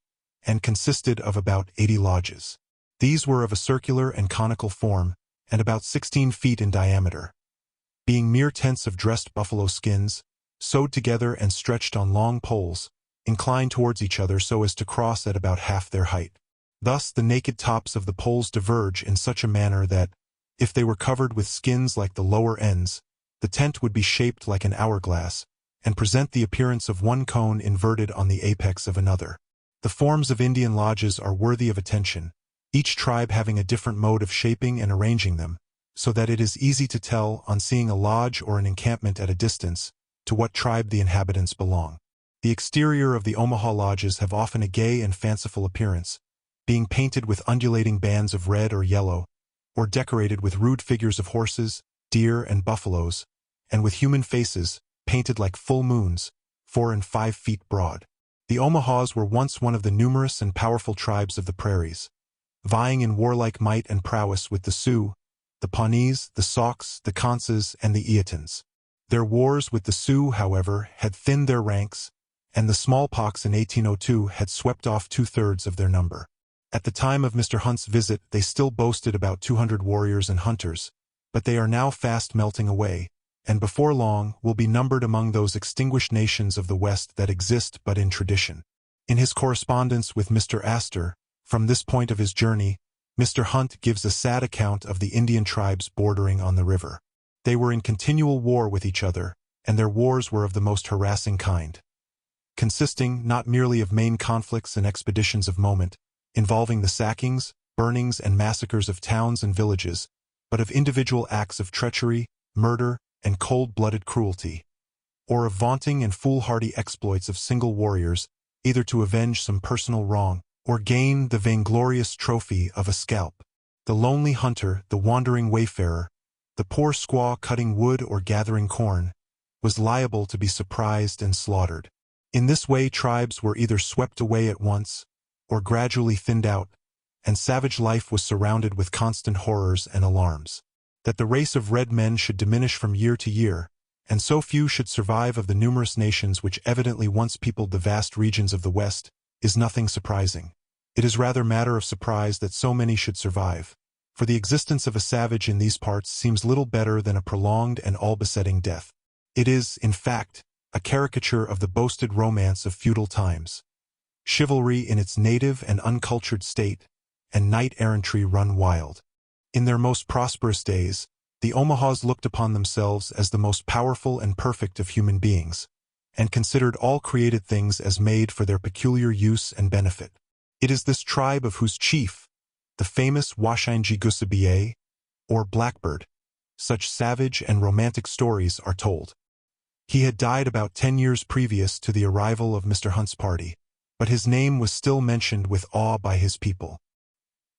and consisted of about 80 lodges. These were of a circular and conical form, and about 16 feet in diameter, being mere tents of dressed buffalo skins, sewed together and stretched on long poles, inclined towards each other so as to cross at about half their height. Thus the naked tops of the poles diverge in such a manner that, if they were covered with skins like the lower ends, the tent would be shaped like an hourglass, and present the appearance of one cone inverted on the apex of another. The forms of Indian lodges are worthy of attention, each tribe having a different mode of shaping and arranging them, so that it is easy to tell, on seeing a lodge or an encampment at a distance, to what tribe the inhabitants belong. The exterior of the Omaha lodges have often a gay and fanciful appearance, being painted with undulating bands of red or yellow, or decorated with rude figures of horses, deer, and buffaloes, and with human faces, painted like full moons, 4 and 5 feet broad. The Omahas were once one of the numerous and powerful tribes of the prairies, vying in warlike might and prowess with the Sioux, the Pawnees, the Sauks, the Kansas, and the Eatons. Their wars with the Sioux, however, had thinned their ranks, and the smallpox in 1802 had swept off 2/3 of their number. At the time of Mr. Hunt's visit, they still boasted about 200 warriors and hunters, but they are now fast melting away, and before long will be numbered among those extinguished nations of the West that exist but in tradition. In his correspondence with Mr. Astor, from this point of his journey, Mr. Hunt gives a sad account of the Indian tribes bordering on the river. They were in continual war with each other, and their wars were of the most harassing kind, consisting not merely of main conflicts and expeditions of moment, involving the sackings, burnings, and massacres of towns and villages, but of individual acts of treachery, murder, and cold-blooded cruelty, or of vaunting and foolhardy exploits of single warriors, either to avenge some personal wrong, or gain the vainglorious trophy of a scalp. The lonely hunter, the wandering wayfarer, the poor squaw cutting wood or gathering corn, was liable to be surprised and slaughtered. In this way tribes were either swept away at once, or gradually thinned out, and savage life was surrounded with constant horrors and alarms. That the race of red men should diminish from year to year, and so few should survive of the numerous nations which evidently once peopled the vast regions of the West, is nothing surprising. It is rather matter of surprise that so many should survive, for the existence of a savage in these parts seems little better than a prolonged and all-besetting death. It is, in fact, a caricature of the boasted romance of feudal times. Chivalry in its native and uncultured state, and knight-errantry run wild. In their most prosperous days, the Omahas looked upon themselves as the most powerful and perfect of human beings, and considered all created things as made for their peculiar use and benefit. It is this tribe of whose chief, the famous Washainji-Gusabiye, or Blackbird, such savage and romantic stories are told. He had died about 10 years previous to the arrival of Mr. Hunt's party, but his name was still mentioned with awe by his people.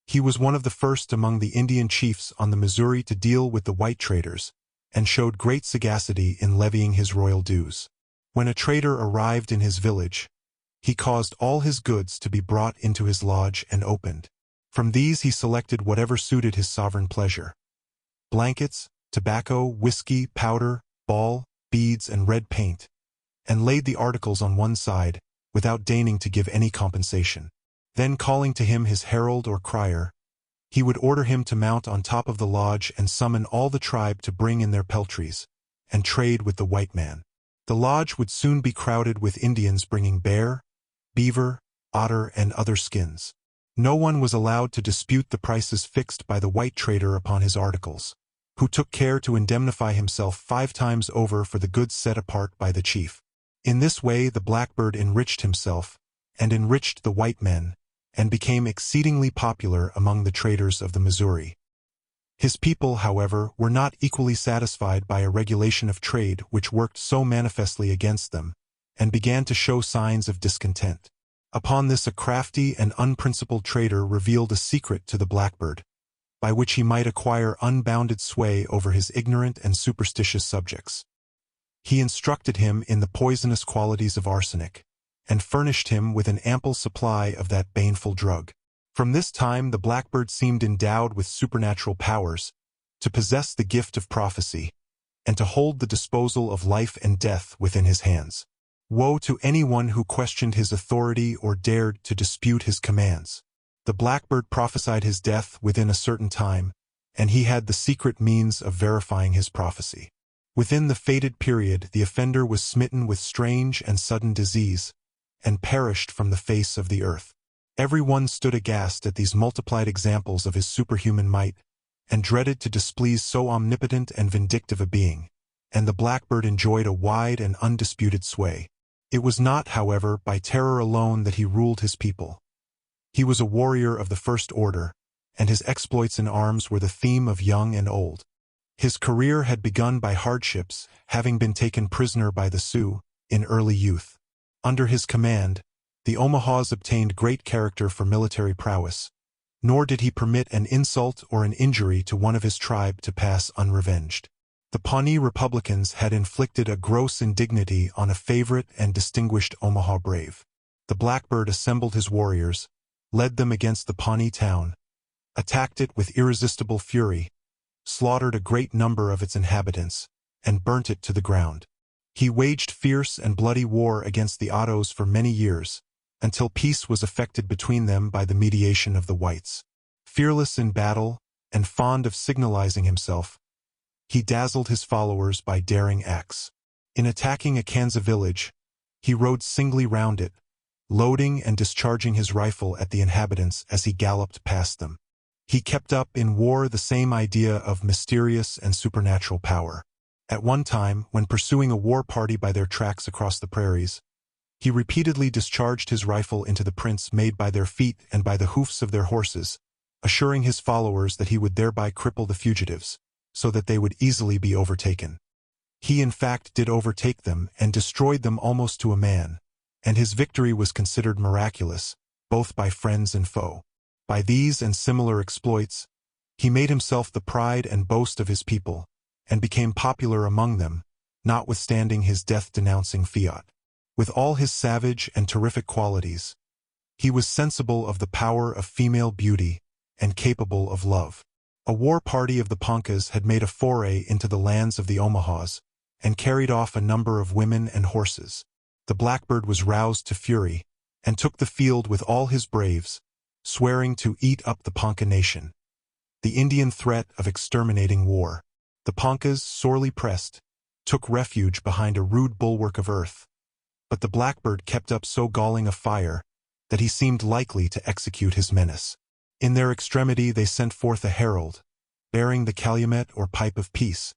He was one of the first among the Indian chiefs on the Missouri to deal with the white traders, and showed great sagacity in levying his royal dues. When a trader arrived in his village, he caused all his goods to be brought into his lodge and opened. From these he selected whatever suited his sovereign pleasure: blankets, tobacco, whiskey, powder, ball, beads, and red paint, and laid the articles on one side, without deigning to give any compensation. Then calling to him his herald or crier, he would order him to mount on top of the lodge and summon all the tribe to bring in their peltries, and trade with the white man. The lodge would soon be crowded with Indians bringing bear, beaver, otter, and other skins. No one was allowed to dispute the prices fixed by the white trader upon his articles, who took care to indemnify himself 5 times over for the goods set apart by the chief. In this way the Blackbird enriched himself, and enriched the white men, and became exceedingly popular among the traders of the Missouri. His people, however, were not equally satisfied by a regulation of trade which worked so manifestly against them, and began to show signs of discontent. Upon this a crafty and unprincipled trader revealed a secret to the Blackbird, by which he might acquire unbounded sway over his ignorant and superstitious subjects. He instructed him in the poisonous qualities of arsenic, and furnished him with an ample supply of that baneful drug. From this time the Blackbird seemed endowed with supernatural powers, to possess the gift of prophecy, and to hold the disposal of life and death within his hands. Woe to anyone who questioned his authority or dared to dispute his commands. The Blackbird prophesied his death within a certain time, and he had the secret means of verifying his prophecy. Within the fated period the offender was smitten with strange and sudden disease, and perished from the face of the earth. Every one stood aghast at these multiplied examples of his superhuman might, and dreaded to displease so omnipotent and vindictive a being, and the blackbird enjoyed a wide and undisputed sway. It was not, however, by terror alone that he ruled his people. He was a warrior of the first order, and his exploits in arms were the theme of young and old. His career had begun by hardships, having been taken prisoner by the Sioux in early youth. Under his command, the Omahas obtained great character for military prowess, nor did he permit an insult or an injury to one of his tribe to pass unrevenged. The Pawnee Republicans had inflicted a gross indignity on a favorite and distinguished Omaha brave. The blackbird assembled his warriors, led them against the Pawnee town, attacked it with irresistible fury, slaughtered a great number of its inhabitants, and burnt it to the ground. He waged fierce and bloody war against the Ottos for many years, until peace was effected between them by the mediation of the whites. Fearless in battle, and fond of signalizing himself, he dazzled his followers by daring acts. In attacking a Kansas village, he rode singly round it, loading and discharging his rifle at the inhabitants as he galloped past them. He kept up in war the same idea of mysterious and supernatural power. At one time, when pursuing a war party by their tracks across the prairies, he repeatedly discharged his rifle into the prints made by their feet and by the hoofs of their horses, assuring his followers that he would thereby cripple the fugitives, so that they would easily be overtaken. He in fact did overtake them and destroyed them almost to a man, and his victory was considered miraculous, both by friends and foe. By these and similar exploits, he made himself the pride and boast of his people, and became popular among them, notwithstanding his death-denouncing fiat. With all his savage and terrific qualities, he was sensible of the power of female beauty and capable of love. A war party of the Poncas had made a foray into the lands of the Omahas and carried off a number of women and horses. The blackbird was roused to fury and took the field with all his braves, swearing to eat up the Ponca nation. The Indian threat of exterminating war. The Poncas, sorely pressed, took refuge behind a rude bulwark of earth, but the blackbird kept up so galling a fire that he seemed likely to execute his menace. In their extremity they sent forth a herald, bearing the calumet or pipe of peace,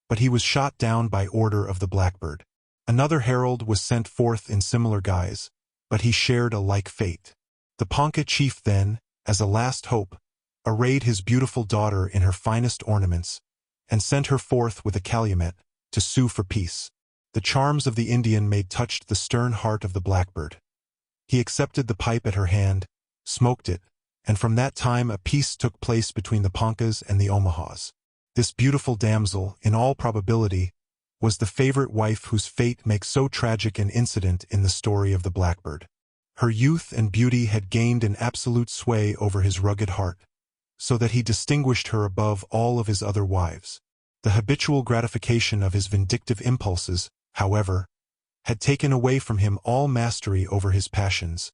but he was shot down by order of the blackbird. Another herald was sent forth in similar guise, but he shared a like fate. The Ponca chief then, as a last hope, arrayed his beautiful daughter in her finest ornaments, and sent her forth with a calumet to sue for peace. The charms of the Indian maid touched the stern heart of the blackbird. He accepted the pipe at her hand, smoked it, and from that time a peace took place between the Poncas and the Omahas. This beautiful damsel, in all probability, was the favorite wife whose fate makes so tragic an incident in the story of the blackbird. Her youth and beauty had gained an absolute sway over his rugged heart, so that he distinguished her above all of his other wives. The habitual gratification of his vindictive impulses, however, had taken away from him all mastery over his passions,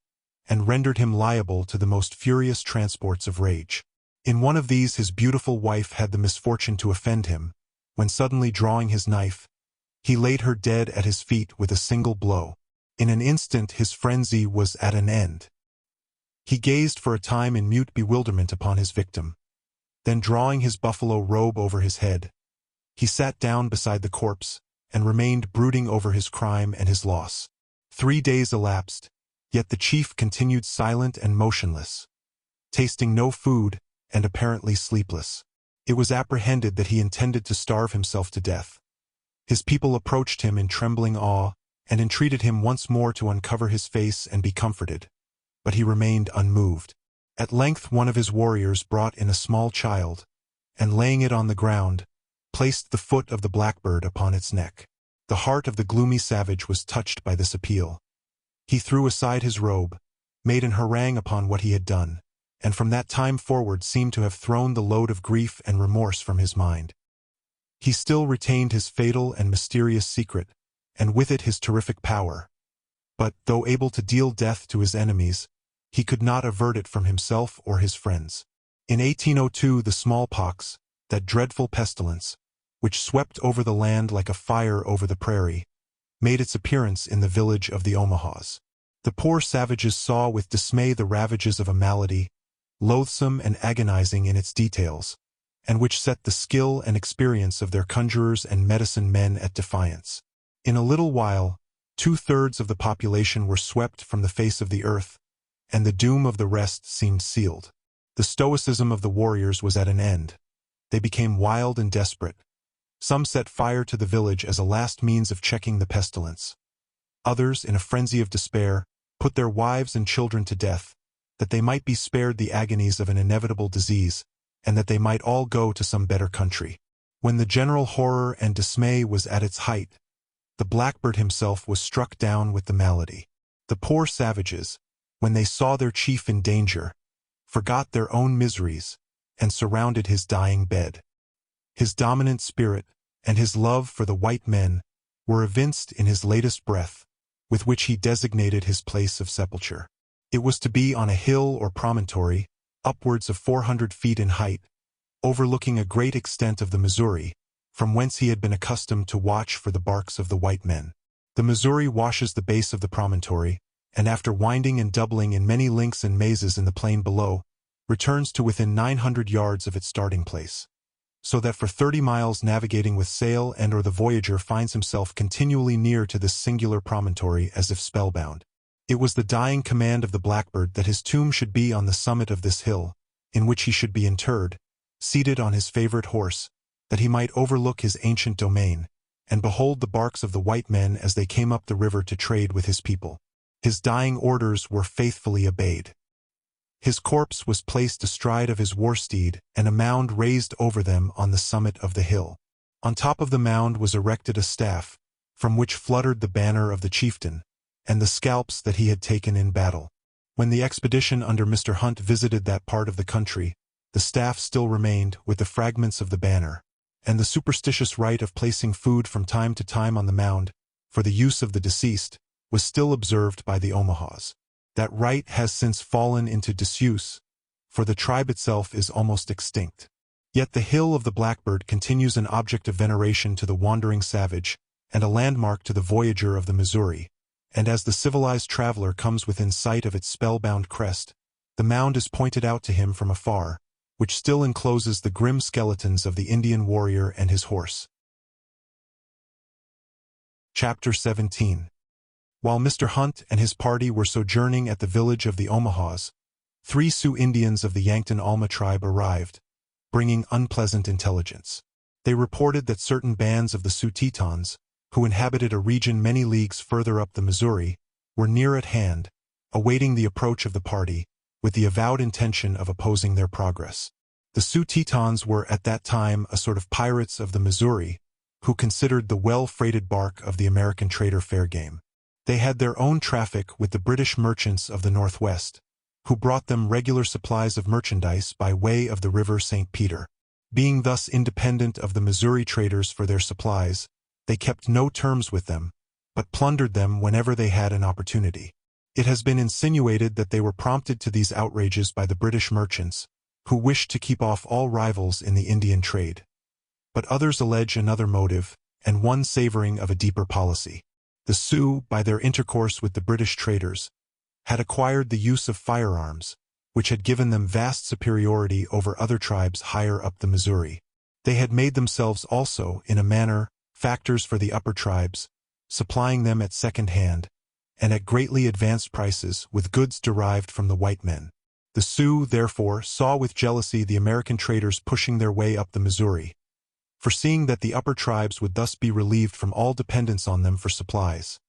and rendered him liable to the most furious transports of rage. In one of these his beautiful wife had the misfortune to offend him, when suddenly drawing his knife, he laid her dead at his feet with a single blow. In an instant his frenzy was at an end. He gazed for a time in mute bewilderment upon his victim. Then drawing his buffalo robe over his head, he sat down beside the corpse, and remained brooding over his crime and his loss. 3 days elapsed, yet the chief continued silent and motionless, tasting no food and apparently sleepless. It was apprehended that he intended to starve himself to death. His people approached him in trembling awe, and entreated him once more to uncover his face and be comforted, but he remained unmoved. At length one of his warriors brought in a small child, and laying it on the ground, placed the foot of the blackbird upon its neck. The heart of the gloomy savage was touched by this appeal. He threw aside his robe, made an harangue upon what he had done, and from that time forward seemed to have thrown the load of grief and remorse from his mind. He still retained his fatal and mysterious secret, and with it his terrific power. But, though able to deal death to his enemies, he could not avert it from himself or his friends. In 1802 the smallpox, that dreadful pestilence, which swept over the land like a fire over the prairie, made its appearance in the village of the Omahas. The poor savages saw with dismay the ravages of a malady, loathsome and agonizing in its details, and which set the skill and experience of their conjurers and medicine men at defiance. In a little while, 2/3 of the population were swept from the face of the earth, and the doom of the rest seemed sealed. The stoicism of the warriors was at an end. They became wild and desperate. Some set fire to the village as a last means of checking the pestilence. Others, in a frenzy of despair, put their wives and children to death, that they might be spared the agonies of an inevitable disease, and that they might all go to some better country. When the general horror and dismay was at its height, the blackbird himself was struck down with the malady. The poor savages, when they saw their chief in danger, forgot their own miseries, and surrounded his dying bed. His dominant spirit, and his love for the white men, were evinced in his latest breath, with which he designated his place of sepulture. It was to be on a hill or promontory, upwards of 400 feet in height, overlooking a great extent of the Missouri, from whence he had been accustomed to watch for the barks of the white men. The Missouri washes the base of the promontory, and after winding and doubling in many links and mazes in the plain below, returns to within 900 yards of its starting place, so that for 30 miles navigating with sail and/or the voyager finds himself continually near to this singular promontory as if spellbound. It was the dying command of the blackbird that his tomb should be on the summit of this hill, in which he should be interred, seated on his favorite horse, that he might overlook his ancient domain, and behold the barks of the white men as they came up the river to trade with his people. His dying orders were faithfully obeyed. His corpse was placed astride of his war steed, and a mound raised over them on the summit of the hill. On top of the mound was erected a staff, from which fluttered the banner of the chieftain, and the scalps that he had taken in battle. When the expedition under Mr. Hunt visited that part of the country, the staff still remained, with the fragments of the banner, and the superstitious rite of placing food from time to time on the mound, for the use of the deceased, was still observed by the Omahas. That rite has since fallen into disuse, for the tribe itself is almost extinct. Yet the hill of the blackbird continues an object of veneration to the wandering savage, and a landmark to the voyager of the Missouri, and as the civilized traveler comes within sight of its spellbound crest, the mound is pointed out to him from afar, which still encloses the grim skeletons of the Indian warrior and his horse. Chapter 17. While Mr. Hunt and his party were sojourning at the village of the Omahas, 3 Sioux Indians of the Yankton-Alma tribe arrived, bringing unpleasant intelligence. They reported that certain bands of the Sioux Tetons, who inhabited a region many leagues further up the Missouri, were near at hand, awaiting the approach of the party, with the avowed intention of opposing their progress. The Sioux Tetons were at that time a sort of pirates of the Missouri, who considered the well-freighted bark of the American trader fair game. They had their own traffic with the British merchants of the Northwest, who brought them regular supplies of merchandise by way of the river St. Peter. Being thus independent of the Missouri traders for their supplies, they kept no terms with them, but plundered them whenever they had an opportunity. It has been insinuated that they were prompted to these outrages by the British merchants, who wished to keep off all rivals in the Indian trade. But others allege another motive, and one savoring of a deeper policy. The Sioux, by their intercourse with the British traders, had acquired the use of firearms, which had given them vast superiority over other tribes higher up the Missouri. They had made themselves also, in a manner, factors for the upper tribes, supplying them at second hand, and at greatly advanced prices with goods derived from the white men. The Sioux, therefore, saw with jealousy the American traders pushing their way up the Missouri, foreseeing that the upper tribes would thus be relieved from all dependence on them for supplies.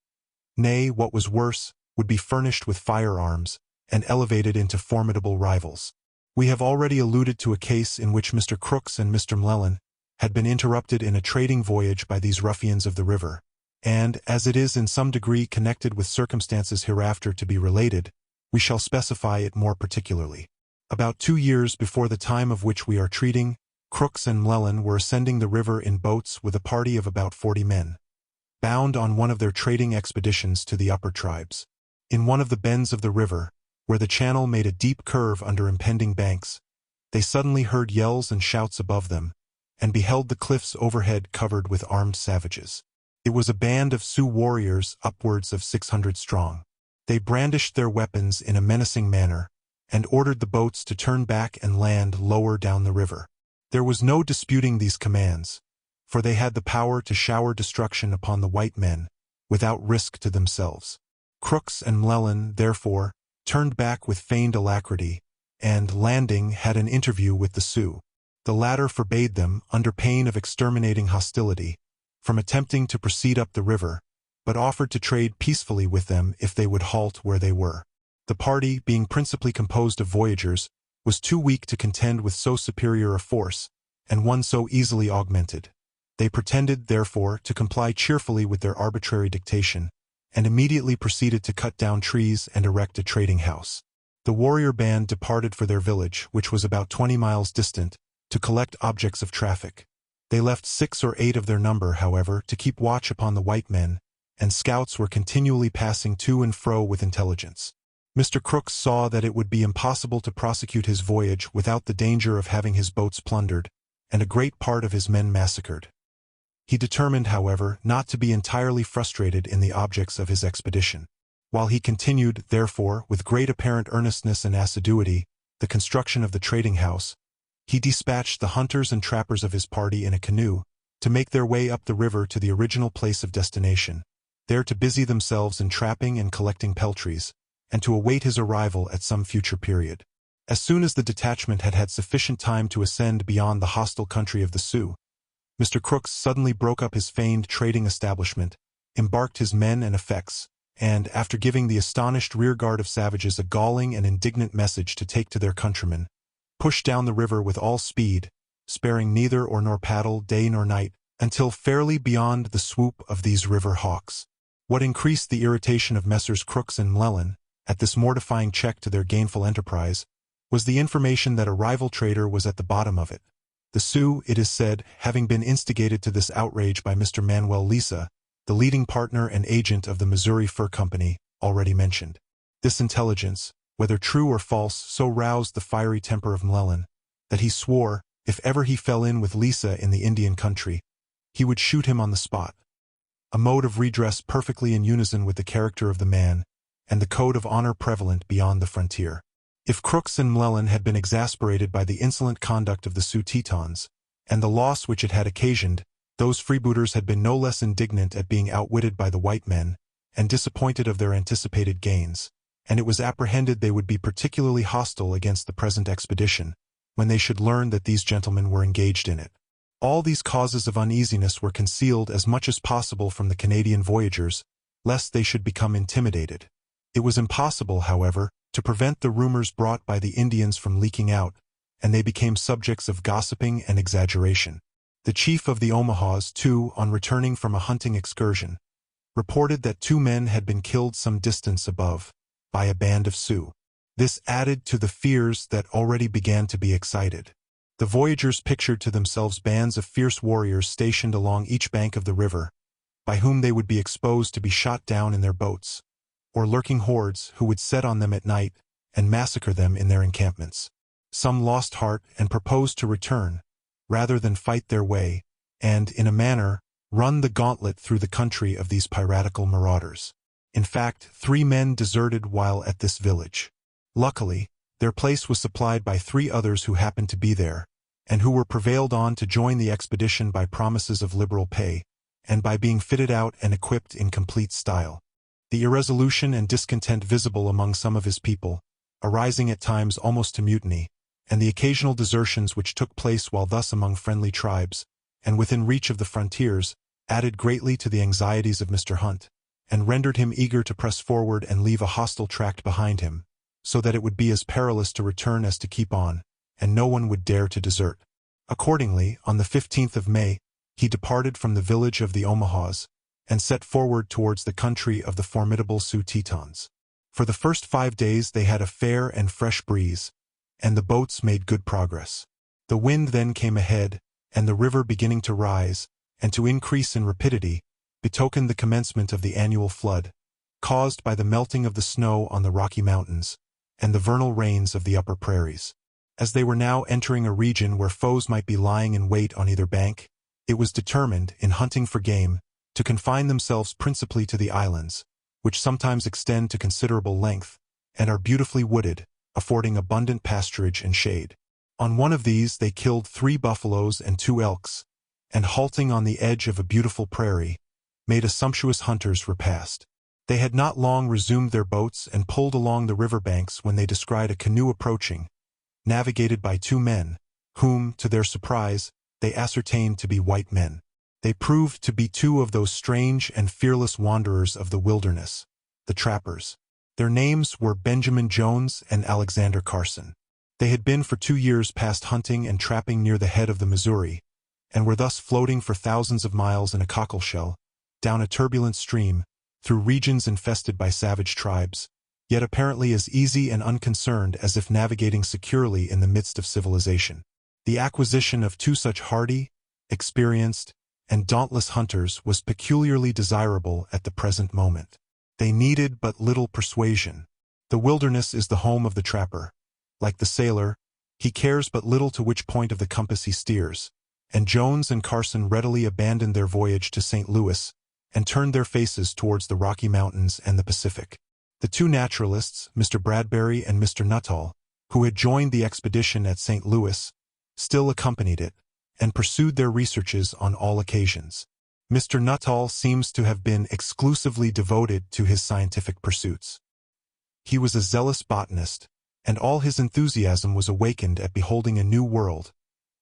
Nay, what was worse, would be furnished with firearms, and elevated into formidable rivals. We have already alluded to a case in which Mr. Crooks and Mr. M'Lellan had been interrupted in a trading voyage by these ruffians of the river, and, as it is in some degree connected with circumstances hereafter to be related, we shall specify it more particularly. About 2 years before the time of which we are treating, Crooks and M'Lellan were ascending the river in boats with a party of about 40 men, bound on one of their trading expeditions to the upper tribes. In one of the bends of the river, where the channel made a deep curve under impending banks, they suddenly heard yells and shouts above them, and beheld the cliffs overhead covered with armed savages. It was a band of Sioux warriors upwards of 600 strong. They brandished their weapons in a menacing manner, and ordered the boats to turn back and land lower down the river. There was no disputing these commands, for they had the power to shower destruction upon the white men, without risk to themselves. Crooks and M'Lellan, therefore, turned back with feigned alacrity, and, landing, had an interview with the Sioux. The latter forbade them, under pain of exterminating hostility, from attempting to proceed up the river, but offered to trade peacefully with them if they would halt where they were. The party, being principally composed of voyagers, was too weak to contend with so superior a force, and one so easily augmented. They pretended, therefore, to comply cheerfully with their arbitrary dictation, and immediately proceeded to cut down trees and erect a trading house. The warrior band departed for their village, which was about 20 miles distant, to collect objects of traffic. They left 6 or 8 of their number, however, to keep watch upon the white men, and scouts were continually passing to and fro with intelligence. Mr. Crooks saw that it would be impossible to prosecute his voyage without the danger of having his boats plundered, and a great part of his men massacred. He determined, however, not to be entirely frustrated in the objects of his expedition. While he continued, therefore, with great apparent earnestness and assiduity, the construction of the trading house, he dispatched the hunters and trappers of his party in a canoe, to make their way up the river to the original place of destination, there to busy themselves in trapping and collecting peltries, and to await his arrival at some future period. As soon as the detachment had had sufficient time to ascend beyond the hostile country of the Sioux, Mr. Crooks suddenly broke up his feigned trading establishment, embarked his men and effects, and, after giving the astonished rearguard of savages a galling and indignant message to take to their countrymen, pushed down the river with all speed, sparing neither oar nor paddle, day nor night, until fairly beyond the swoop of these river hawks. What increased the irritation of Messrs. Crooks and M'Lellan, at this mortifying check to their gainful enterprise, was the information that a rival trader was at the bottom of it. The Sioux, it is said, having been instigated to this outrage by Mr. Manuel Lisa, the leading partner and agent of the Missouri Fur Company, already mentioned. This intelligence, whether true or false, so roused the fiery temper of M'Lellan, that he swore, if ever he fell in with Lisa in the Indian country, he would shoot him on the spot. A mode of redress perfectly in unison with the character of the man, and the code of honor prevalent beyond the frontier. If Crooks and M'Lellan had been exasperated by the insolent conduct of the Sioux Tetons, and the loss which it had occasioned, those freebooters had been no less indignant at being outwitted by the white men, and disappointed of their anticipated gains, and it was apprehended they would be particularly hostile against the present expedition, when they should learn that these gentlemen were engaged in it. All these causes of uneasiness were concealed as much as possible from the Canadian voyagers, lest they should become intimidated. It was impossible, however, to prevent the rumors brought by the Indians from leaking out, and they became subjects of gossiping and exaggeration. The chief of the Omahas, too, on returning from a hunting excursion, reported that 2 men had been killed some distance above, by a band of Sioux. This added to the fears that already began to be excited. The voyagers pictured to themselves bands of fierce warriors stationed along each bank of the river, by whom they would be exposed to be shot down in their boats, or lurking hordes who would set on them at night and massacre them in their encampments. Some lost heart and proposed to return, rather than fight their way, and, in a manner, run the gauntlet through the country of these piratical marauders. In fact, 3 men deserted while at this village. Luckily, their place was supplied by 3 others who happened to be there, and who were prevailed on to join the expedition by promises of liberal pay, and by being fitted out and equipped in complete style. The irresolution and discontent visible among some of his people, arising at times almost to mutiny, and the occasional desertions which took place while thus among friendly tribes, and within reach of the frontiers, added greatly to the anxieties of Mr. Hunt, and rendered him eager to press forward and leave a hostile tract behind him, so that it would be as perilous to return as to keep on, and no one would dare to desert. Accordingly, on the 15th of May, he departed from the village of the Omahas, and set forward towards the country of the formidable Sioux Tetons. For the first 5 days they had a fair and fresh breeze, and the boats made good progress. The wind then came ahead, and the river beginning to rise, and to increase in rapidity, betokened the commencement of the annual flood, caused by the melting of the snow on the Rocky Mountains, and the vernal rains of the upper prairies. As they were now entering a region where foes might be lying in wait on either bank, it was determined, in hunting for game, to confine themselves principally to the islands, which sometimes extend to considerable length, and are beautifully wooded, affording abundant pasturage and shade. On one of these they killed 3 buffaloes and 2 elks, and halting on the edge of a beautiful prairie, made a sumptuous hunter's repast. They had not long resumed their boats and pulled along the river banks when they descried a canoe approaching, navigated by 2 men, whom, to their surprise, they ascertained to be white men. They proved to be 2 of those strange and fearless wanderers of the wilderness, the trappers. Their names were Benjamin Jones and Alexander Carson. They had been for 2 years past hunting and trapping near the head of the Missouri, and were thus floating for thousands of miles in a cockleshell, down a turbulent stream, through regions infested by savage tribes, yet apparently as easy and unconcerned as if navigating securely in the midst of civilization. The acquisition of 2 such hardy, experienced, and dauntless hunters was peculiarly desirable at the present moment. They needed but little persuasion. The wilderness is the home of the trapper. Like the sailor, he cares but little to which point of the compass he steers, and Jones and Carson readily abandoned their voyage to St. Louis and turned their faces towards the Rocky Mountains and the Pacific. The 2 naturalists, Mr. Bradbury and Mr. Nuttall, who had joined the expedition at St. Louis, still accompanied it, and pursued their researches on all occasions. Mr. Nuttall seems to have been exclusively devoted to his scientific pursuits. He was a zealous botanist, and all his enthusiasm was awakened at beholding a new world,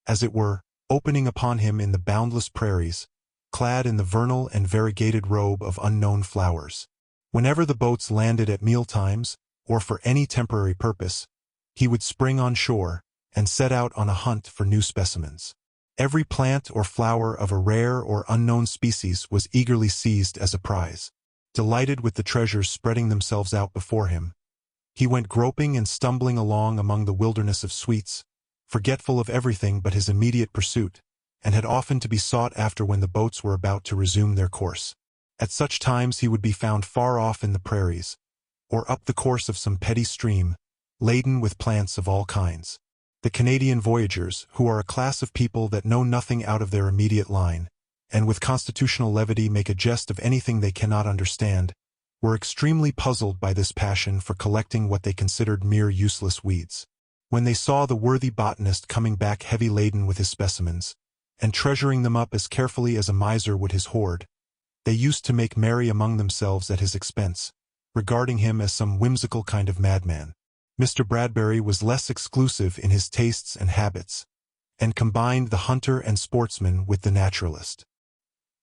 as it were, opening upon him in the boundless prairies, clad in the vernal and variegated robe of unknown flowers. Whenever the boats landed at mealtimes, or for any temporary purpose, he would spring on shore and set out on a hunt for new specimens. Every plant or flower of a rare or unknown species was eagerly seized as a prize. Delighted with the treasures spreading themselves out before him, he went groping and stumbling along among the wilderness of sweets, forgetful of everything but his immediate pursuit, and had often to be sought after when the boats were about to resume their course. At such times he would be found far off in the prairies, or up the course of some petty stream, laden with plants of all kinds. The Canadian voyageurs, who are a class of people that know nothing out of their immediate line, and with constitutional levity make a jest of anything they cannot understand, were extremely puzzled by this passion for collecting what they considered mere useless weeds. When they saw the worthy botanist coming back heavy-laden with his specimens, and treasuring them up as carefully as a miser would his hoard, they used to make merry among themselves at his expense, regarding him as some whimsical kind of madman. Mr. Bradbury was less exclusive in his tastes and habits, and combined the hunter and sportsman with the naturalist.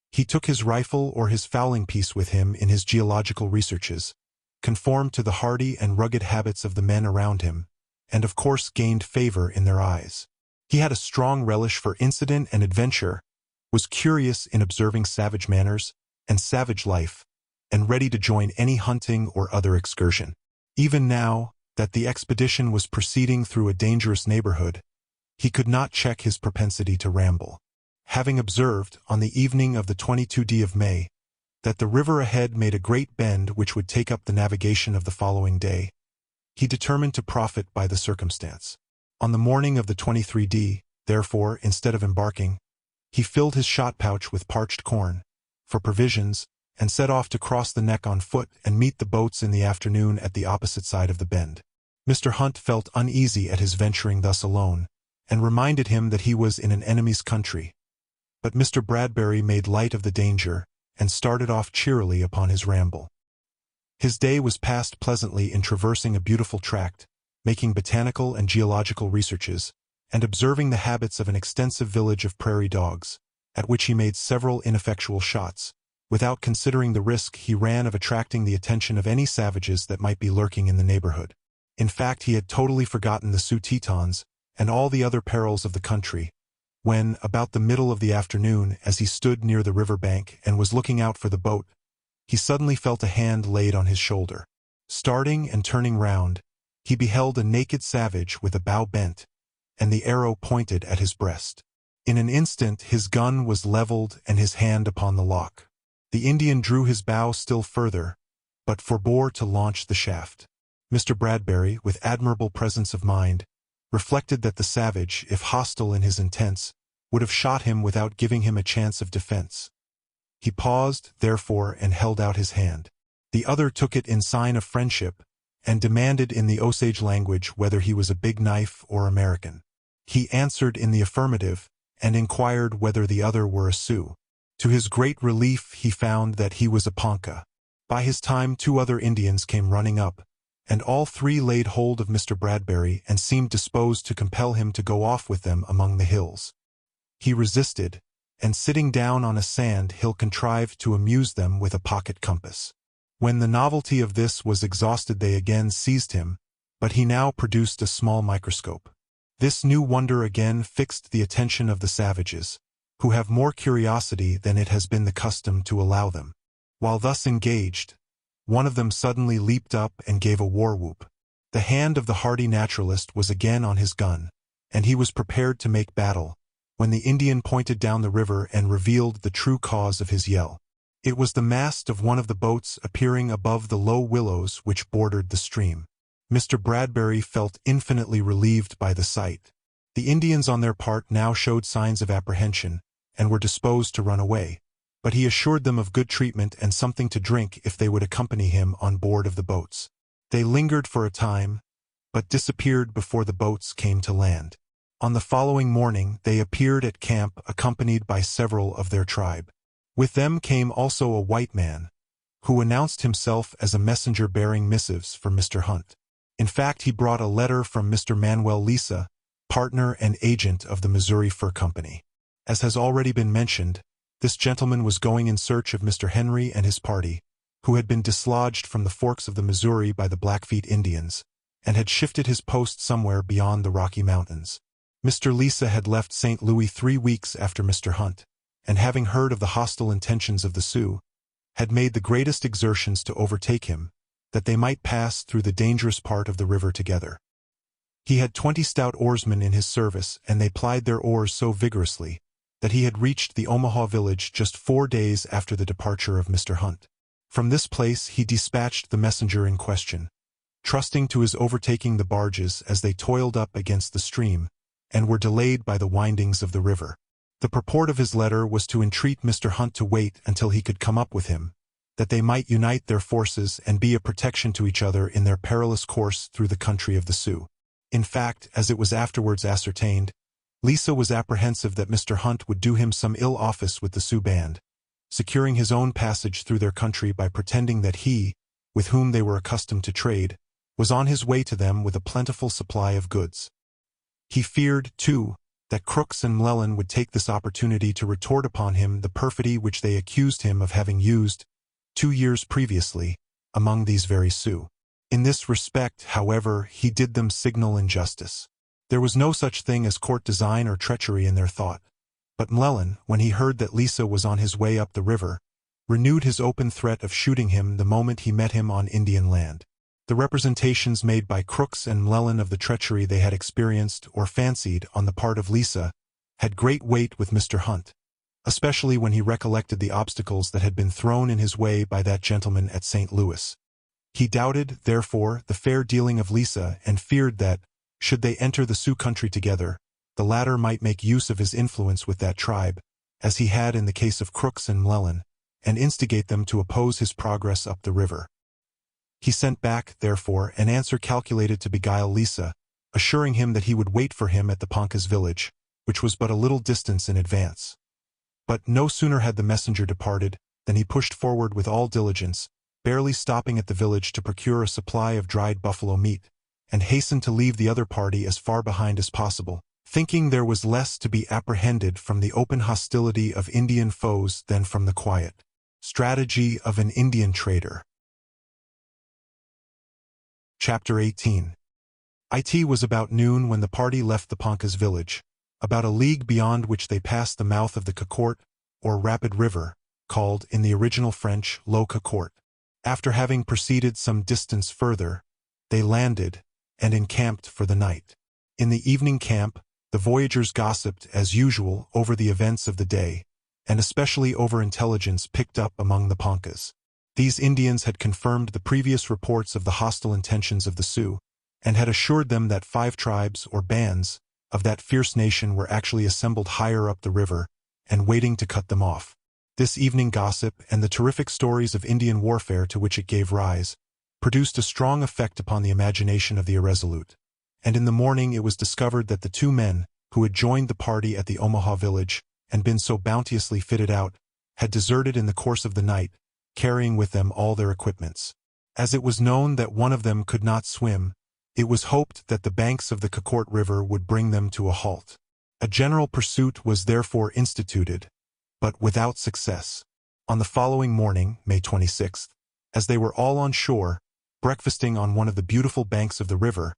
He took his rifle or his fowling piece with him in his geological researches, conformed to the hardy and rugged habits of the men around him, and of course gained favor in their eyes. He had a strong relish for incident and adventure, was curious in observing savage manners and savage life, and ready to join any hunting or other excursion. Even now, that the expedition was proceeding through a dangerous neighborhood, he could not check his propensity to ramble. Having observed, on the evening of the 22d of May, that the river ahead made a great bend which would take up the navigation of the following day, he determined to profit by the circumstance. On the morning of the 23d, therefore, instead of embarking, he filled his shot-pouch with parched corn, for provisions, and set off to cross the neck on foot and meet the boats in the afternoon at the opposite side of the bend. Mr. Hunt felt uneasy at his venturing thus alone, and reminded him that he was in an enemy's country. But Mr. Bradbury made light of the danger, and started off cheerily upon his ramble. His day was passed pleasantly in traversing a beautiful tract, making botanical and geological researches, and observing the habits of an extensive village of prairie dogs, at which he made several ineffectual shots, without considering the risk he ran of attracting the attention of any savages that might be lurking in the neighborhood. In fact, he had totally forgotten the Sioux Tetons and all the other perils of the country, when, about the middle of the afternoon, as he stood near the river bank and was looking out for the boat, he suddenly felt a hand laid on his shoulder. Starting and turning round, he beheld a naked savage with a bow bent, and the arrow pointed at his breast. In an instant his gun was leveled and his hand upon the lock. The Indian drew his bow still further, but forbore to launch the shaft. Mr. Bradbury, with admirable presence of mind, reflected that the savage, if hostile in his intents, would have shot him without giving him a chance of defense. He paused, therefore, and held out his hand. The other took it in sign of friendship, and demanded in the Osage language whether he was a big knife or American. He answered in the affirmative, and inquired whether the other were a Sioux. To his great relief he found that he was a Ponca. By his time 2 other Indians came running up, and all 3 laid hold of Mr. Bradbury and seemed disposed to compel him to go off with them among the hills. He resisted, and sitting down on a sand hill contrived to amuse them with a pocket compass. When the novelty of this was exhausted they again seized him, but he now produced a small microscope. This new wonder again fixed the attention of the savages, who have more curiosity than it has been the custom to allow them. While thus engaged, one of them suddenly leaped up and gave a war-whoop. The hand of the hardy naturalist was again on his gun, and he was prepared to make battle, when the Indian pointed down the river and revealed the true cause of his yell. It was the mast of one of the boats appearing above the low willows which bordered the stream. Mr. Bradbury felt infinitely relieved by the sight. The Indians on their part now showed signs of apprehension, and were disposed to run away, but he assured them of good treatment and something to drink if they would accompany him on board of the boats. They lingered for a time, but disappeared before the boats came to land. On the following morning they appeared at camp accompanied by several of their tribe. With them came also a white man, who announced himself as a messenger bearing missives for Mr. Hunt. In fact, he brought a letter from Mr. Manuel Lisa, partner and agent of the Missouri Fur Company. As has already been mentioned, this gentleman was going in search of Mr. Henry and his party, who had been dislodged from the forks of the Missouri by the Blackfeet Indians, and had shifted his post somewhere beyond the Rocky Mountains. Mr. Lisa had left St. Louis 3 weeks after Mr. Hunt, and having heard of the hostile intentions of the Sioux, had made the greatest exertions to overtake him, that they might pass through the dangerous part of the river together. He had 20 stout oarsmen in his service, and they plied their oars so vigorously that he had reached the Omaha village just 4 days after the departure of Mr. Hunt. From this place he dispatched the messenger in question, trusting to his overtaking the barges as they toiled up against the stream, and were delayed by the windings of the river. The purport of his letter was to entreat Mr. Hunt to wait until he could come up with him, that they might unite their forces and be a protection to each other in their perilous course through the country of the Sioux. In fact, as it was afterwards ascertained, Lisa was apprehensive that Mr. Hunt would do him some ill office with the Sioux band, securing his own passage through their country by pretending that he, with whom they were accustomed to trade, was on his way to them with a plentiful supply of goods. He feared, too, that Crooks and Mlellan would take this opportunity to retort upon him the perfidy which they accused him of having used 2 years previously among these very Sioux. In this respect, however, he did them signal injustice. There was no such thing as court design or treachery in their thought, but Mlellan, when he heard that Lisa was on his way up the river, renewed his open threat of shooting him the moment he met him on Indian land. The representations made by Crooks and Mlellan of the treachery they had experienced or fancied on the part of Lisa had great weight with Mr. Hunt, especially when he recollected the obstacles that had been thrown in his way by that gentleman at St. Louis. He doubted, therefore, the fair dealing of Lisa and feared that, should they enter the Sioux country together, the latter might make use of his influence with that tribe, as he had in the case of Crooks and Mlellan, and instigate them to oppose his progress up the river. He sent back, therefore, an answer calculated to beguile Lisa, assuring him that he would wait for him at the Ponca's village, which was but a little distance in advance. But no sooner had the messenger departed than he pushed forward with all diligence, barely stopping at the village to procure a supply of dried buffalo meat, and hastened to leave the other party as far behind as possible, thinking there was less to be apprehended from the open hostility of Indian foes than from the quiet strategy of an Indian trader. Chapter 18. It was about noon when the party left the Ponca's village, about a league beyond which they passed the mouth of the Cocourt, or rapid river, called, in the original French, Le Cocourt. After having proceeded some distance further, they landed, and encamped for the night. In the evening camp, the voyagers gossiped, as usual, over the events of the day, and especially over intelligence picked up among the Poncas. These Indians had confirmed the previous reports of the hostile intentions of the Sioux, and had assured them that 5 tribes, or bands, of that fierce nation were actually assembled higher up the river, and waiting to cut them off. This evening gossip, and the terrific stories of Indian warfare to which it gave rise, produced a strong effect upon the imagination of the irresolute, and in the morning it was discovered that the 2 men, who had joined the party at the Omaha village and been so bounteously fitted out, had deserted in the course of the night, carrying with them all their equipments. As it was known that one of them could not swim, it was hoped that the banks of the Cocourt River would bring them to a halt. A general pursuit was therefore instituted, but without success. On the following morning, May 26th, as they were all on shore, breakfasting on one of the beautiful banks of the river,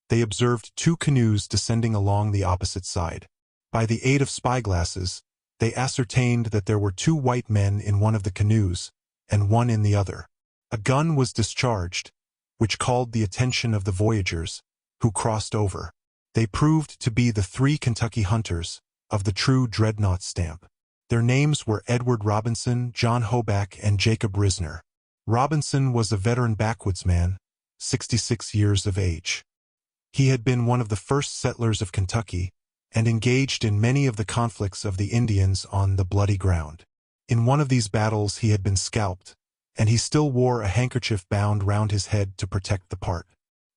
they observed two canoes descending along the opposite side. By the aid of spyglasses, they ascertained that there were two white men in one of the canoes, and one in the other. A gun was discharged, which called the attention of the voyagers, who crossed over. They proved to be the three Kentucky hunters, of the true dreadnought stamp. Their names were Edward Robinson, John Hoback, and Jacob Risner. Robinson was a veteran backwoodsman, 66 years of age. He had been one of the first settlers of Kentucky, and engaged in many of the conflicts of the Indians on the bloody ground. In one of these battles he had been scalped, and he still wore a handkerchief bound round his head to protect the part.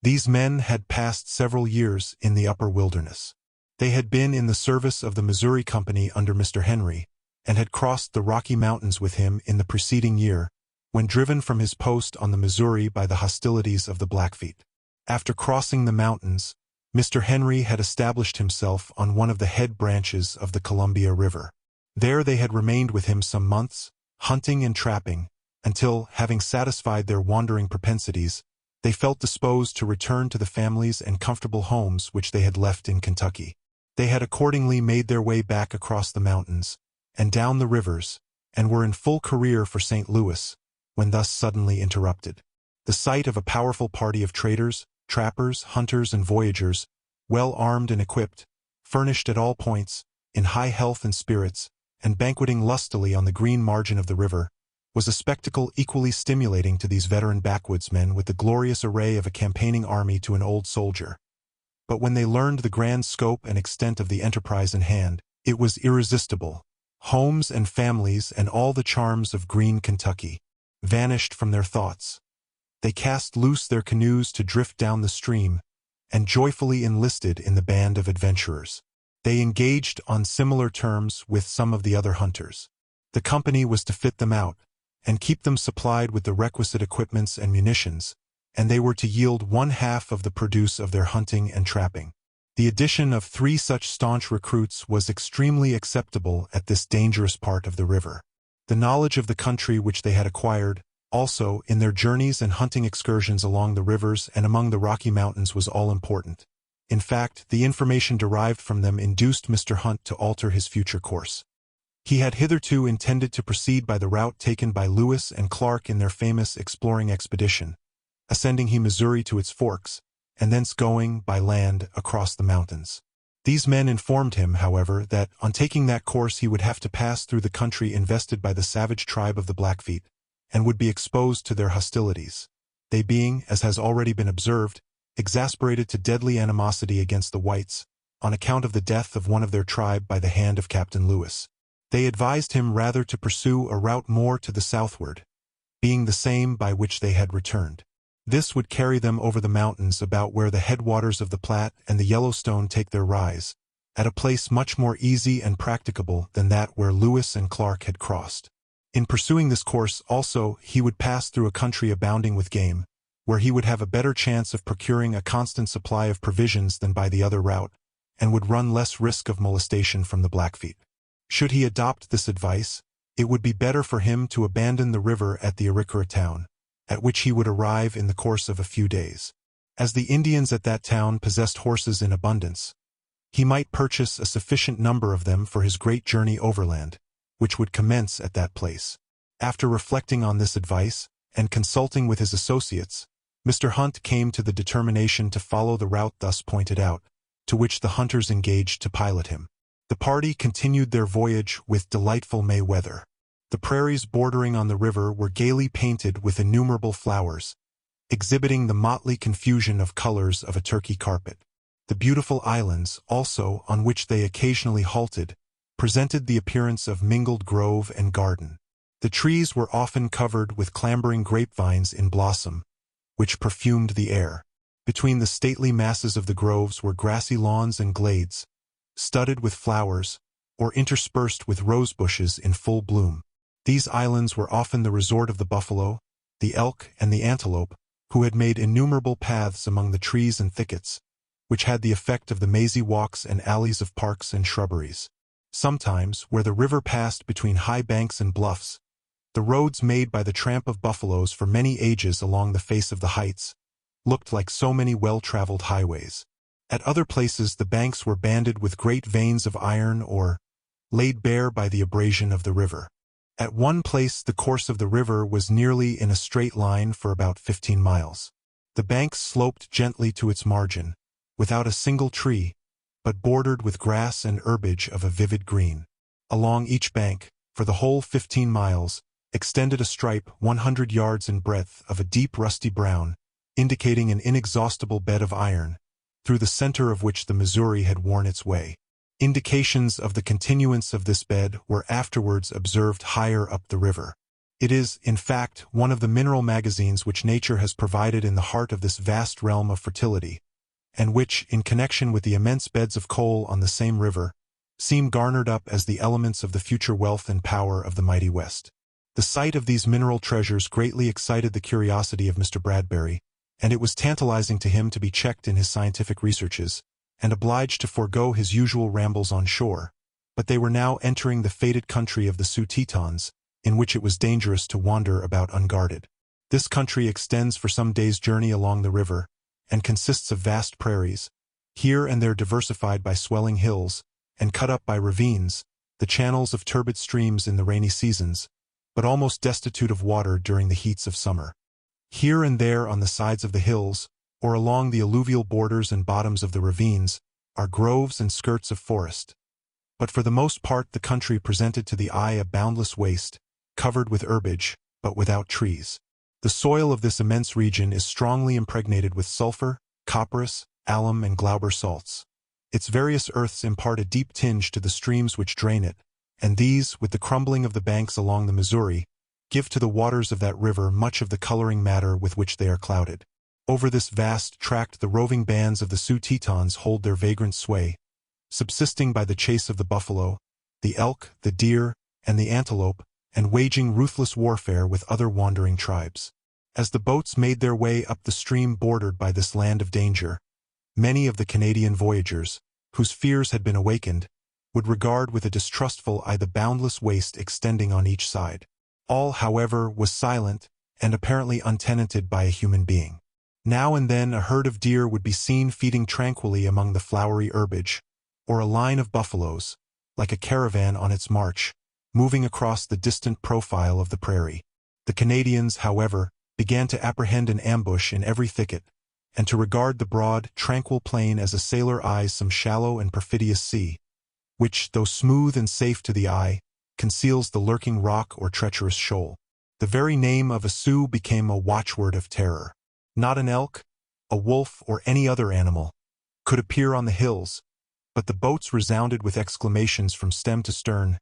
These men had passed several years in the upper wilderness. They had been in the service of the Missouri Company under Mr. Henry, and had crossed the Rocky Mountains with him in the preceding year, when driven from his post on the Missouri by the hostilities of the Blackfeet. After crossing the mountains, Mr. Henry had established himself on one of the head branches of the Columbia River. There they had remained with him some months, hunting and trapping, until, having satisfied their wandering propensities, they felt disposed to return to the families and comfortable homes which they had left in Kentucky. They had accordingly made their way back across the mountains, and down the rivers, and were in full career for St. Louis, when thus suddenly interrupted. The sight of a powerful party of traders, trappers, hunters, and voyagers, well armed and equipped, furnished at all points, in high health and spirits, and banqueting lustily on the green margin of the river, was a spectacle equally stimulating to these veteran backwoodsmen with the glorious array of a campaigning army to an old soldier. But when they learned the grand scope and extent of the enterprise in hand, it was irresistible. Homes and families and all the charms of green Kentucky vanished from their thoughts. They cast loose their canoes to drift down the stream, and joyfully enlisted in the band of adventurers. They engaged on similar terms with some of the other hunters. The company was to fit them out, and keep them supplied with the requisite equipments and munitions, and they were to yield 1/2 of the produce of their hunting and trapping. The addition of 3 such staunch recruits was extremely acceptable at this dangerous part of the river. The knowledge of the country which they had acquired, also, in their journeys and hunting excursions along the rivers and among the Rocky Mountains was all important. In fact, the information derived from them induced Mr. Hunt to alter his future course. He had hitherto intended to proceed by the route taken by Lewis and Clark in their famous exploring expedition, ascending the Missouri to its forks, and thence going, by land, across the mountains. These men informed him, however, that, on taking that course he would have to pass through the country invested by the savage tribe of the Blackfeet, and would be exposed to their hostilities, they being, as has already been observed, exasperated to deadly animosity against the whites, on account of the death of one of their tribe by the hand of Captain Lewis. They advised him rather to pursue a route more to the southward, being the same by which they had returned. This would carry them over the mountains about where the headwaters of the Platte and the Yellowstone take their rise, at a place much more easy and practicable than that where Lewis and Clark had crossed. In pursuing this course also he would pass through a country abounding with game, where he would have a better chance of procuring a constant supply of provisions than by the other route, and would run less risk of molestation from the Blackfeet. Should he adopt this advice, it would be better for him to abandon the river at the Arikara town, at which he would arrive in the course of a few days. As the Indians at that town possessed horses in abundance, he might purchase a sufficient number of them for his great journey overland, which would commence at that place. After reflecting on this advice, and consulting with his associates, Mr. Hunt came to the determination to follow the route thus pointed out, to which the hunters engaged to pilot him. The party continued their voyage with delightful May weather. The prairies bordering on the river were gaily painted with innumerable flowers, exhibiting the motley confusion of colors of a Turkey carpet. The beautiful islands, also, on which they occasionally halted, presented the appearance of mingled grove and garden. The trees were often covered with clambering grapevines in blossom, which perfumed the air. Between the stately masses of the groves were grassy lawns and glades, studded with flowers, or interspersed with rose bushes in full bloom. These islands were often the resort of the buffalo, the elk, and the antelope, who had made innumerable paths among the trees and thickets, which had the effect of the mazy walks and alleys of parks and shrubberies. Sometimes, where the river passed between high banks and bluffs, the roads made by the tramp of buffaloes for many ages along the face of the heights looked like so many well-traveled highways. At other places the banks were banded with great veins of iron or laid bare by the abrasion of the river. At one place the course of the river was nearly in a straight line for about 15 miles. The banks sloped gently to its margin, without a single tree, but bordered with grass and herbage of a vivid green. Along each bank, for the whole 15 miles, extended a stripe 100 yards in breadth of a deep rusty brown, indicating an inexhaustible bed of iron, through the center of which the Missouri had worn its way. Indications of the continuance of this bed were afterwards observed higher up the river. It is, in fact, one of the mineral magazines which nature has provided in the heart of this vast realm of fertility, and which, in connection with the immense beds of coal on the same river, seem garnered up as the elements of the future wealth and power of the mighty West. The sight of these mineral treasures greatly excited the curiosity of Mr. Bradbury, and it was tantalizing to him to be checked in his scientific researches, and obliged to forego his usual rambles on shore. But they were now entering the fated country of the Sioux Tetons, in which it was dangerous to wander about unguarded. This country extends for some days' journey along the river, and consists of vast prairies, here and there diversified by swelling hills, and cut up by ravines, the channels of turbid streams in the rainy seasons, but almost destitute of water during the heats of summer. Here and there on the sides of the hills, or along the alluvial borders and bottoms of the ravines, are groves and skirts of forest. But for the most part the country presented to the eye a boundless waste, covered with herbage, but without trees. The soil of this immense region is strongly impregnated with sulfur, copperas, alum, and glauber salts. Its various earths impart a deep tinge to the streams which drain it, and these, with the crumbling of the banks along the Missouri, give to the waters of that river much of the coloring matter with which they are clouded. Over this vast tract the roving bands of the Sioux Tetons hold their vagrant sway, subsisting by the chase of the buffalo, the elk, the deer, and the antelope, and waging ruthless warfare with other wandering tribes. As the boats made their way up the stream bordered by this land of danger, many of the Canadian voyagers, whose fears had been awakened, would regard with a distrustful eye the boundless waste extending on each side. All, however, was silent, and apparently untenanted by a human being. Now and then a herd of deer would be seen feeding tranquilly among the flowery herbage, or a line of buffaloes, like a caravan on its march, moving across the distant profile of the prairie. The Canadians, however, began to apprehend an ambush in every thicket, and to regard the broad, tranquil plain as a sailor eyes some shallow and perfidious sea, which, though smooth and safe to the eye, conceals the lurking rock or treacherous shoal. The very name of a Sioux became a watchword of terror. Not an elk, a wolf, or any other animal could appear on the hills, but the boats resounded with exclamations from stem to stern.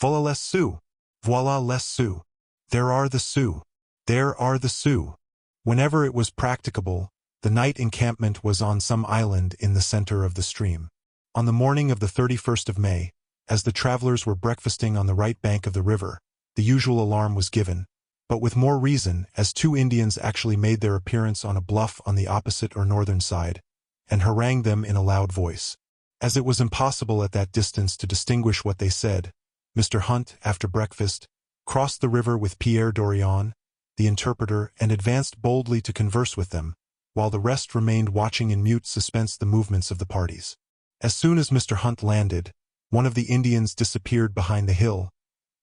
Voilà les Sioux! Voilà les Sioux! There are the Sioux! There are the Sioux! Whenever it was practicable, the night encampment was on some island in the center of the stream. On the morning of the 31st of May, as the travelers were breakfasting on the right bank of the river, the usual alarm was given, but with more reason, as two Indians actually made their appearance on a bluff on the opposite or northern side, and harangued them in a loud voice. As it was impossible at that distance to distinguish what they said, Mr. Hunt, after breakfast, crossed the river with Pierre Dorion, the interpreter, and advanced boldly to converse with them, while the rest remained watching in mute suspense the movements of the parties. As soon as Mr. Hunt landed, one of the Indians disappeared behind the hill,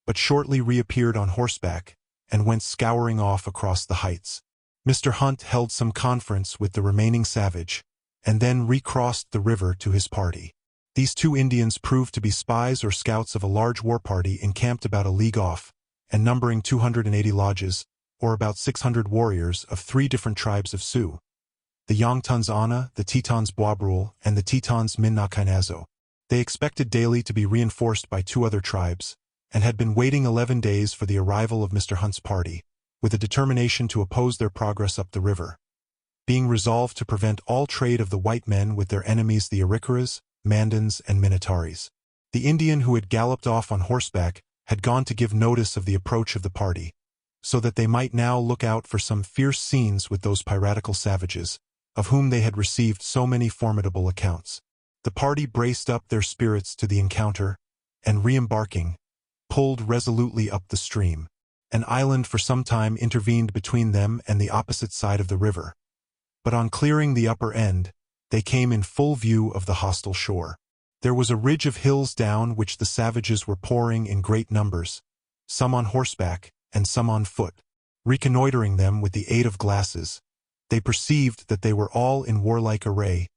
but shortly reappeared on horseback, and went scouring off across the heights. Mr. Hunt held some conference with the remaining savage, and then recrossed the river to his party. These two Indians proved to be spies or scouts of a large war party encamped about a league off, and numbering 280 lodges, or about 600 warriors of 3 different tribes of Sioux: the Yongtons Ana, the Tetons Boisbrul, and the Tetons Minnakinazo. They expected daily to be reinforced by 2 other tribes, and had been waiting 11 days for the arrival of Mr. Hunt's party, with a determination to oppose their progress up the river. Being resolved to prevent all trade of the white men with their enemies the Arikaras, Mandans, and Minataris. The Indian who had galloped off on horseback had gone to give notice of the approach of the party, so that they might now look out for some fierce scenes with those piratical savages, of whom they had received so many formidable accounts. The party braced up their spirits to the encounter, and re-embarking, pulled resolutely up the stream. An island for some time intervened between them and the opposite side of the river, but on clearing the upper end, they came in full view of the hostile shore. There was a ridge of hills down which the savages were pouring in great numbers, some on horseback and some on foot. Reconnoitering them with the aid of glasses, they perceived that they were all in warlike array,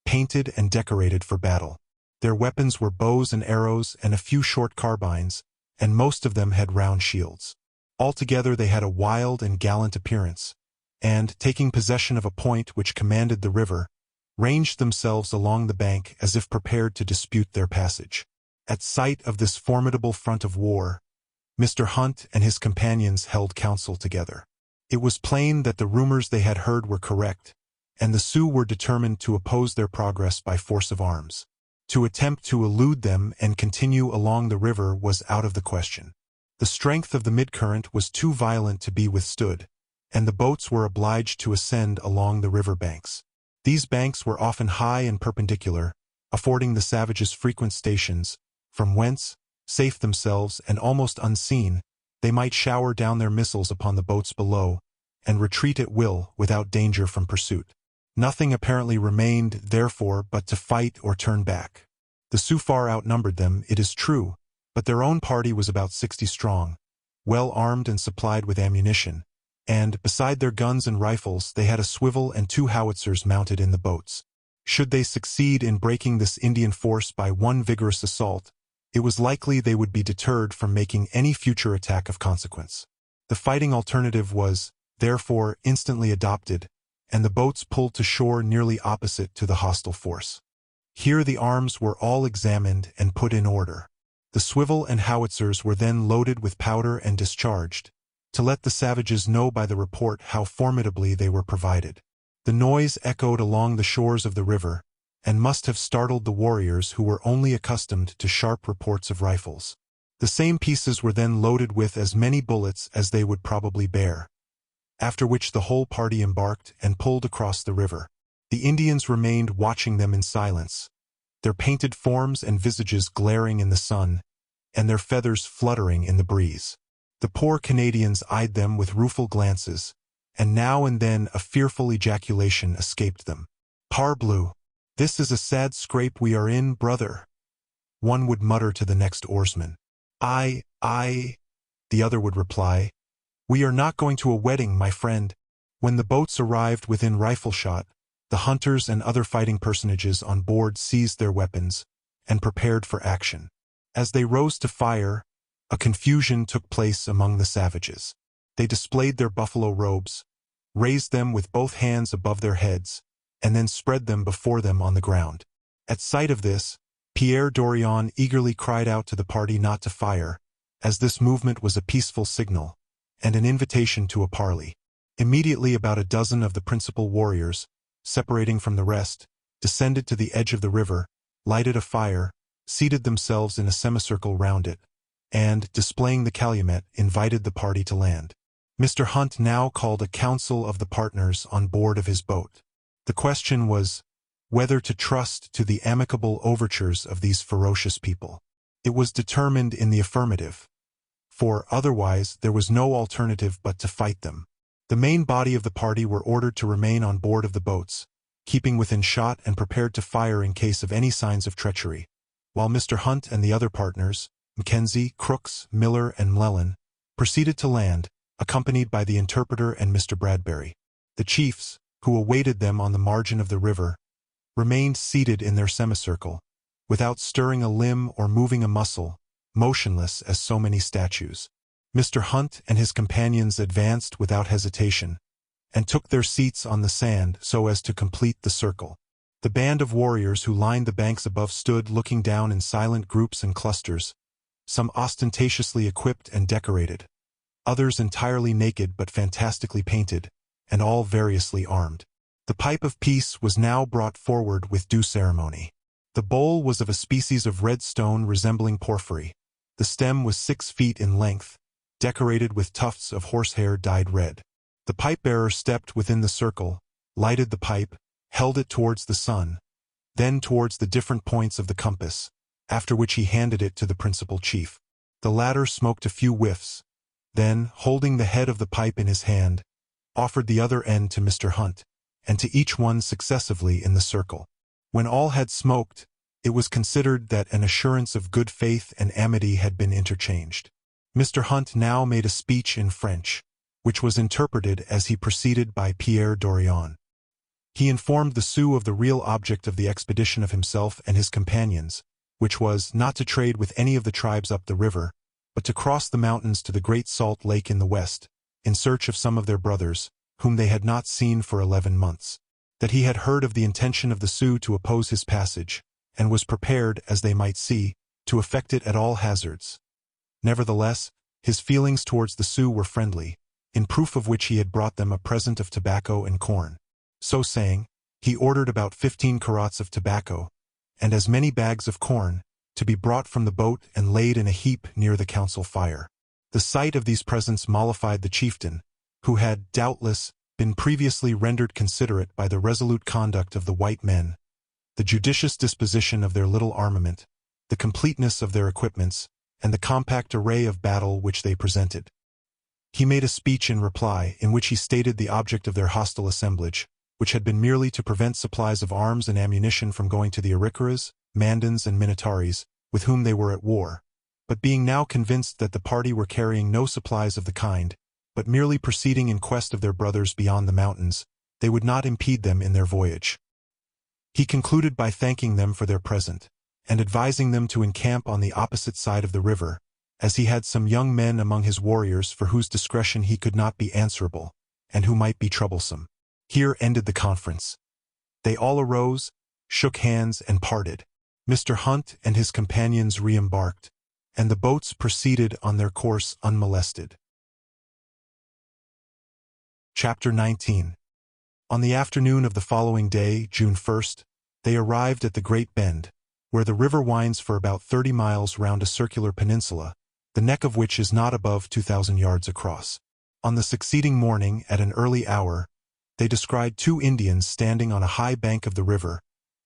painted and decorated for battle. Their weapons were bows and arrows and a few short carbines, and most of them had round shields. Altogether they had a wild and gallant appearance, and, taking possession of a point which commanded the river, ranged themselves along the bank as if prepared to dispute their passage. At sight of this formidable front of war, Mr. Hunt and his companions held counsel together. It was plain that the rumors they had heard were correct, and the Sioux were determined to oppose their progress by force of arms. To attempt to elude them and continue along the river was out of the question. The strength of the mid-current was too violent to be withstood, and the boats were obliged to ascend along the river banks. These banks were often high and perpendicular, affording the savages frequent stations, from whence, safe themselves and almost unseen, they might shower down their missiles upon the boats below, and retreat at will without danger from pursuit. Nothing apparently remained, therefore, but to fight or turn back. The Sioux far outnumbered them, it is true, but their own party was about 60 strong, well armed and supplied with ammunition, and, beside their guns and rifles, they had a swivel and 2 howitzers mounted in the boats. Should they succeed in breaking this Indian force by one vigorous assault, it was likely they would be deterred from making any future attack of consequence. The fighting alternative was, therefore, instantly adopted, and the boats pulled to shore nearly opposite to the hostile force. Here the arms were all examined and put in order. The swivel and howitzers were then loaded with powder and discharged, to let the savages know by the report how formidably they were provided. The noise echoed along the shores of the river, and must have startled the warriors who were only accustomed to sharp reports of rifles. The same pieces were then loaded with as many bullets as they would probably bear, after which the whole party embarked and pulled across the river. The Indians remained watching them in silence, their painted forms and visages glaring in the sun, and their feathers fluttering in the breeze. The poor Canadians eyed them with rueful glances, and now and then a fearful ejaculation escaped them. "Parbleu! This is a sad scrape we are in, brother," one would mutter to the next oarsman. "Aye, aye," the other would reply. "We are not going to a wedding, my friend." When the boats arrived within rifle shot, the hunters and other fighting personages on board seized their weapons and prepared for action. As they rose to fire, a confusion took place among the savages. They displayed their buffalo robes, raised them with both hands above their heads, and then spread them before them on the ground. At sight of this, Pierre Dorion eagerly cried out to the party not to fire, as this movement was a peaceful signal, and an invitation to a parley. Immediately about a dozen of the principal warriors, separating from the rest, descended to the edge of the river, lighted a fire, seated themselves in a semicircle round it, and, displaying the calumet, invited the party to land. Mr. Hunt now called a council of the partners on board of his boat. The question was, whether to trust to the amicable overtures of these ferocious people. It was determined in the affirmative, for otherwise there was no alternative but to fight them. The main body of the party were ordered to remain on board of the boats, keeping within shot and prepared to fire in case of any signs of treachery, while Mr. Hunt and the other partners, Mackenzie, Crooks, Miller, and Mlellan, proceeded to land, accompanied by the interpreter and Mr. Bradbury. The chiefs, who awaited them on the margin of the river, remained seated in their semicircle, without stirring a limb or moving a muscle, motionless as so many statues. Mr. Hunt and his companions advanced without hesitation, and took their seats on the sand so as to complete the circle. The band of warriors who lined the banks above stood looking down in silent groups and clusters, some ostentatiously equipped and decorated, others entirely naked but fantastically painted, and all variously armed. The pipe of peace was now brought forward with due ceremony. The bowl was of a species of red stone resembling porphyry. The stem was 6 feet in length, decorated with tufts of horsehair dyed red. The pipe-bearer stepped within the circle, lighted the pipe, held it towards the sun, then towards the different points of the compass, after which he handed it to the principal chief. The latter smoked a few whiffs, then, holding the head of the pipe in his hand, offered the other end to Mr. Hunt, and to each one successively in the circle. When all had smoked, it was considered that an assurance of good faith and amity had been interchanged. Mr. Hunt now made a speech in French, which was interpreted as he proceeded by Pierre Dorion. He informed the Sioux of the real object of the expedition of himself and his companions, which was not to trade with any of the tribes up the river, but to cross the mountains to the Great Salt Lake in the west, in search of some of their brothers, whom they had not seen for 11 months. That he had heard of the intention of the Sioux to oppose his passage, and was prepared, as they might see, to effect it at all hazards. Nevertheless, his feelings towards the Sioux were friendly, in proof of which he had brought them a present of tobacco and corn. So saying, he ordered about 15 carrots of tobacco, and as many bags of corn, to be brought from the boat and laid in a heap near the council fire. The sight of these presents mollified the chieftain, who had, doubtless, been previously rendered considerate by the resolute conduct of the white men, the judicious disposition of their little armament, the completeness of their equipments, and the compact array of battle which they presented. He made a speech in reply, in which he stated the object of their hostile assemblage, which had been merely to prevent supplies of arms and ammunition from going to the Arikaras, Mandans, and Minataris, with whom they were at war, but being now convinced that the party were carrying no supplies of the kind, but merely proceeding in quest of their brothers beyond the mountains, they would not impede them in their voyage. He concluded by thanking them for their present, and advising them to encamp on the opposite side of the river, as he had some young men among his warriors for whose discretion he could not be answerable, and who might be troublesome. Here ended the conference. They all arose, shook hands, and parted. Mr. Hunt and his companions re-embarked, and the boats proceeded on their course unmolested. Chapter 19. On the afternoon of the following day, June 1st, they arrived at the Great Bend, where the river winds for about 30 miles round a circular peninsula, the neck of which is not above 2,000 yards across. On the succeeding morning, at an early hour, they descried 2 Indians standing on a high bank of the river,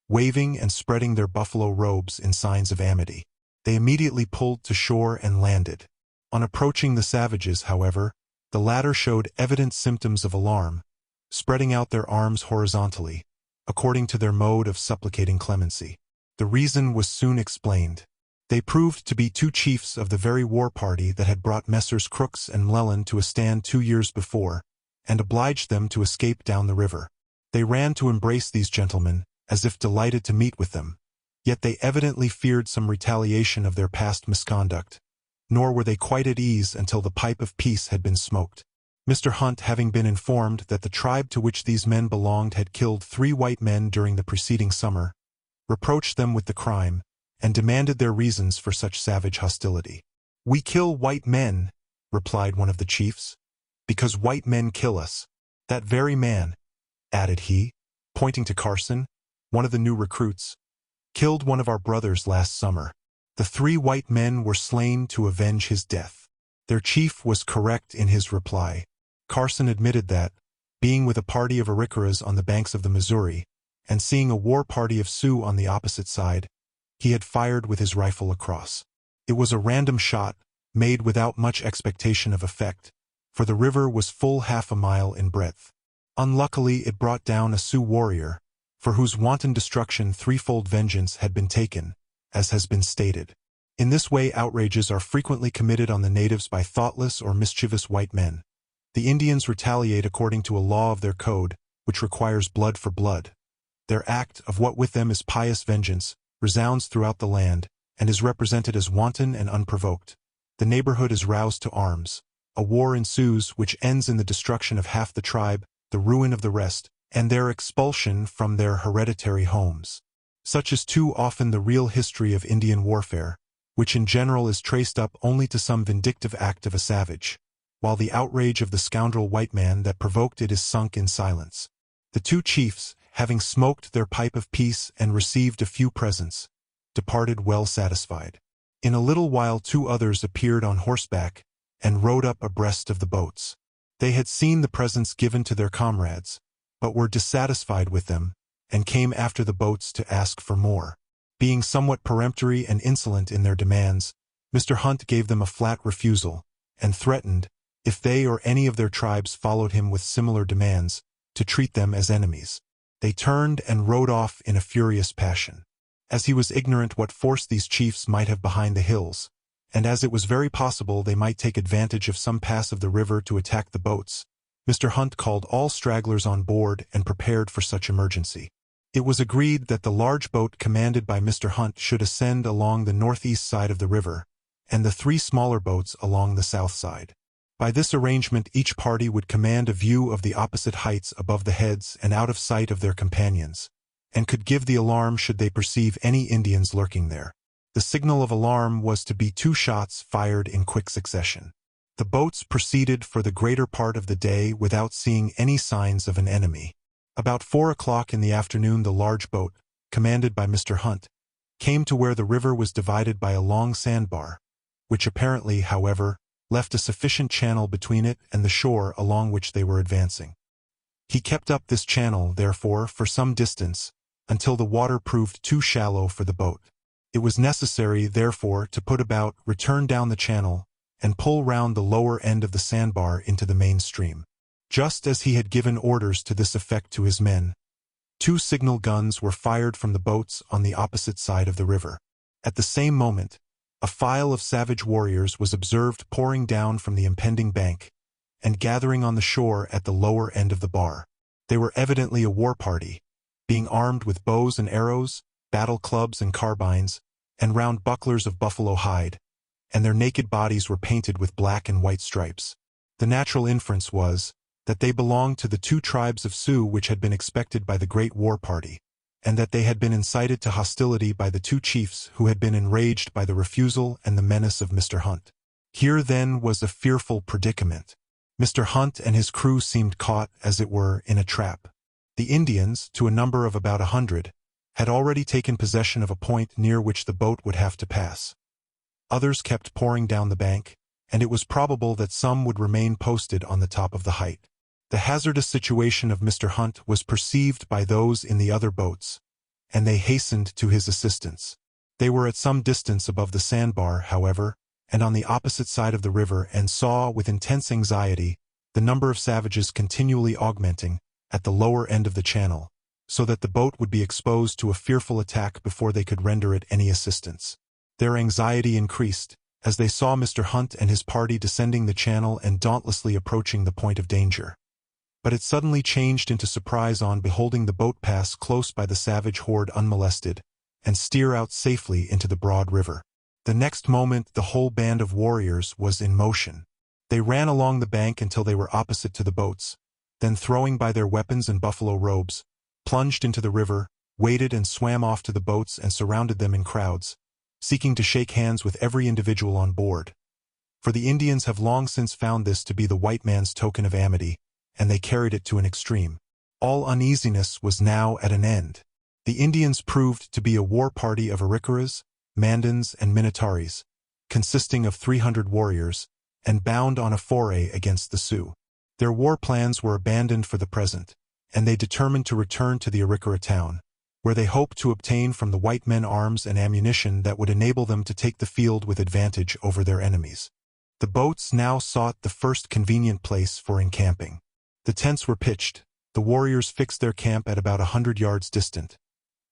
waving and spreading their buffalo robes in signs of amity. They immediately pulled to shore and landed. On approaching the savages, however, the latter showed evident symptoms of alarm, spreading out their arms horizontally, according to their mode of supplicating clemency. The reason was soon explained. They proved to be 2 chiefs of the very war party that had brought Messrs. Crooks and Llewellyn to a stand 2 years before, and obliged them to escape down the river. They ran to embrace these gentlemen, as if delighted to meet with them, yet they evidently feared some retaliation of their past misconduct, nor were they quite at ease until the pipe of peace had been smoked. Mr. Hunt, having been informed that the tribe to which these men belonged had killed 3 white men during the preceding summer, reproached them with the crime, and demanded their reasons for such savage hostility. "We kill white men," replied one of the chiefs, "because white men kill us. That very man," added he, pointing to Carson, one of the new recruits, "killed one of our brothers last summer. The 3 white men were slain to avenge his death." Their chief was correct in his reply. Carson admitted that, being with a party of Arikaras on the banks of the Missouri, and seeing a war party of Sioux on the opposite side, he had fired with his rifle across. It was a random shot, made without much expectation of effect, for the river was full half a mile in breadth. Unluckily, it brought down a Sioux warrior, for whose wanton destruction 3-fold vengeance had been taken, as has been stated. In this way outrages are frequently committed on the natives by thoughtless or mischievous white men. The Indians retaliate according to a law of their code, which requires blood for blood. Their act, of what with them is pious vengeance, resounds throughout the land, and is represented as wanton and unprovoked. The neighborhood is roused to arms. A war ensues which ends in the destruction of half the tribe, the ruin of the rest, and their expulsion from their hereditary homes. Such is too often the real history of Indian warfare, which in general is traced up only to some vindictive act of a savage, while the outrage of the scoundrel white man that provoked it is sunk in silence. The 2 chiefs, having smoked their pipe of peace and received a few presents, departed well satisfied. In a little while 2 others appeared on horseback and rode up abreast of the boats. They had seen the presents given to their comrades, but were dissatisfied with them, and came after the boats to ask for more. Being somewhat peremptory and insolent in their demands, Mr. Hunt gave them a flat refusal, and threatened, if they or any of their tribes followed him with similar demands, to treat them as enemies. They turned and rode off in a furious passion. As he was ignorant what force these chiefs might have behind the hills, and as it was very possible they might take advantage of some pass of the river to attack the boats, Mr. Hunt called all stragglers on board and prepared for such emergency. It was agreed that the large boat commanded by Mr. Hunt should ascend along the northeast side of the river, and the 3 smaller boats along the south side. By this arrangement each party would command a view of the opposite heights above the heads and out of sight of their companions, and could give the alarm should they perceive any Indians lurking there. The signal of alarm was to be 2 shots fired in quick succession. The boats proceeded for the greater part of the day without seeing any signs of an enemy. About 4 o'clock in the afternoon the large boat, commanded by Mr. Hunt, came to where the river was divided by a long sandbar, which apparently, however, left a sufficient channel between it and the shore along which they were advancing. He kept up this channel, therefore, for some distance, until the water proved too shallow for the boat. It was necessary, therefore, to put about, return down the channel, and pull round the lower end of the sandbar into the main stream. Just as he had given orders to this effect to his men, 2 signal guns were fired from the boats on the opposite side of the river. At the same moment, a file of savage warriors was observed pouring down from the impending bank, and gathering on the shore at the lower end of the bar. They were evidently a war party, being armed with bows and arrows, battle clubs and carbines, and round bucklers of buffalo hide, and their naked bodies were painted with black and white stripes. The natural inference was that they belonged to the 2 tribes of Sioux which had been expected by the great war party, and that they had been incited to hostility by the 2 chiefs who had been enraged by the refusal and the menace of Mr. Hunt. Here then was a fearful predicament. Mr. Hunt and his crew seemed caught, as it were, in a trap. The Indians, to a number of about 100, had already taken possession of a point near which the boat would have to pass. Others kept pouring down the bank, and it was probable that some would remain posted on the top of the height. The hazardous situation of Mr. Hunt was perceived by those in the other boats, and they hastened to his assistance. They were at some distance above the sandbar, however, and on the opposite side of the river, and saw, with intense anxiety, the number of savages continually augmenting at the lower end of the channel, so that the boat would be exposed to a fearful attack before they could render it any assistance. Their anxiety increased as they saw Mr. Hunt and his party descending the channel and dauntlessly approaching the point of danger. But it suddenly changed into surprise on beholding the boat pass close by the savage horde unmolested, and steer out safely into the broad river. The next moment the whole band of warriors was in motion. They ran along the bank until they were opposite to the boats, then throwing by their weapons and buffalo robes, plunged into the river, waded and swam off to the boats and surrounded them in crowds, seeking to shake hands with every individual on board. For the Indians have long since found this to be the white man's token of amity, and they carried it to an extreme. All uneasiness was now at an end. The Indians proved to be a war party of Arikaras, Mandans, and Minataris, consisting of 300 warriors, and bound on a foray against the Sioux. Their war plans were abandoned for the present, and they determined to return to the Arikara town, where they hoped to obtain from the white men arms and ammunition that would enable them to take the field with advantage over their enemies. The boats now sought the first convenient place for encamping. The tents were pitched, the warriors fixed their camp at about 100 yards distant.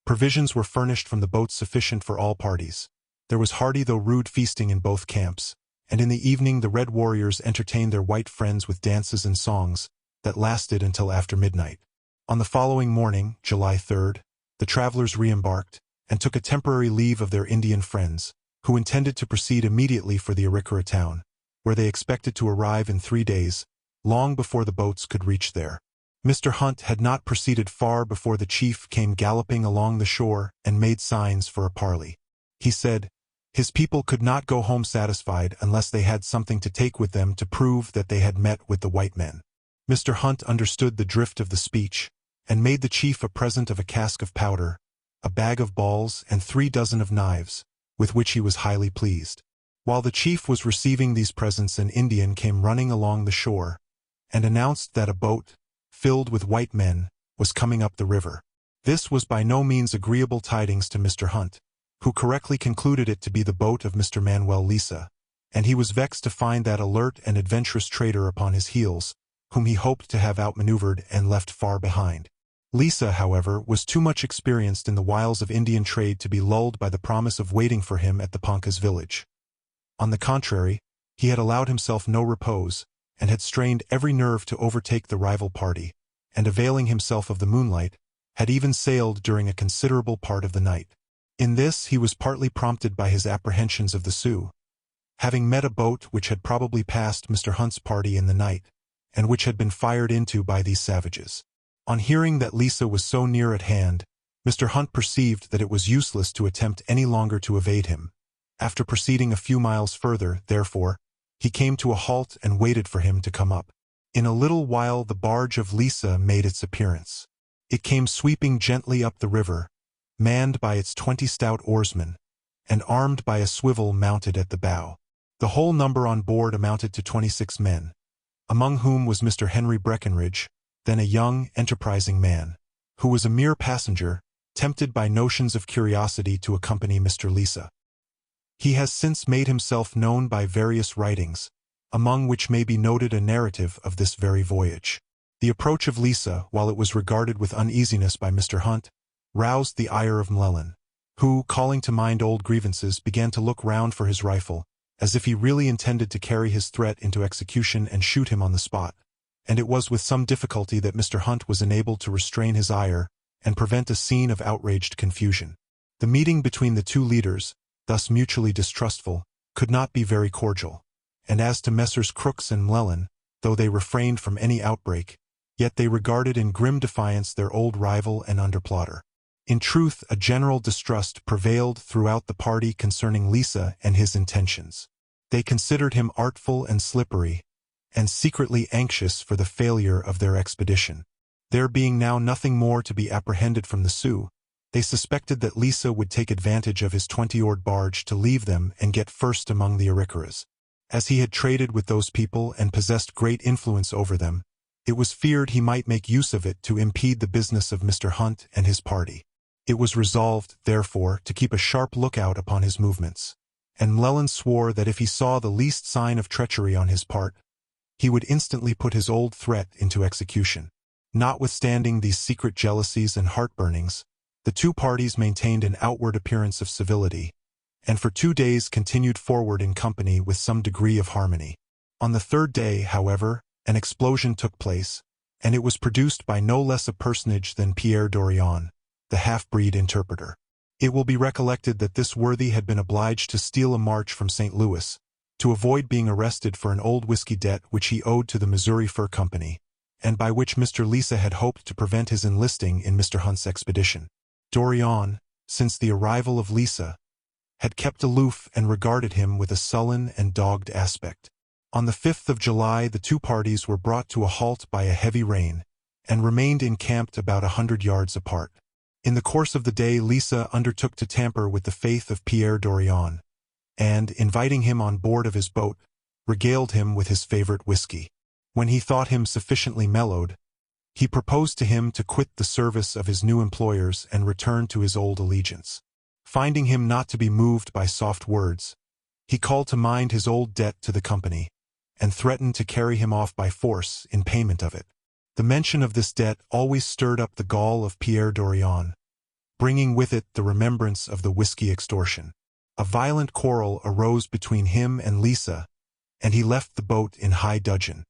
Provisions were furnished from the boats sufficient for all parties. There was hearty though rude feasting in both camps, and in the evening the red warriors entertained their white friends with dances and songs that lasted until after midnight. On the following morning, July 3rd, the travelers re-embarked and took a temporary leave of their Indian friends, who intended to proceed immediately for the Arikara town, where they expected to arrive in 3 days, long before the boats could reach there. Mr. Hunt had not proceeded far before the chief came galloping along the shore and made signs for a parley. He said, his people could not go home satisfied unless they had something to take with them to prove that they had met with the white men. Mr. Hunt understood the drift of the speech, and made the chief a present of a cask of powder, a bag of balls, and 3 dozen of knives, with which he was highly pleased. While the chief was receiving these presents, an Indian came running along the shore, and announced that a boat, filled with white men, was coming up the river. This was by no means agreeable tidings to Mr. Hunt, who correctly concluded it to be the boat of Mr. Manuel Lisa, and he was vexed to find that alert and adventurous trader upon his heels, whom he hoped to have outmaneuvered and left far behind. Lisa, however, was too much experienced in the wiles of Indian trade to be lulled by the promise of waiting for him at the Ponca's village. On the contrary, he had allowed himself no repose, and had strained every nerve to overtake the rival party, and availing himself of the moonlight, had even sailed during a considerable part of the night. In this he was partly prompted by his apprehensions of the Sioux, having met a boat which had probably passed Mr. Hunt's party in the night, and which had been fired into by these savages. On hearing that Lisa was so near at hand, Mr. Hunt perceived that it was useless to attempt any longer to evade him. After proceeding a few miles further, therefore, he came to a halt and waited for him to come up. In a little while the barge of Lisa made its appearance. It came sweeping gently up the river, manned by its 20 stout oarsmen, and armed by a swivel mounted at the bow. The whole number on board amounted to 26 men, among whom was Mr. Henry Breckenridge, then a young, enterprising man, who was a mere passenger, tempted by notions of curiosity to accompany Mr. Lisa. He has since made himself known by various writings, among which may be noted a narrative of this very voyage. The approach of Lisa, while it was regarded with uneasiness by Mr. Hunt, roused the ire of M'Lellan, who, calling to mind old grievances, began to look round for his rifle, as if he really intended to carry his threat into execution and shoot him on the spot. And it was with some difficulty that Mr. Hunt was enabled to restrain his ire and prevent a scene of outraged confusion. The meeting between the two leaders, thus mutually distrustful, could not be very cordial, and as to Messrs. Crooks and M'Lellan, though they refrained from any outbreak, yet they regarded in grim defiance their old rival and underplotter. In truth, a general distrust prevailed throughout the party concerning Lisa and his intentions. They considered him artful and slippery, and secretly anxious for the failure of their expedition. There being now nothing more to be apprehended from the Sioux, they suspected that Lisa would take advantage of his 20-oared barge to leave them and get first among the Arikaras. As he had traded with those people and possessed great influence over them, it was feared he might make use of it to impede the business of Mr. Hunt and his party. It was resolved, therefore, to keep a sharp lookout upon his movements, and M'Lellan swore that if he saw the least sign of treachery on his part, he would instantly put his old threat into execution. Notwithstanding these secret jealousies and heartburnings, the two parties maintained an outward appearance of civility, and for 2 days continued forward in company with some degree of harmony. On the 3rd day, however, an explosion took place, and it was produced by no less a personage than Pierre Dorion, the half-breed interpreter. It will be recollected that this worthy had been obliged to steal a march from St. Louis, to avoid being arrested for an old whiskey debt which he owed to the Missouri Fur Company, and by which Mr. Lisa had hoped to prevent his enlisting in Mr. Hunt's expedition. Dorion, since the arrival of Lisa, had kept aloof and regarded him with a sullen and dogged aspect. On the 5th of July the two parties were brought to a halt by a heavy rain, and remained encamped about 100 yards apart. In the course of the day Lisa undertook to tamper with the faith of Pierre Dorion, and, inviting him on board of his boat, regaled him with his favorite whiskey. When he thought him sufficiently mellowed, he proposed to him to quit the service of his new employers and return to his old allegiance. Finding him not to be moved by soft words, he called to mind his old debt to the company, and threatened to carry him off by force in payment of it. The mention of this debt always stirred up the gall of Pierre Dorion, bringing with it the remembrance of the whiskey extortion. A violent quarrel arose between him and Lisa, and he left the boat in high dudgeon.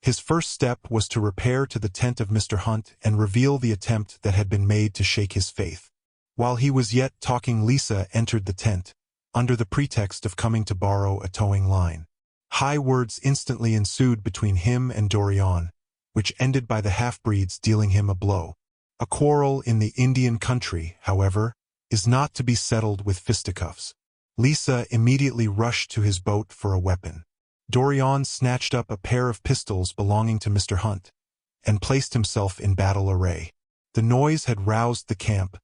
His first step was to repair to the tent of Mr. Hunt and reveal the attempt that had been made to shake his faith. While he was yet talking, Lisa entered the tent, under the pretext of coming to borrow a towing line. High words instantly ensued between him and Dorion, which ended by the half-breeds dealing him a blow. A quarrel in the Indian country, however, is not to be settled with fisticuffs. Lisa immediately rushed to his boat for a weapon. Dorion snatched up a pair of pistols belonging to Mr. Hunt, and placed himself in battle array. The noise had roused the camp,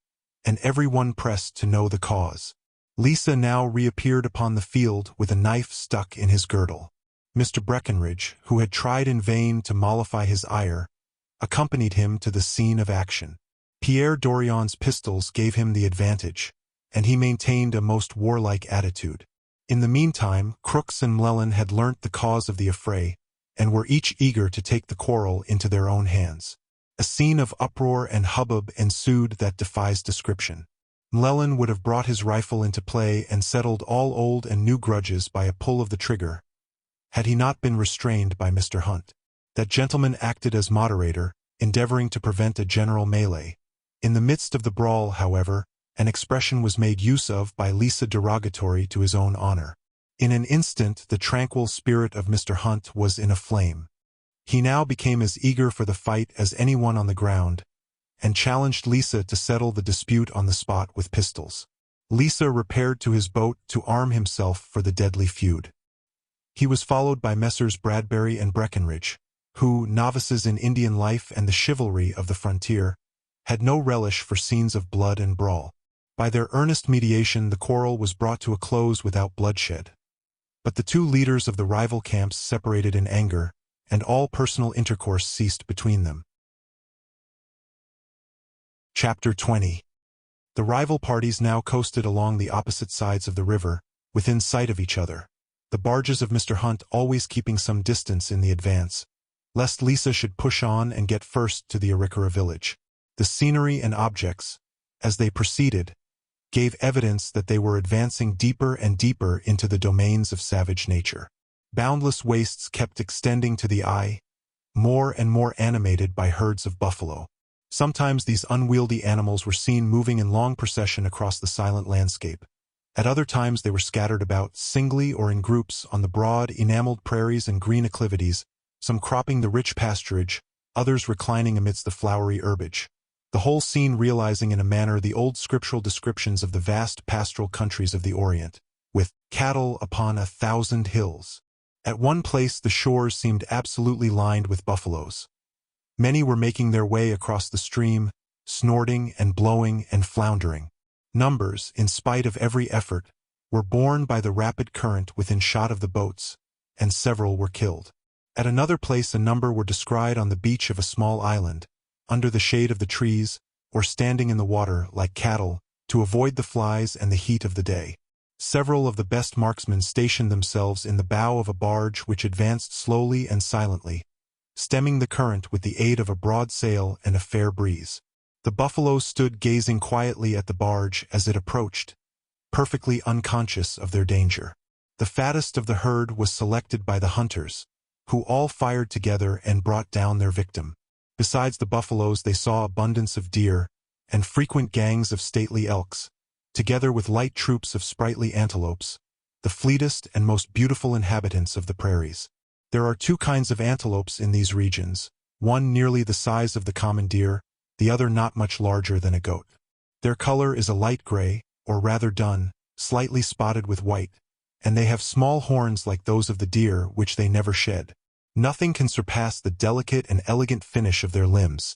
and everyone pressed to know the cause. Lisa now reappeared upon the field with a knife stuck in his girdle. Mr. Breckenridge, who had tried in vain to mollify his ire, accompanied him to the scene of action. Pierre Dorian's pistols gave him the advantage, and he maintained a most warlike attitude. In the meantime, Crooks and Llewellyn had learnt the cause of the affray, and were each eager to take the quarrel into their own hands. A scene of uproar and hubbub ensued that defies description. Llewellyn would have brought his rifle into play and settled all old and new grudges by a pull of the trigger, had he not been restrained by Mr. Hunt. That gentleman acted as moderator, endeavoring to prevent a general melee. In the midst of the brawl, however, an expression was made use of by Lisa derogatory to his own honor. In an instant the tranquil spirit of Mr. Hunt was in a flame. He now became as eager for the fight as anyone on the ground, and challenged Lisa to settle the dispute on the spot with pistols. Lisa repaired to his boat to arm himself for the deadly feud. He was followed by Messrs. Bradbury and Breckenridge, who, novices in Indian life and the chivalry of the frontier, had no relish for scenes of blood and brawl. By their earnest mediation the quarrel was brought to a close without bloodshed. But the two leaders of the rival camps separated in anger, and all personal intercourse ceased between them. Chapter 20. The rival parties now coasted along the opposite sides of the river, within sight of each other, the barges of Mr. Hunt always keeping some distance in the advance, lest Lisa should push on and get first to the Arikara village. The scenery and objects, as they proceeded, gave evidence that they were advancing deeper and deeper into the domains of savage nature. Boundless wastes kept extending to the eye, more and more animated by herds of buffalo. Sometimes these unwieldy animals were seen moving in long procession across the silent landscape. At other times they were scattered about, singly or in groups, on the broad, enameled prairies and green acclivities, some cropping the rich pasturage, others reclining amidst the flowery herbage. The whole scene realizing in a manner the old scriptural descriptions of the vast pastoral countries of the Orient, with cattle upon 1,000 hills. At one place the shores seemed absolutely lined with buffaloes. Many were making their way across the stream, snorting and blowing and floundering. Numbers, in spite of every effort, were borne by the rapid current within shot of the boats, and several were killed. At another place a number were descried on the beach of a small island, under the shade of the trees, or standing in the water like cattle, to avoid the flies and the heat of the day. Several of the best marksmen stationed themselves in the bow of a barge which advanced slowly and silently, stemming the current with the aid of a broad sail and a fair breeze. The buffaloes stood gazing quietly at the barge as it approached, perfectly unconscious of their danger. The fattest of the herd was selected by the hunters, who all fired together and brought down their victim. Besides the buffaloes they saw abundance of deer, and frequent gangs of stately elks, together with light troops of sprightly antelopes, the fleetest and most beautiful inhabitants of the prairies. There are two kinds of antelopes in these regions, one nearly the size of the common deer, the other not much larger than a goat. Their color is a light gray, or rather dun, slightly spotted with white, and they have small horns like those of the deer which they never shed. Nothing can surpass the delicate and elegant finish of their limbs,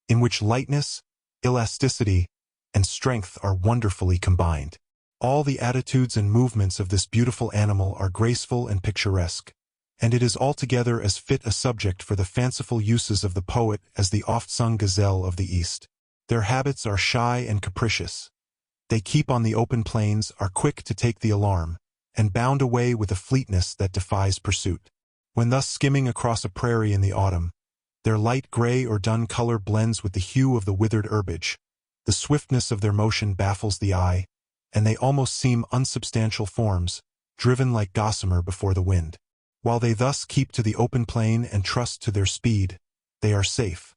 in which lightness, elasticity, and strength are wonderfully combined. All the attitudes and movements of this beautiful animal are graceful and picturesque, and it is altogether as fit a subject for the fanciful uses of the poet as the oft-sung gazelle of the East. Their habits are shy and capricious. They keep on the open plains, are quick to take the alarm, and bound away with a fleetness that defies pursuit. When thus skimming across a prairie in the autumn, their light gray or dun color blends with the hue of the withered herbage. The swiftness of their motion baffles the eye, and they almost seem unsubstantial forms, driven like gossamer before the wind. While they thus keep to the open plain and trust to their speed, they are safe.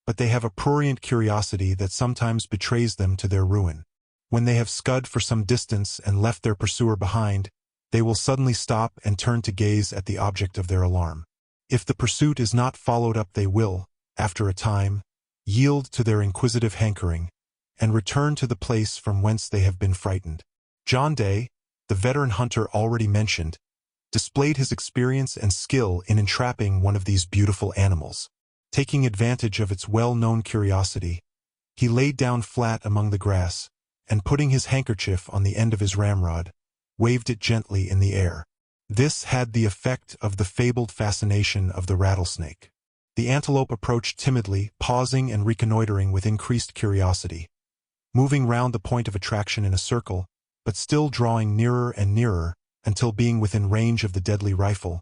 But they have a prurient curiosity that sometimes betrays them to their ruin. When they have scud for some distance and left their pursuer behind, they will suddenly stop and turn to gaze at the object of their alarm. If the pursuit is not followed up they will, after a time, yield to their inquisitive hankering, and return to the place from whence they have been frightened. John Day, the veteran hunter already mentioned, displayed his experience and skill in entrapping one of these beautiful animals. Taking advantage of its well-known curiosity, he laid down flat among the grass, and putting his handkerchief on the end of his ramrod, waved it gently in the air. This had the effect of the fabled fascination of the rattlesnake. The antelope approached timidly, pausing and reconnoitering with increased curiosity, moving round the point of attraction in a circle, but still drawing nearer and nearer, until being within range of the deadly rifle,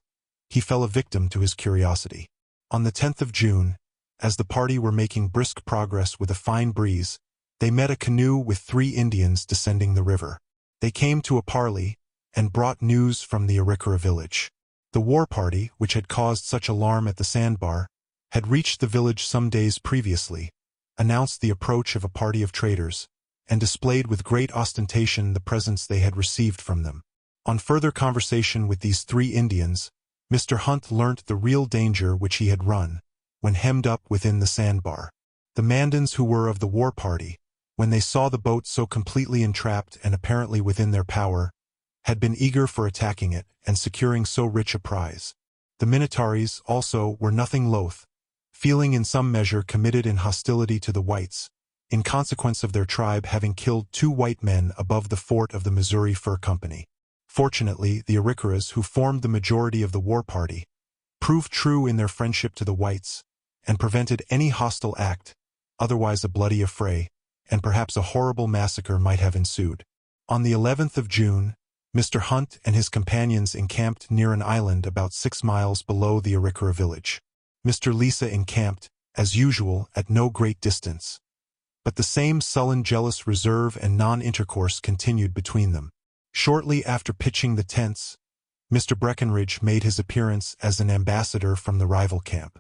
he fell a victim to his curiosity. On the 10th of June, as the party were making brisk progress with a fine breeze, they met a canoe with 3 Indians descending the river. They came to a parley, and brought news from the Arikara village. The war party, which had caused such alarm at the sandbar, had reached the village some days previously, announced the approach of a party of traders, and displayed with great ostentation the presents they had received from them. On further conversation with these 3 Indians, Mr. Hunt learnt the real danger which he had run, when hemmed up within the sandbar. The Mandans who were of the war party, when they saw the boat so completely entrapped and apparently within their power, had been eager for attacking it and securing so rich a prize. The Minataris, also, were nothing loath, feeling in some measure committed in hostility to the whites, in consequence of their tribe having killed 2 white men above the fort of the Missouri Fur Company. Fortunately, the Arikaras, who formed the majority of the war party, proved true in their friendship to the whites, and prevented any hostile act, otherwise a bloody affray, and perhaps a horrible massacre might have ensued. On the 11th of June, Mr. Hunt and his companions encamped near an island about 6 miles below the Arikara village. Mr. Lisa encamped, as usual, at no great distance. But the same sullen jealous reserve and non-intercourse continued between them. Shortly after pitching the tents, Mr. Breckenridge made his appearance as an ambassador from the rival camp.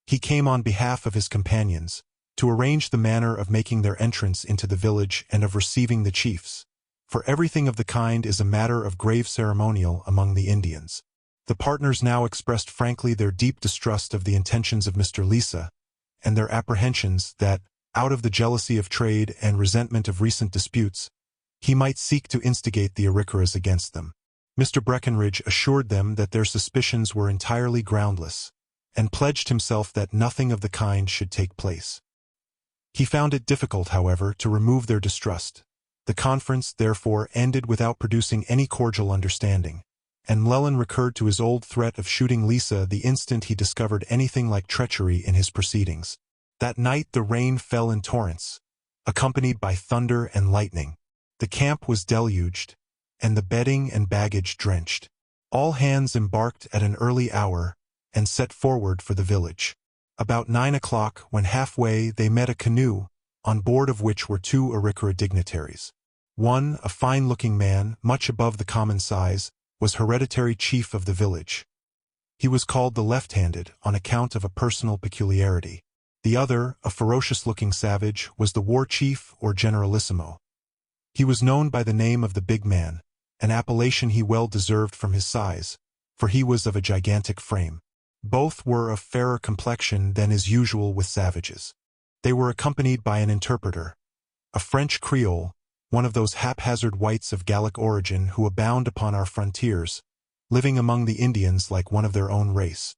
He came on behalf of his companions, to arrange the manner of making their entrance into the village and of receiving the chiefs, for everything of the kind is a matter of grave ceremonial among the Indians. The partners now expressed frankly their deep distrust of the intentions of Mr. Lisa, and their apprehensions that, out of the jealousy of trade and resentment of recent disputes, he might seek to instigate the Arikaras against them. Mr. Breckenridge assured them that their suspicions were entirely groundless, and pledged himself that nothing of the kind should take place. He found it difficult, however, to remove their distrust. The conference, therefore, ended without producing any cordial understanding, and Llewellyn recurred to his old threat of shooting Lisa the instant he discovered anything like treachery in his proceedings. That night the rain fell in torrents, accompanied by thunder and lightning. The camp was deluged, and the bedding and baggage drenched. All hands embarked at an early hour, and set forward for the village. About 9 o'clock, when halfway, they met a canoe, on board of which were 2 Arikara dignitaries. One, a fine-looking man, much above the common size, was hereditary chief of the village. He was called the left-handed on account of a personal peculiarity. The other, a ferocious-looking savage, was the war chief or generalissimo. He was known by the name of the Big Man, an appellation he well deserved from his size, for he was of a gigantic frame. Both were of fairer complexion than is usual with savages. They were accompanied by an interpreter, a French Creole, one of those haphazard whites of Gallic origin who abound upon our frontiers, living among the Indians like one of their own race.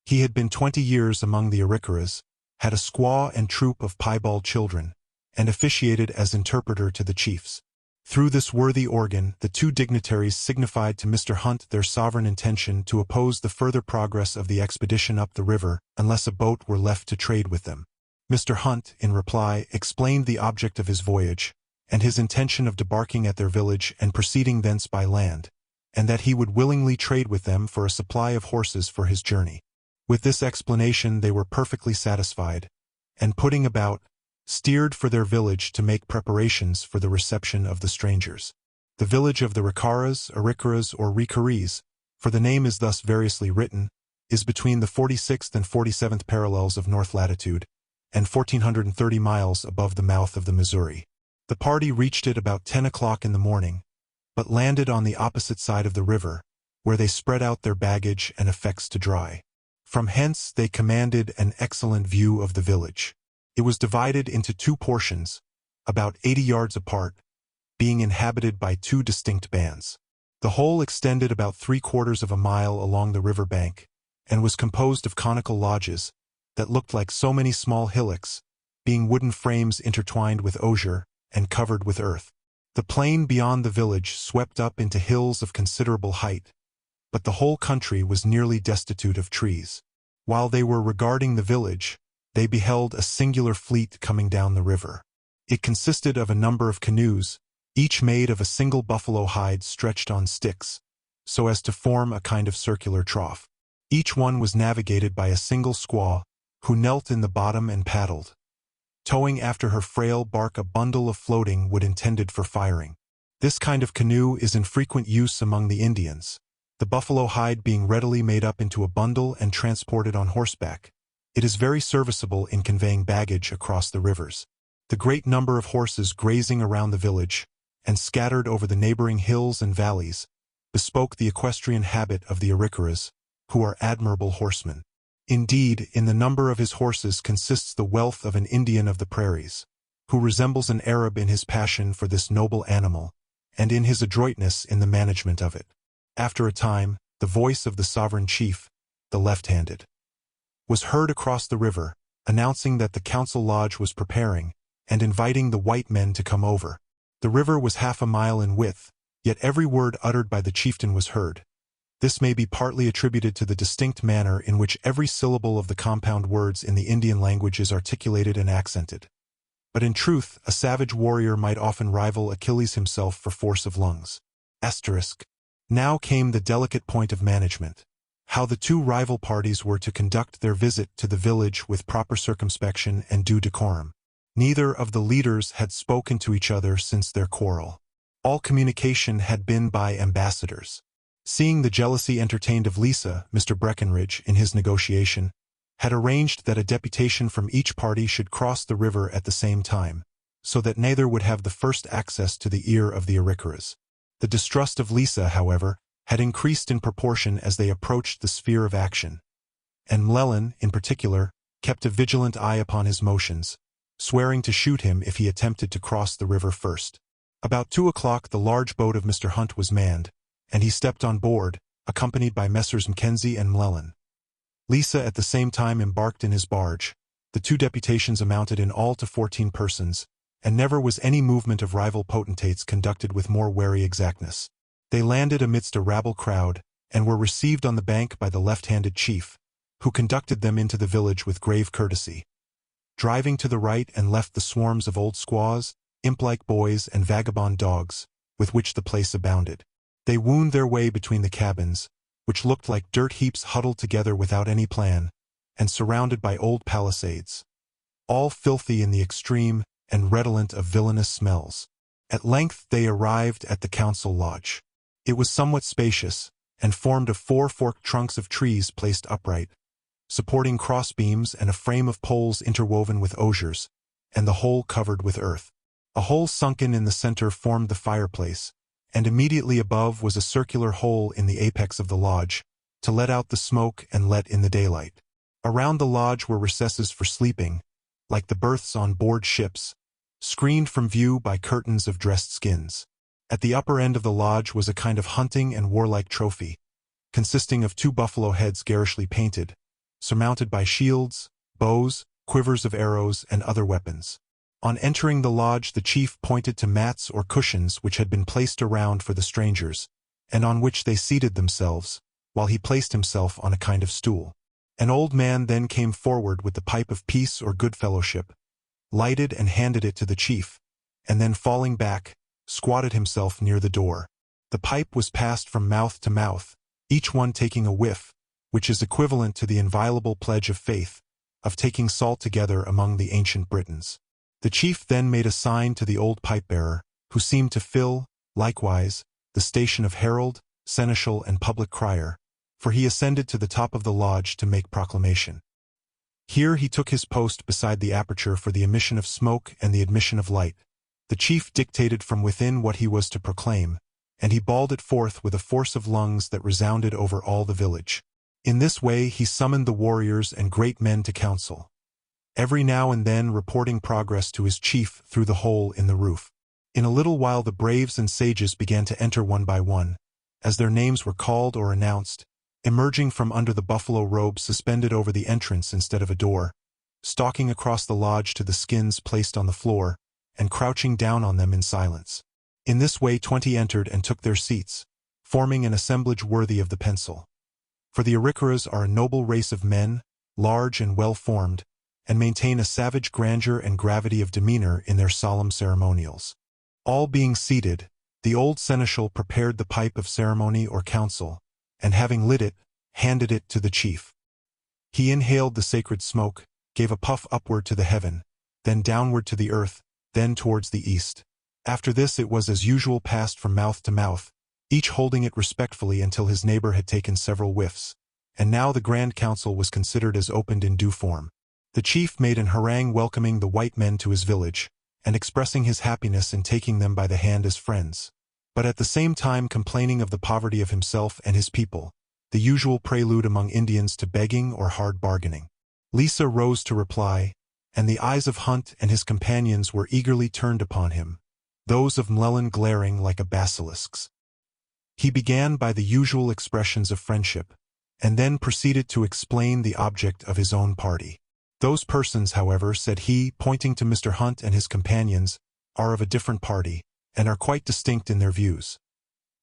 He had been 20 years among the Arikaras, had a squaw and troop of piebald children, and officiated as interpreter to the chiefs. Through this worthy organ, the 2 dignitaries signified to Mr. Hunt their sovereign intention to oppose the further progress of the expedition up the river unless a boat were left to trade with them. Mr. Hunt, in reply, explained the object of his voyage, and his intention of debarking at their village and proceeding thence by land, and that he would willingly trade with them for a supply of horses for his journey. With this explanation they were perfectly satisfied, and putting about, steered for their village to make preparations for the reception of the strangers. The village of the Arikaras, or Rikaris, for the name is thus variously written, is between the 46th and 47th parallels of north latitude, and 1,430 miles above the mouth of the Missouri. The party reached it about 10 o'clock in the morning, but landed on the opposite side of the river, where they spread out their baggage and effects to dry. From hence they commanded an excellent view of the village. It was divided into 2 portions, about 80 yards apart, being inhabited by 2 distinct bands. The whole extended about 3/4 of a mile along the river bank, and was composed of conical lodges, that looked like so many small hillocks, being wooden frames intertwined with osier and covered with earth. The plain beyond the village swept up into hills of considerable height, but the whole country was nearly destitute of trees. While they were regarding the village, they beheld a singular fleet coming down the river. It consisted of a number of canoes, each made of a single buffalo hide stretched on sticks, so as to form a kind of circular trough. Each one was navigated by a single squaw, who knelt in the bottom and paddled, towing after her frail bark a bundle of floating wood intended for firing. This kind of canoe is in frequent use among the Indians, the buffalo hide being readily made up into a bundle and transported on horseback. It is very serviceable in conveying baggage across the rivers. The great number of horses grazing around the village, and scattered over the neighboring hills and valleys, bespoke the equestrian habit of the Arikaras, who are admirable horsemen. Indeed, in the number of his horses consists the wealth of an Indian of the prairies, who resembles an Arab in his passion for this noble animal, and in his adroitness in the management of it. After a time, the voice of the sovereign chief, the left-handed, was heard across the river, announcing that the council lodge was preparing, and inviting the white men to come over. The river was 1/2 mile in width, yet every word uttered by the chieftain was heard. This may be partly attributed to the distinct manner in which every syllable of the compound words in the Indian language is articulated and accented. But in truth, a savage warrior might often rival Achilles himself for force of lungs. Now came the delicate point of management. How the two rival parties were to conduct their visit to the village with proper circumspection and due decorum. Neither of the leaders had spoken to each other since their quarrel. All communication had been by ambassadors. Seeing the jealousy entertained of Lisa, Mr. Breckenridge, in his negotiation, had arranged that a deputation from each party should cross the river at the same time, so that neither would have the first access to the ear of the Arikaras. The distrust of Lisa, however, had increased in proportion as they approached the sphere of action, and Mlellan, in particular, kept a vigilant eye upon his motions, swearing to shoot him if he attempted to cross the river first. About 2 o'clock the large boat of Mr. Hunt was manned, and he stepped on board, accompanied by Messrs. Mackenzie and Mlellan. Lisa at the same time embarked in his barge. The two deputations amounted in all to 14 persons, and never was any movement of rival potentates conducted with more wary exactness. They landed amidst a rabble crowd, and were received on the bank by the left-handed chief, who conducted them into the village with grave courtesy. Driving to the right and left the swarms of old squaws, imp-like boys, and vagabond dogs, with which the place abounded. They wound their way between the cabins, which looked like dirt heaps huddled together without any plan, and surrounded by old palisades, all filthy in the extreme and redolent of villainous smells. At length they arrived at the council lodge. It was somewhat spacious, and formed of 4 forked trunks of trees placed upright, supporting crossbeams and a frame of poles interwoven with osiers, and the whole covered with earth. A hole sunken in the center formed the fireplace, and immediately above was a circular hole in the apex of the lodge, to let out the smoke and let in the daylight. Around the lodge were recesses for sleeping, like the berths on board ships, screened from view by curtains of dressed skins. At the upper end of the lodge was a kind of hunting and warlike trophy, consisting of 2 buffalo heads garishly painted, surmounted by shields, bows, quivers of arrows, and other weapons. On entering the lodge the chief pointed to mats or cushions which had been placed around for the strangers, and on which they seated themselves, while he placed himself on a kind of stool. An old man then came forward with the pipe of peace or good fellowship, lighted and handed it to the chief, and then falling back, squatted himself near the door. The pipe was passed from mouth to mouth, each one taking a whiff, which is equivalent to the inviolable pledge of faith, of taking salt together among the ancient Britons. The chief then made a sign to the old pipe-bearer, who seemed to fill, likewise, the station of herald, seneschal, and public crier, for he ascended to the top of the lodge to make proclamation. Here he took his post beside the aperture for the emission of smoke and the admission of light. The chief dictated from within what he was to proclaim, and he bawled it forth with a force of lungs that resounded over all the village. In this way he summoned the warriors and great men to council, every now and then reporting progress to his chief through the hole in the roof. In a little while the braves and sages began to enter one by one, as their names were called or announced, emerging from under the buffalo robe suspended over the entrance instead of a door, stalking across the lodge to the skins placed on the floor, and crouching down on them in silence. In this way 20 entered and took their seats, forming an assemblage worthy of the pencil. For the Arikaras are a noble race of men, large and well-formed, and maintain a savage grandeur and gravity of demeanor in their solemn ceremonials. All being seated, the old seneschal prepared the pipe of ceremony or council, and having lit it, handed it to the chief. He inhaled the sacred smoke, gave a puff upward to the heaven, then downward to the earth, then towards the east. After this it was as usual passed from mouth to mouth, each holding it respectfully until his neighbor had taken several whiffs, and now the grand council was considered as opened in due form. The chief made an harangue welcoming the white men to his village, and expressing his happiness in taking them by the hand as friends, but at the same time complaining of the poverty of himself and his people, the usual prelude among Indians to begging or hard bargaining. Lisa rose to reply, and the eyes of Hunt and his companions were eagerly turned upon him, those of Mlellan glaring like a basilisk's. He began by the usual expressions of friendship, and then proceeded to explain the object of his own party. Those persons, however, said he, pointing to Mr. Hunt and his companions, are of a different party, and are quite distinct in their views.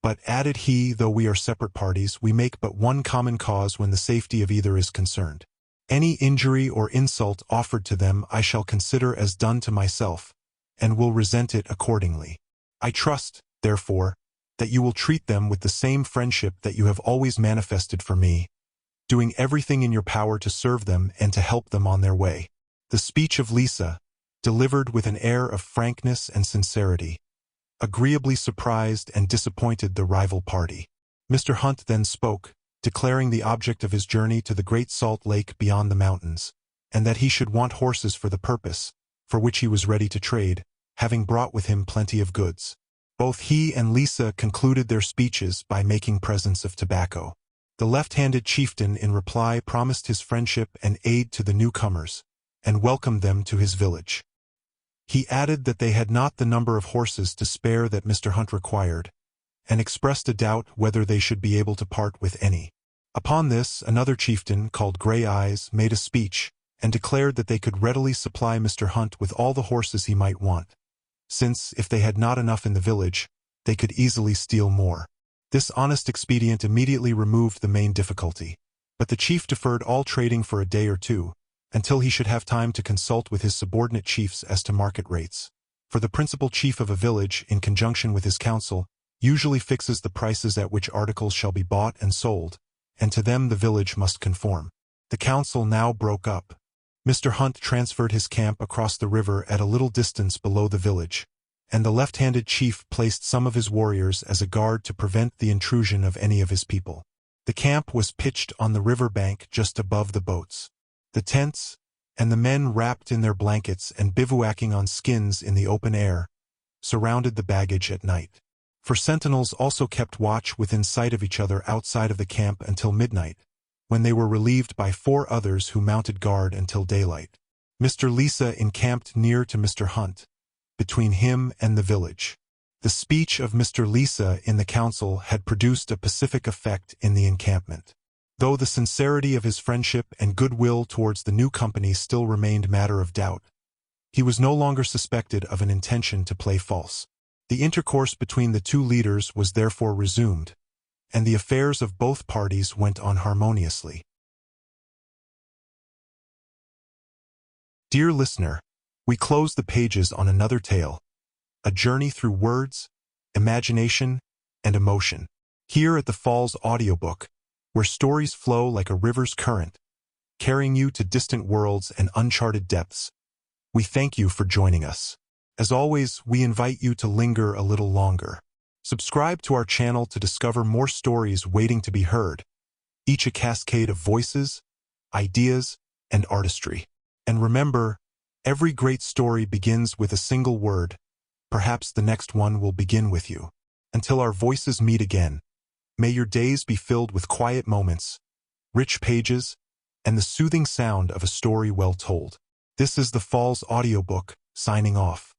But, added he, though we are separate parties, we make but one common cause when the safety of either is concerned. Any injury or insult offered to them I shall consider as done to myself, and will resent it accordingly. I trust, therefore, that you will treat them with the same friendship that you have always manifested for me, doing everything in your power to serve them and to help them on their way. The speech of Lisa, delivered with an air of frankness and sincerity, agreeably surprised and disappointed the rival party. Mr. Hunt then spoke, declaring the object of his journey to the Great Salt Lake beyond the mountains, and that he should want horses for the purpose, for which he was ready to trade, having brought with him plenty of goods. Both he and Lisa concluded their speeches by making presents of tobacco. The left-handed chieftain in reply promised his friendship and aid to the newcomers, and welcomed them to his village. He added that they had not the number of horses to spare that Mr. Hunt required, and expressed a doubt whether they should be able to part with any. Upon this, another chieftain, called Gray Eyes, made a speech, and declared that they could readily supply Mr. Hunt with all the horses he might want, since, if they had not enough in the village, they could easily steal more. This honest expedient immediately removed the main difficulty, but the chief deferred all trading for a day or two, until he should have time to consult with his subordinate chiefs as to market rates. For the principal chief of a village, in conjunction with his council, usually fixes the prices at which articles shall be bought and sold, and to them the village must conform. The council now broke up. Mr. Hunt transferred his camp across the river at a little distance below the village, and the left-handed chief placed some of his warriors as a guard to prevent the intrusion of any of his people. The camp was pitched on the river bank just above the boats. The tents, and the men wrapped in their blankets and bivouacking on skins in the open air, surrounded the baggage at night. For sentinels also kept watch within sight of each other outside of the camp until midnight, when they were relieved by 4 others who mounted guard until daylight. Mr. Lisa encamped near to Mr. Hunt, between him and the village. The speech of Mr. Lisa in the council had produced a pacific effect in the encampment. Though the sincerity of his friendship and goodwill towards the new company still remained matter of doubt, he was no longer suspected of an intention to play false. The intercourse between the two leaders was therefore resumed, and the affairs of both parties went on harmoniously. Dear listener, we close the pages on another tale, a journey through words, imagination, and emotion. Here at the Falls Audiobook, where stories flow like a river's current, carrying you to distant worlds and uncharted depths, we thank you for joining us. As always, we invite you to linger a little longer. Subscribe to our channel to discover more stories waiting to be heard, each a cascade of voices, ideas, and artistry. And remember, every great story begins with a single word. Perhaps the next one will begin with you. Until our voices meet again, may your days be filled with quiet moments, rich pages, and the soothing sound of a story well told. This is the Falls Audiobook, signing off.